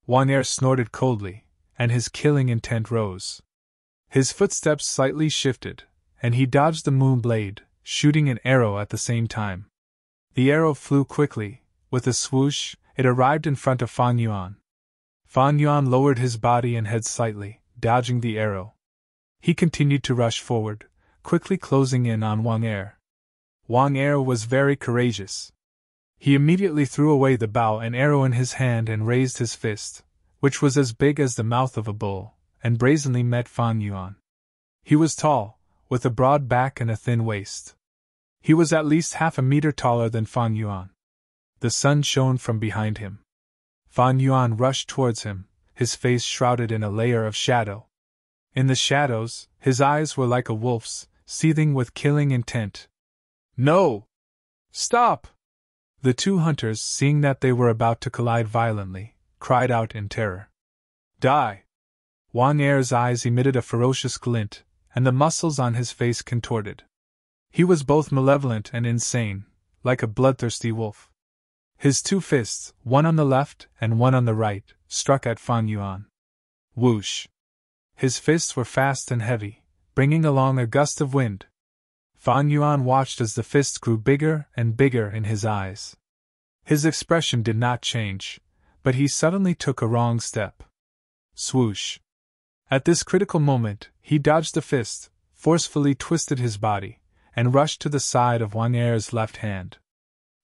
Wang Er snorted coldly, and his killing intent rose. His footsteps slightly shifted, and he dodged the moon blade, shooting an arrow at the same time. The arrow flew quickly. With a swoosh, it arrived in front of Fan Yuan. Fan Yuan lowered his body and head slightly, dodging the arrow. He continued to rush forward, quickly closing in on Wang Er. Wang Er was very courageous. He immediately threw away the bow and arrow in his hand and raised his fist, which was as big as the mouth of a bull, and brazenly met Fan Yuan. He was tall, with a broad back and a thin waist. He was at least half a meter taller than Fan Yuan. The sun shone from behind him. Fan Yuan rushed towards him, his face shrouded in a layer of shadow. In the shadows, his eyes were like a wolf's, seething with killing intent. No! Stop! The 2 hunters, seeing that they were about to collide violently, cried out in terror. Die! Wang Er's eyes emitted a ferocious glint, and the muscles on his face contorted. He was both malevolent and insane, like a bloodthirsty wolf. His 2 fists, one on the left and one on the right, struck at Fan Yuan. Whoosh! His fists were fast and heavy, bringing along a gust of wind. Fan Yuan watched as the fists grew bigger and bigger in his eyes. His expression did not change, but he suddenly took a wrong step. Swoosh! At this critical moment, he dodged the fist, forcefully twisted his body, and rushed to the side of Wang Er's left hand.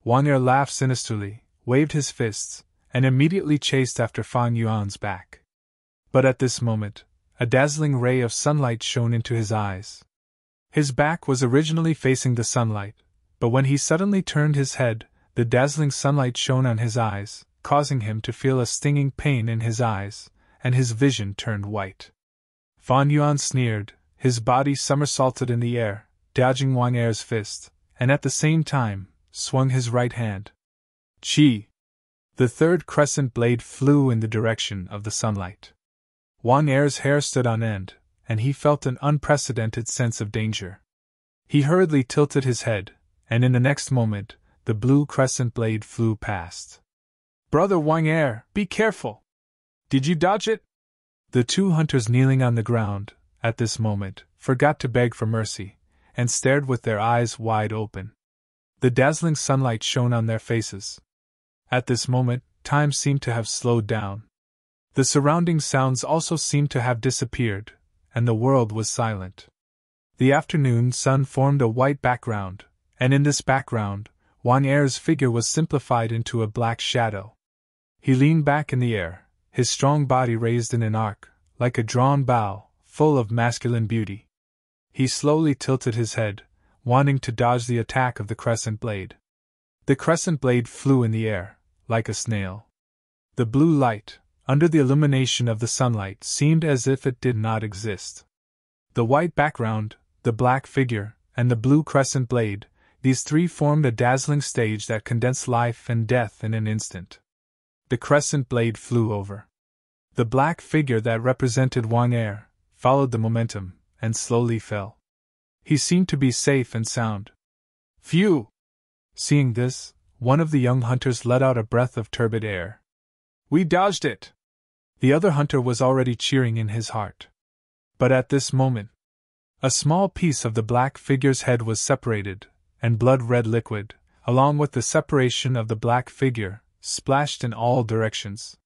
Wang Er laughed sinisterly, waved his fists, and immediately chased after Fan Yuan's back. But at this moment, a dazzling ray of sunlight shone into his eyes. His back was originally facing the sunlight, but when he suddenly turned his head, The dazzling sunlight shone on his eyes, causing him to feel a stinging pain in his eyes, and his vision turned white. Fan Yuan sneered, his body somersaulted in the air, dodging Wang Er's fist, and at the same time, swung his right hand. Chi! The third crescent blade flew in the direction of the sunlight. Wang Er's hair stood on end, and he felt an unprecedented sense of danger. He hurriedly tilted his head, and in the next moment, the blue crescent blade flew past. Brother Wang Er, be careful! Did you dodge it? The two hunters kneeling on the ground, at this moment, forgot to beg for mercy, and stared with their eyes wide open. The dazzling sunlight shone on their faces. At this moment, time seemed to have slowed down. The surrounding sounds also seemed to have disappeared, and the world was silent. The afternoon sun formed a white background, and in this background, Wang Er's figure was simplified into a black shadow. He leaned back in the air, his strong body raised in an arc, like a drawn bow, full of masculine beauty. He slowly tilted his head, wanting to dodge the attack of the crescent blade. The crescent blade flew in the air, like a snail. The blue light, under the illumination of the sunlight, seemed as if it did not exist. The white background, the black figure, and the blue crescent blade, these three formed a dazzling stage that condensed life and death in an instant. The crescent blade flew over. The black figure that represented Wang Er followed the momentum, and slowly fell. He seemed to be safe and sound. Phew! Seeing this, one of the young hunters let out a breath of turbid air. We dodged it! The other hunter was already cheering in his heart. But at this moment, a small piece of the black figure's head was separated, and blood-red liquid, along with the separation of the black figure, splashed in all directions.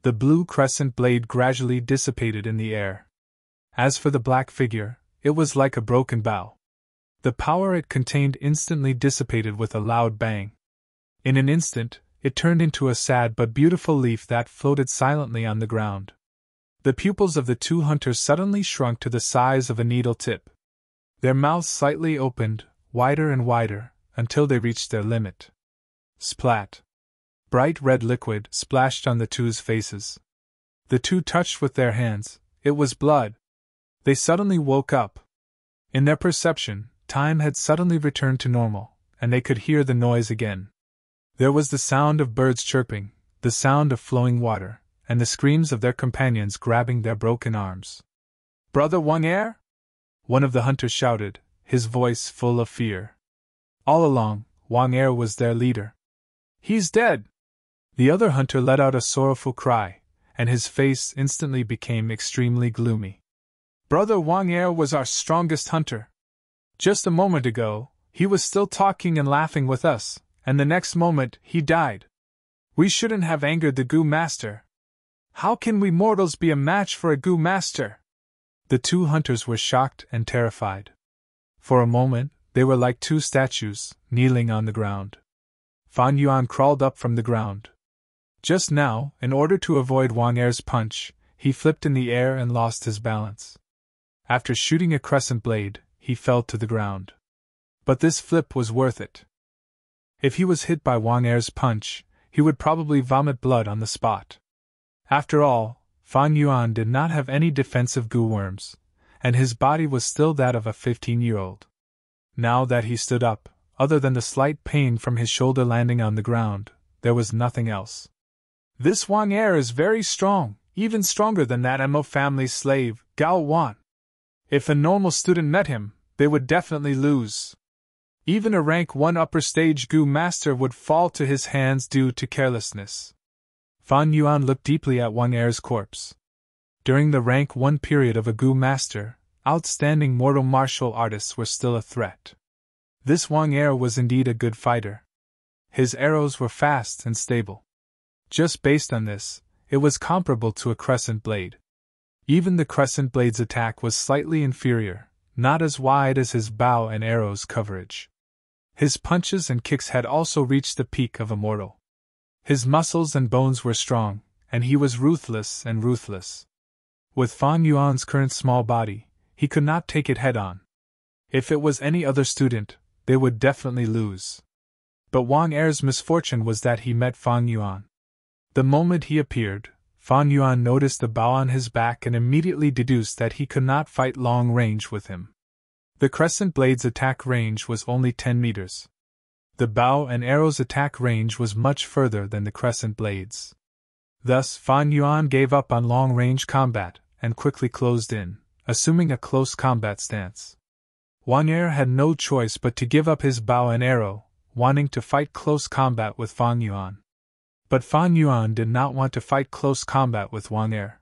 The blue crescent blade gradually dissipated in the air. As for the black figure, it was like a broken bough. The power it contained instantly dissipated with a loud bang. In an instant, it turned into a sad but beautiful leaf that floated silently on the ground. The pupils of the two hunters suddenly shrunk to the size of a needle tip. Their mouths slightly opened, wider and wider, until they reached their limit. Splat! Bright red liquid splashed on the two's faces. The two touched with their hands. It was blood. They suddenly woke up. In their perception, time had suddenly returned to normal, and they could hear the noise again. There was the sound of birds chirping, the sound of flowing water, and the screams of their companions grabbing their broken arms. Brother Wang Er? One of the hunters shouted, his voice full of fear. All along, Wang Er was their leader. He's dead! The other hunter let out a sorrowful cry, and his face instantly became extremely gloomy. Brother Wang Er was our strongest hunter. Just a moment ago, he was still talking and laughing with us, and the next moment he died. We shouldn't have angered the Gu Master. How can we mortals be a match for a Gu Master? The two hunters were shocked and terrified. For a moment, they were like two statues, kneeling on the ground. Fan Yuan crawled up from the ground. Just now, in order to avoid Wang Er's punch, he flipped in the air and lost his balance. After shooting a crescent blade, he fell to the ground. But this flip was worth it. If he was hit by Wang Er's punch, he would probably vomit blood on the spot. After all, Fan Yuan did not have any defensive goo worms, and his body was still that of a 15-year-old. Now that he stood up, other than the slight pain from his shoulder landing on the ground, there was nothing else. This Wang Er is very strong, even stronger than that Mo family's slave, Gao Wan. If a normal student met him, they would definitely lose. Even a rank 1 upper stage Gu master would fall to his hands due to carelessness. Fan Yuan looked deeply at Wang Er's corpse. During the rank 1 period of a Gu master, outstanding mortal martial artists were still a threat. This Wang Er was indeed a good fighter. His arrows were fast and stable. Just based on this, it was comparable to a crescent blade. Even the crescent blade's attack was slightly inferior, not as wide as his bow and arrows coverage. His punches and kicks had also reached the peak of a mortal. His muscles and bones were strong, and he was ruthless and ruthless. With Fan Yuan's current small body, he could not take it head-on. If it was any other student, they would definitely lose. But Wang Er's misfortune was that he met Fang Yuan. The moment he appeared, Fang Yuan noticed the bow on his back and immediately deduced that he could not fight long range with him. The crescent blade's attack range was only 10 meters. The bow and arrow's attack range was much further than the crescent blades. Thus, Fang Yuan gave up on long-range combat and quickly closed in, assuming a close combat stance. Wang Er had no choice but to give up his bow and arrow, wanting to fight close combat with Fang Yuan. But Fang Yuan did not want to fight close combat with Wang Er.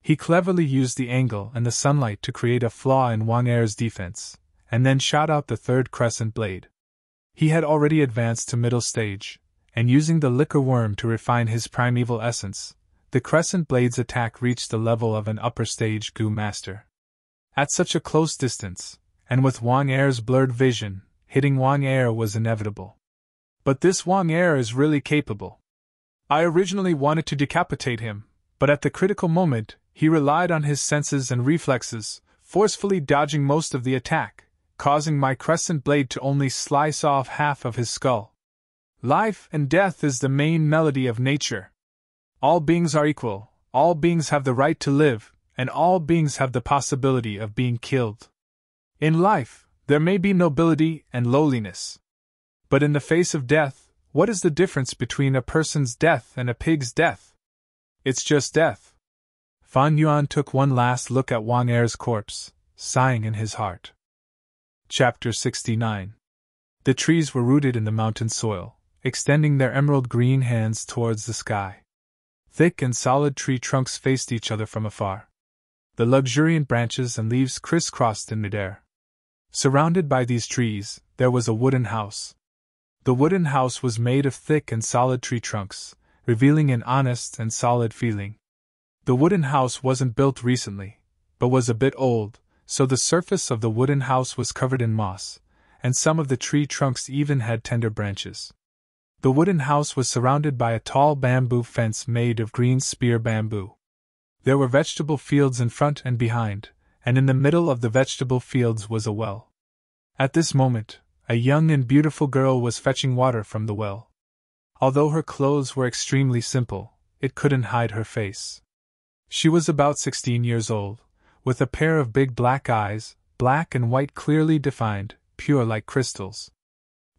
He cleverly used the angle and the sunlight to create a flaw in Wang Er's defense, and then shot out the third crescent blade. He had already advanced to middle stage, and using the liquor worm to refine his primeval essence, the crescent blade's attack reached the level of an upper stage Gu master. At such a close distance, and with Wang Er's blurred vision, hitting Wang Er was inevitable. But this Wang Er is really capable. I originally wanted to decapitate him, but at the critical moment, he relied on his senses and reflexes, forcefully dodging most of the attack, causing my crescent blade to only slice off half of his skull. Life and death is the main melody of nature. All beings are equal, all beings have the right to live, and all beings have the possibility of being killed. In life, there may be nobility and lowliness. But in the face of death, what is the difference between a person's death and a pig's death? It's just death. Fang Yuan took one last look at Wang Er's corpse, sighing in his heart. Chapter 69. The trees were rooted in the mountain soil, extending their emerald green hands towards the sky. Thick and solid tree trunks faced each other from afar. The luxuriant branches and leaves crisscrossed in midair. Surrounded by these trees, there was a wooden house. The wooden house was made of thick and solid tree trunks, revealing an honest and solid feeling. The wooden house wasn't built recently, but was a bit old, so the surface of the wooden house was covered in moss, and some of the tree trunks even had tender branches. The wooden house was surrounded by a tall bamboo fence made of green spear bamboo. There were vegetable fields in front and behind, and in the middle of the vegetable fields was a well. At this moment, a young and beautiful girl was fetching water from the well. Although her clothes were extremely simple, it couldn't hide her face. She was about 16 years old, with a pair of big black eyes, black and white clearly defined, pure like crystals.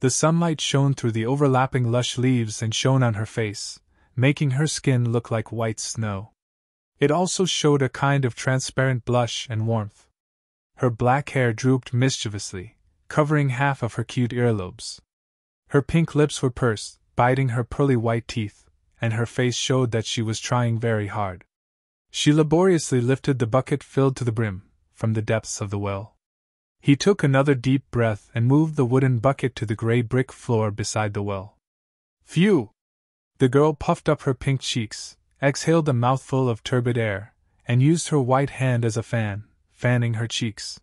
The sunlight shone through the overlapping lush leaves and shone on her face, making her skin look like white snow. It also showed a kind of transparent blush and warmth. Her black hair drooped mischievously, covering half of her cute earlobes. Her pink lips were pursed, biting her pearly white teeth, and her face showed that she was trying very hard. She laboriously lifted the bucket filled to the brim, from the depths of the well. He took another deep breath and moved the wooden bucket to the gray brick floor beside the well. Phew! The girl puffed up her pink cheeks, exhaled a mouthful of turbid air, and used her white hand as a fan, fanning her cheeks.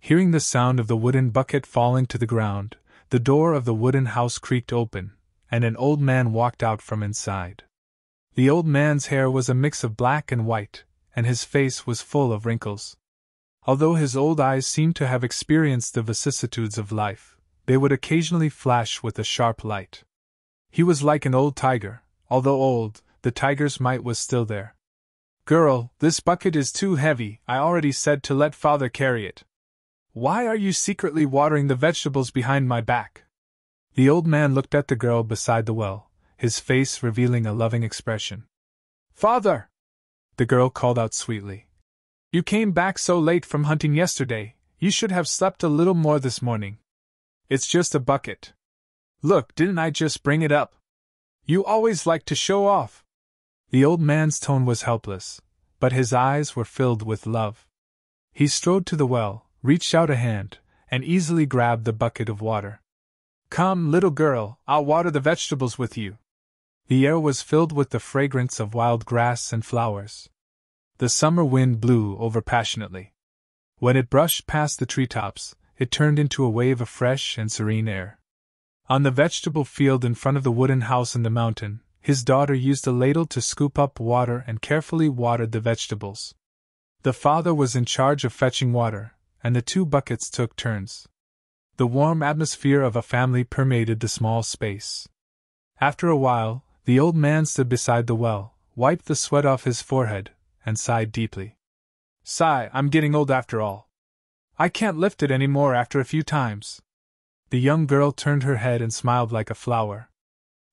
Hearing the sound of the wooden bucket falling to the ground, the door of the wooden house creaked open, and an old man walked out from inside. The old man's hair was a mix of black and white, and his face was full of wrinkles. Although his old eyes seemed to have experienced the vicissitudes of life, they would occasionally flash with a sharp light. He was like an old tiger. Although old, the tiger's might was still there. Girl, this bucket is too heavy. I already said to let father carry it. Why are you secretly watering the vegetables behind my back? The old man looked at the girl beside the well, his face revealing a loving expression. Father! The girl called out sweetly. You came back so late from hunting yesterday, you should have slept a little more this morning. It's just a bucket. Look, didn't I just bring it up? You always like to show off. The old man's tone was helpless, but his eyes were filled with love. He strode to the well, reached out a hand, and easily grabbed the bucket of water. Come, little girl, I'll water the vegetables with you. The air was filled with the fragrance of wild grass and flowers. The summer wind blew over passionately. When it brushed past the treetops, it turned into a wave of fresh and serene air. On the vegetable field in front of the wooden house in the mountain, his daughter used a ladle to scoop up water and carefully watered the vegetables. The father was in charge of fetching water, and the two buckets took turns. The warm atmosphere of a family permeated the small space. After a while, the old man stood beside the well, wiped the sweat off his forehead, and sighed deeply. Sigh, I'm getting old after all. I can't lift it any more after a few times. The young girl turned her head and smiled like a flower.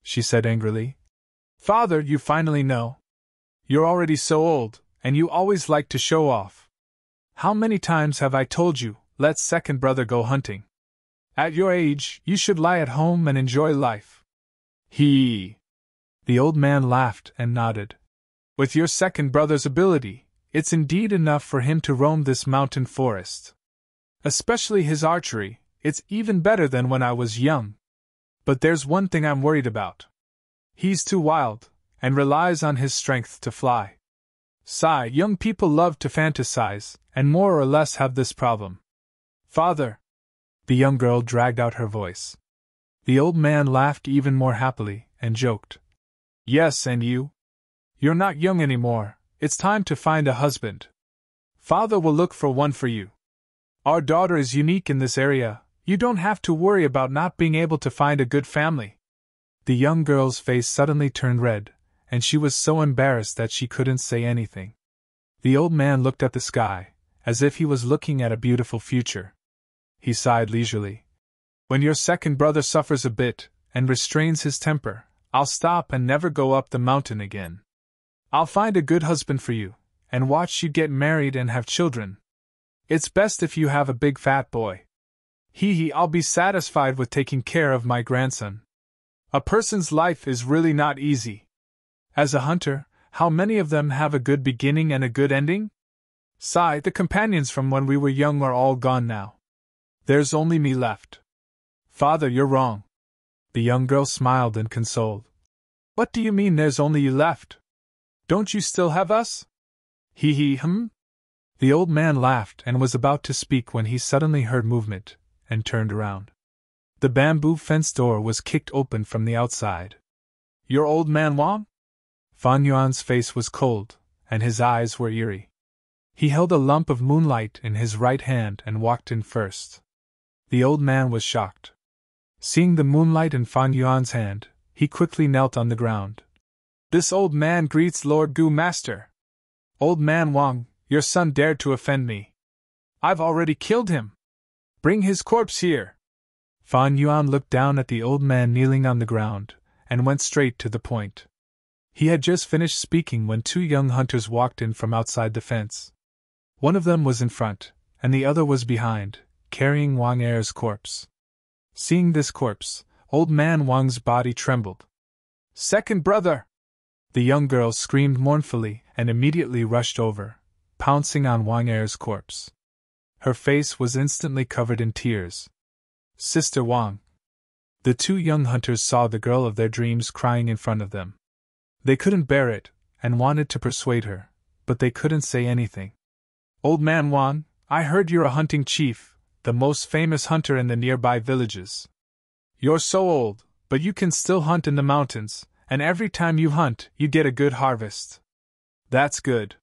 She said angrily, Father, you finally know. You're already so old, and you always like to show off. How many times have I told you, let second brother go hunting? At your age, you should lie at home and enjoy life. The old man laughed and nodded. With your second brother's ability, it's indeed enough for him to roam this mountain forest. Especially his archery, it's even better than when I was young. But there's one thing I'm worried about. He's too wild, and relies on his strength to fly. Sigh, young people love to fantasize, and more or less have this problem. Father! The young girl dragged out her voice. The old man laughed even more happily, and joked. Yes, and you? You're not young anymore, it's time to find a husband. Father will look for one for you. Our daughter is unique in this area, you don't have to worry about not being able to find a good family. The young girl's face suddenly turned red, and she was so embarrassed that she couldn't say anything. The old man looked at the sky, as if he was looking at a beautiful future. He sighed leisurely. When your second brother suffers a bit, and restrains his temper, I'll stop and never go up the mountain again. I'll find a good husband for you, and watch you get married and have children. It's best if you have a big fat boy. I'll be satisfied with taking care of my grandson. A person's life is really not easy. As a hunter, how many of them have a good beginning and a good ending? Sigh, the companions from when we were young are all gone now. There's only me left. Father, you're wrong. The young girl smiled and consoled. What do you mean there's only you left? Don't you still have us? The old man laughed and was about to speak when he suddenly heard movement, and turned around. The bamboo fence door was kicked open from the outside. Your old man Wang? Fan Yuan's face was cold, and his eyes were eerie. He held a lump of moonlight in his right hand and walked in first. The old man was shocked. Seeing the moonlight in Fan Yuan's hand, he quickly knelt on the ground. This old man greets Lord Gu Master. Old man Wang, your son dared to offend me. I've already killed him. Bring his corpse here. Fan Yuan looked down at the old man kneeling on the ground, and went straight to the point. He had just finished speaking when two young hunters walked in from outside the fence. One of them was in front, and the other was behind, carrying Wang Er's corpse. Seeing this corpse, old man Wang's body trembled. Second brother! The young girl screamed mournfully and immediately rushed over, pouncing on Wang Er's corpse. Her face was instantly covered in tears. Sister Wang! The two young hunters saw the girl of their dreams crying in front of them. They couldn't bear it, and wanted to persuade her, but they couldn't say anything. Old man Wang, I heard you're a hunting chief, the most famous hunter in the nearby villages. You're so old, but you can still hunt in the mountains, and every time you hunt, you get a good harvest. That's good.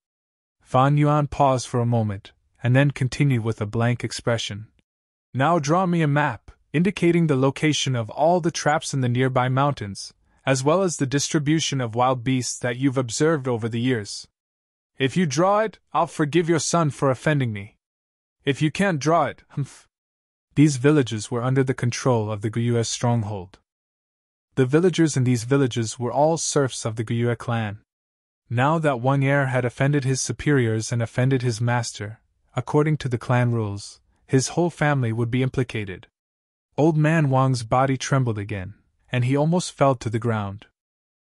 Fan Yuan paused for a moment, and then continued with a blank expression. Now draw me a map, indicating the location of all the traps in the nearby mountains, as well as the distribution of wild beasts that you've observed over the years. If you draw it, I'll forgive your son for offending me. If you can't draw it, These villages were under the control of the Guyue stronghold. The villagers in these villages were all serfs of the Guyue clan. Now that Wang Er had offended his superiors and offended his master, according to the clan rules, his whole family would be implicated. Old man Wang's body trembled again, and he almost fell to the ground.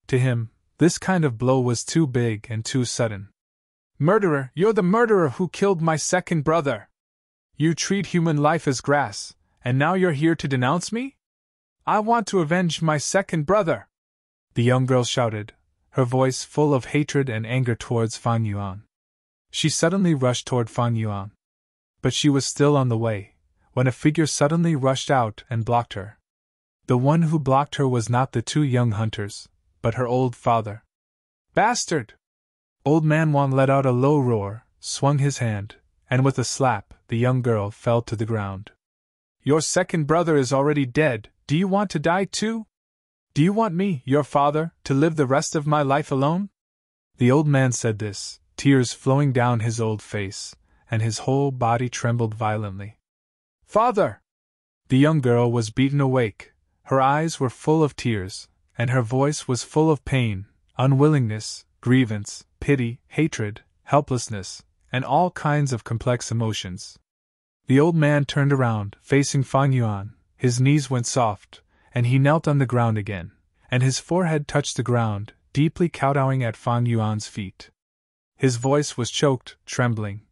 To him, this kind of blow was too big and too sudden. Murderer, you're the murderer who killed my second brother! You treat human life as grass, and now you're here to denounce me? I want to avenge my second brother! The young girl shouted, her voice full of hatred and anger towards Fan Yuan. She suddenly rushed toward Fan Yuan. But she was still on the way, when a figure suddenly rushed out and blocked her. The one who blocked her was not the two young hunters, but her old father. Bastard! Old man Wang let out a low roar, swung his hand, and with a slap, the young girl fell to the ground. Your second brother is already dead. Do you want to die too? Do you want me, your father, to live the rest of my life alone?" The old man said this, tears flowing down his old face, and his whole body trembled violently. "Father!" The young girl was beaten awake. Her eyes were full of tears, and her voice was full of pain, unwillingness, grievance, pity, hatred, helplessness, and all kinds of complex emotions. The old man turned around, facing Fan Yuan. His knees went soft, and he knelt on the ground again, and his forehead touched the ground, deeply kowtowing at Fan Yuan's feet. His voice was choked, trembling.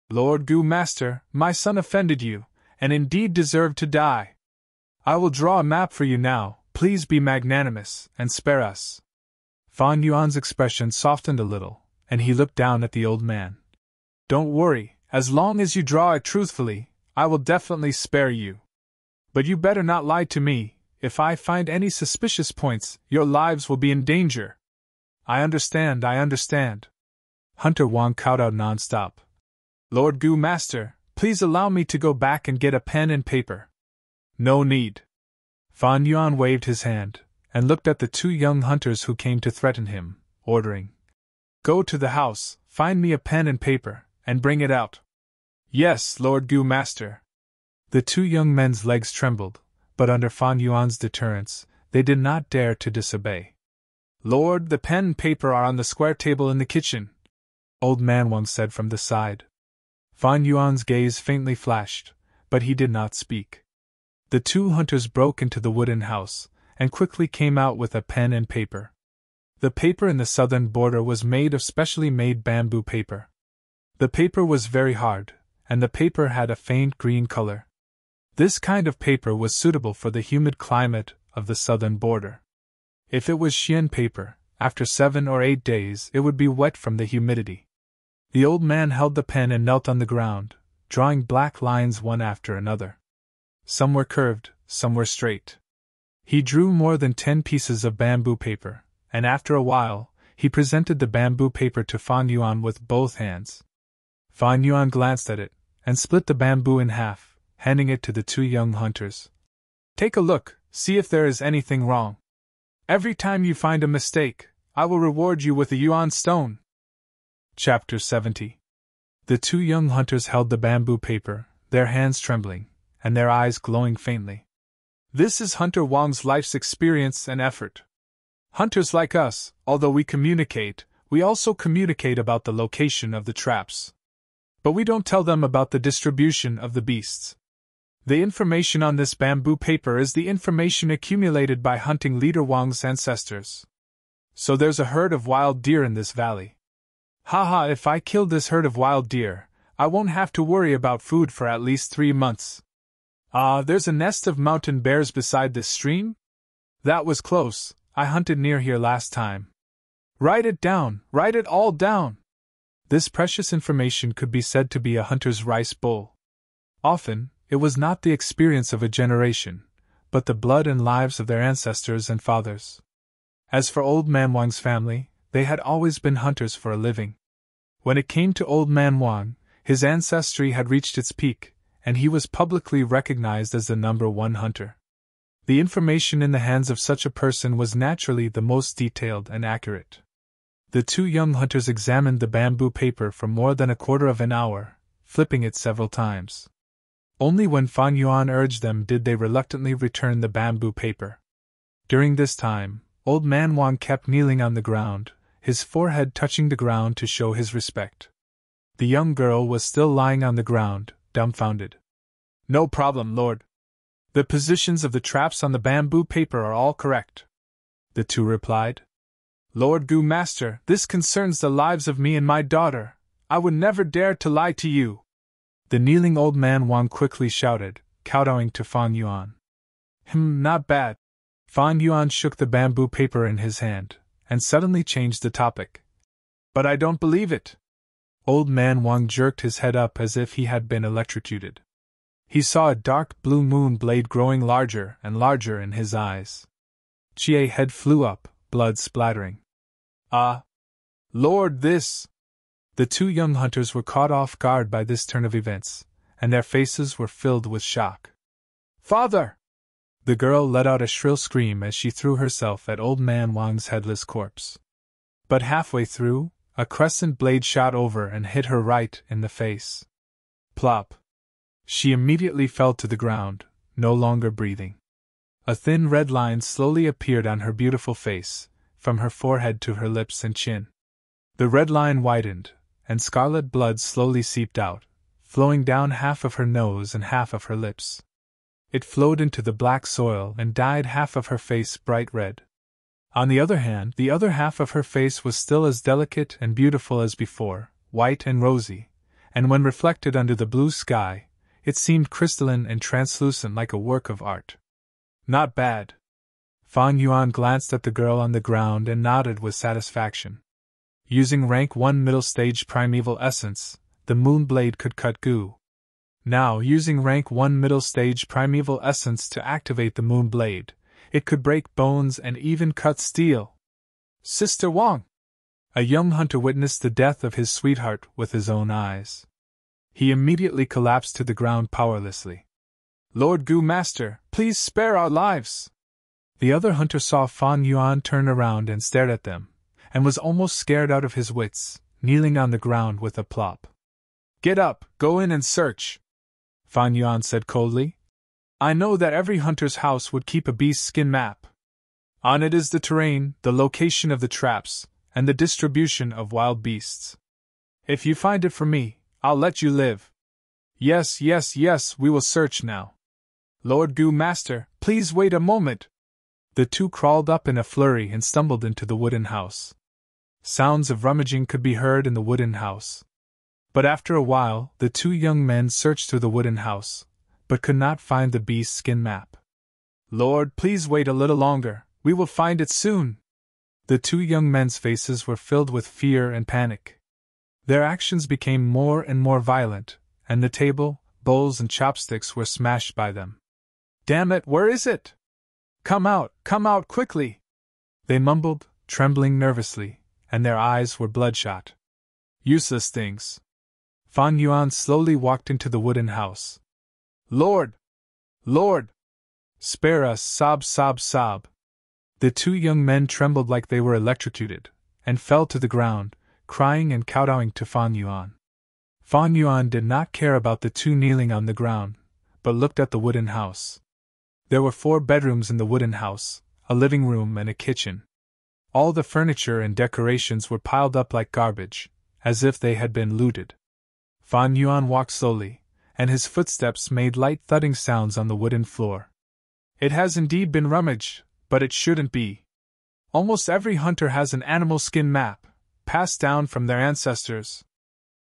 "Lord Gu Master, my son offended you, and indeed deserved to die. I will draw a map for you now. Please be magnanimous, and spare us." Fan Yuan's expression softened a little, and he looked down at the old man. "Don't worry, as long as you draw it truthfully, I will definitely spare you. But you better not lie to me. If I find any suspicious points, your lives will be in danger." I understand. Hunter Wang kowtowed non-stop. "Lord Gu Master, please allow me to go back and get a pen and paper." "No need." Fan Yuan waved his hand, and looked at the two young hunters who came to threaten him, ordering, "Go to the house, find me a pen and paper, and bring it out." "Yes, Lord Gu Master." The two young men's legs trembled, but under Fan Yuan's deterrence, they did not dare to disobey. "Lord, the pen and paper are on the square table in the kitchen," Old Man Wang said from the side. Fan Yuan's gaze faintly flashed, but he did not speak. The two hunters broke into the wooden house, and quickly came out with a pen and paper. The paper in the southern border was made of specially made bamboo paper. The paper was very hard, and the paper had a faint green color. This kind of paper was suitable for the humid climate of the southern border. If it was Xian paper, after 7 or 8 days it would be wet from the humidity. The old man held the pen and knelt on the ground, drawing black lines one after another. Some were curved, some were straight. He drew more than 10 pieces of bamboo paper, and after a while, he presented the bamboo paper to Fan Yuan with both hands. Fan Yuan glanced at it, and split the bamboo in half, handing it to the two young hunters. "Take a look, see if there is anything wrong. Every time you find a mistake, I will reward you with a yuan stone." Chapter 70. The two young hunters held the bamboo paper, their hands trembling, and their eyes glowing faintly. This is Hunter Wang's life's experience and effort. Hunters like us, although we communicate, we also communicate about the location of the traps. But we don't tell them about the distribution of the beasts. The information on this bamboo paper is the information accumulated by hunting leader Wang's ancestors. So there's a herd of wild deer in this valley. Haha, if I kill this herd of wild deer, I won't have to worry about food for at least 3 months. There's a nest of mountain bears beside this stream? That was close, I hunted near here last time. Write it down, write it all down. This precious information could be said to be a hunter's rice bowl. Often, it was not the experience of a generation, but the blood and lives of their ancestors and fathers. As for Old Man Wang's family, they had always been hunters for a living. When it came to Old Man Wang, his ancestry had reached its peak, and he was publicly recognized as the #1 hunter. The information in the hands of such a person was naturally the most detailed and accurate. The two young hunters examined the bamboo paper for more than a quarter of an hour, flipping it several times. Only when Fan Yuan urged them did they reluctantly return the bamboo paper. During this time, Old Man Wang kept kneeling on the ground, his forehead touching the ground to show his respect. The young girl was still lying on the ground, dumbfounded. "No problem, Lord. The positions of the traps on the bamboo paper are all correct," the two replied. "Lord Gu Master, this concerns the lives of me and my daughter. I would never dare to lie to you," the kneeling Old Man Wang quickly shouted, kowtowing to Fan Yuan. Not bad." Fan Yuan shook the bamboo paper in his hand, and suddenly changed the topic. "But I don't believe it." Old Man Wang jerked his head up as if he had been electrocuted. He saw a dark blue moon blade growing larger and larger in his eyes. Chia's head flew up, blood splattering. Lord, this! The two young hunters were caught off guard by this turn of events, and their faces were filled with shock. Father! The girl let out a shrill scream as she threw herself at Old Man Wang's headless corpse. But halfway through, a crescent blade shot over and hit her right in the face. Plop! She immediately fell to the ground, no longer breathing. A thin red line slowly appeared on her beautiful face, from her forehead to her lips and chin. The red line widened, and scarlet blood slowly seeped out, flowing down half of her nose and half of her lips. It flowed into the black soil and dyed half of her face bright red. On the other hand, the other half of her face was still as delicate and beautiful as before, white and rosy, and when reflected under the blue sky, it seemed crystalline and translucent like a work of art. Not bad. Fan Yuan glanced at the girl on the ground and nodded with satisfaction. Using rank 1 middle stage primeval essence, the moon blade could cut goo. Now, using rank 1 middle stage primeval essence to activate the moon blade, it could break bones and even cut steel. Sister Wang! A young hunter witnessed the death of his sweetheart with his own eyes. He immediately collapsed to the ground powerlessly. Lord Gu Master, please spare our lives! The other hunter saw Fan Yuan turn around and stared at them, and was almost scared out of his wits, kneeling on the ground with a plop. Get up, go in and search, Fan Yuan said coldly. I know that every hunter's house would keep a beast skin map. On it is the terrain, the location of the traps, and the distribution of wild beasts. If you find it for me, I'll let you live. Yes, we will search now. Lord Gu Master, please wait a moment. The two crawled up in a flurry and stumbled into the wooden house. Sounds of rummaging could be heard in the wooden house. But after a while, the two young men searched through the wooden house, but could not find the beast skin map. Lord, please wait a little longer, we will find it soon. The two young men's faces were filled with fear and panic. Their actions became more and more violent, and the table, bowls, and chopsticks were smashed by them. Damn it, where is it? Come out quickly! They mumbled, trembling nervously, and their eyes were bloodshot. Useless things. Fan Yuan slowly walked into the wooden house. Lord! Spare us, sob. The two young men trembled like they were electrocuted, and fell to the ground, crying and kowtowing to Fan Yuan. Fan Yuan did not care about the two kneeling on the ground, but looked at the wooden house. There were 4 bedrooms in the wooden house, a living room and a kitchen. All the furniture and decorations were piled up like garbage, as if they had been looted. Fan Yuan walked slowly, and his footsteps made light thudding sounds on the wooden floor. It has indeed been rummaged, but it shouldn't be. Almost every hunter has an animal skin map, passed down from their ancestors.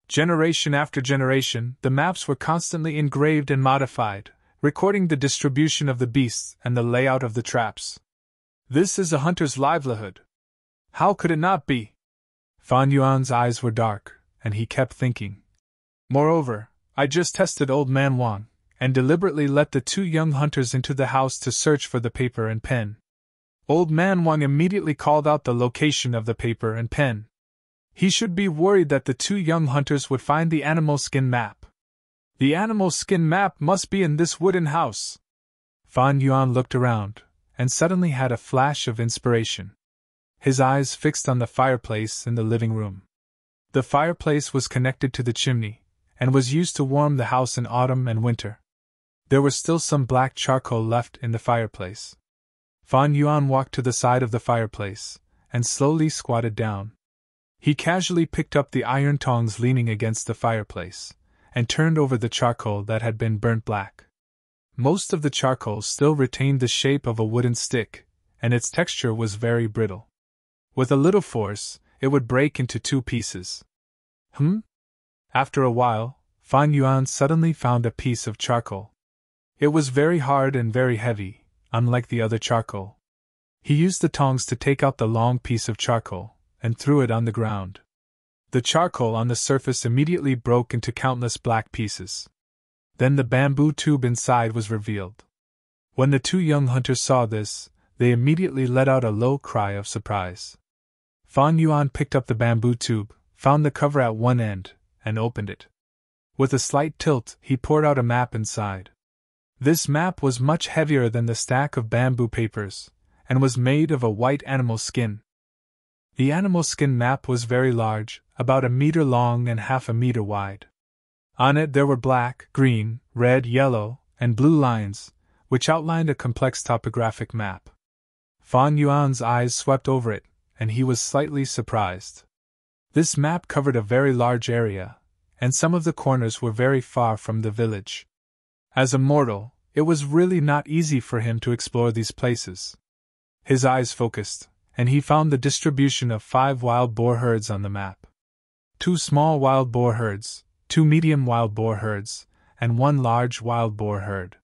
Generation after generation, the maps were constantly engraved and modified, recording the distribution of the beasts and the layout of the traps. This is a hunter's livelihood. How could it not be? Fan Yuan's eyes were dark, and he kept thinking. Moreover, I just tested Old Man Wang, and deliberately let the two young hunters into the house to search for the paper and pen. Old Man Wang immediately called out the location of the paper and pen. He should be worried that the two young hunters would find the animal skin map. The animal skin map must be in this wooden house. Fan Yuan looked around, and suddenly had a flash of inspiration. His eyes fixed on the fireplace in the living room. The fireplace was connected to the chimney, and was used to warm the house in autumn and winter. There was still some black charcoal left in the fireplace. Fan Yuan walked to the side of the fireplace, and slowly squatted down. He casually picked up the iron tongs leaning against the fireplace, and turned over the charcoal that had been burnt black. Most of the charcoal still retained the shape of a wooden stick, and its texture was very brittle. With a little force, it would break into 2 pieces. After a while, Fan Yuan suddenly found a piece of charcoal. It was very hard and very heavy, unlike the other charcoal. He used the tongs to take out the long piece of charcoal, and threw it on the ground. The charcoal on the surface immediately broke into countless black pieces. Then the bamboo tube inside was revealed. When the two young hunters saw this, they immediately let out a low cry of surprise. Fan Yuan picked up the bamboo tube, found the cover at one end, and opened it. With a slight tilt, he poured out a map inside. This map was much heavier than the stack of bamboo papers, and was made of a white animal skin. The animal skin map was very large, about a meter long and half a meter wide. On it there were black, green, red, yellow, and blue lines, which outlined a complex topographic map. Fan Yuan's eyes swept over it, and he was slightly surprised. This map covered a very large area, and some of the corners were very far from the village. As a mortal, it was really not easy for him to explore these places. His eyes focused, and he found the distribution of 5 wild boar herds on the map. 2 small wild boar herds, 2 medium wild boar herds, and 1 large wild boar herd.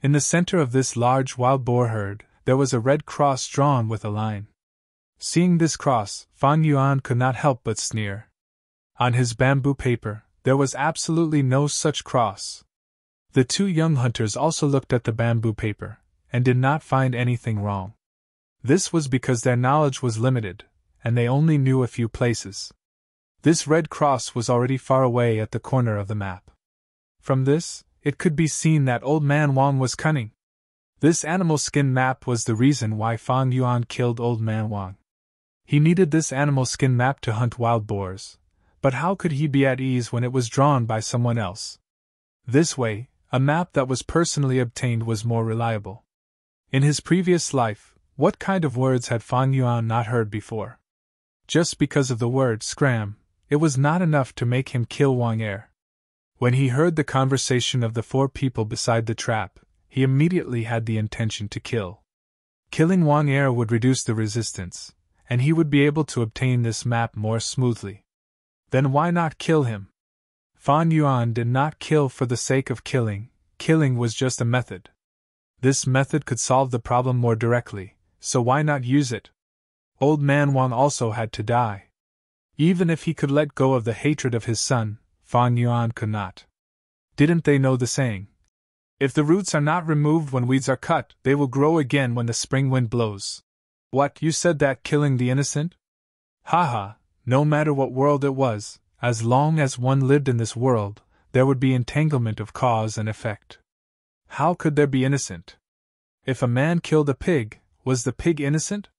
In the center of this large wild boar herd, there was a red cross drawn with a line. Seeing this cross, Fan Yuan could not help but sneer. On his bamboo paper, there was absolutely no such cross. The 2 young hunters also looked at the bamboo paper, and did not find anything wrong. This was because their knowledge was limited, and they only knew a few places. This red cross was already far away at the corner of the map. From this, it could be seen that Old Man Wang was cunning. This animal skin map was the reason why Fan Yuan killed Old Man Wang. He needed this animal skin map to hunt wild boars, but how could he be at ease when it was drawn by someone else? This way, a map that was personally obtained was more reliable. In his previous life, what kind of words had Fan Yuan not heard before? Just because of the word scram, it was not enough to make him kill Wang Er. When he heard the conversation of the 4 people beside the trap, he immediately had the intention to kill. Killing Wang Er would reduce the resistance, and he would be able to obtain this map more smoothly. Then why not kill him? Fan Yuan did not kill for the sake of killing. Killing was just a method. This method could solve the problem more directly, so why not use it? Old Man Wang also had to die. Even if he could let go of the hatred of his son, Fan Yuan could not. Didn't they know the saying? If the roots are not removed when weeds are cut, they will grow again when the spring wind blows. What, you said that killing the innocent? Haha, no matter what world it was, as long as one lived in this world, there would be entanglement of cause and effect. How could there be innocent? If a man killed a pig, was the pig innocent?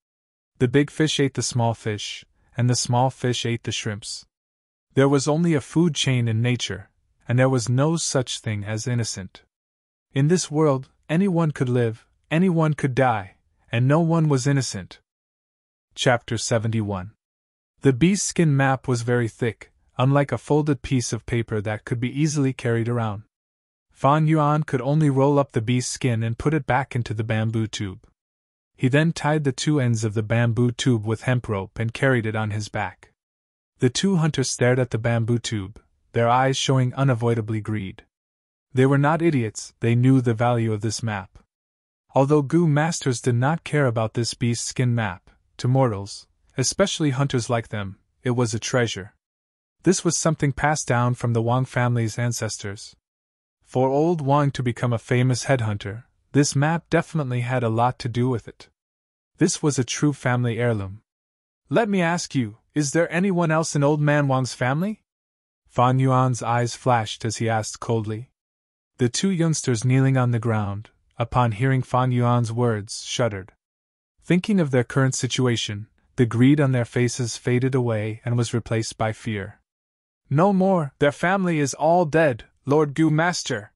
The big fish ate the small fish, and the small fish ate the shrimps. There was only a food chain in nature, and there was no such thing as innocent. In this world, anyone could live, anyone could die, and no one was innocent. Chapter 71. The beast skin map was very thick, unlike a folded piece of paper that could be easily carried around. Fan Yuan could only roll up the beast skin and put it back into the bamboo tube. He then tied the 2 ends of the bamboo tube with hemp rope and carried it on his back. The 2 hunters stared at the bamboo tube, their eyes showing unavoidably greed. They were not idiots, they knew the value of this map. Although Gu masters did not care about this beast skin map, to mortals, especially hunters like them, it was a treasure. This was something passed down from the Wang family's ancestors. For old Wang to become a famous headhunter, this map definitely had a lot to do with it. This was a true family heirloom. Let me ask you, is there anyone else in Old Man Wang's family? Fan Yuan's eyes flashed as he asked coldly. The 2 youngsters kneeling on the ground, upon hearing Fan Yuan's words, shuddered. Thinking of their current situation, the greed on their faces faded away and was replaced by fear. No more, their family is all dead, Lord Gu Master.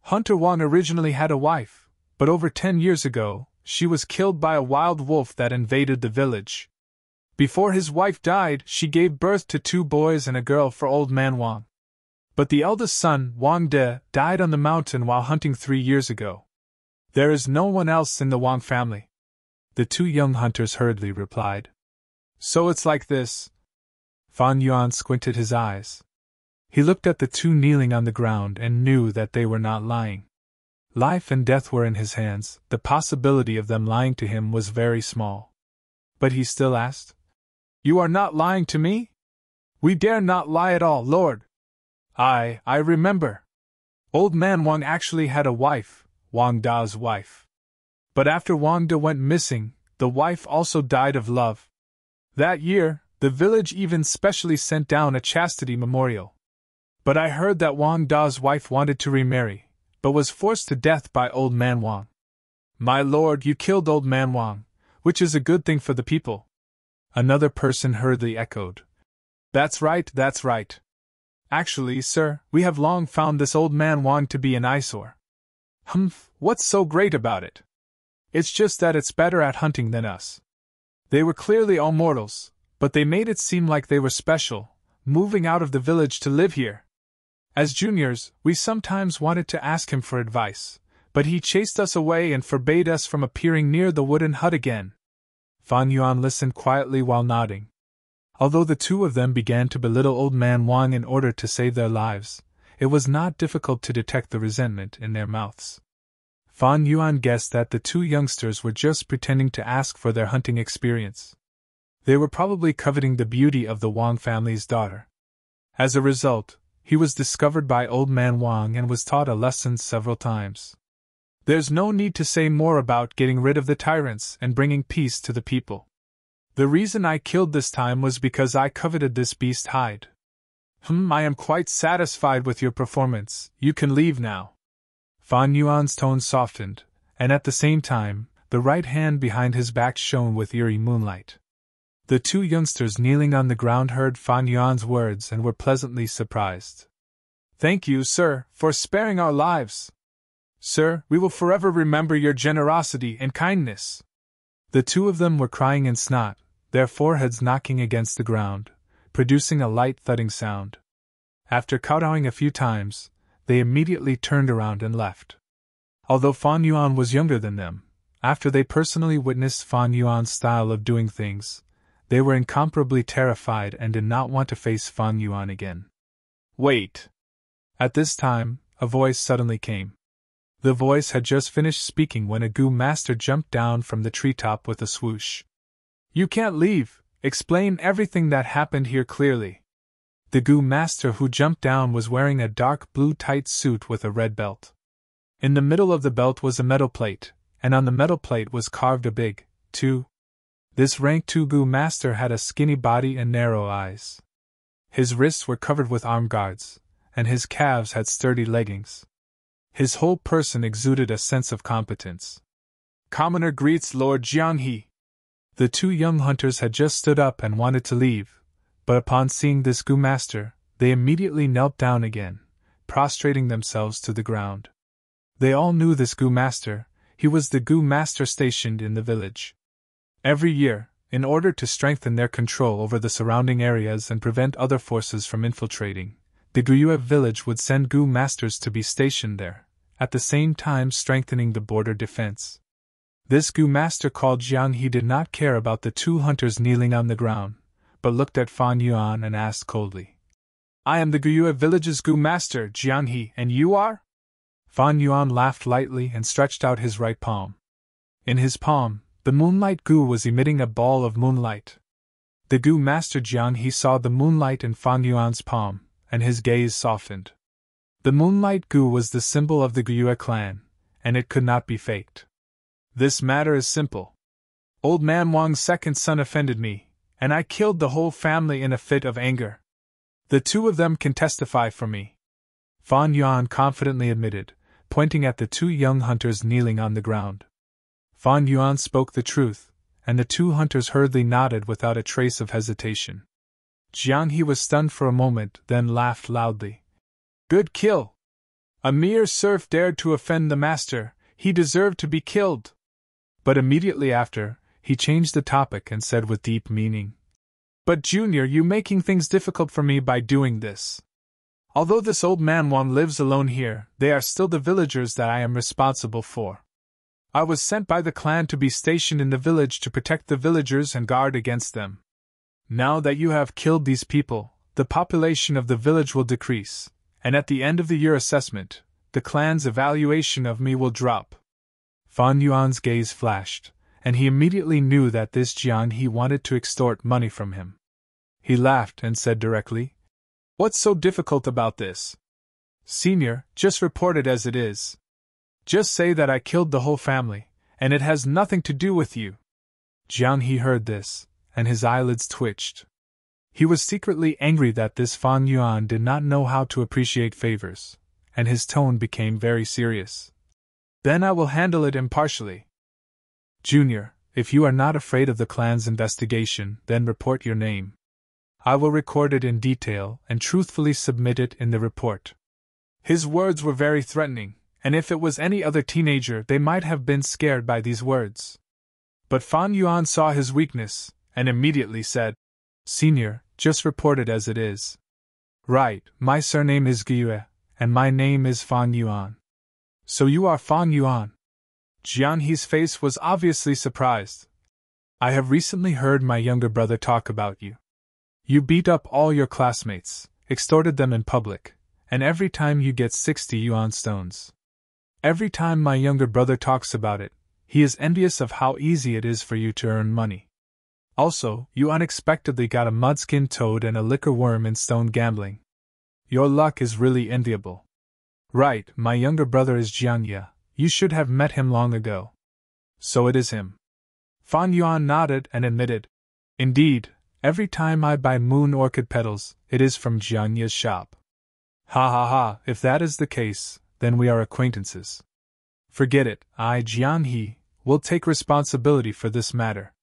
Hunter Wang originally had a wife, but over 10 years ago, she was killed by a wild wolf that invaded the village. Before his wife died, she gave birth to 2 boys and a girl for Old Man Wang. But the eldest son, Wang De, died on the mountain while hunting 3 years ago. There is no one else in the Wang family. The 2 young hunters hurriedly replied. So it's like this. Fan Yuan squinted his eyes. He looked at the 2 kneeling on the ground and knew that they were not lying. Life and death were in his hands, the possibility of them lying to him was very small. But he still asked, You are not lying to me? We dare not lie at all, Lord. I remember. Old Man Wang actually had a wife, Wang Da's wife. But after Wang Da went missing, the wife also died of love. That year, the village even specially sent down a chastity memorial. But I heard that Wang Da's wife wanted to remarry, but was forced to death by Old Man Wang. My lord, you killed Old Man Wang, which is a good thing for the people. Another person hurriedly echoed. That's right, that's right. Actually, sir, we have long found this Old Man Wang to be an eyesore. Humph, what's so great about it? It's just that it's better at hunting than us. They were clearly all mortals, but they made it seem like they were special, moving out of the village to live here. As juniors, we sometimes wanted to ask him for advice, but he chased us away and forbade us from appearing near the wooden hut again. Fan Yuan listened quietly while nodding. Although the two of them began to belittle Old Man Wang in order to save their lives, it was not difficult to detect the resentment in their mouths. Fan Yuan guessed that the two youngsters were just pretending to ask for their hunting experience. They were probably coveting the beauty of the Wang family's daughter. As a result, he was discovered by Old Man Wang and was taught a lesson several times. There's no need to say more about getting rid of the tyrants and bringing peace to the people. The reason I killed this time was because I coveted this beast hide. I am quite satisfied with your performance, you can leave now. Fan Yuan's tone softened, and at the same time, the right hand behind his back shone with eerie moonlight. The two youngsters kneeling on the ground heard Fan Yuan's words and were pleasantly surprised. Thank you, sir, for sparing our lives. Sir, we will forever remember your generosity and kindness. The two of them were crying in snot, their foreheads knocking against the ground, producing a light thudding sound. After kowtowing a few times, they immediately turned around and left. Although Fan Yuan was younger than them, after they personally witnessed Fan Yuan's style of doing things, they were incomparably terrified and did not want to face Fan Yuan again. Wait! At this time, a voice suddenly came. The voice had just finished speaking when a Gu master jumped down from the treetop with a swoosh. You can't leave, explain everything that happened here clearly. The Gu master who jumped down was wearing a dark blue tight suit with a red belt. In the middle of the belt was a metal plate, and on the metal plate was carved a big 2. This rank 2 Gu master had a skinny body and narrow eyes. His wrists were covered with arm guards, and his calves had sturdy leggings. His whole person exuded a sense of competence. Commoner greets Lord Jianghe. The two young hunters had just stood up and wanted to leave, but upon seeing this Gu master, they immediately knelt down again, prostrating themselves to the ground. They all knew this Gu master, he was the Gu master stationed in the village. Every year, in order to strengthen their control over the surrounding areas and prevent other forces from infiltrating, the Guyue village would send Gu masters to be stationed there, at the same time strengthening the border defense. This Gu master called Jiang He did not care about the two hunters kneeling on the ground, but looked at Fan Yuan and asked coldly. I am the Guyue village's Gu master, Jiang He, and you are? Fan Yuan laughed lightly and stretched out his right palm. In his palm, the moonlight Gu was emitting a ball of moonlight. The Gu master Jiang He saw the moonlight in Fan Yuan's palm, and his gaze softened. The moonlight Gu was the symbol of the Guyue clan, and it could not be faked. This matter is simple. Old Man Wang's second son offended me, and I killed the whole family in a fit of anger. The two of them can testify for me. Fan Yuan confidently admitted, pointing at the two young hunters kneeling on the ground. Fan Yuan spoke the truth, and the two hunters hurriedly nodded without a trace of hesitation. Jiang He was stunned for a moment, then laughed loudly. Good kill! A mere serf dared to offend the master, he deserved to be killed. But immediately after, he changed the topic and said with deep meaning. But Junior, you making things difficult for me by doing this. Although this Old Man Wang lives alone here, they are still the villagers that I am responsible for. I was sent by the clan to be stationed in the village to protect the villagers and guard against them. Now that you have killed these people, the population of the village will decrease, and at the end of the year assessment, the clan's evaluation of me will drop. Fan Yuan's gaze flashed, and he immediately knew that this Jiang He wanted to extort money from him. He laughed and said directly, What's so difficult about this? Senior, just report it as it is. Just say that I killed the whole family, and it has nothing to do with you. Jiang He heard this, and his eyelids twitched. He was secretly angry that this Fan Yuan did not know how to appreciate favors, and his tone became very serious. Then I will handle it impartially. Junior, if you are not afraid of the clan's investigation, then report your name. I will record it in detail and truthfully submit it in the report. His words were very threatening, and if it was any other teenager they might have been scared by these words. But Fan Yuan saw his weakness, and immediately said, Senior, just report it as it is. Right, my surname is Gyue, and my name is Fan Yuan. So you are Fan Yuan? Jianhe's face was obviously surprised. I have recently heard my younger brother talk about you. You beat up all your classmates, extorted them in public, and every time you get 60 yuan stones. Every time my younger brother talks about it, he is envious of how easy it is for you to earn money. Also, you unexpectedly got a mudskin toad and a liquor worm in stone gambling. Your luck is really enviable. Right, my younger brother is Jianye. You should have met him long ago. So it is him. Fan Yuan nodded and admitted, Indeed, every time I buy moon orchid petals, it is from Jianye's shop. Ha ha ha, if that is the case, then we are acquaintances. Forget it, I, Jianhe, will take responsibility for this matter.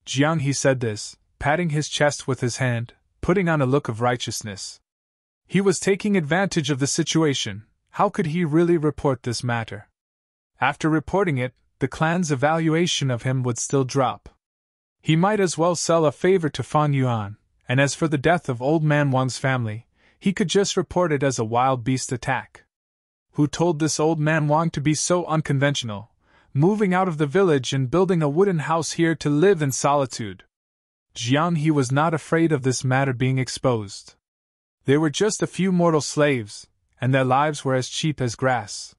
Jianhe said this, patting his chest with his hand, putting on a look of righteousness. He was taking advantage of the situation. How could he really report this matter? After reporting it, the clan's evaluation of him would still drop. He might as well sell a favor to Fan Yuan, and as for the death of Old Man Wang's family, he could just report it as a wild beast attack. Who told this Old Man Wang to be so unconventional, moving out of the village and building a wooden house here to live in solitude? Jianhe was not afraid of this matter being exposed. They were just a few mortal slaves, and their lives were as cheap as grass.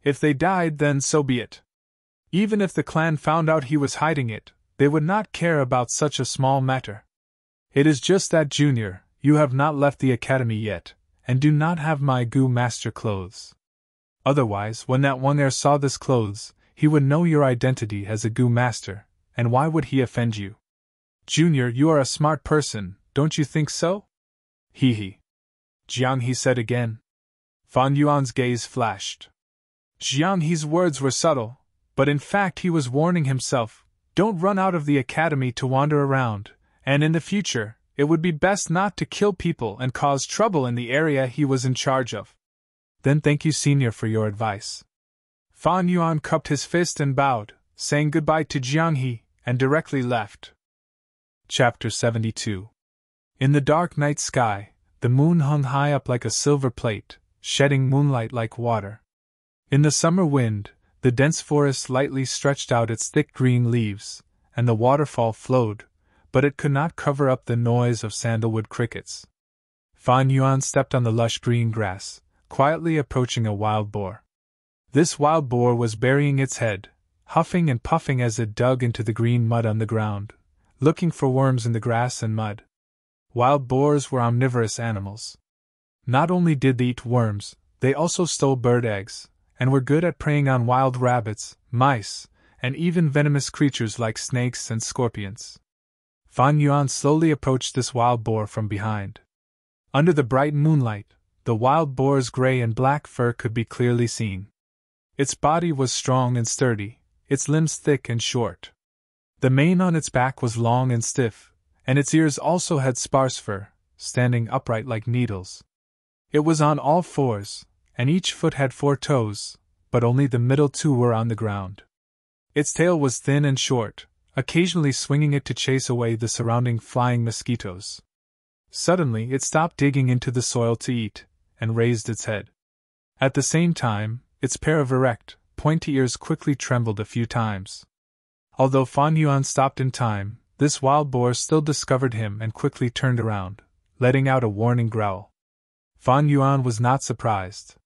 If they died, then so be it. Even if the clan found out he was hiding it, they would not care about such a small matter. It is just that, Junior, you have not left the academy yet, and do not have my Gu master clothes. Otherwise, when that one heir saw this clothes, he would know your identity as a Gu master, and why would he offend you? Junior, you are a smart person, don't you think so? Hee hee. Jianhe said again. Fan Yuan's gaze flashed. Jianhe's words were subtle, but in fact he was warning himself, don't run out of the academy to wander around, and in the future, it would be best not to kill people and cause trouble in the area he was in charge of. Then thank you, Senior, for your advice. Fan Yuan cupped his fist and bowed, saying goodbye to Jianhe, and directly left. Chapter 72. In the dark night sky, the moon hung high up like a silver plate, shedding moonlight like water. In the summer wind, the dense forest lightly stretched out its thick green leaves, and the waterfall flowed, but it could not cover up the noise of sandalwood crickets. Fan Yuan stepped on the lush green grass, quietly approaching a wild boar. This wild boar was burying its head, huffing and puffing as it dug into the green mud on the ground, looking for worms in the grass and mud. Wild boars were omnivorous animals. Not only did they eat worms, they also stole bird eggs, and were good at preying on wild rabbits, mice, and even venomous creatures like snakes and scorpions. Fan Yuan slowly approached this wild boar from behind. Under the bright moonlight, the wild boar's gray and black fur could be clearly seen. Its body was strong and sturdy, its limbs thick and short. The mane on its back was long and stiff, and its ears also had sparse fur, standing upright like needles. It was on all fours, and each foot had 4 toes, but only the middle 2 were on the ground. Its tail was thin and short, occasionally swinging it to chase away the surrounding flying mosquitoes. Suddenly it stopped digging into the soil to eat, and raised its head. At the same time, its pair of erect, pointy ears quickly trembled a few times. Although Fan Yuan stopped in time, this wild boar still discovered him and quickly turned around, letting out a warning growl. Fan Yuan was not surprised.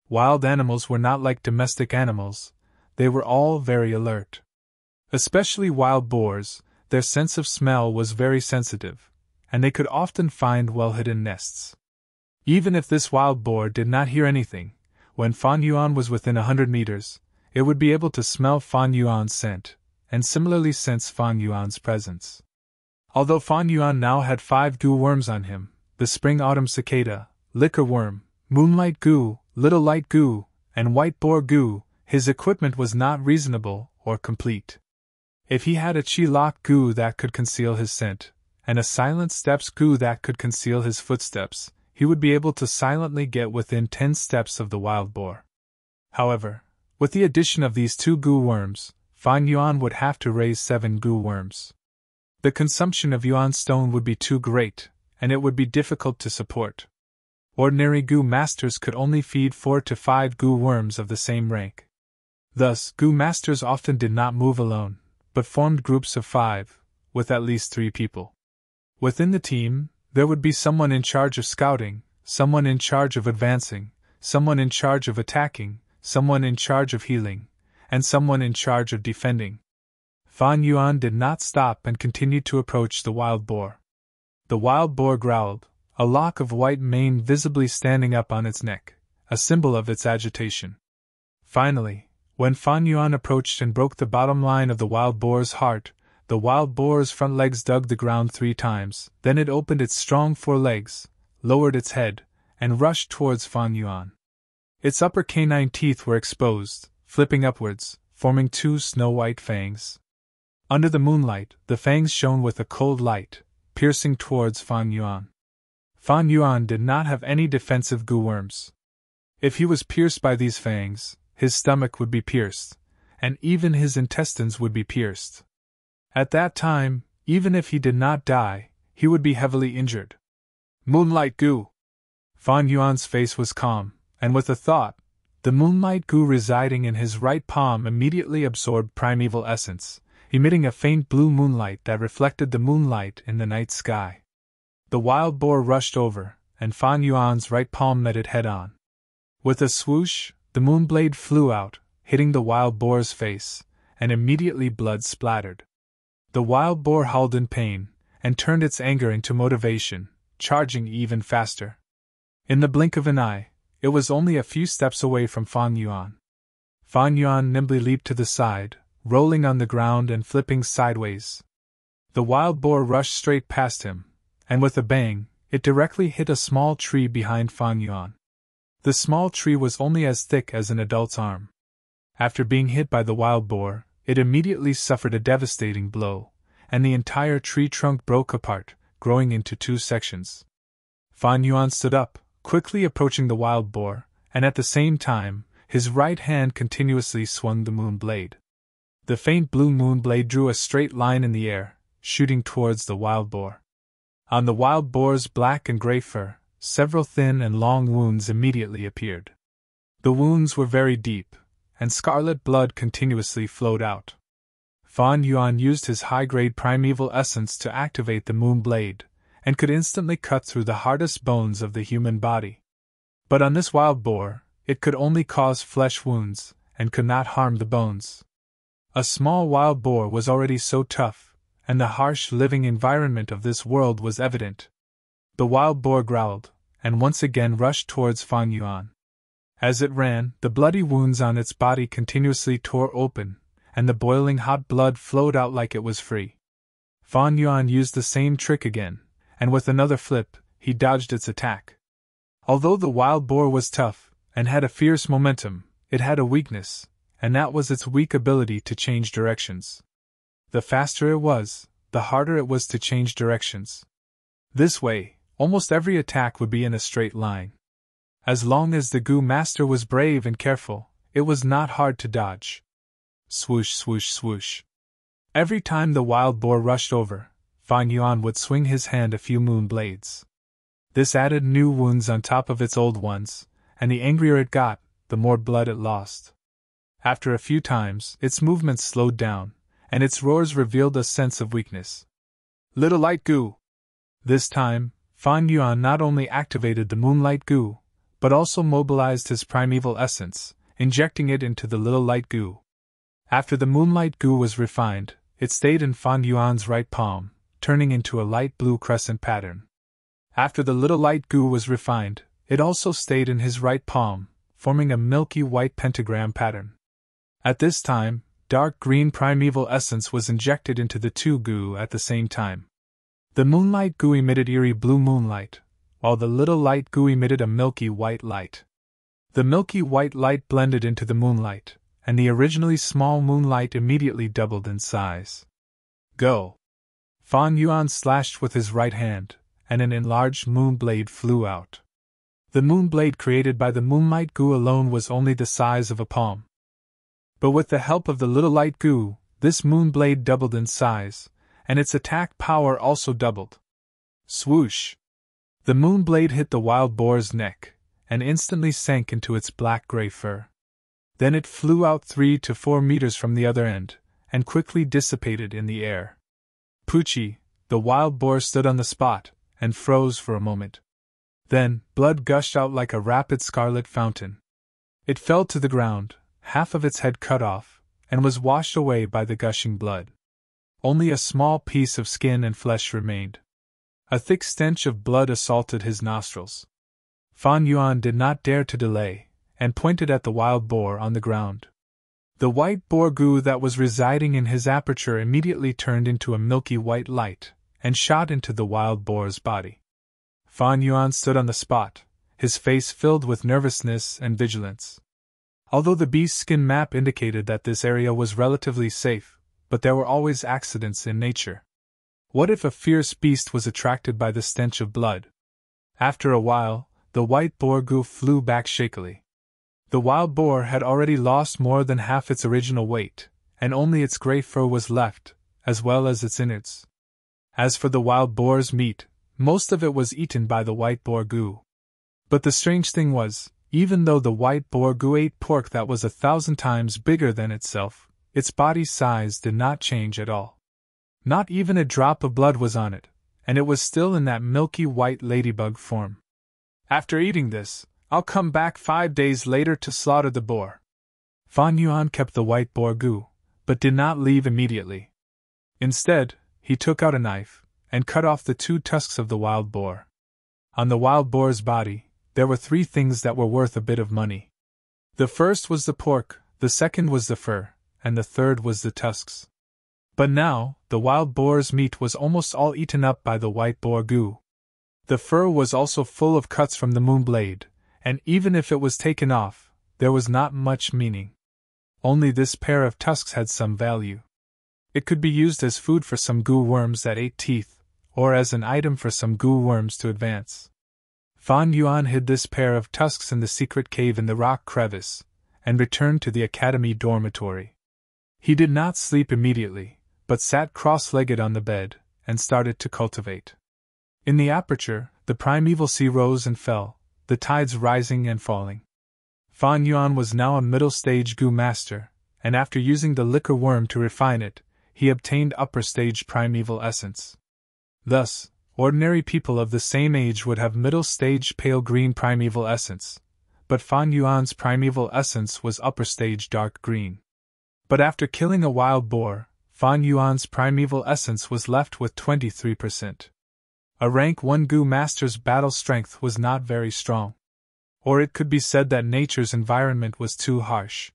Wild animals were not like domestic animals, they were all very alert. Especially wild boars, their sense of smell was very sensitive, and they could often find well-hidden nests. Even if this wild boar did not hear anything, when Fan Yuan was within 100 meters, it would be able to smell Fan Yuan's scent, and similarly sense Fan Yuan's presence. Although Fan Yuan now had 5 goo worms on him, the spring-autumn cicada, liquor worm, moonlight goo, little light goo, and white boar goo, his equipment was not reasonable or complete. If he had a chi-lock goo that could conceal his scent, and a silent steps goo that could conceal his footsteps, he would be able to silently get within 10 steps of the wild boar. However, with the addition of these 2 goo worms, Fan Yuan would have to raise 7 goo worms. The consumption of yuan stone would be too great, and it would be difficult to support. Ordinary goo masters could only feed 4 to 5 goo worms of the same rank. Thus, goo masters often did not move alone, but formed groups of 5, with at least 3 people. Within the team, there would be someone in charge of scouting, someone in charge of advancing, someone in charge of attacking, someone in charge of healing, and someone in charge of defending. Fan Yuan did not stop and continued to approach the wild boar. The wild boar growled, a lock of white mane visibly standing up on its neck, a symbol of its agitation. Finally, when Fan Yuan approached and broke the bottom line of the wild boar's heart, the wild boar's front legs dug the ground 3 times, then it opened its strong 4 legs, lowered its head, and rushed towards Fan Yuan. Its upper canine teeth were exposed, flipping upwards, forming 2 snow-white fangs. Under the moonlight, the fangs shone with a cold light, piercing towards Fan Yuan. Fan Yuan did not have any defensive goo worms. If he was pierced by these fangs, his stomach would be pierced, and even his intestines would be pierced. At that time, even if he did not die, he would be heavily injured. Moonlight goo! Fan Yuan's face was calm, and with a thought, the moonlight goo residing in his right palm immediately absorbed primeval essence, emitting a faint blue moonlight that reflected the moonlight in the night sky. The wild boar rushed over, and Fan Yuan's right palm met it head-on. With a swoosh, the moon blade flew out, hitting the wild boar's face, and immediately blood splattered. The wild boar howled in pain, and turned its anger into motivation, charging even faster. In the blink of an eye, it was only a few steps away from Fan Yuan. Fan Yuan nimbly leaped to the side, rolling on the ground and flipping sideways. The wild boar rushed straight past him, and with a bang, it directly hit a small tree behind Fan Yuan. The small tree was only as thick as an adult's arm. After being hit by the wild boar, it immediately suffered a devastating blow, and the entire tree trunk broke apart, growing into 2 sections. Fan Yuan stood up, quickly approaching the wild boar, and at the same time, his right hand continuously swung the moon blade. The faint blue moon blade drew a straight line in the air, shooting towards the wild boar. On the wild boar's black and gray fur, several thin and long wounds immediately appeared. The wounds were very deep, and scarlet blood continuously flowed out. Fan Yuan used his high-grade primeval essence to activate the moon blade, and could instantly cut through the hardest bones of the human body. But on this wild boar, it could only cause flesh wounds, and could not harm the bones. A small wild boar was already so tough, and the harsh living environment of this world was evident. The wild boar growled, and once again rushed towards Fan Yuan. As it ran, the bloody wounds on its body continuously tore open, and the boiling hot blood flowed out like it was free. Fan Yuan used the same trick again, and with another flip, he dodged its attack. Although the wild boar was tough, and had a fierce momentum, it had a weakness, and that was its weak ability to change directions. The faster it was, the harder it was to change directions. This way, almost every attack would be in a straight line. As long as the goo master was brave and careful, it was not hard to dodge. Swoosh, swoosh, swoosh. Every time the wild boar rushed over, Fan Yuan would swing his hand a few moon blades. This added new wounds on top of its old ones, and the angrier it got, the more blood it lost. After a few times, its movements slowed down, and its roars revealed a sense of weakness. Little light goo! This time, Fan Yuan not only activated the moonlight goo, but also mobilized his primeval essence, injecting it into the little light goo. After the moonlight goo was refined, it stayed in Fan Yuan's right palm, turning into a light blue crescent pattern. After the little light goo was refined, it also stayed in his right palm, forming a milky white pentagram pattern. At this time, dark green primeval essence was injected into the 2 goo at the same time. The moonlight goo emitted eerie blue moonlight, while the little light goo emitted a milky white light. The milky white light blended into the moonlight, and the originally small moonlight immediately doubled in size. Go! Fan Yuan slashed with his right hand, and an enlarged moon blade flew out. The moon blade created by the moonlight goo alone was only the size of a palm. But with the help of the little light goo, this moon blade doubled in size, and its attack power also doubled. Swoosh! The moon blade hit the wild boar's neck, and instantly sank into its black-gray fur. Then it flew out 3 to 4 meters from the other end, and quickly dissipated in the air. Poochie, the wild boar, stood on the spot, and froze for a moment. Then, blood gushed out like a rapid scarlet fountain. It fell to the ground, half of its head cut off, and was washed away by the gushing blood. Only a small piece of skin and flesh remained. A thick stench of blood assaulted his nostrils. Fan Yuan did not dare to delay, and pointed at the wild boar on the ground. The white boar goo that was residing in his aperture immediately turned into a milky white light, and shot into the wild boar's body. Fan Yuan stood on the spot, his face filled with nervousness and vigilance. Although the beast's skin map indicated that this area was relatively safe, but there were always accidents in nature. What if a fierce beast was attracted by the stench of blood? After a while, the white boar goo flew back shakily. The wild boar had already lost more than half its original weight, and only its gray fur was left, as well as its innards. As for the wild boar's meat, most of it was eaten by the white boar goo. But the strange thing was, even though the white boar goo ate pork that was 1,000 times bigger than itself, its body size did not change at all. Not even a drop of blood was on it, and it was still in that milky white ladybug form. After eating this, I'll come back 5 days later to slaughter the boar. Fan Yuan kept the white boar goo, but did not leave immediately. Instead, he took out a knife, and cut off the 2 tusks of the wild boar. On the wild boar's body, there were 3 things that were worth a bit of money. The first was the pork, the second was the fur, and the third was the tusks. But now, the wild boar's meat was almost all eaten up by the white boar goo. The fur was also full of cuts from the moon blade, and even if it was taken off, there was not much meaning. Only this pair of tusks had some value. It could be used as food for some goo worms that ate teeth, or as an item for some goo worms to advance. Fan Yuan hid this pair of tusks in the secret cave in the rock crevice, and returned to the academy dormitory. He did not sleep immediately, but sat cross-legged on the bed, and started to cultivate. In the aperture, the primeval sea rose and fell, the tides rising and falling. Fan Yuan was now a middle-stage goo master, and after using the liquor worm to refine it, he obtained upper-stage primeval essence. Thus, ordinary people of the same age would have middle-stage pale green primeval essence, but Fan Yuan's primeval essence was upper-stage dark green. But after killing a wild boar, Fan Yuan's primeval essence was left with 23%. A rank 1 goo master's battle strength was not very strong. Or it could be said that nature's environment was too harsh.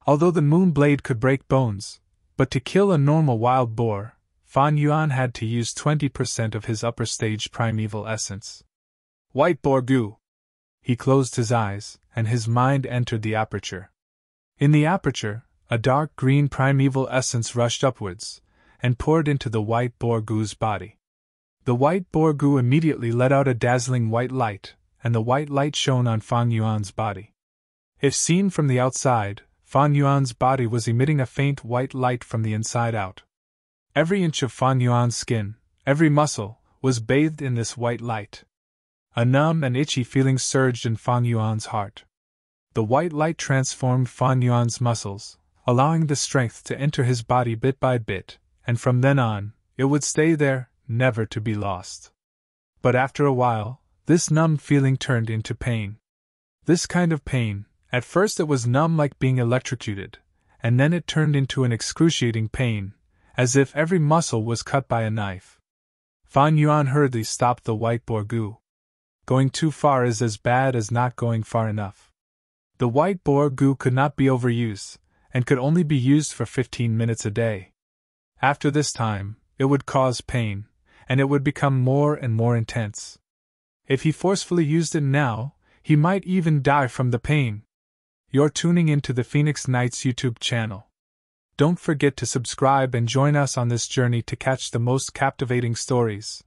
Although the moon blade could break bones, but to kill a normal wild boar, Fan Yuan had to use 20% of his upper stage primeval essence. White boar goo! He closed his eyes, and his mind entered the aperture. In the aperture, a dark green primeval essence rushed upwards, and poured into the white boar goo's body. The white boar goo immediately let out a dazzling white light, and the white light shone on Fan Yuan's body. If seen from the outside, Fan Yuan's body was emitting a faint white light from the inside out. Every inch of Fan Yuan's skin, every muscle, was bathed in this white light. A numb and itchy feeling surged in Fan Yuan's heart. The white light transformed Fan Yuan's muscles, allowing the strength to enter his body bit by bit, and from then on, it would stay there, never to be lost. But after a while, this numb feeling turned into pain. This kind of pain, at first it was numb like being electrocuted, and then it turned into an excruciating pain, as if every muscle was cut by a knife. Fan Yuan hurriedly stopped the white boar goo. Going too far is as bad as not going far enough. The white boar goo could not be overused, and could only be used for 15 minutes a day. After this time, it would cause pain, and it would become more and more intense. If he forcefully used it now, He might even die from the pain. You're tuning into the Phoenix Nights YouTube channel. Don't forget to subscribe and join us on this journey to catch the most captivating stories.